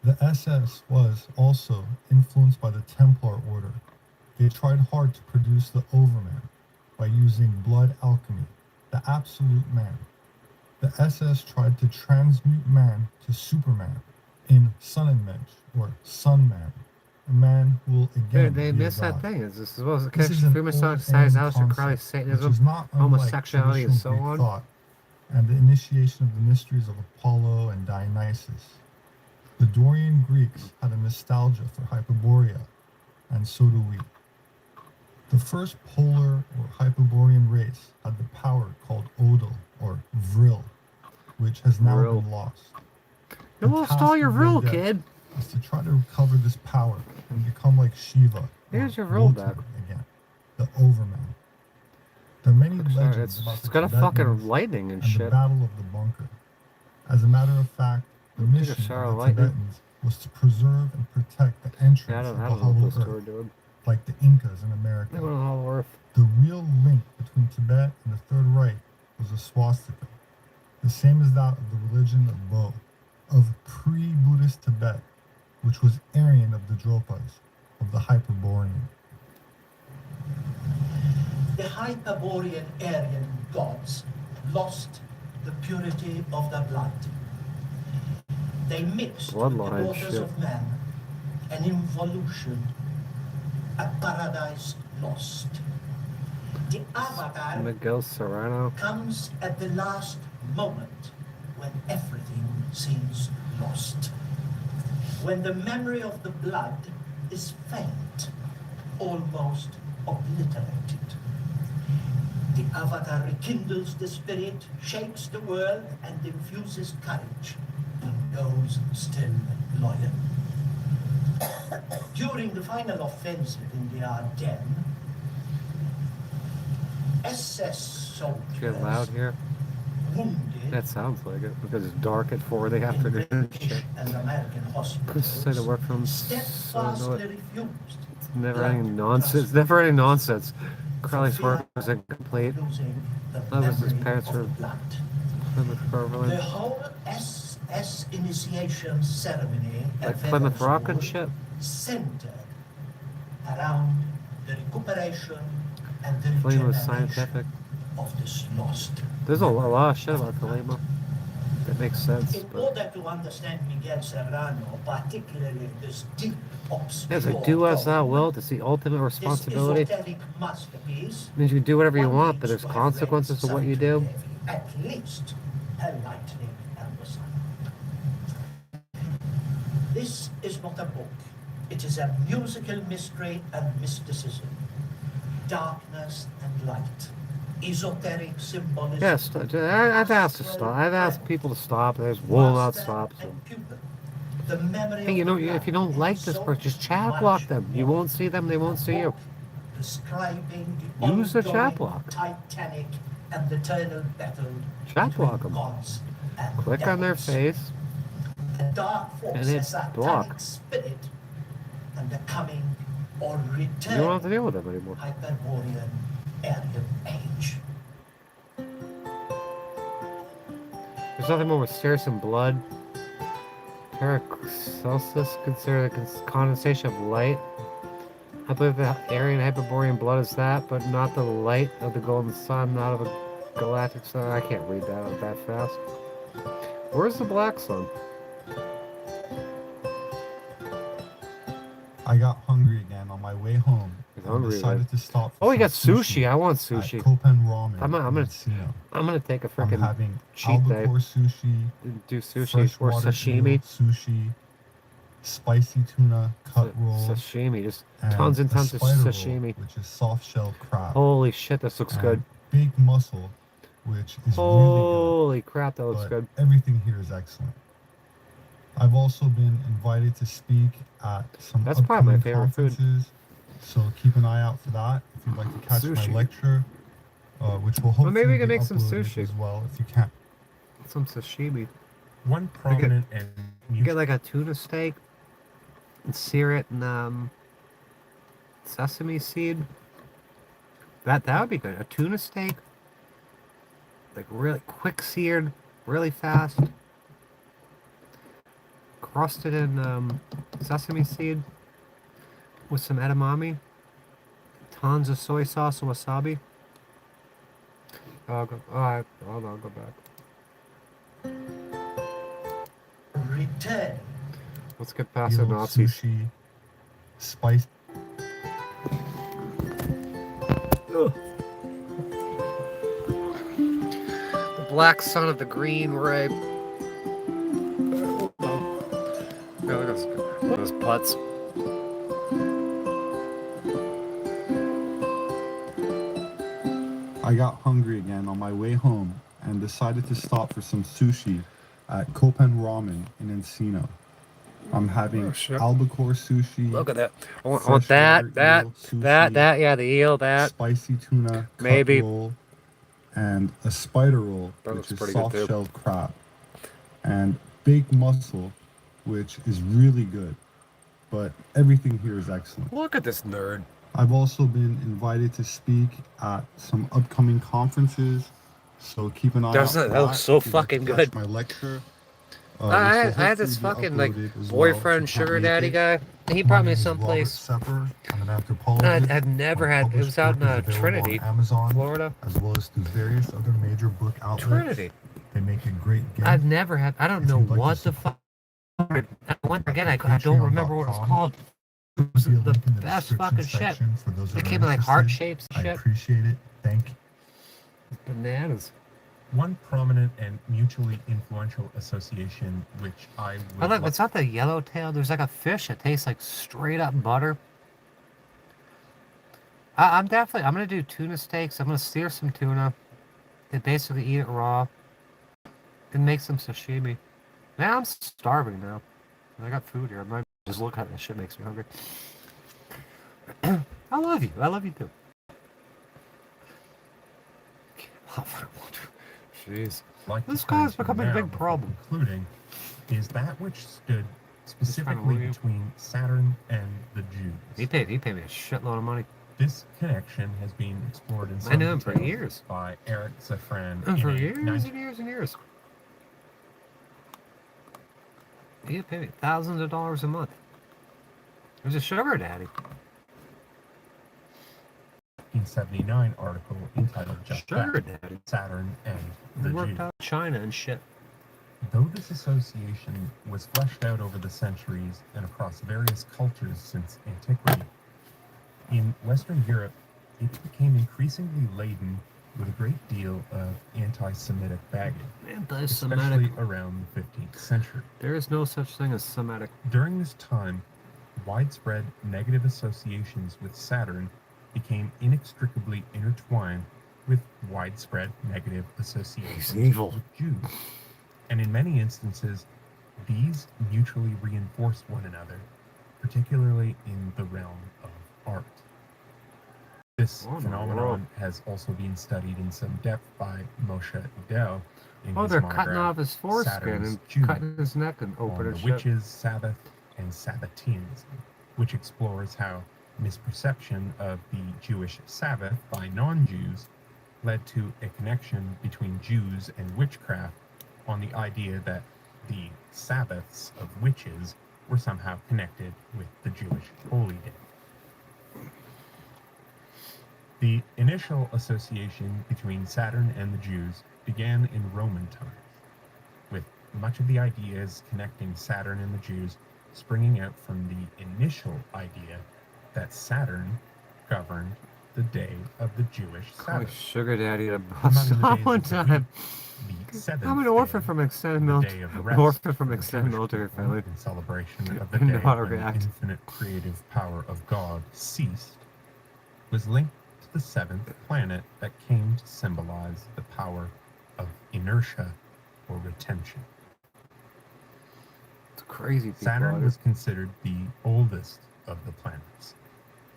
The SS was also influenced by the Templar Order. They tried hard to produce the Overman by using blood alchemy, the absolute man. The SS tried to transmute man to Superman in Sonnenmensch, or Sun Man, a man who will again They be a missed that god. thing. Is this supposed to This catch is an Freemasonic old societies, Aryan Aleister Crowley, concept, Satanism, which is not unlike homosexuality, and so traditional on? Greek thought, and the initiation of the mysteries of Apollo and Dionysus. The Dorian Greeks had a nostalgia for Hyperborea, and so do we. The first polar or Hyperborean race had the power called Odal, or Vril, which has now Vril. been lost. You The lost task all your of their Vril, death kid. is to try to recover this power and become like Shiva. Here's or your Vril Wotan back. again, the Overman. There are many legends about It's the got a Tibetans fucking lightning and and the shit. Battle of the Bunker. As a matter of fact, the Take a mission shower of the lightning. Tibetans was to preserve and protect the entrance Yeah, I of don't the know Hollow what this Earth, story doing. like the Incas in America. They went on Hollow Earth. The real link between Tibet and the Third Reich was a swastika, the same as that of the religion of Bo, of pre-Buddhist Tibet, which was Aryan of the Dropas, of the Hyperborean. The Hyperborean Aryan gods lost the purity of their blood. They mixed with the Bloodline waters shit. of man, an involution, a paradise lost. The Avatar Miguel Serrano. comes at the last moment when everything seems lost. When the memory of the blood is faint, almost obliterated. The Avatar rekindles the spirit, shakes the world, and infuses courage in those still loyal. During the final offensive in the Ardennes, SS soldiers Get loud here. wounded That sounds like it because it's dark at 4 in the afternoon. and shit. and American Couldn't hospitals say to work from. steadfastly refused It's never ending nonsense. Never ending nonsense. Crowley's work was incomplete. That was his parents were Plymouth Rock. the whole SS initiation ceremony Like at Plymouth Rock and Venator shit. centered around the recuperation and the Flame was regeneration scientific. of this lost. There's a lot of shit about Thelema. That makes sense. In But order to understand Miguel Serrano, particularly this deep, yeah, it's like do as thou wilt. It's the ultimate this responsibility. esoteric masterpiece, It means you can do whatever you want, but there's needs to have read consequences to what you do. at least a lightning and the sun. This is not a book. It is a musical mystery and mysticism, darkness and light, esoteric symbolism. Yes, I've asked to stop. I've asked people to stop. There's will not stop. So. The memory Hey, you of know, the if you don't blood like and this so person, just chat much block them. You more. won't see them. They won't see you. Describing the Use the chat ongoing block. Titanic and eternal battle Chat block between them. gods and Click on their devils. face. The dark force, And hit a satanic block. spirit, and the coming or return You don't have to deal with them anymore. Hyperborean Aryan age. There's nothing more mysterious than blood. Paracelsus considered the condensation of light. I believe the Aryan Hyperborean blood is that, but not the light of the golden sun, not of a galactic sun. I can't read that fast. Where's the black sun? I got hungry again on my way home. He's I hungry decided again. to stop. Oh, for you got some sushi. I want sushi. At Kopen Ramen. I'm in gonna Encino. I'm gonna take a I'm freaking having cheat day. albacore sushi, Do sushi or freshwater sashimi. eel sushi, spicy tuna cut roll, Sashimi, just and tons and a tons of spider roll, sashimi. which is soft shell crab. Holy shit, this looks and good. Big mussel, which is Holy crap, that really looks good. good. But everything here is excellent. I've also been invited to speak at some That's probably my upcoming favorite food. conferences, so keep an eye out for that. If you'd like to catch Sushi. my lecture, which will hopefully maybe we can be make some uploaded sushi. as well if you can. Some sashimi. One prominent and You get like a tuna steak and sear it in sesame seed. That would be good. A tuna steak, like really quick seared, really fast, crusted in sesame seed with some edamame, tons of soy sauce and wasabi. Hold on, I'll go back. Return. Let's get past the Eel Nazis. sushi, spice. Ugh. The black sun of the green ray. Look at those putts. I got hungry again on my way home and decided to stop for some sushi at Kopen Ramen in Encino. I'm having albacore sushi. Look at that. I want that, yeah, the eel, that. Spicy tuna, cut Maybe. roll, and a spider roll, That which looks is pretty good, too. soft-shelled crab, and big mussel, which is really good. But everything here is excellent. Look at this nerd. I've also been invited to speak at some upcoming conferences, so keep an eye out. Doesn't for that look so If you'd like to fucking catch good? My lecture. I which will had this hopefully be fucking like uploaded as well boyfriend if you can't sugar make daddy it. guy. He My brought me name is someplace. Robert Sepper. I'm an anthropologist. I've never My had. It published was out in book is available Trinity, on Amazon, Florida. as well as through various other major book outlets. Trinity. They make a great gift. I've never had. I don't If know you'd like to what the support fuck. I went again. I don't remember what it was called. It was Be a the link in the best description fucking shit. section for those They that are came in like heart interested. shapes and I shit. appreciate it. Thank you. Bananas. One prominent and mutually influential association, which I Oh, would look, it's not the yellowtail. There's like a fish that tastes like straight up butter. I'm gonna do tuna steaks. I'm gonna sear some tuna and basically eat it raw and make some sashimi. Man, I'm starving now. I got food here. I might just look at this shit makes me hungry. I love you. I love you too. Jeez. like This to turn guy's to becoming a now big before problem. Concluding is that which stood specifically weird. between Saturn and the Jews. He paid me a shitload of money. This connection has been explored in some I knew him for detail years. by Eric Safran And for in a years 19 and years and years. He paid me thousands of dollars a month. He was a sugar daddy. 1979 article entitled Just Sugar That, daddy. Saturn and He the worked Jews. out in China and shit. Though this association was fleshed out over the centuries and across various cultures since antiquity, in Western Europe it became increasingly laden with a great deal of anti-Semitic baggage, Anti-Semitic. especially around the 15th century. There is no such thing as Semitic. During this time, widespread negative associations with Saturn became inextricably intertwined with widespread negative associations evil. with Jews. And in many instances, these mutually reinforced one another, particularly in the realm of art. This Oh, my phenomenon world. has also been studied in some depth by Moshe Idel in Oh, his they're cutting monograph off his foreskin Saturn's and Jews cutting his neck and on opening the shit. witches, Sabbath, and Sabbateanism, which explores how misperception of the Jewish Sabbath by non-Jews led to a connection between Jews and witchcraft on the idea that the Sabbaths of witches were somehow connected with the Jewish holy day. The initial association between Saturn and the Jews began in Roman times, with much of the ideas connecting Saturn and the Jews springing out from the initial idea that Saturn governed the day of the Jewish Call me Sabbath. sugar daddy to Among bust the out days one of the time. The seventh I'm an day, orphan from extended the military. day of An rest orphan from for the extended Jewish military people family. in celebration of the I know day how to when the react. infinite creative power of God ceased, was linked to the seventh planet that came to symbolize the power of inertia or retention. It's crazy people. Saturn out was considered the oldest of the planets,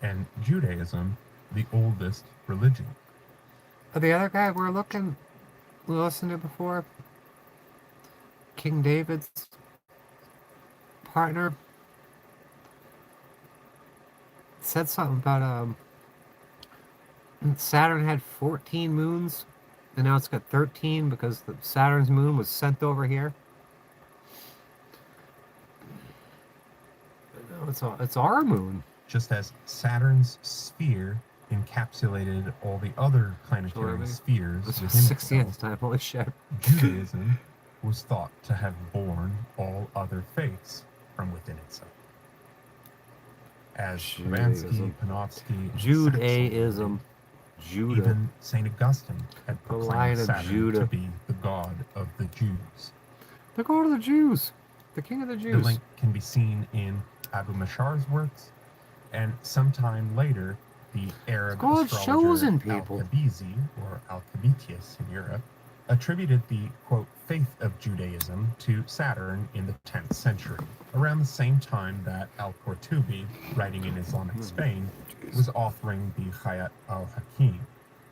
and Judaism the oldest religion. here. The other guy we listened to before, King David's partner, said something about Saturn had 14 moons, and now it's got 13 because the Saturn's moon was sent over here. No, it's our moon. Just as Saturn's sphere encapsulated all the other planetary Totally. spheres This was within 60th itself, time. Holy shit. Judaism was thought to have borne all other faiths from within itself. As Stravinsky, Judaism. Panofsky, and Judaism. Saxon, Judah. even St. Augustine had The Lion proclaimed of Saturn Judah. to be the god of the Jews. The God of the Jews. The King of the The Jews. link can be seen in Abu Mashar's works, and sometime later, the Arab God's astrologer chosen people. Al-Kabizi, or Al-Kabitius in Europe, attributed the, quote, faith of Judaism to Saturn in the 10th century, around the same time that Al-Qurtubi, writing in Islamic Spain, was authoring the Hayat al-Hakim,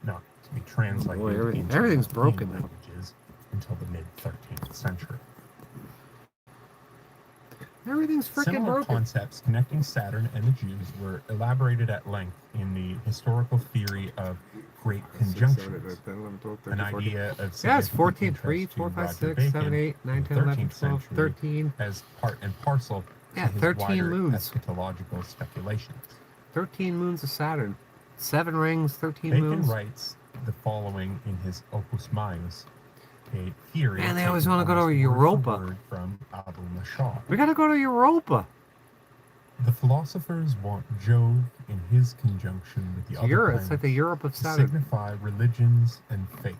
not to be translated boy, into everything's European broken now. languages until the mid-13th century. Everything's freaking Similar broken. concepts connecting Saturn and the Jews were elaborated at length in the historical theory of great conjunctions, an idea of Yeah, it's significant 14, 3, interest 4, to 5, Roger 6, Bacon 7, 8, 9, in the 10, 11, 13th 12, century 13. as part and parcel Yeah, to his 13 wider moons. eschatological speculations. 13 moons of Saturn. 7 rings, 13 Bacon moons. writes the following in his Opus Maius. theory. Man, they always taken want to go to almost word for Europa. word from Abu Mashal. We gotta go to Europa. The philosophers want Jove in his conjunction with the It's other Europe. planets It's like the Europe of to Saturn. signify religions and faith.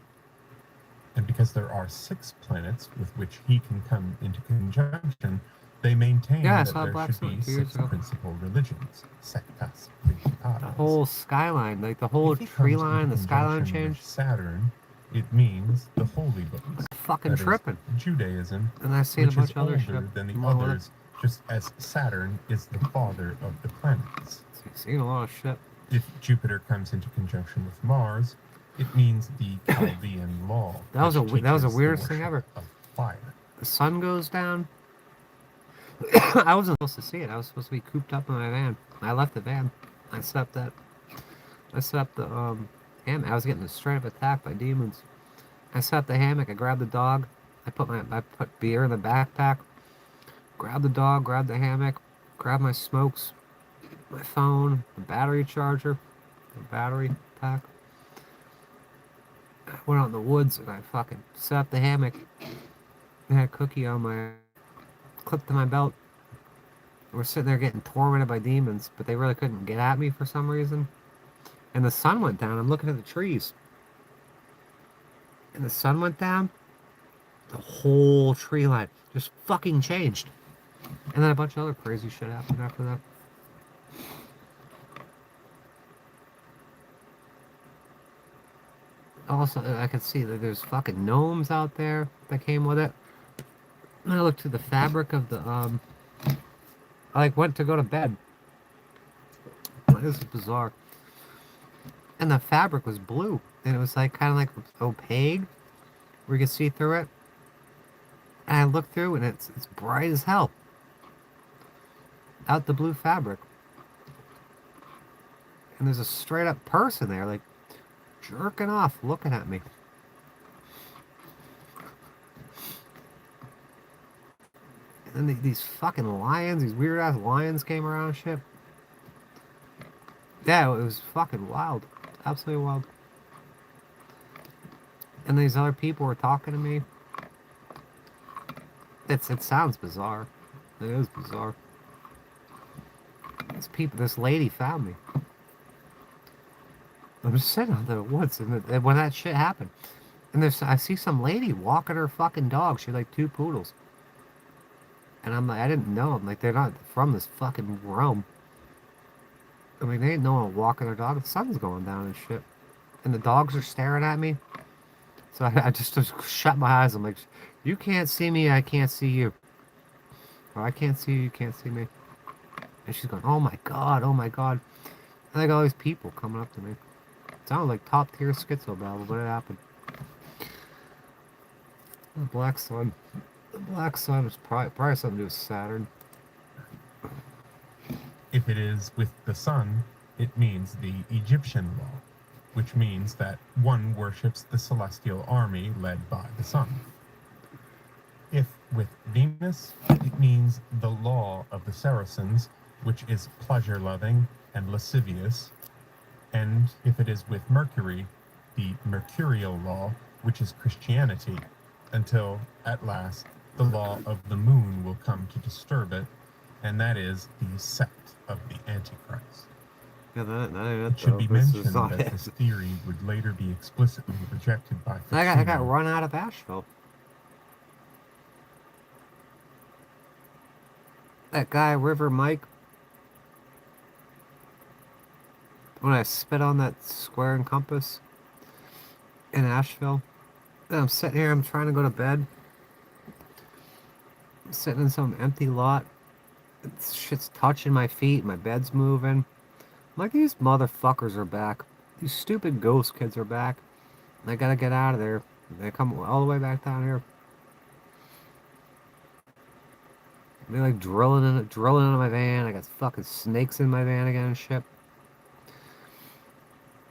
And because there are 6 planets with which he can come into conjunction, they maintain Yeah, I that saw there Black should Swan be 2 years 6 ago. principal religions, sectas The principales. whole skyline, like the whole If he tree comes line, into the skyline conjunction with changed. Saturn, it means the holy books. Fucking That is tripping. Judaism, And I've seen a which bunch is of other older shit. than the along with it. others, just as Saturn is the father of the planets. I've seen a lot of shit. If Jupiter comes into conjunction with Mars, it means the Chaldean law. That was which that was the teaches weirdest thing worship ever. of fire. The sun goes down. I wasn't supposed to see it. I was supposed to be cooped up in my van. I left the van. I set up the hammock. I was getting straight up attacked by demons. I set up the hammock. I grabbed the dog. I put beer in the backpack. Grabbed the dog. Grabbed the hammock. Grabbed my smokes, my phone, the battery charger, the battery pack. I went out in the woods and I fucking set up the hammock. I had a cookie on my clipped to my belt. We're sitting there getting tormented by demons, but they really couldn't get at me for some reason. And the sun went down. I'm looking at the trees. And the sun went down. The whole tree line just fucking changed. And then a bunch of other crazy shit happened after that. Also, I could see that there's fucking gnomes out there that came with it. And I looked through the fabric of the, I went to go to bed. This is bizarre. And the fabric was blue. And it was kind of like opaque, where you could see through it. And I looked through and it's bright as hell. Out the blue fabric. And there's a straight up person there, jerking off, looking at me. And then these fucking lions, these weird ass lions came around and shit. Yeah, it was fucking wild. Absolutely wild. And these other people were talking to me. It sounds bizarre. It is bizarre. This lady found me. I'm just sitting out in the woods, and when that shit happened, and I see some lady walking her fucking dog. She had 2 poodles, and I'm like, I didn't know. I'm like, they're not from this fucking realm. I mean, they ain't no one walking their dog. The sun's going down and shit, and the dogs are staring at me. So I just shut my eyes. I'm like, you can't see me, I can't see you. Or I can't see you, you can't see me. And she's going, oh my god, oh my god. And I got all these people coming up to me. It sounded like top tier schizo babble, but it happened. The black sun. The black sun is probably something to do with Saturn. If it is with the sun, it means the Egyptian law, which means that one worships the celestial army led by the sun. If with Venus, it means the law of the Saracens, which is pleasure-loving and lascivious. And if it is with Mercury, the mercurial law, which is Christianity, until, at last, the law of the moon will come to disturb it, and that is the sect of the Antichrist. Yeah, that It should be mentioned that this theory would later be explicitly rejected by I got run out of Asheville. That guy, River Mike, when I spit on that square and compass in Asheville, and I'm sitting here, I'm trying to go to bed. I'm sitting in some empty lot. Shit's touching my feet, my bed's moving. I'm like, these motherfuckers are back. These stupid ghost kids are back. And I gotta get out of there. They come all the way back down here. They're drilling into my van. I got fucking snakes in my van again and shit.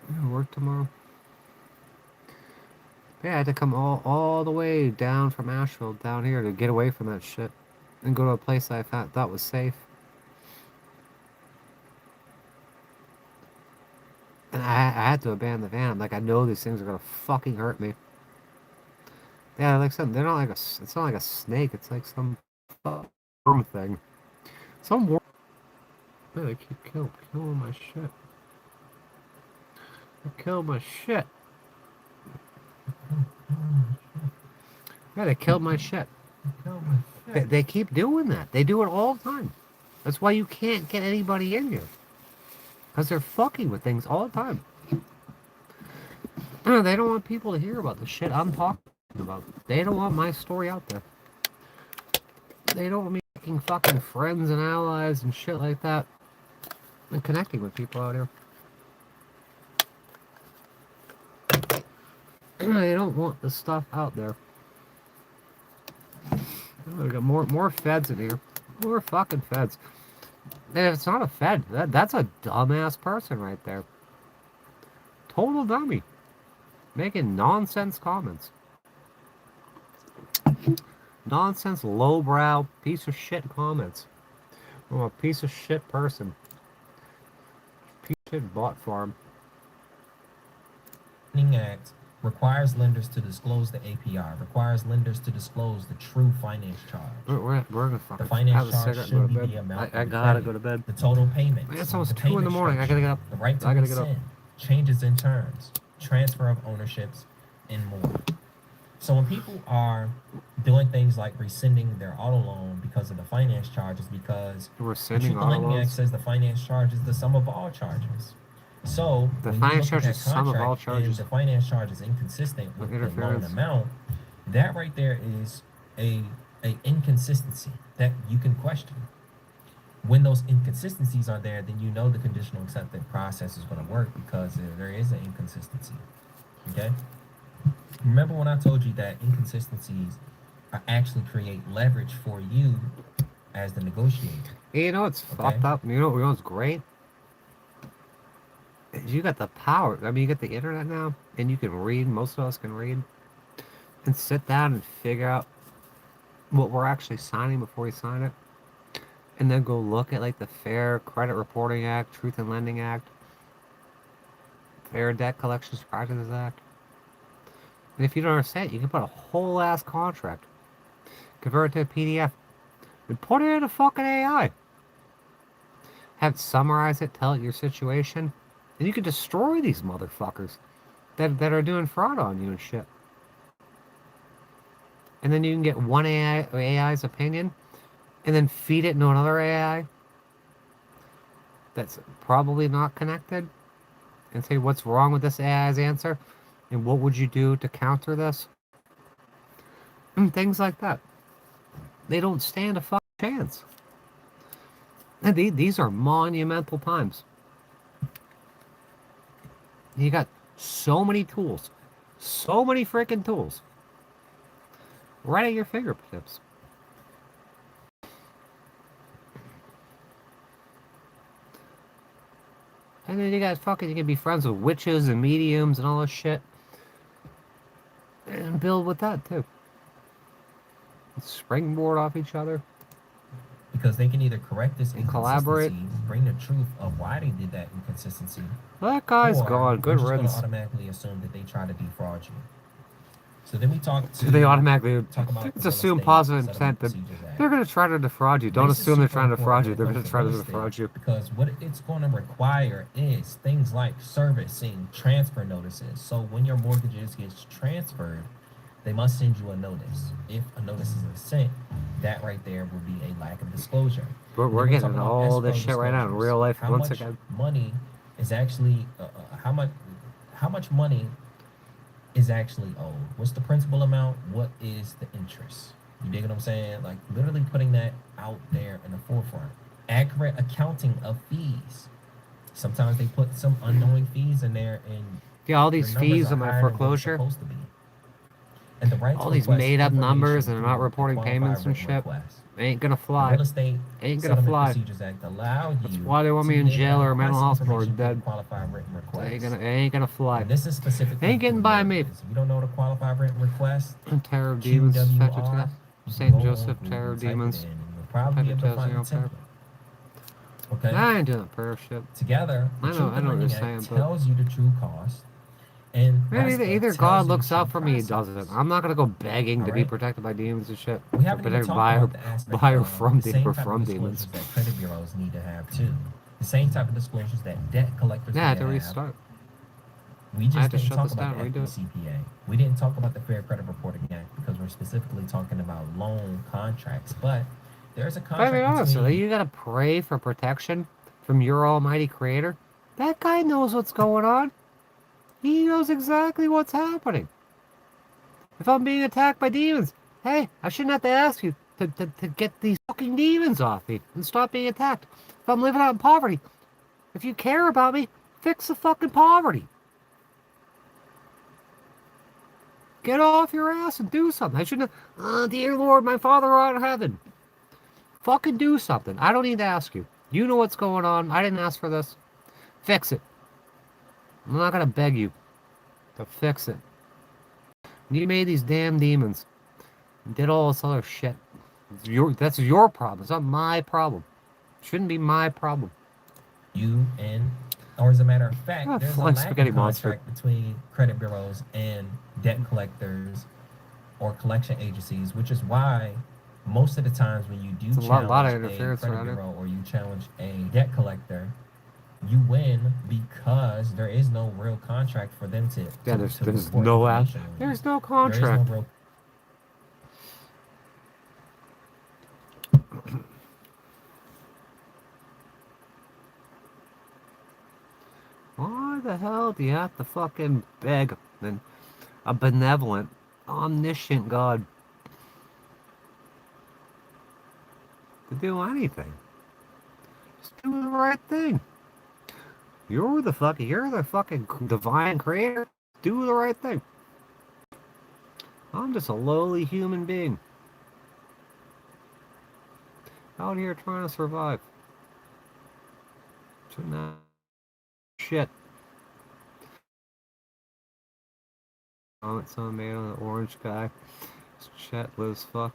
I'm gonna work tomorrow. Yeah, I had to come all the way down from Asheville down here to get away from that shit and go to a place I thought was safe. And I had to abandon the van. I'm like, I know these things are gonna fucking hurt me. Yeah, like some. They're not like a. It's not like a snake. It's like some worm thing. Some worm. Man, they keep killing my shit. They killed my shit. Yeah, they killed my shit. They keep doing that. They do it all the time. That's why you can't get anybody in here. Because they're fucking with things all the time. They don't want people to hear about the shit I'm talking about. They don't want my story out there. They don't want me making fucking friends and allies and shit like that. And connecting with people out here. They don't want the stuff out there. We got more feds in here. More fucking feds. And if it's not a fed, that's a dumbass person right there. Total dummy. Making nonsense comments. Nonsense, lowbrow, piece of shit comments. I'm a piece of shit person. Piece of shit bot farm. Act requires lenders to disclose the APR, requires lenders to disclose the true finance charge. We're gonna fucking the finance charge cigarette, should be go to the bed. amount. I gotta go to bed. The total payment. It's almost 2 in the morning. I gotta get up. The right to I gotta get up. rescind, changes in terms, transfer of ownerships, and more. So when people are doing things like rescinding their auto loan because of the finance charges, because rescinding the auto Lending Act loans? says the finance charge is the sum of all charges. So The when you finance look at charge is that sum of all contract and charges. the finance charge is inconsistent with the loan Interference. amount, that right there is a inconsistency that you can question. When those inconsistencies are there, then you know the conditional acceptance process is going to work because there is an inconsistency. Okay? Remember when I told you that inconsistencies actually create leverage for you as the negotiator? You know what's fucked up? You know what's great? You got the power. I mean, you got the internet now, and you can read. Most of us can read. And sit down and figure out what we're actually signing before you sign it. And then go look at, like, the Fair Credit Reporting Act, Truth in Lending Act, Fair Debt Collections Practices Act. And if you don't understand it, you can put a whole ass contract, convert it to a PDF, and put it in a fucking AI. Have it summarize it, tell it your situation, and you can destroy these motherfuckers that are doing fraud on you and shit. And then you can get one AI's opinion, and then feed it into another AI that's probably not connected, and say what's wrong with this AI's answer, and what would you do to counter this, and things like that. They don't stand a fucking chance. And these are monumental times. You got so many tools, so many freaking tools, right at your fingertips. And then you got fucking, you can be friends with witches and mediums and all this shit. And build with that too. Springboard off each other. Because they can either correct this and collaborate. Bring the truth of why they did that inconsistency. Well, that guy's or gone. Good we're just riddance. gonna automatically assume that they try to defraud you. So then we talk to. They automatically talk about it's the assume Real Estate positive Settlement intent that Procedures Act. they're going to try to defraud you. Don't This is assume they're super trying to defraud you. important They're when going it to try to comes to real defraud you. Because what it's going to require is things like servicing, transfer notices. So when your mortgages gets transferred, they must send you a notice. If a notice is sent, that right there will be a lack of disclosure. We're Then we getting talk about all this escrow shit right now in disclosures. real life How once much again. money is actually how much money is actually owed? What's the principal amount? What is the interest? You dig what I'm saying? Like literally putting that out there in the forefront. Accurate accounting of fees. Sometimes they put some unknowing fees in there, and Yeah, all your these numbers fees are on my higher than what it's foreclosure. supposed to be. And the right All to these request made up numbers information and not through reporting qualified payments and written shit. request. Ain't gonna The fly. Real Estate Ain't gonna Settlement fly. Procedures Act allow you. That's why they want me to in be able jail to or a mental request hospital or information through dead. qualified written request. Ain't gonna fly. And this is specifically Ain't getting for by me. mortgages. If you don't know the qualified written request, Terror of Demons, QWR, Petra, you St. go on Joseph, Google, Terror of type it Demons. in, and you'll probably be able to Petra, find the Zero, template. Okay. I ain't doing prayer shit. Together, the I Truth know in what Lending you're Act saying, but tells you the true cost. And Man, that's either what God tells you looks out true for me, he process. doesn't. I'm not gonna go begging to be Alright? protected by demons and shit. We haven't even Protected talked by about the aspect or of from the same or type from of demons. disclosures that credit bureaus need to have too. The same type of disclosures that debt collectors Yeah, I need had to to have. restart. We I just had to didn't shut talk this about down, the redo it. FDCPA. We didn't talk about the Fair Credit Reporting Act because we're specifically talking about loan contracts. But there's a But I contract mean, honestly, between you gotta pray for protection from your almighty creator. That guy knows what's going on. He knows exactly what's happening. If I'm being attacked by demons, hey, I shouldn't have to ask you to get these fucking demons off me and stop being attacked. If I'm living out in poverty, if you care about me, fix the fucking poverty. Get off your ass and do something. I shouldn't have, dear Lord, my Father art in heaven. Fucking do something. I don't need to ask you. You know what's going on. I didn't ask for this. Fix it. I'm not gonna beg you to fix it. You made these damn demons. You did all this other shit. That's your problem. It's not my problem. It shouldn't be my problem. you and, or as a matter of fact, Ah, there's a flying lagging spaghetti monster. contract between credit bureaus and debt collectors or collection agencies, which is why most of the times when you do It's a challenge lot of a interference credit around it. bureau or you challenge a debt collector, you win because there is no real contract for them to Yeah, to there's report no information on you. there's no There is contract. no real Why the hell do you have to fucking beg a benevolent, omniscient God to do anything? Just do the right thing. You're the fucking divine creator. Do the right thing. I'm just a lowly human being out here trying to survive. Shouldn't have shit. Comment someone made on the orange guy. This chat lives fuck.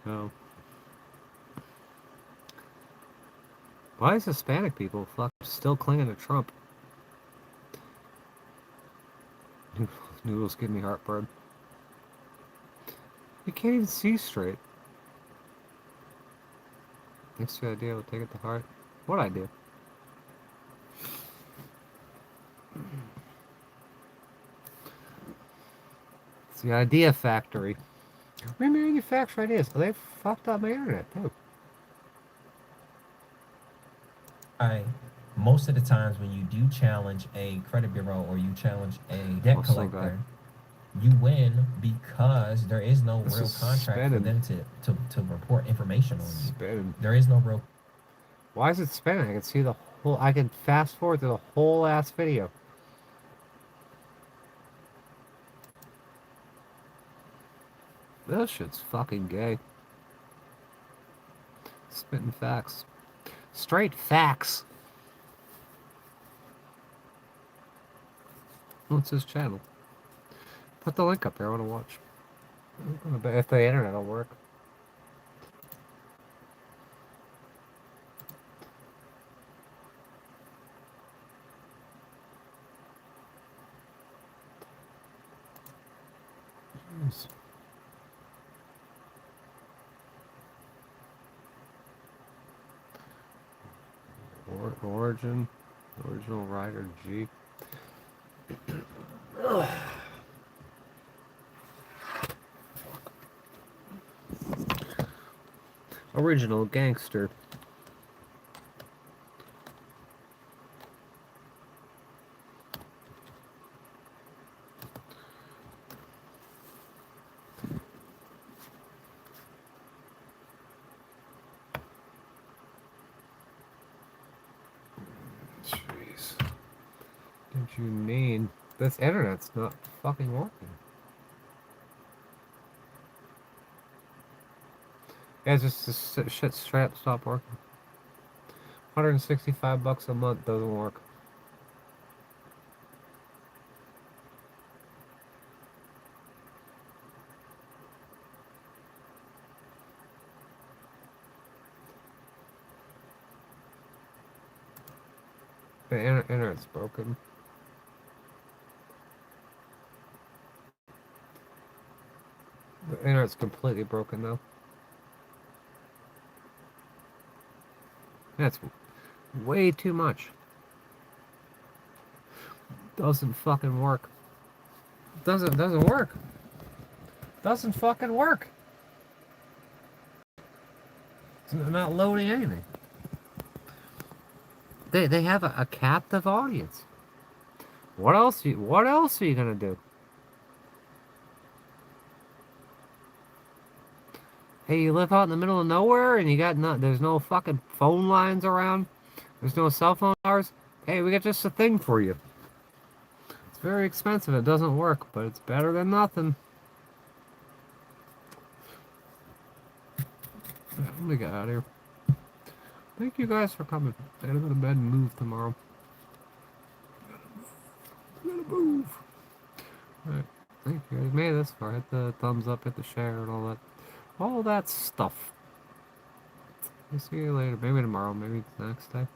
No. Why is Hispanic people still clinging to Trump? Noodles give me heartburn. You can't even see straight. Next idea, we'll take it to heart. What idea? It's the idea factory. We manufacture ideas, but they fucked up my internet too. Most of the times when you do challenge a credit bureau or you challenge a debt collector, you win because there is no This real is contract for spinning. them to report information on you. Spinning. There is no real. Why is it spinning? I can see the whole. I can fast forward to the whole ass video. This shit's fucking gay. Spitting facts. Straight facts. What's his channel? Put the link up there. I want to watch. I'm gonna bet if the internet will work. Jeez. Original Rider G. Original gangster. Jeez. What do you mean? This internet's not fucking working. Yeah, it's just this shit straight up stopped working. 165 bucks a month doesn't work. The internet's broken. The internet's completely broken though. That's way too much. Doesn't fucking work. Doesn't work. Doesn't fucking work. It's not loading anything. They have a captive audience. What else are you gonna do? Hey, you live out in the middle of nowhere and there's no fucking phone lines around. There's no cell phone towers. Hey, we got just a thing for you. It's very expensive. It doesn't work, but it's better than nothing. Let me get out of here. Thank you guys for coming. I gotta go to bed and move tomorrow. Gotta move. Alright. Thank you guys made this far. Hit the thumbs up, hit the share, and all that stuff. I'll see you later. Maybe tomorrow, maybe the next day.